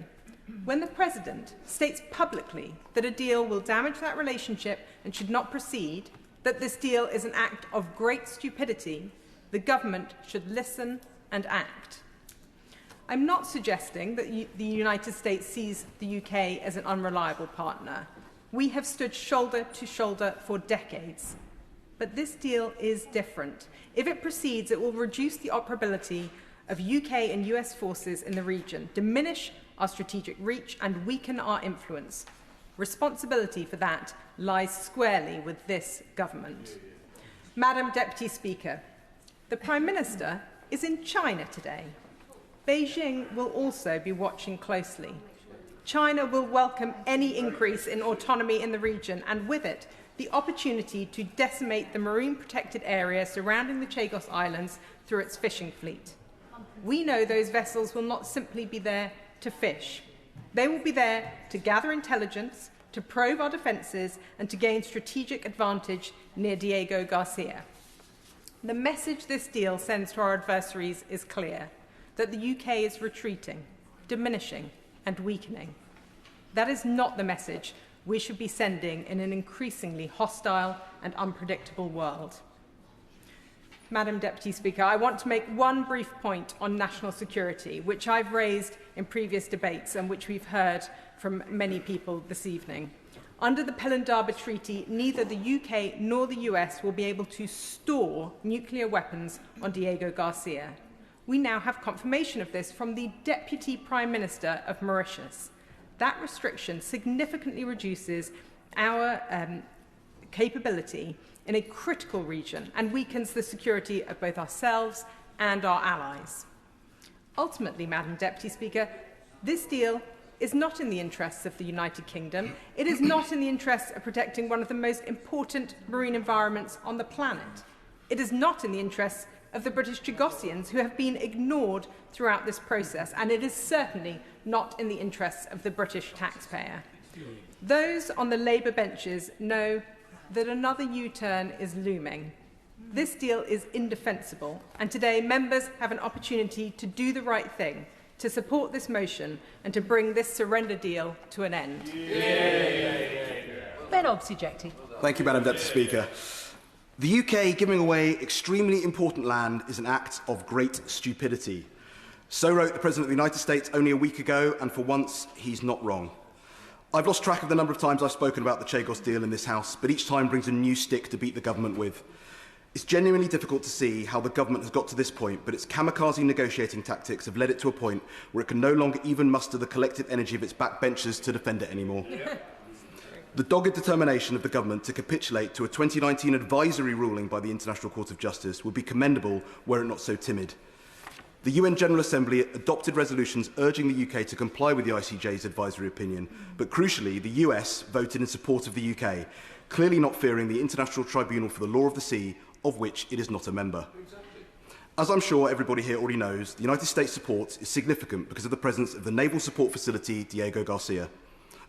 When the President states publicly that a deal will damage that relationship and should not proceed, that this deal is an act of great stupidity, the government should listen and act. I'm not suggesting that the United States sees the UK as an unreliable partner. We have stood shoulder to shoulder for decades. But this deal is different. If it proceeds, it will reduce the operability of UK and US forces in the region, diminish our strategic reach and weaken our influence. Responsibility for that lies squarely with this government. Madam Deputy Speaker, the Prime Minister is in China today. Beijing will also be watching closely. China will welcome any increase in autonomy in the region and with it the opportunity to decimate the marine protected area surrounding the Chagos Islands through its fishing fleet. We know those vessels will not simply be there to fish. They will be there to gather intelligence, to probe our defences and to gain strategic advantage near Diego Garcia. The message this deal sends to our adversaries is clear, that the UK is retreating, diminishing and weakening. That is not the message we should be sending in an increasingly hostile and unpredictable world. Madam Deputy Speaker, I want to make one brief point on national security, which I've raised in previous debates and which we've heard from many people this evening. Under the Pelindaba Treaty, neither the UK nor the US will be able to store nuclear weapons on Diego Garcia. We now have confirmation of this from the Deputy Prime Minister of Mauritius. That restriction significantly reduces our capability in a critical region and weakens the security of both ourselves and our allies. Ultimately, Madam Deputy Speaker, this deal is not in the interests of the United Kingdom. It is not in the interests of protecting one of the most important marine environments on the planet. It is not in the interests of the British Chagosians, who have been ignored throughout this process, and it is certainly not in the interests of the British taxpayer. Those on the Labour benches know that another U-turn is looming. This deal is indefensible, and today members have an opportunity to do the right thing, to support this motion and to bring this surrender deal to an end. Ben Obsujecti. Thank you, Madam Deputy Speaker. The UK giving away extremely important land is an act of great stupidity. So wrote the President of the United States only a week ago, and for once, he's not wrong. I've lost track of the number of times I've spoken about the Chagos deal in this House, but each time brings a new stick to beat the government with. It's genuinely difficult to see how the government has got to this point, but its kamikaze negotiating tactics have led it to a point where it can no longer even muster the collective energy of its backbenchers to defend it anymore. The dogged determination of the government to capitulate to a 2019 advisory ruling by the International Court of Justice would be commendable were it not so timid. The UN General Assembly adopted resolutions urging the UK to comply with the ICJ's advisory opinion, but crucially, the US voted in support of the UK, clearly not fearing the International Tribunal for the Law of the Sea, of which it is not a member. As I'm sure everybody here already knows, the United States support is significant because of the presence of the Naval Support Facility Diego Garcia,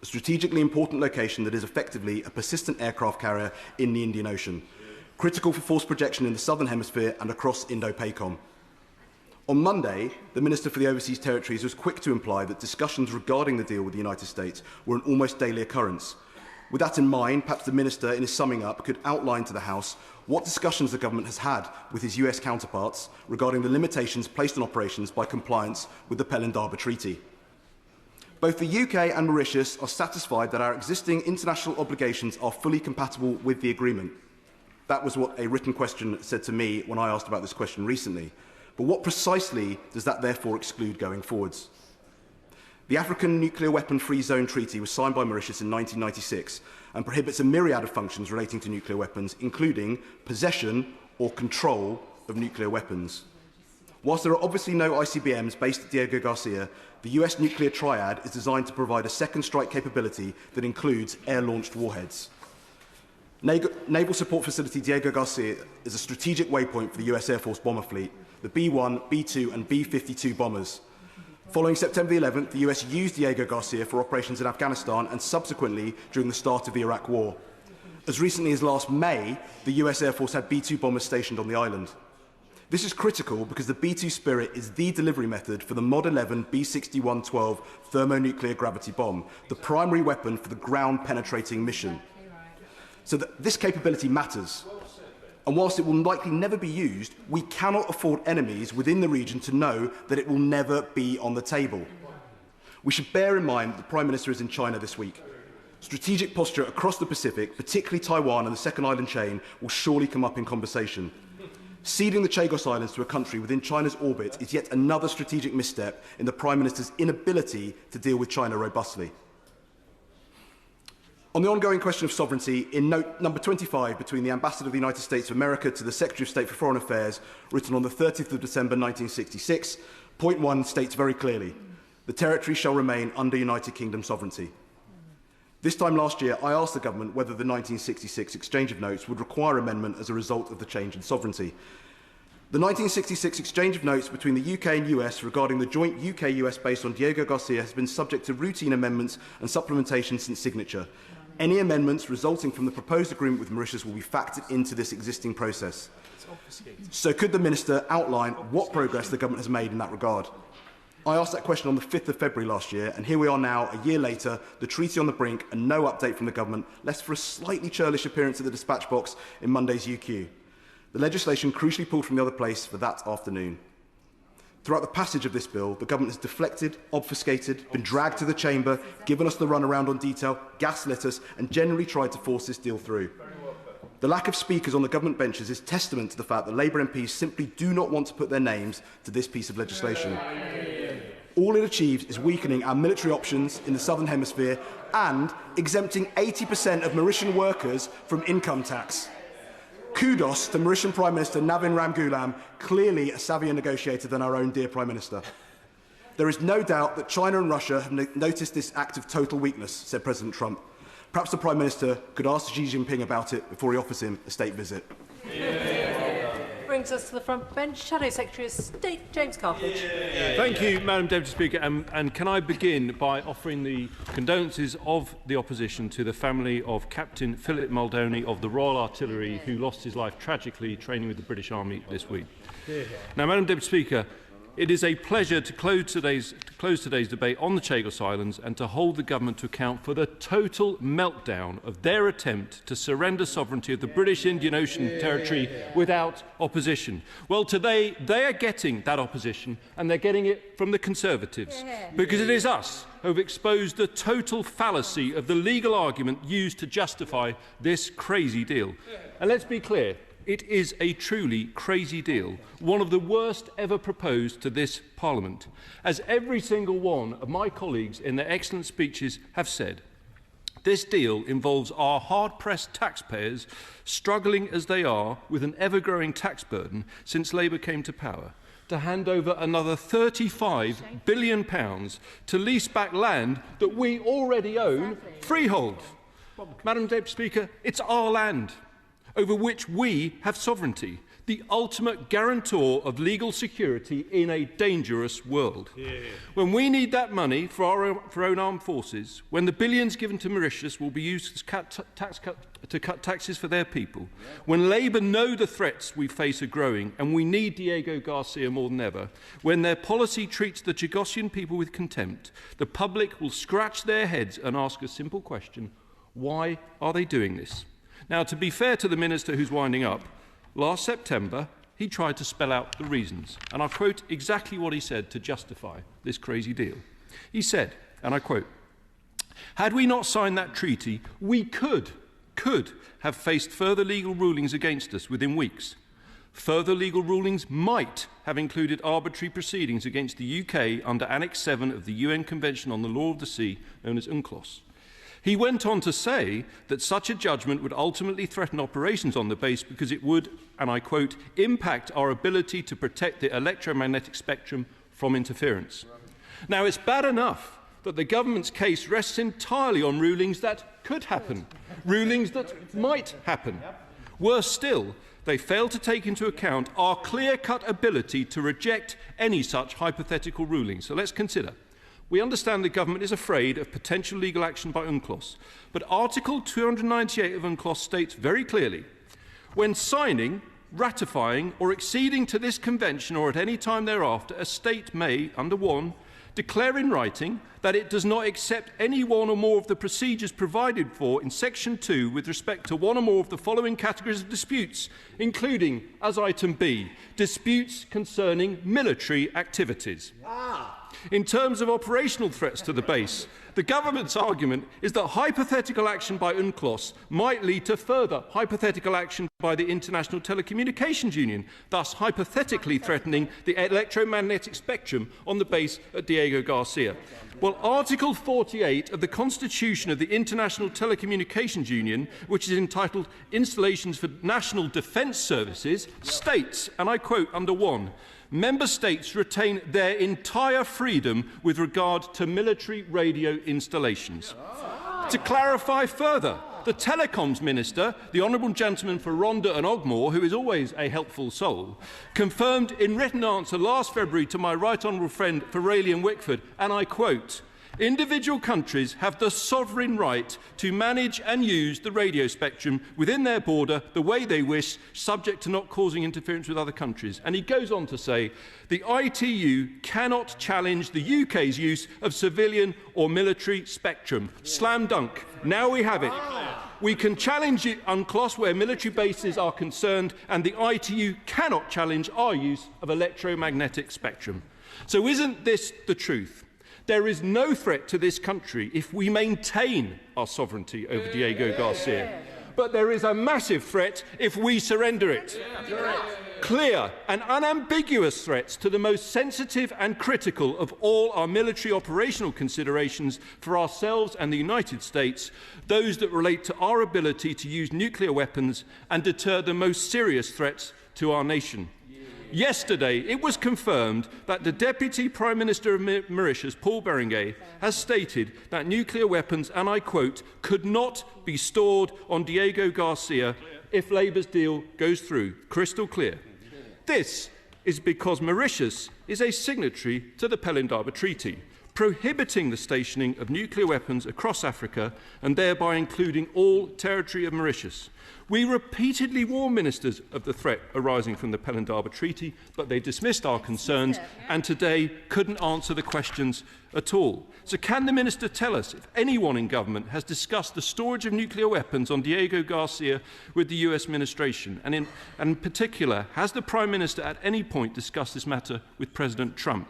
a strategically important location that is effectively a persistent aircraft carrier in the Indian Ocean, critical for force projection in the Southern Hemisphere and across Indo-Pacific. On Monday, the Minister for the Overseas Territories was quick to imply that discussions regarding the deal with the United States were an almost daily occurrence. With that in mind, perhaps the Minister, in his summing up, could outline to the House what discussions the government has had with his US counterparts regarding the limitations placed on operations by compliance with the Pelindaba Treaty. Both the UK and Mauritius are satisfied that our existing international obligations are fully compatible with the agreement. That was what a written question said to me when I asked about this question recently. But what precisely does that therefore exclude going forwards? The African Nuclear Weapon-Free Zone Treaty was signed by Mauritius in 1996 and prohibits a myriad of functions relating to nuclear weapons, including possession or control of nuclear weapons. Whilst there are obviously no ICBMs based at Diego Garcia, the US nuclear triad is designed to provide a second strike capability that includes air-launched warheads. Naval Support Facility Diego Garcia is a strategic waypoint for the US Air Force bomber fleet, the B-1, B-2 and B-52 bombers. Following September the 11th, the US used Diego Garcia for operations in Afghanistan and subsequently during the start of the Iraq War. As recently as last May, the US Air Force had B-2 bombers stationed on the island. This is critical because the B-2 Spirit is the delivery method for the Mod 11 B-6112 thermonuclear gravity bomb, the primary weapon for the ground-penetrating mission. So this capability matters. And whilst it will likely never be used, we cannot afford enemies within the region to know that it will never be on the table. We should bear in mind that the Prime Minister is in China this week. Strategic posture across the Pacific, particularly Taiwan and the second island chain, will surely come up in conversation. Ceding the Chagos Islands to a country within China's orbit is yet another strategic misstep in the Prime Minister's inability to deal with China robustly. On the ongoing question of sovereignty, in note number 25 between the Ambassador of the United States of America to the Secretary of State for Foreign Affairs, written on the 30th of December 1966, point 1 states very clearly, the territory shall remain under United Kingdom sovereignty. This time last year, I asked the government whether the 1966 exchange of notes would require amendment as a result of the change in sovereignty. The 1966 exchange of notes between the UK and US regarding the joint UK-US base on Diego Garcia has been subject to routine amendments and supplementation since signature. Any amendments resulting from the proposed agreement with Mauritius will be factored into this existing process. So could the Minister outline what progress the government has made in that regard? I asked that question on the 5th of February last year, and here we are now, a year later, the treaty on the brink and no update from the government, lest for a slightly churlish appearance at the dispatch box in Monday's UQ. The legislation crucially pulled from the other place for that afternoon. Throughout the passage of this bill, the government has deflected, obfuscated, been dragged to the chamber, given us the runaround on detail, gaslit us, and generally tried to force this deal through. The lack of speakers on the government benches is testament to the fact that Labour MPs simply do not want to put their names to this piece of legislation. All it achieves is weakening our military options in the Southern Hemisphere and exempting 80% of Mauritian workers from income tax. Kudos to Mauritian Prime Minister Navin Ramgoolam, clearly a savvier negotiator than our own dear Prime Minister. There is no doubt that China and Russia have noticed this act of total weakness, said President Trump. Perhaps the Prime Minister could ask Xi Jinping about it before he offers him a state visit. Brings us to the front bench, Shadow Secretary of State, James Carthage. Thank you, Madam Deputy Speaker. And can I begin by offering the condolences of the opposition to the family of Captain Philip Muldowney of the Royal Artillery, who lost his life tragically training with the British Army this week. Now, Madam Deputy Speaker, it is a pleasure to close today's debate on the Chagos Islands and to hold the government to account for the total meltdown of their attempt to surrender sovereignty of the British Indian Ocean Territory without opposition. Well, today they are getting that opposition, and they're getting it from the Conservatives, because it is us who have exposed the total fallacy of the legal argument used to justify this crazy deal. And let's be clear. It is a truly crazy deal, one of the worst ever proposed to this Parliament. As every single one of my colleagues in their excellent speeches have said, this deal involves our hard-pressed taxpayers, struggling as they are with an ever-growing tax burden since Labour came to power, to hand over another £35 billion to lease back land that we already own freehold. Madam Deputy Speaker, it's our land, over which we have sovereignty, the ultimate guarantor of legal security in a dangerous world. When we need that money for our own armed forces, when the billions given to Mauritius will be used to cut taxes for their people, when Labour know the threats we face are growing and we need Diego Garcia more than ever, when their policy treats the Chagosian people with contempt, the public will scratch their heads and ask a simple question: why are they doing this? Now, to be fair to the Minister who's winding up, last September he tried to spell out the reasons, and I'll quote exactly what he said to justify this crazy deal. He said, and I quote, "Had we not signed that treaty, we could have faced further legal rulings against us within weeks. Further legal rulings might have included arbitrary proceedings against the UK under Annex 7 of the UN Convention on the Law of the Sea, known as UNCLOS. He went on to say that such a judgment would ultimately threaten operations on the base because it would, and I quote, impact our ability to protect the electromagnetic spectrum from interference." Now, it's bad enough that the government's case rests entirely on rulings that could happen, rulings that might happen. Worse still, they fail to take into account our clear-cut ability to reject any such hypothetical rulings. So let's consider. We understand the government is afraid of potential legal action by UNCLOS, but Article 298 of UNCLOS states very clearly, when signing, ratifying or acceding to this convention or at any time thereafter, a state may, under 1, declare in writing that it does not accept any one or more of the procedures provided for in Section 2 with respect to one or more of the following categories of disputes, including, as item B, disputes concerning military activities. In terms of operational threats to the base, The government's argument is that hypothetical action by UNCLOS might lead to further hypothetical action by the International Telecommunications Union, thus hypothetically threatening the electromagnetic spectrum on the base at Diego Garcia. Well, Article 48 of the Constitution of the International Telecommunications Union, which is entitled Installations for National Defence Services, states, and I quote under 1, Member States retain their entire freedom with regard to military radio installations. To clarify further, the Telecoms Minister, the Honourable Gentleman for Rhondda and Ogmore, who is always a helpful soul, confirmed in written answer last February to my Right Honourable friend for Rayleigh and Wickford, and I quote, individual countries have the sovereign right to manage and use the radio spectrum within their border the way they wish, subject to not causing interference with other countries. And he goes on to say, the ITU cannot challenge the UK's use of civilian or military spectrum. Slam dunk. Now we have it. We can challenge UNCLOS where military bases are concerned, and the ITU cannot challenge our use of electromagnetic spectrum. So isn't this the truth? There is no threat to this country if we maintain our sovereignty over Diego Garcia. But there is a massive threat if we surrender it. Clear and unambiguous threats to the most sensitive and critical of all our military operational considerations for ourselves and the United States, those that relate to our ability to use nuclear weapons and deter the most serious threats to our nation. Yesterday, it was confirmed that the Deputy Prime Minister of Mauritius, Paul Berenguer, has stated that nuclear weapons, and I quote, could not be stored on Diego Garcia if Labour's deal goes through. Crystal clear. This is because Mauritius is a signatory to the Pelindaba Treaty, prohibiting the stationing of nuclear weapons across Africa and thereby including all territory of Mauritius. We repeatedly warned ministers of the threat arising from the Pelindaba Treaty, but they dismissed our concerns and today couldn't answer the questions at all. So can the minister tell us if anyone in government has discussed the storage of nuclear weapons on Diego Garcia with the US administration? And in particular, has the Prime Minister at any point discussed this matter with President Trump?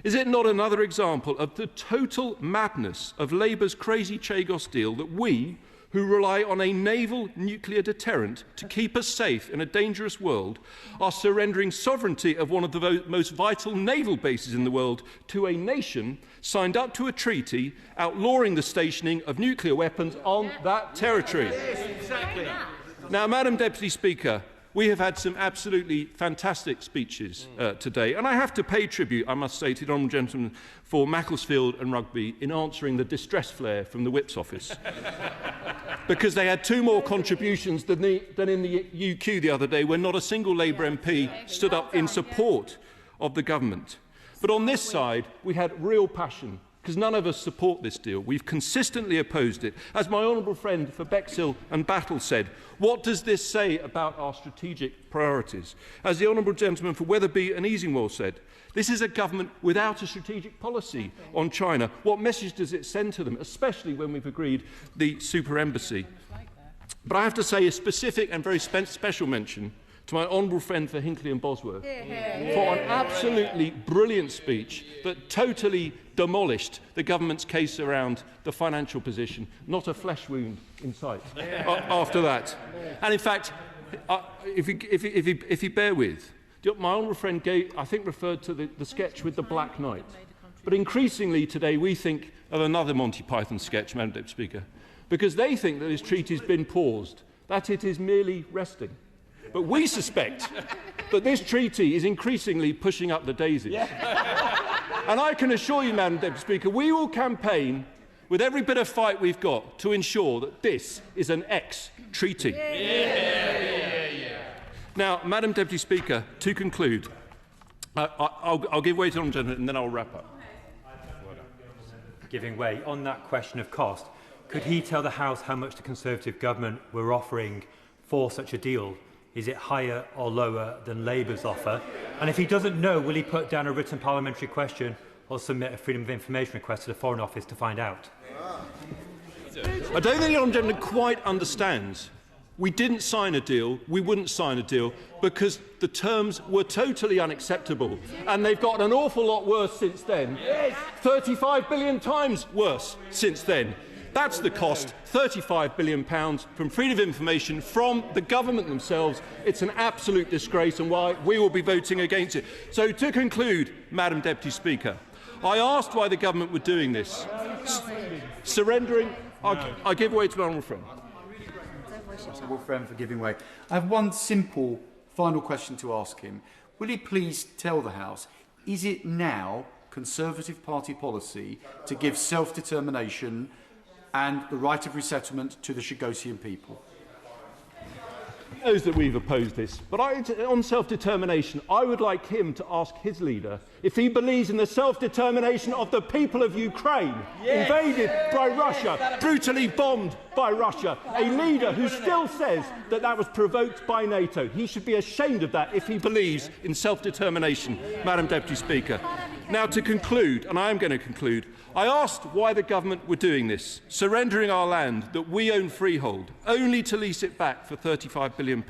Is it not another example of the total madness of Labour's crazy Chagos deal that we, who rely on a naval nuclear deterrent to keep us safe in a dangerous world, are surrendering sovereignty of one of the most vital naval bases in the world to a nation signed up to a treaty outlawing the stationing of nuclear weapons on that territory? Exactly. Now, Madam Deputy Speaker, we have had some absolutely fantastic speeches today, and I have to pay tribute, I must say, to the Honourable Gentleman for Macclesfield and Rugby in answering the distress flare from the Whip's office, because they had 2 more contributions than in the UQ the other day, when not a single Labour MP stood up in support of the government. But on this side, we had real passion, because none of us support this deal. We've consistently opposed it. As my honourable friend for Bexhill and Battle said, what does this say about our strategic priorities? As the honourable gentleman for Wetherby and Easingwell said, this is a government without a strategic policy on China. What message does it send to them, especially when we've agreed the super embassy? But I have to say a specific and very special mention to my honourable friend for Hinckley and Bosworth for an absolutely brilliant speech that totally demolished the government's case around the financial position, not a flesh wound in sight after that. And in fact, if you bear with, my honourable friend I think referred to the sketch with the Black Knight. But increasingly today we think of another Monty Python sketch, Madam Deputy Speaker, because they think that this treaty has been paused, that it is merely resting. But we suspect that this treaty is increasingly pushing up the daisies. And I can assure you, Madam Deputy Speaker, we will campaign with every bit of fight we've got to ensure that this is an ex-treaty. Now, Madam Deputy Speaker, to conclude, I'll give way to the Honourable Gentleman and then I'll wrap up. Giving way on that question of cost, could he tell the House how much the Conservative government were offering for such a deal? Is it higher or lower than Labour's offer? And if he doesn't know, will he put down a written parliamentary question or submit a Freedom of Information request to the Foreign Office to find out? I don't think the Honourable Gentleman quite understands we didn't sign a deal, we wouldn't sign a deal because the terms were totally unacceptable. And they've got an awful lot worse since then. 35 billion times worse since then. That's the cost, £35 billion from freedom of information from the government themselves. It's an absolute disgrace and why we will be voting against it. So to conclude, Madam Deputy Speaker, I asked why the government were doing this. Surrendering, I give way to my honourable friend. Honourable friend for giving way. I have one simple final question to ask him. Will he please tell the House, is it now Conservative Party policy to give self-determination and the right of resettlement to the Chagosian people? He knows that we've opposed this, but on self-determination, I would like him to ask his leader if he believes in the self-determination of the people of Ukraine, invaded by Russia, brutally bombed by Russia, a leader who still says that that was provoked by NATO. He should be ashamed of that if he believes in self-determination, Madam Deputy Speaker. Now, to conclude, and I am going to conclude, I asked why the government were doing this, surrendering our land that we own freehold, only to lease it back for £35 billion.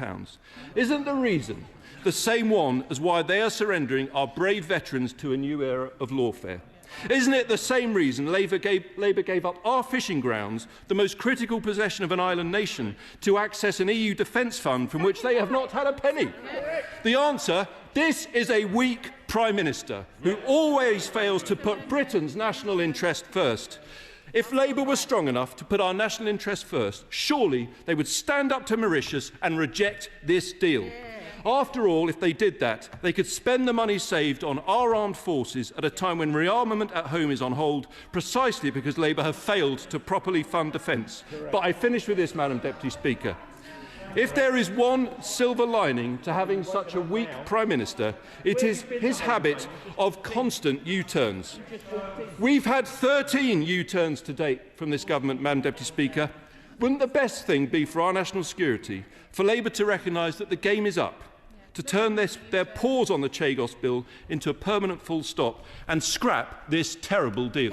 Isn't the reason the same one as why they are surrendering our brave veterans to a new era of lawfare? Isn't it the same reason Labour gave up our fishing grounds, the most critical possession of an island nation, to access an EU defence fund from which they have not had a penny? The answer: this is a weak Prime Minister who always fails to put Britain's national interest first. If Labour was strong enough to put our national interest first, surely they would stand up to Mauritius and reject this deal. After all, if they did that, they could spend the money saved on our armed forces at a time when rearmament at home is on hold, precisely because Labour have failed to properly fund defence. But I finish with this, Madam Deputy Speaker. If there is one silver lining to having such a weak Prime Minister, it is his habit of constant U-turns. We've had 13 U-turns to date from this government, Madam Deputy Speaker. Wouldn't the best thing be for our national security for Labour to recognise that the game is up, to turn their pause on the Chagos bill into a permanent full stop and scrap this terrible deal?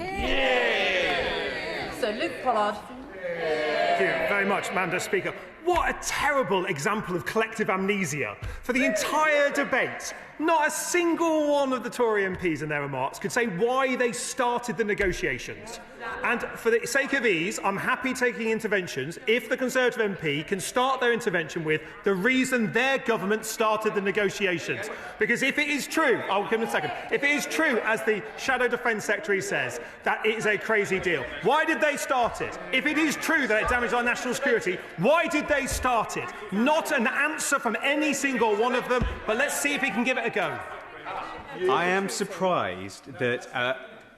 So, Luke Pollard. Thank you very much, Madam Speaker. What a terrible example of collective amnesia. For the entire debate, not a single one of the Tory MPs in their remarks could say why they started the negotiations. And for the sake of ease, I'm happy taking interventions if the Conservative MP can start their intervention with the reason their government started the negotiations. Because if it is true, I'll give him a second, if it is true, as the Shadow Defence Secretary says, that it is a crazy deal, why did they start it? If it is true that it damaged our national security, why did they start it? Not an answer from any single one of them, but let's see if he can give it a go. I am surprised that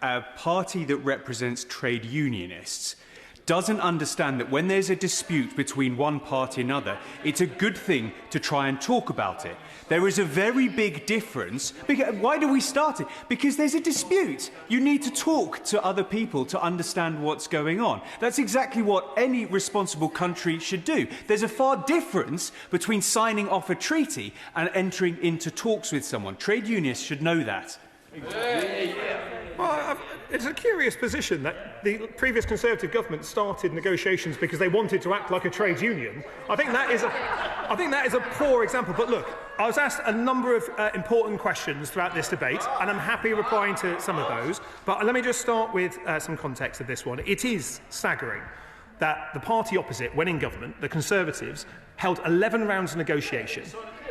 a party that represents trade unionists doesn't understand that when there's a dispute between one party and another, it's a good thing to try and talk about it. There is a very big difference. Why do we start it? Because there's a dispute. You need to talk to other people to understand what's going on. That's exactly what any responsible country should do. There's a far difference between signing off a treaty and entering into talks with someone. Trade unionists should know that. Well, it's a curious position that the previous Conservative government started negotiations because they wanted to act like a trade union. I think that is a poor example. But look, I was asked a number of important questions throughout this debate, and I'm happy replying to some of those. But let me just start with some context of this one. It is staggering that the party opposite, when in government, the Conservatives, held 11 rounds of negotiation.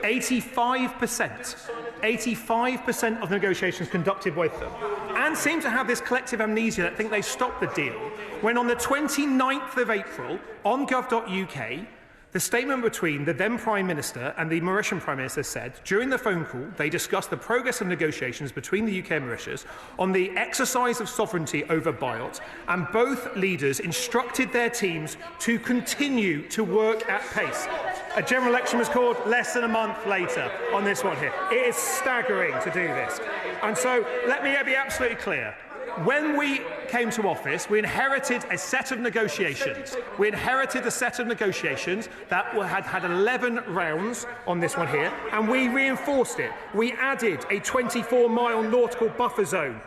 85% of the negotiations conducted with them, and seem to have this collective amnesia that think they stopped the deal, when on the 29th of April, on gov.uk, the statement between the then Prime Minister and the Mauritian Prime Minister said, during the phone call, they discussed the progress of negotiations between the UK and Mauritius on the exercise of sovereignty over Biot, and both leaders instructed their teams to continue to work at pace. A general election was called less than a month later on this one here. It is staggering to do this. And so let me be absolutely clear. When we came to office, we inherited a set of negotiations. We inherited a set of negotiations that had 11 rounds on this one here, and we reinforced it. We added a 24-mile nautical buffer zone.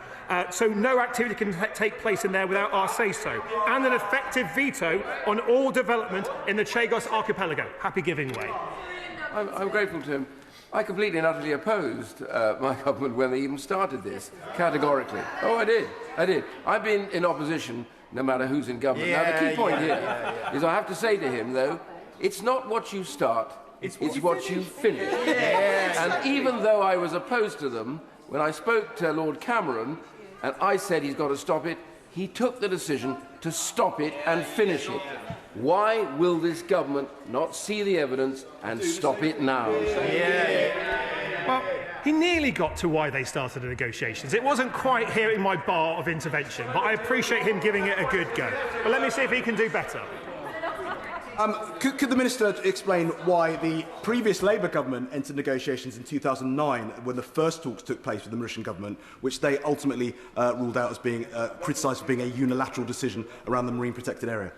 so no activity can take place in there without our say-so, and an effective veto on all development in the Chagos archipelago. Happy giving way. I'm grateful to him. I completely and utterly opposed my government when they even started this, categorically. Oh, I did. I've been in opposition no matter who's in government. Now, the key point here is I have to say to him, though, it's not what you start, it's what you finish. And even though I was opposed to them, when I spoke to Lord Cameron and I said he's got to stop it, he took the decision to stop it and finish it. Why will this government not see the evidence and stop it now? Well, he nearly got to why they started the negotiations. It wasn't quite here in my bar of intervention, but I appreciate him giving it a good go. But let me see if he can do better. Could the Minister explain why the previous Labour government entered negotiations in 2009 when the first talks took place with the Mauritian government, which they ultimately ruled out as being criticised for being a unilateral decision around the marine protected area?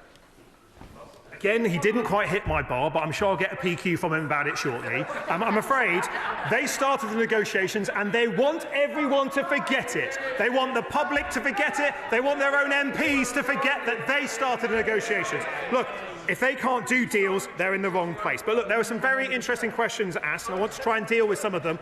Again, he didn't quite hit my bar, but I'm sure I'll get a PQ from him about it shortly. I'm afraid they started the negotiations and they want everyone to forget it. They want the public to forget it. They want their own MPs to forget that they started the negotiations. Look, if they can't do deals, they're in the wrong place. But look, there were some very interesting questions asked, and I want to try and deal with some of them.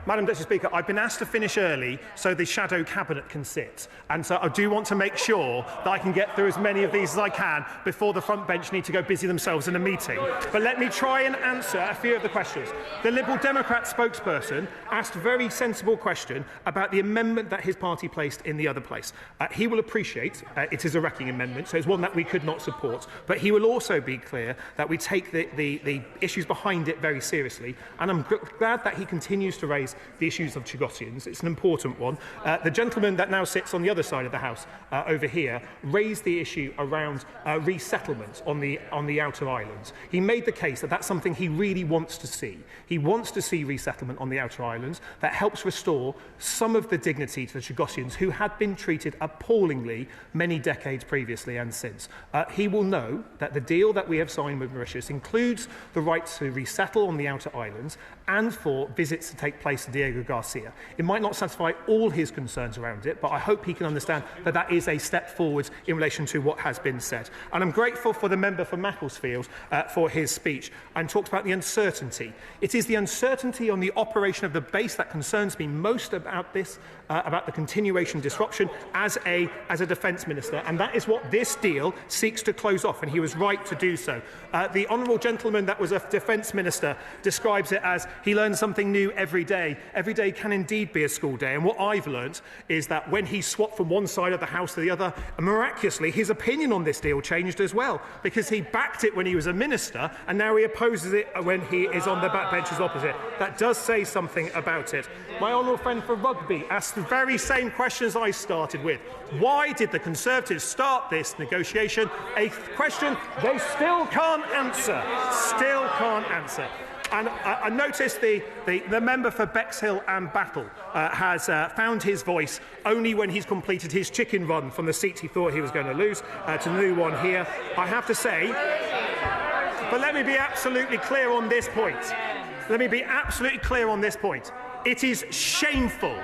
Madam Deputy Speaker, I've been asked to finish early so the shadow cabinet can sit. And so I do want to make sure that I can get through as many of these as I can before the front bench need to go busy themselves in a meeting. But let me try and answer a few of the questions. The Liberal Democrat spokesperson asked a very sensible question about the amendment that his party placed in the other place. He will appreciate it is a wrecking amendment, so it's one that we could not support. But he will also be clear that we take the issues behind it very seriously. And I'm glad that he continues to raise the issues of Chagosians. It's an important one. The gentleman that now sits on the other side of the House over here raised the issue around resettlement on the outer islands. He made the case that that's something he really wants to see. He wants to see resettlement on the outer islands that helps restore some of the dignity to the Chagosians who had been treated appallingly many decades previously and since. He will know that the deal that we have signed with Mauritius includes the right to resettle on the outer islands and for visits to take place to Diego Garcia. It might not satisfy all his concerns around it, but I hope he can understand that that is a step forward in relation to what has been said. And I'm grateful for the member for Macclesfield for his speech and talked about the uncertainty. It is the uncertainty on the operation of the base that concerns me most about this, about the continuation disruption as a defence minister, and that is what this deal seeks to close off, and he was right to do so. The honourable gentleman that was a defence minister describes it as he learns something new every day. Every day can indeed be a school day, and what I've learnt is that when he swapped from one side of the House to the other, miraculously his opinion on this deal changed as well, because he backed it when he was a minister and now he opposes it when he is on the backbenches opposite. That does say something about it. My honourable friend for Rugby asked the very same questions I started with. Why did the Conservatives start this negotiation? A question they still can't answer. Still can't answer. And I noticed the member for Bexhill and Battle has found his voice only when he's completed his chicken run from the seat he thought he was going to lose to the new one here. I have to say, but let me be absolutely clear on this point. Let me be absolutely clear on this point. It is shameful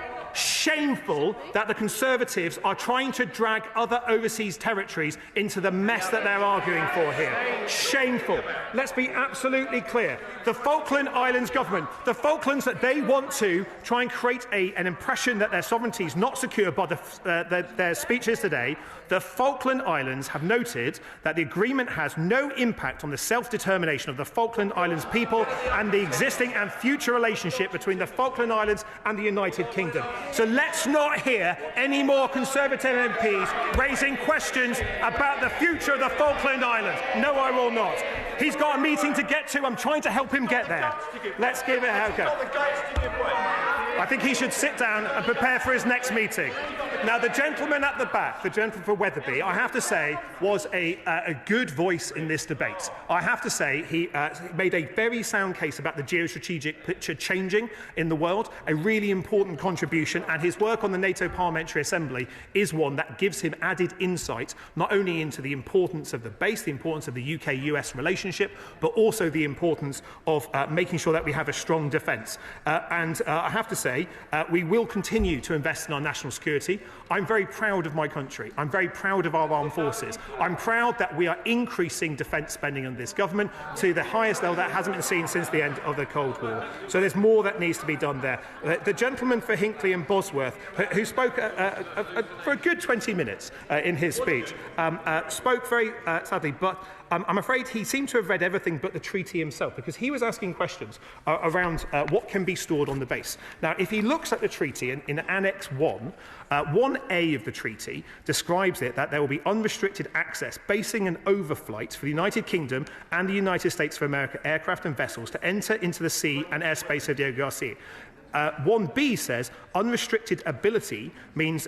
that the Conservatives are trying to drag other overseas territories into the mess that they're arguing for here. Shameful. Let's be absolutely clear. The Falkland Islands government, the Falklands, that they want to try and create an impression that their sovereignty is not secure by their speeches today. The Falkland Islands have noted that the agreement has no impact on the self-determination of the Falkland Islands people and the existing and future relationship between the Falkland Islands and the United Kingdom. So let's not hear any more Conservative MPs raising questions about the future of the Falkland Islands. No, I will not. He's got a meeting to get to. I'm trying to help him get there. Let's give it a go. I think he should sit down and prepare for his next meeting. Now, the gentleman at the back, the gentleman for Wetherby, I have to say, was a good voice in this debate. I have to say he made a very sound case about the geostrategic picture changing in the world, a really important contribution, and his work on the NATO Parliamentary Assembly is one that gives him added insight, not only into the importance of the base, the importance of the UK-US relationship, but also the importance of making sure that we have a strong defence. I have to say, we will continue to invest in our national security. I'm very proud of my country. I'm very proud of our armed forces. I'm proud that we are increasing defence spending under this government to the highest level that hasn't been seen since the end of the Cold War. So there's more that needs to be done there. The gentleman for Hinckley and Bosworth, who spoke for a good 20 minutes in his speech, spoke very sadly, but I'm afraid he seemed to have read everything but the treaty himself, because he was asking questions around what can be stored on the base. Now, if he looks at the treaty in Annex 1, 1A of the treaty describes it that there will be unrestricted access, basing and overflights for the United Kingdom and the United States of America aircraft and vessels to enter into the sea and airspace of Diego Garcia. 1B says unrestricted ability means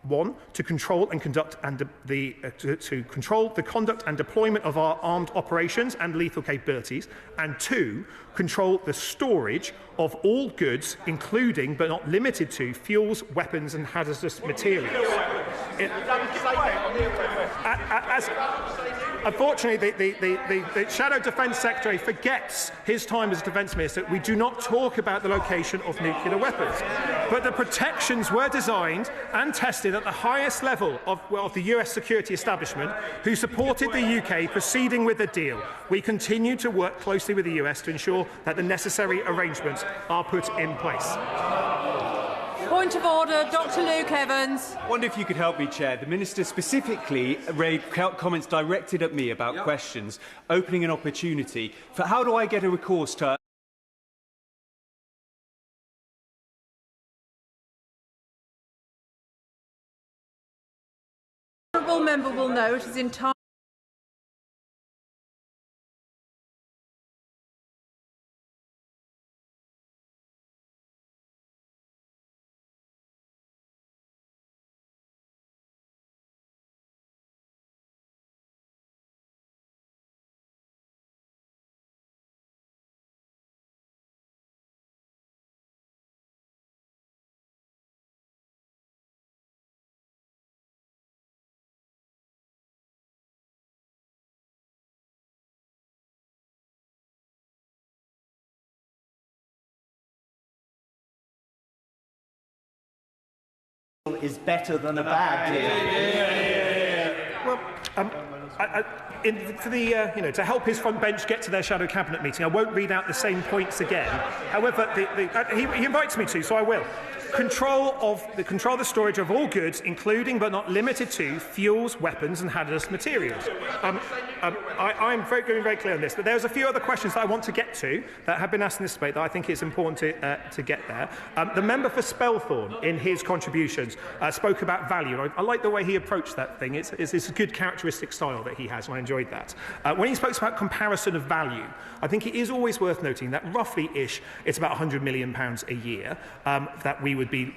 1, to control and conduct to control the conduct and deployment of our armed operations and lethal capabilities, and 2, control the storage of all goods, including but not limited to fuels, weapons, and hazardous materials. Unfortunately, the Shadow Defence Secretary forgets his time as Defence Minister. We do not talk about the location of nuclear weapons. But the protections were designed and tested at the highest level of the US security establishment, who supported the UK proceeding with the deal. We continue to work closely with the US to ensure that the necessary arrangements are put in place. Point of order, Dr. Luke Evans. I wonder if you could help me, Chair. The Minister specifically made comments directed at me about questions, opening an opportunity for how do I get a recourse to... The honourable member will know it is entirely... is better than a bad deal. Well, to help his front bench get to their shadow cabinet meeting, I won't read out the same points again. However, he invites me to, so I will. Control of the storage of all goods, including but not limited to fuels, weapons, and hazardous materials. I'm going very clear on this, but there's a few other questions that I want to get to that have been asked in this debate that I think it's important to get there. The member for Spelthorne, in his contributions, spoke about value. I like the way he approached that thing. It's a good characteristic style that he has, and I enjoyed that. When he spoke about comparison of value, I think it is always worth noting that roughly-ish, it's about £100 million a year that we would be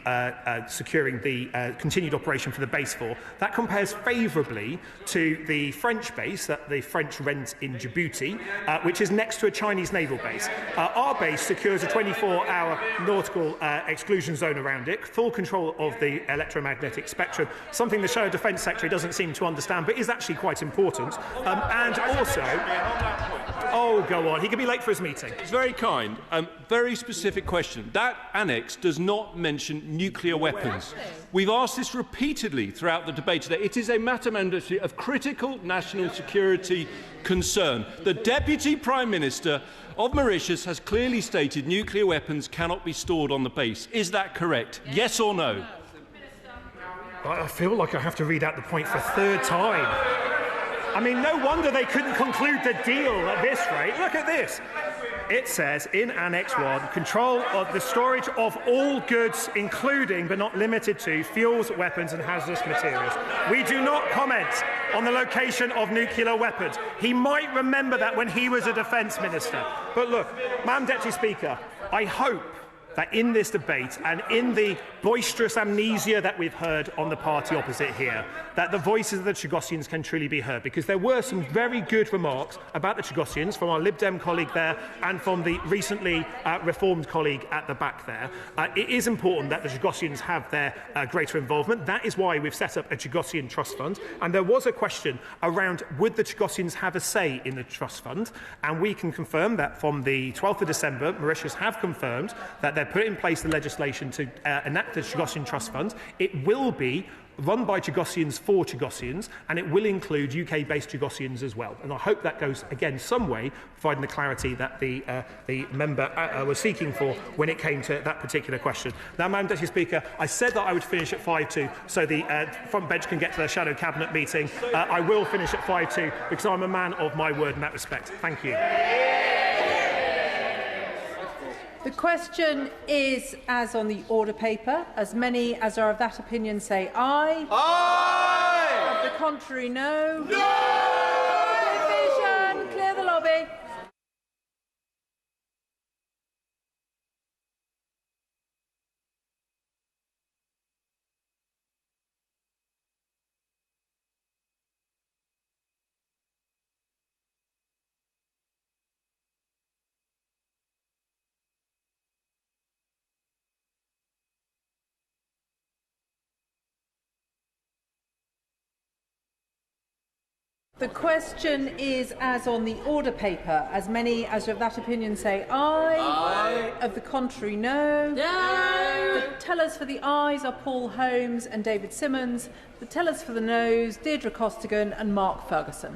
securing the continued operation for the base for. That compares favourably to the French base that the French rent in Djibouti, which is next to a Chinese naval base. Our base secures a 24-hour nautical exclusion zone around it, full control of the electromagnetic spectrum, something the Shadow Defence Secretary doesn't seem to understand, but is actually quite important. And also... Oh, go on. He could be late for his meeting. It's very kind. Very specific question. That annex does not mention nuclear weapons. We've asked this repeatedly throughout the debate today. It is a matter of critical national security concern. The Deputy Prime Minister of Mauritius has clearly stated nuclear weapons cannot be stored on the base. Is that correct? Yes or no? I feel like I have to read out the point for a third time. I mean, no wonder they couldn't conclude the deal at this rate. Look at this. It says in Annex 1, control of the storage of all goods, including but not limited to fuels, weapons and hazardous materials. We do not comment on the location of nuclear weapons. He might remember that when he was a Defence Minister. But look, Madam Deputy Speaker, I hope that in this debate and in the boisterous amnesia that we've heard on the party opposite here, that the voices of the Chagosians can truly be heard, because there were some very good remarks about the Chagosians from our Lib Dem colleague there and from the recently reformed colleague at the back there. It is important that the Chagosians have their greater involvement. That is why we've set up a Chagosian trust fund. And there was a question around, would the Chagosians have a say in the trust fund? And we can confirm that from the 12th of December, Mauritius have confirmed that they're put in place the legislation to enact the Chagosian trust fund. It will be run by Chagosians for Chagosians, and it will include UK-based Chagosians as well. And I hope that goes, again, some way, providing the clarity that the member was seeking for when it came to that particular question. Now, Madam Deputy Speaker, I said that I would finish at 5:02 so the front bench can get to their shadow cabinet meeting. I will finish at 5:02 because I'm a man of my word in that respect. Thank you. The question is as on the order paper. As many as are of that opinion say aye. Aye! Of the contrary, no. No! Division. Clear the lobby. The question is as on the order paper. As many as of that opinion say aye. Aye. Of the contrary, no. No. The tellers for the ayes are Paul Holmes and David Simmons. The tellers for the noes, Deirdre Costigan and Mark Ferguson.